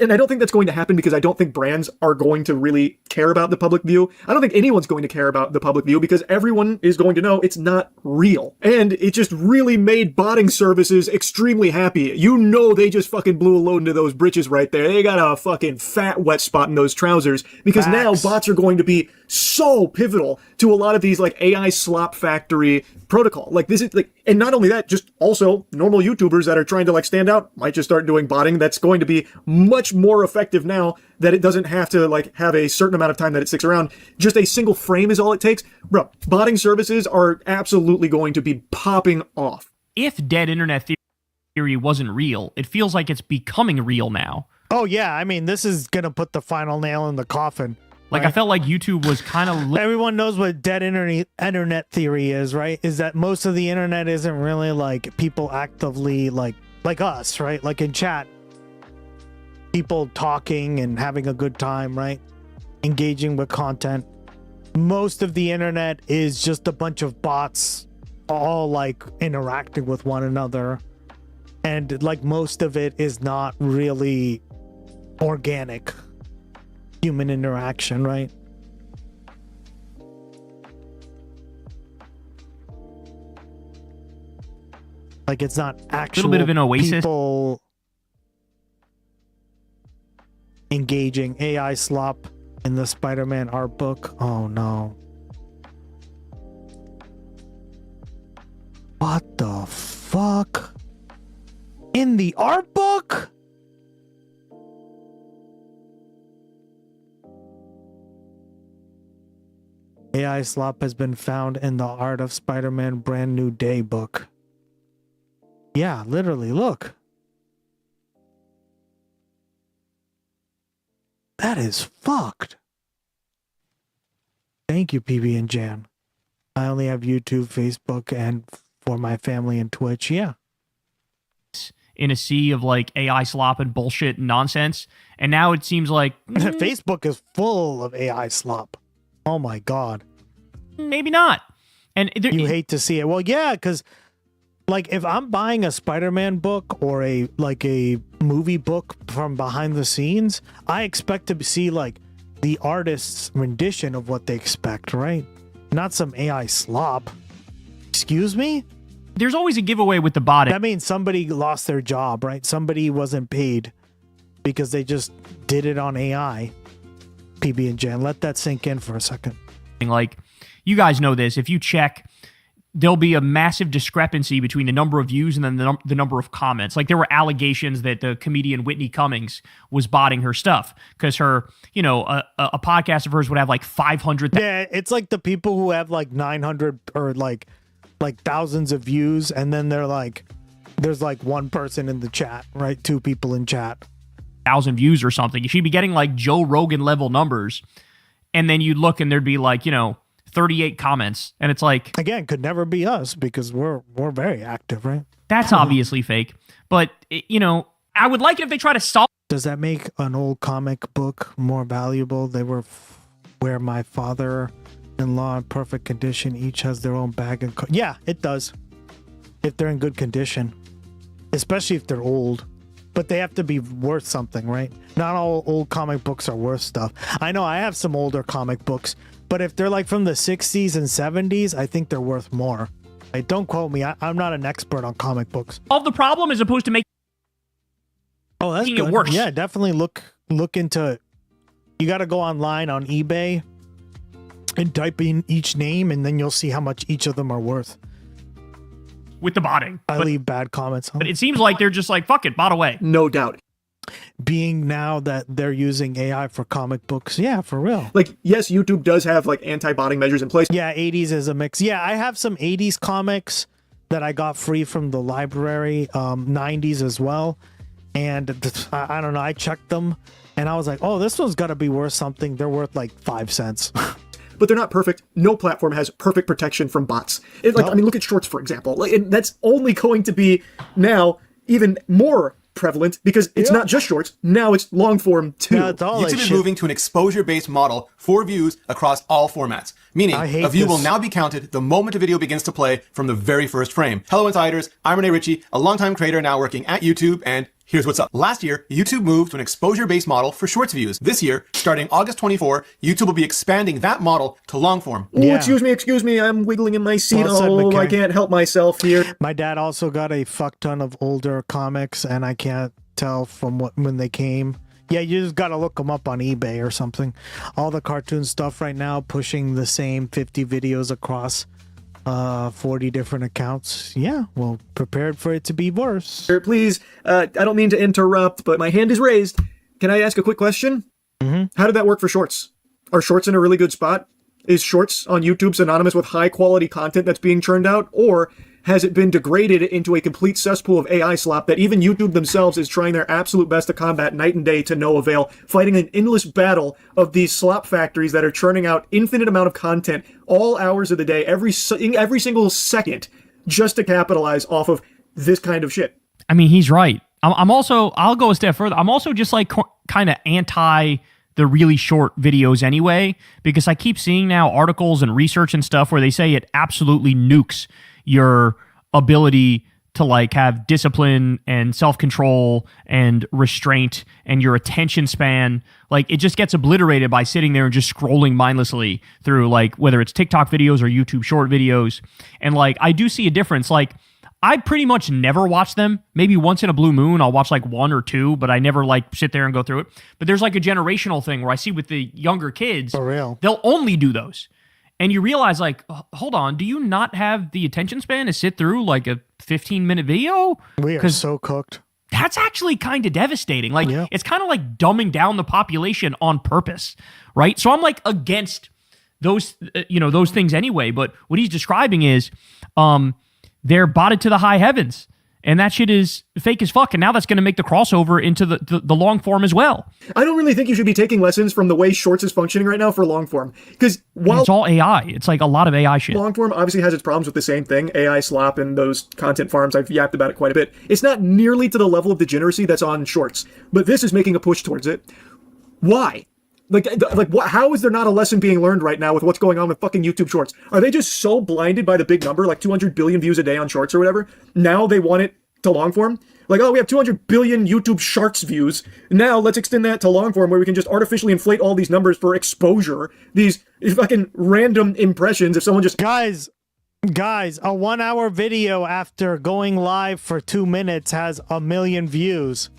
And I don't think that's going to happen because I don't think brands are going to really care about the public view. I don't think anyone's going to care about the public view because everyone is going to know it's not real. And it just really made botting services extremely happy. You know they just fucking blew a load into those britches right there. They got a fucking fat wet spot in those trousers because now bots are going to be so pivotal to a lot of these like AI slop factory protocol. Like this is like, and not only that, just also normal YouTubers that are trying to like stand out might just start doing botting. That's going to be much more effective now that it doesn't have to like have a certain amount of time that it sticks around. Just a single frame is all it takes. Bro, botting services are absolutely going to be popping off. If dead internet theory wasn't real, it feels like it's becoming real now. Oh yeah, I mean, this is gonna put the final nail in the coffin. Like, right? I felt like YouTube was kind of... Everyone knows what dead internet theory is, right? Is that most of the internet isn't really, like, people actively, like us, right? Like, in chat. People talking and having a good time, right? Engaging with content. Most of the internet is just a bunch of bots all, like, interacting with one another. And, like, most of it is not really organic human interaction, right? Like it's not actual little bit of an oasis. People engaging. AI slop in the Spider-Man art book. Oh no. What the fuck? In the art book? AI slop has been found in the Art of Spider-Man Brand New Day book. Yeah, literally, look. That is fucked. Thank you, PB and Jan. I only have YouTube, Facebook, and for my family and Twitch, yeah. In a sea of like AI slop and bullshit and nonsense. And now it seems like... Facebook is full of AI slop. Oh my god. Maybe not. And you hate to see it. Well, yeah, because like if I'm buying a Spider-Man book or a movie book from behind the scenes, I expect to see like the artist's rendition of what they expect, right? Not some AI slop. Excuse me? There's always a giveaway with the bot. That means somebody lost their job, right? Somebody wasn't paid because they just did it on AI. PB and Jan, let that sink in for a second. Like, you guys know this. If you check, there'll be a massive discrepancy between the number of views and then the number of comments. Like, there were allegations that the comedian Whitney Cummings was botting her stuff because her, you know, a podcast of hers would have like 500. Yeah, it's like the people who have like 900 or like thousands of views, and then they're like, there's like one person in the chat, right? Two people in chat. 1,000 views or something. She'd be getting like Joe Rogan level numbers, and then you'd look and there'd be like, you know, 38 comments, and it's like, again, could never be us because we're very active, right? That's obviously fake. But you know, I would like it if they try to solve. Does that make an old comic book more valuable? They were where my father-in-law in perfect condition each has their own bag and yeah, it does. If they're in good condition, especially if they're old. But they have to be worth something, right? Not all old comic books are worth stuff. I know I have some older comic books, but if they're like from the 60s and 70s, I think they're worth more. Like, don't quote me. I'm not an expert on comic books. Solve the problem as opposed to making it worse. Yeah, definitely look into. You got to go online on eBay and type in each name, and then you'll see how much each of them are worth. With the botting. I leave bad comments. But it seems like they're just like, fuck it, bot away. No doubt. Being now that they're using AI for comic books, yeah, for real. Like, yes, YouTube does have like anti-botting measures in place. Yeah, 80s is a mix. Yeah, I have some 80s comics that I got free from the library, 90s as well. And I don't know, I checked them and I was like, oh, this one's got to be worth something. They're worth like 5 cents. But they're not perfect. No platform has perfect protection from bots. I mean, look at Shorts, for example. That's only going to be now even more prevalent because it's not just Shorts. Now it's long form too. YouTube is moving to an exposure-based model for views across all formats, meaning a view will now be counted the moment a video begins to play from the very first frame. Hello, Insiders. I'm Renee Ritchie, a longtime creator now working at YouTube, and here's what's up. Last year, YouTube moved to an exposure-based model for Shorts views. This year, starting August 24, YouTube will be expanding that model to long form. Oh, excuse me. I'm wiggling in my seat. Oh, I can't help myself here. My dad also got a fuck ton of older comics, and I can't tell from when they came. Yeah, you just gotta look them up on eBay or something. All the cartoon stuff right now pushing the same 50 videos across 40 different accounts. Yeah, well, prepared for it to be worse. Please, I don't mean to interrupt, but my hand is raised. Can I ask a quick question? How did that work for Shorts? Are Shorts in a really good spot? Is Shorts on YouTube synonymous with high quality content that's being churned out? Or has it been degraded into a complete cesspool of AI slop that even YouTube themselves is trying their absolute best to combat night and day to no avail, fighting an endless battle of these slop factories that are churning out infinite amount of content all hours of the day, every single second, just to capitalize off of this kind of shit? I mean, he's right. I'm also, I'll go a step further. I'm also just like kind of anti the really short videos anyway, because I keep seeing now articles and research and stuff where they say it absolutely nukes your ability to like have discipline and self-control and restraint and your attention span. Like it just gets obliterated by sitting there and just scrolling mindlessly through like whether it's TikTok videos or YouTube short videos. And like I do see a difference. Like I pretty much never watch them. Maybe once in a blue moon I'll watch like 1 or 2, but I never like sit there and go through it. But there's like a generational thing where I see with the younger kids, for real, they'll only do those. And you realize, like, hold on, do you not have the attention span to sit through, like, a 15-minute video? We are so cooked. That's actually kind of devastating. Like, it's kind of like dumbing down the population on purpose, right? So I'm, like, against those, those things anyway. But what he's describing is they're botted to the high heavens. And that shit is fake as fuck. And now that's going to make the crossover into the long form as well. I don't really think you should be taking lessons from the way Shorts is functioning right now for long form. Because while it's all AI, it's like a lot of AI shit. Long form obviously has its problems with the same thing, AI slop and those content farms. I've yapped about it quite a bit. It's not nearly to the level of degeneracy that's on Shorts. But this is making a push towards it. Why? How is there not a lesson being learned right now with what's going on with fucking YouTube Shorts? Are they just so blinded by the big number, like 200 billion views a day on Shorts or whatever? Now they want it to long form? Like, oh, we have 200 billion YouTube Shorts views. Now let's extend that to long form where we can just artificially inflate all these numbers for exposure. These fucking random impressions if someone just... Guys, a 1 hour video after going live for 2 minutes has 1 million views.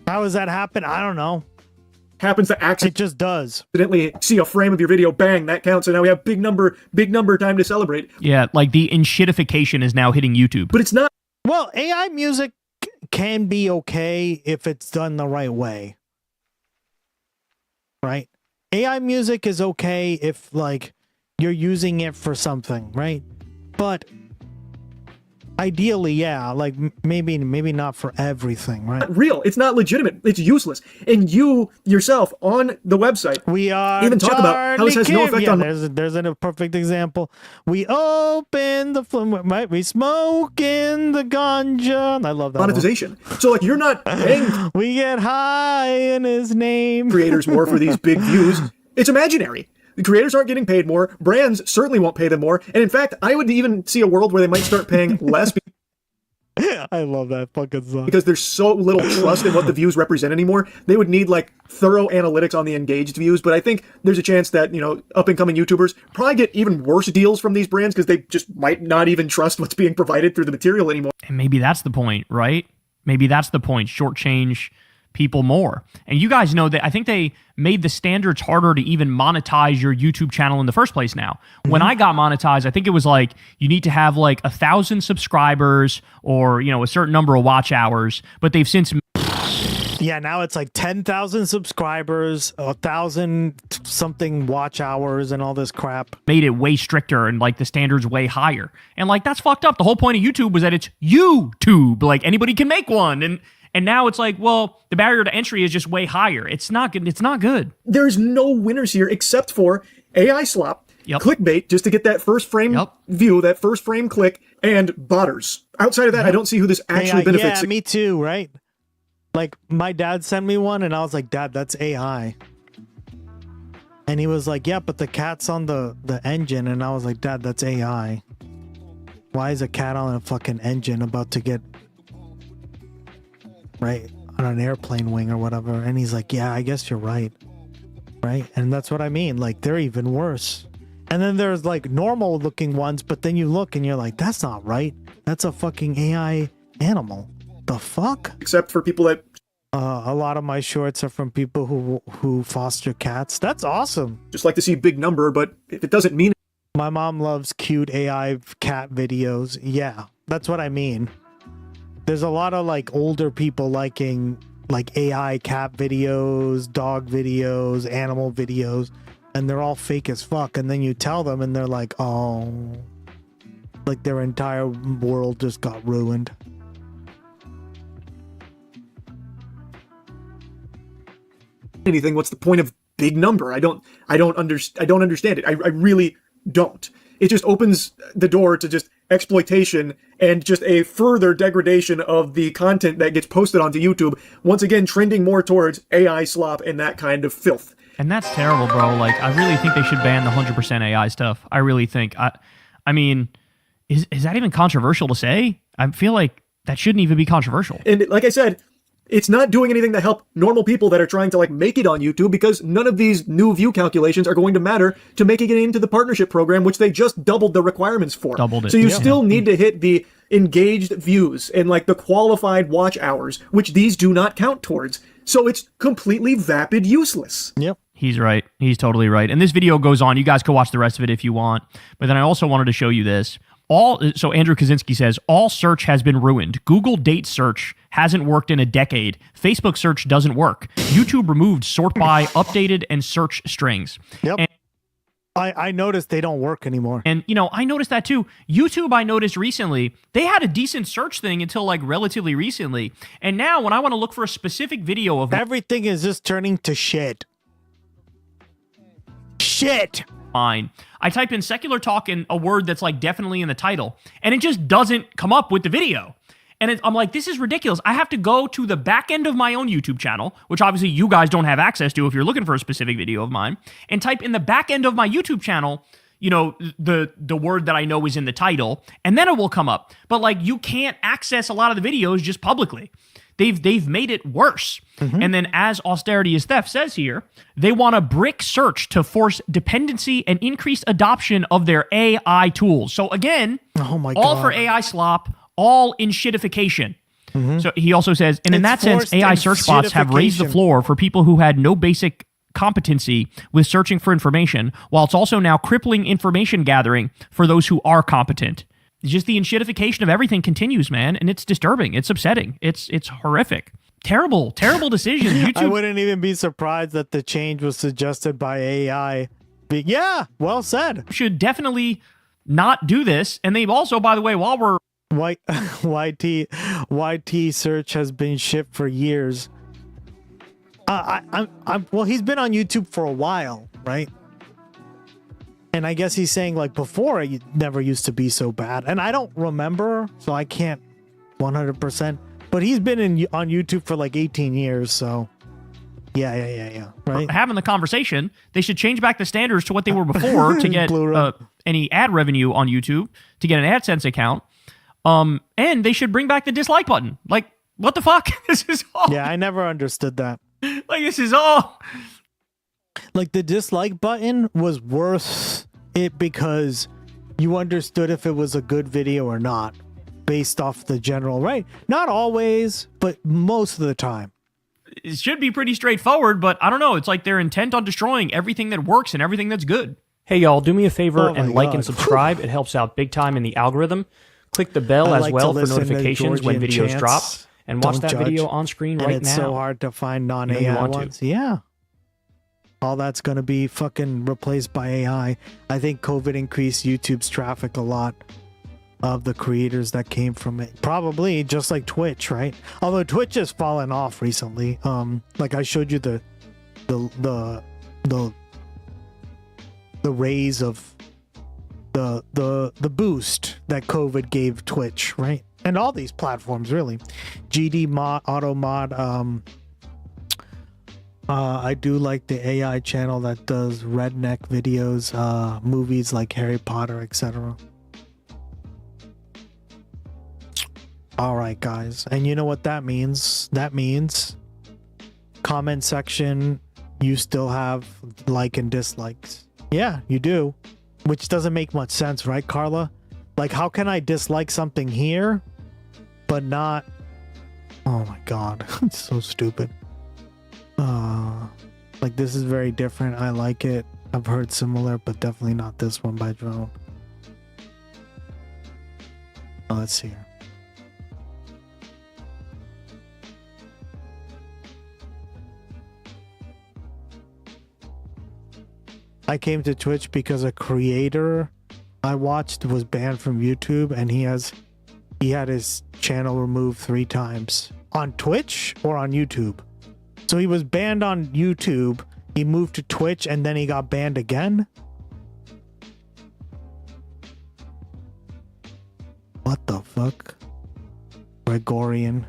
How does that happen? I don't know. Happens to it just does. Accidentally see a frame of your video, bang, that counts, and now we have big number time to celebrate. Yeah, like the enshittification is now hitting YouTube. But it's not. Well, AI music can be okay if it's done the right way. Right? AI music is okay if like you're using it for something, right? But ideally, yeah, like maybe not for everything, right? Real. It's not legitimate. It's useless. And you yourself on the website, we are even talk about how this has no effect on. There's a perfect example. We open the right. We smoke in the ganja. I love that monetization. So like you're not paying. We get high in his name. Creators more for these big views. It's imaginary. The creators aren't getting paid more. Brands certainly won't pay them more. And in fact, I would even see a world where they might start paying less. I love that fucking song. Because there's so little trust in what the views represent anymore. They would need like thorough analytics on the engaged views. But I think there's a chance that, up and coming YouTubers probably get even worse deals from these brands because they just might not even trust what's being provided through the material anymore. And maybe that's the point, right? Maybe that's the point. Shortchange people more. And you guys know that I think they made the standards harder to even monetize your YouTube channel in the first place now. When I got monetized, I think it was like you need to have like 1,000 subscribers or, a certain number of watch hours, but they've since Yeah, now it's like 10,000 subscribers, 1,000 something watch hours, and all this crap. Made it way stricter and like the standards way higher. And like that's fucked up. The whole point of YouTube was that it's YouTube. Like anybody can make one. And now it's like, well, the barrier to entry is just way higher. It's not good. It's not good. There's no winners here except for AI slop, clickbait, just to get that first frame view, that first frame click, and botters. Outside of that, I don't see who this actually benefits. Yeah, me too, right? Like, my dad sent me one, and I was like, Dad, that's AI. And he was like, yeah, but the cat's on the engine. And I was like, Dad, that's AI. Why is a cat on a fucking engine about to get, right, on an airplane wing or whatever? And he's like, yeah, I guess you're right. Right? And that's what I mean. Like, they're even worse. And then there's, like, normal-looking ones, but then you look and you're like, that's not right. That's a fucking AI animal. The fuck? Except for people that a lot of my shorts are from people who foster cats. That's awesome. Just like to see big number, but if it doesn't mean it. My mom loves cute AI cat videos. Yeah, that's what I mean. There's a lot of like older people liking like AI cat videos, dog videos, animal videos, and they're all fake as fuck. And then you tell them and they're like, oh, like their entire world just got ruined. Anything, what's the point of big number? I don't understand it. I really don't. It just opens the door to just exploitation and just a further degradation of the content that gets posted onto YouTube, once again trending more towards AI slop and that kind of filth. And that's terrible, bro. Like, I really think they should ban the 100% AI stuff. I really think. I mean, is that even controversial to say? I feel like that shouldn't even be controversial. And like I said, it's not doing anything to help normal people that are trying to like make it on YouTube, because none of these new view calculations are going to matter to making it into the partnership program, which they just doubled the requirements for. Doubled it. So you still need to hit the engaged views and like the qualified watch hours, which these do not count towards. So it's completely vapid useless. Yep. He's right. He's totally right. And this video goes on. You guys can watch the rest of it if you want. But then I also wanted to show you this. So Andrew Kaczynski says, all search has been ruined. Google date search hasn't worked in a decade. Facebook search doesn't work. YouTube removed sort by, updated, and search strings. Yep. And I noticed they don't work anymore. And, you know, I noticed that too. YouTube, I noticed recently, they had a decent search thing until like relatively recently. And now when I want to look for a specific video of... Everything is just turning to shit. Shit. Fine. I type in secular talk and a word that's like definitely in the title, and it just doesn't come up with the video. And I'm like, this is ridiculous. I have to go to the back end of my own YouTube channel, which obviously you guys don't have access to if you're looking for a specific video of mine, and type in the back end of my YouTube channel, you know, the word that I know is in the title, and then it will come up. But like, you can't access a lot of the videos just publicly. They've made it worse. Mm-hmm. And then, as austerity is theft says here, they want a brick search to force dependency and increased adoption of their AI tools. So again, all for AI slop, all in shitification. Mm-hmm. So he also says, and in that sense, AI search bots have raised the floor for people who had no basic competency with searching for information, while it's also now crippling information gathering for those who are competent. Just the enshittification of everything continues, man, and it's disturbing. It's upsetting. It's horrific. Terrible decisions. YouTube. I wouldn't even be surprised that the change was suggested by AI. But yeah, well said. Should definitely not do this. And they've also, by the way, while we're... YT search has been shipped for years. Well, he's been on YouTube for a while, right? And I guess he's saying, like, before, it never used to be so bad. And I don't remember, so I can't 100%. But he's been on YouTube for, like, 18 years, so... Yeah. Right? Having the conversation, they should change back the standards to what they were before to get any ad revenue on YouTube, to get an AdSense account. And they should bring back the dislike button. Like, what the fuck? This is all... Yeah, I never understood that. Like, this is all... Like, the dislike button was worth it because you understood if it was a good video or not, based off the general, right? Not always, but most of the time. It should be pretty straightforward, but I don't know. It's like they're intent on destroying everything that works and everything that's good. Hey, y'all, do me a favor and like and subscribe. It helps out big time in the algorithm. Click the bell as well for notifications when videos drop. and watch Don't that judge. video on screen And right it's now. so hard to find You non-AI want to. ones. Yeah. All that's going to be fucking replaced by AI. I think COVID increased YouTube's traffic a lot of the creators that came from it. Probably just like Twitch, right? Although Twitch has fallen off recently. Like I showed you the raise of the boost that COVID gave Twitch, right? And all these platforms, really. GD mod, auto mod. I do like the AI channel that does redneck videos, movies like Harry Potter, etc. All right, guys. And you know what that means? That means comment section, you still have like and dislikes. Yeah, you do. Which doesn't make much sense, right, Carla? Like, how can I dislike something here, but not... Oh my god, it's so stupid. Like, this is very different. I like it. I've heard similar, but definitely not this one by Drone. Let's see here. I came to Twitch because a creator I watched was banned from YouTube, and he had his channel removed 3 times. On Twitch or on YouTube? So he was banned on YouTube, he moved to Twitch, and then he got banned again? What the fuck? Gregorian.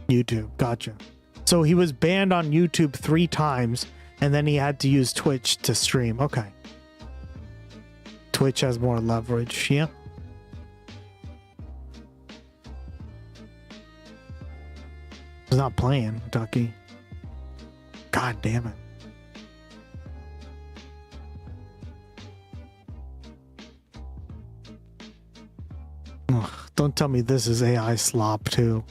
YouTube, gotcha. So he was banned on YouTube 3 times, and then he had to use Twitch to stream. Okay. Twitch has more leverage, yeah. He's not playing, Ducky. God damn it. Ugh, don't tell me this is AI slop too.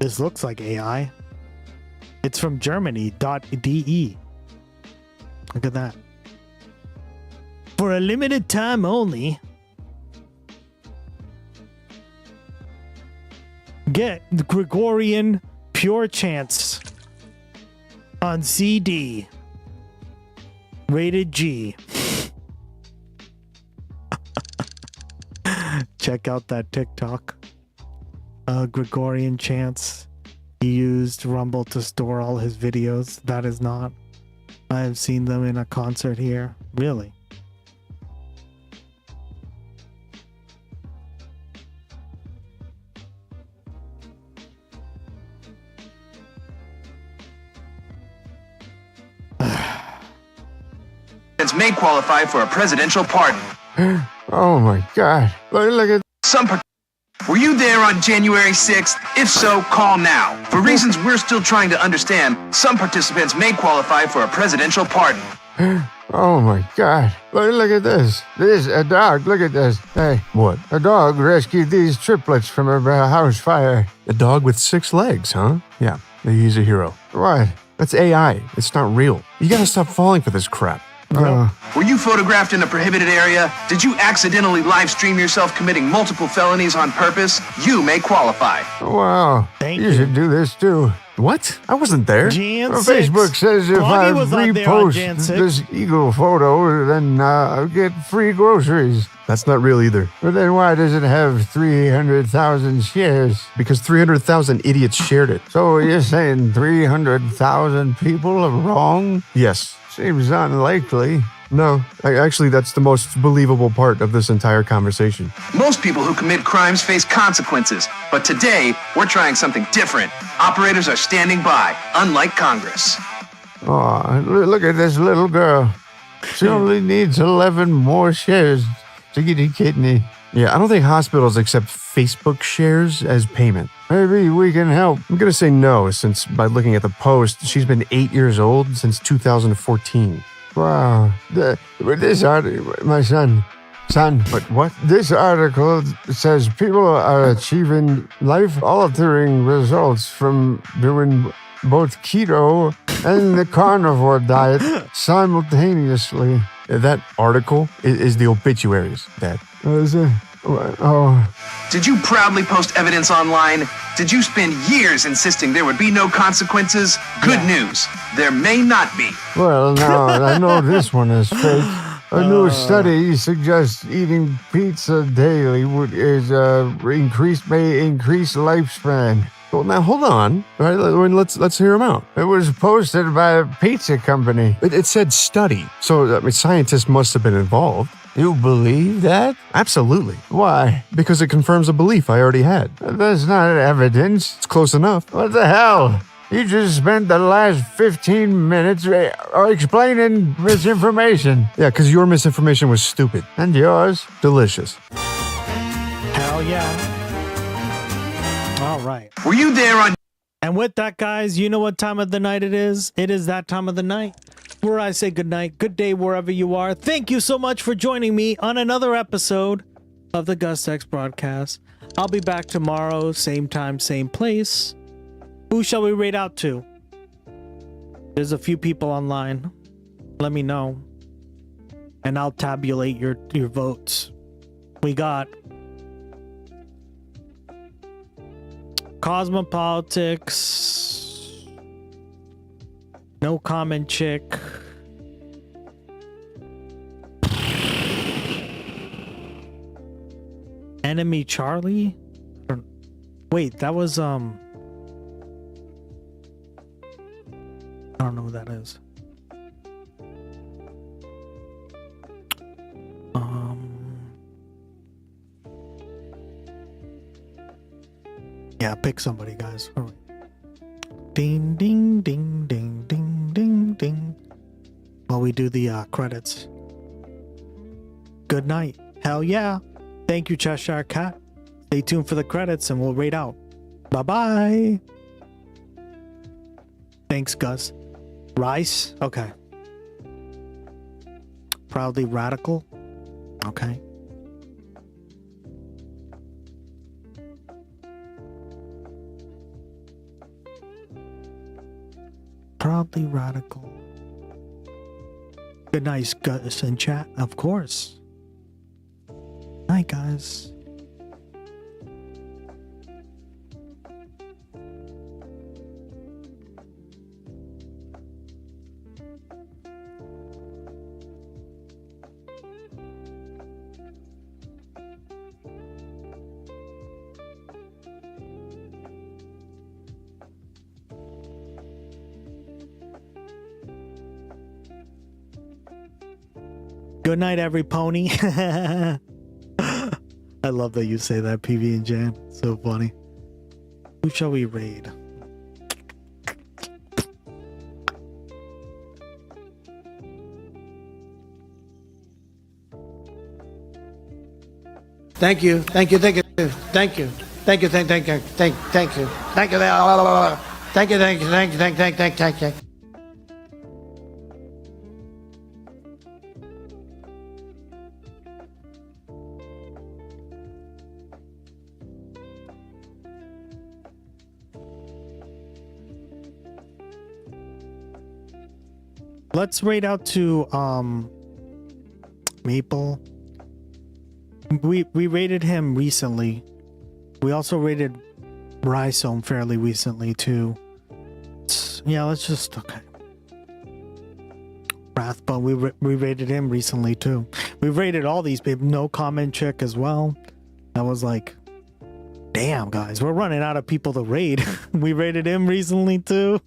This looks like AI. It's from Germany.de. Look at that. For a limited time only, get the Gregorian Pure Chants on CD. Rated G. Check out that TikTok. Gregorian chants. He used Rumble to store all his videos. That is not. I have seen them in a concert here. Really? May qualify for a presidential pardon. Oh my God. Look at Were you there on January 6th? If so, call now. For reasons we're still trying to understand, some participants may qualify for a presidential pardon. Oh my God. Look at this. This a dog. Look at this. Hey, what? A dog rescued these triplets from a house fire. A dog with 6 legs, huh? Yeah, he's a hero. What? That's AI. It's not real. You gotta stop falling for this crap. Were you photographed in a prohibited area? Did you accidentally live stream yourself committing multiple felonies on purpose? You may qualify. Wow. You should do this too. What? I wasn't there. Facebook says if I repost this eagle photo, then I'll get free groceries. That's not real either. But then why does it have 300,000 shares? Because 300,000 idiots shared it. So you're saying 300,000 people are wrong? Yes. Seems unlikely. No, actually, that's the most believable part of this entire conversation. Most people who commit crimes face consequences, but today, we're trying something different. Operators are standing by, unlike Congress. Oh, look at this little girl. She only needs 11 more shares to get a kidney. Yeah, I don't think hospitals accept Facebook shares as payment. Maybe we can help. I'm gonna say no, since by looking at the post, she's been 8 years old since 2014. Wow. This article, my son, but what? This article says people are achieving life-altering results from doing both keto and the carnivore diet simultaneously. That article is the obituaries, Dad. Did you proudly post evidence online? Did you spend years insisting there would be no consequences? Good news, there may not be. Well, now I know this one is fake. A new study suggests eating pizza daily may increase lifespan. Well, now hold on. All right, let's hear him out. It was posted by a pizza company. It said study, so I mean, scientists must have been involved. You believe that? Absolutely. Why? Because it confirms a belief I already had. That's not evidence. It's close enough. What the hell? You just spent the last 15 minutes explaining misinformation. Yeah, because your misinformation was stupid. And yours, delicious. Hell yeah. All right. Were you there on... And with that, guys, you know what time of the night it is? It is that time of the night where I say good night, good day, wherever you are. Thank you so much for joining me on another episode of the Gustx Broadcast. I'll be back tomorrow, same time, same place. Who shall we raid out to? There's a few people online. Let me know. And I'll tabulate your votes. We got Cosmopolitics, No Comment Chick, Enemy Charlie? Wait, that was I don't know who that is. Yeah, pick somebody, guys. All right. Ding, ding, ding, ding, ding, ding, ding. While we do the credits. Good night. Hell yeah. Thank you, Cheshire Cat. Stay tuned for the credits and we'll raid out. Bye-bye. Thanks, Gus. Rice? Okay. Proudly Radical? Okay. Proudly Radical. Good night, Gus in chat, of course. Night, guys. Good night, every pony. I love that you say that, PV and Jan. So funny. Who shall we raid? Thank you. Thank you. Thank you. Thank you. Thank you. Thank you. Thank you. Thank you. Thank you. Thank you. Thank you. Thank you. Thank you. Let's raid out to Maple. We raided him recently. We also raided Rhizome fairly recently too. Yeah, let's just okay. Rathbone, we raided him recently too. We raided all these people. No Comment Chick as well. That was like, damn guys, we're running out of people to raid. We raided him recently too.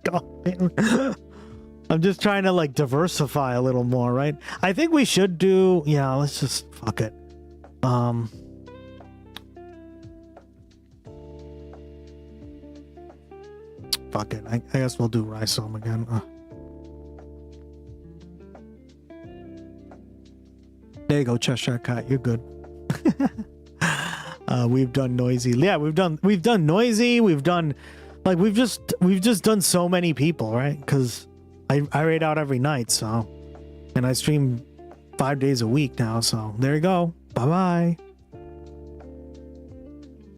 God damn. I'm just trying to like diversify a little more, right? I think we should do, yeah, let's just fuck it. Fuck it. I guess we'll do Rhizome again. There you go, Cheshire Cat. You're good. We've done noisy. Yeah, we've done noisy. We've done we've just done so many people, right? Because I raid out every night, so, and I stream 5 days a week now. So there you go. Bye bye.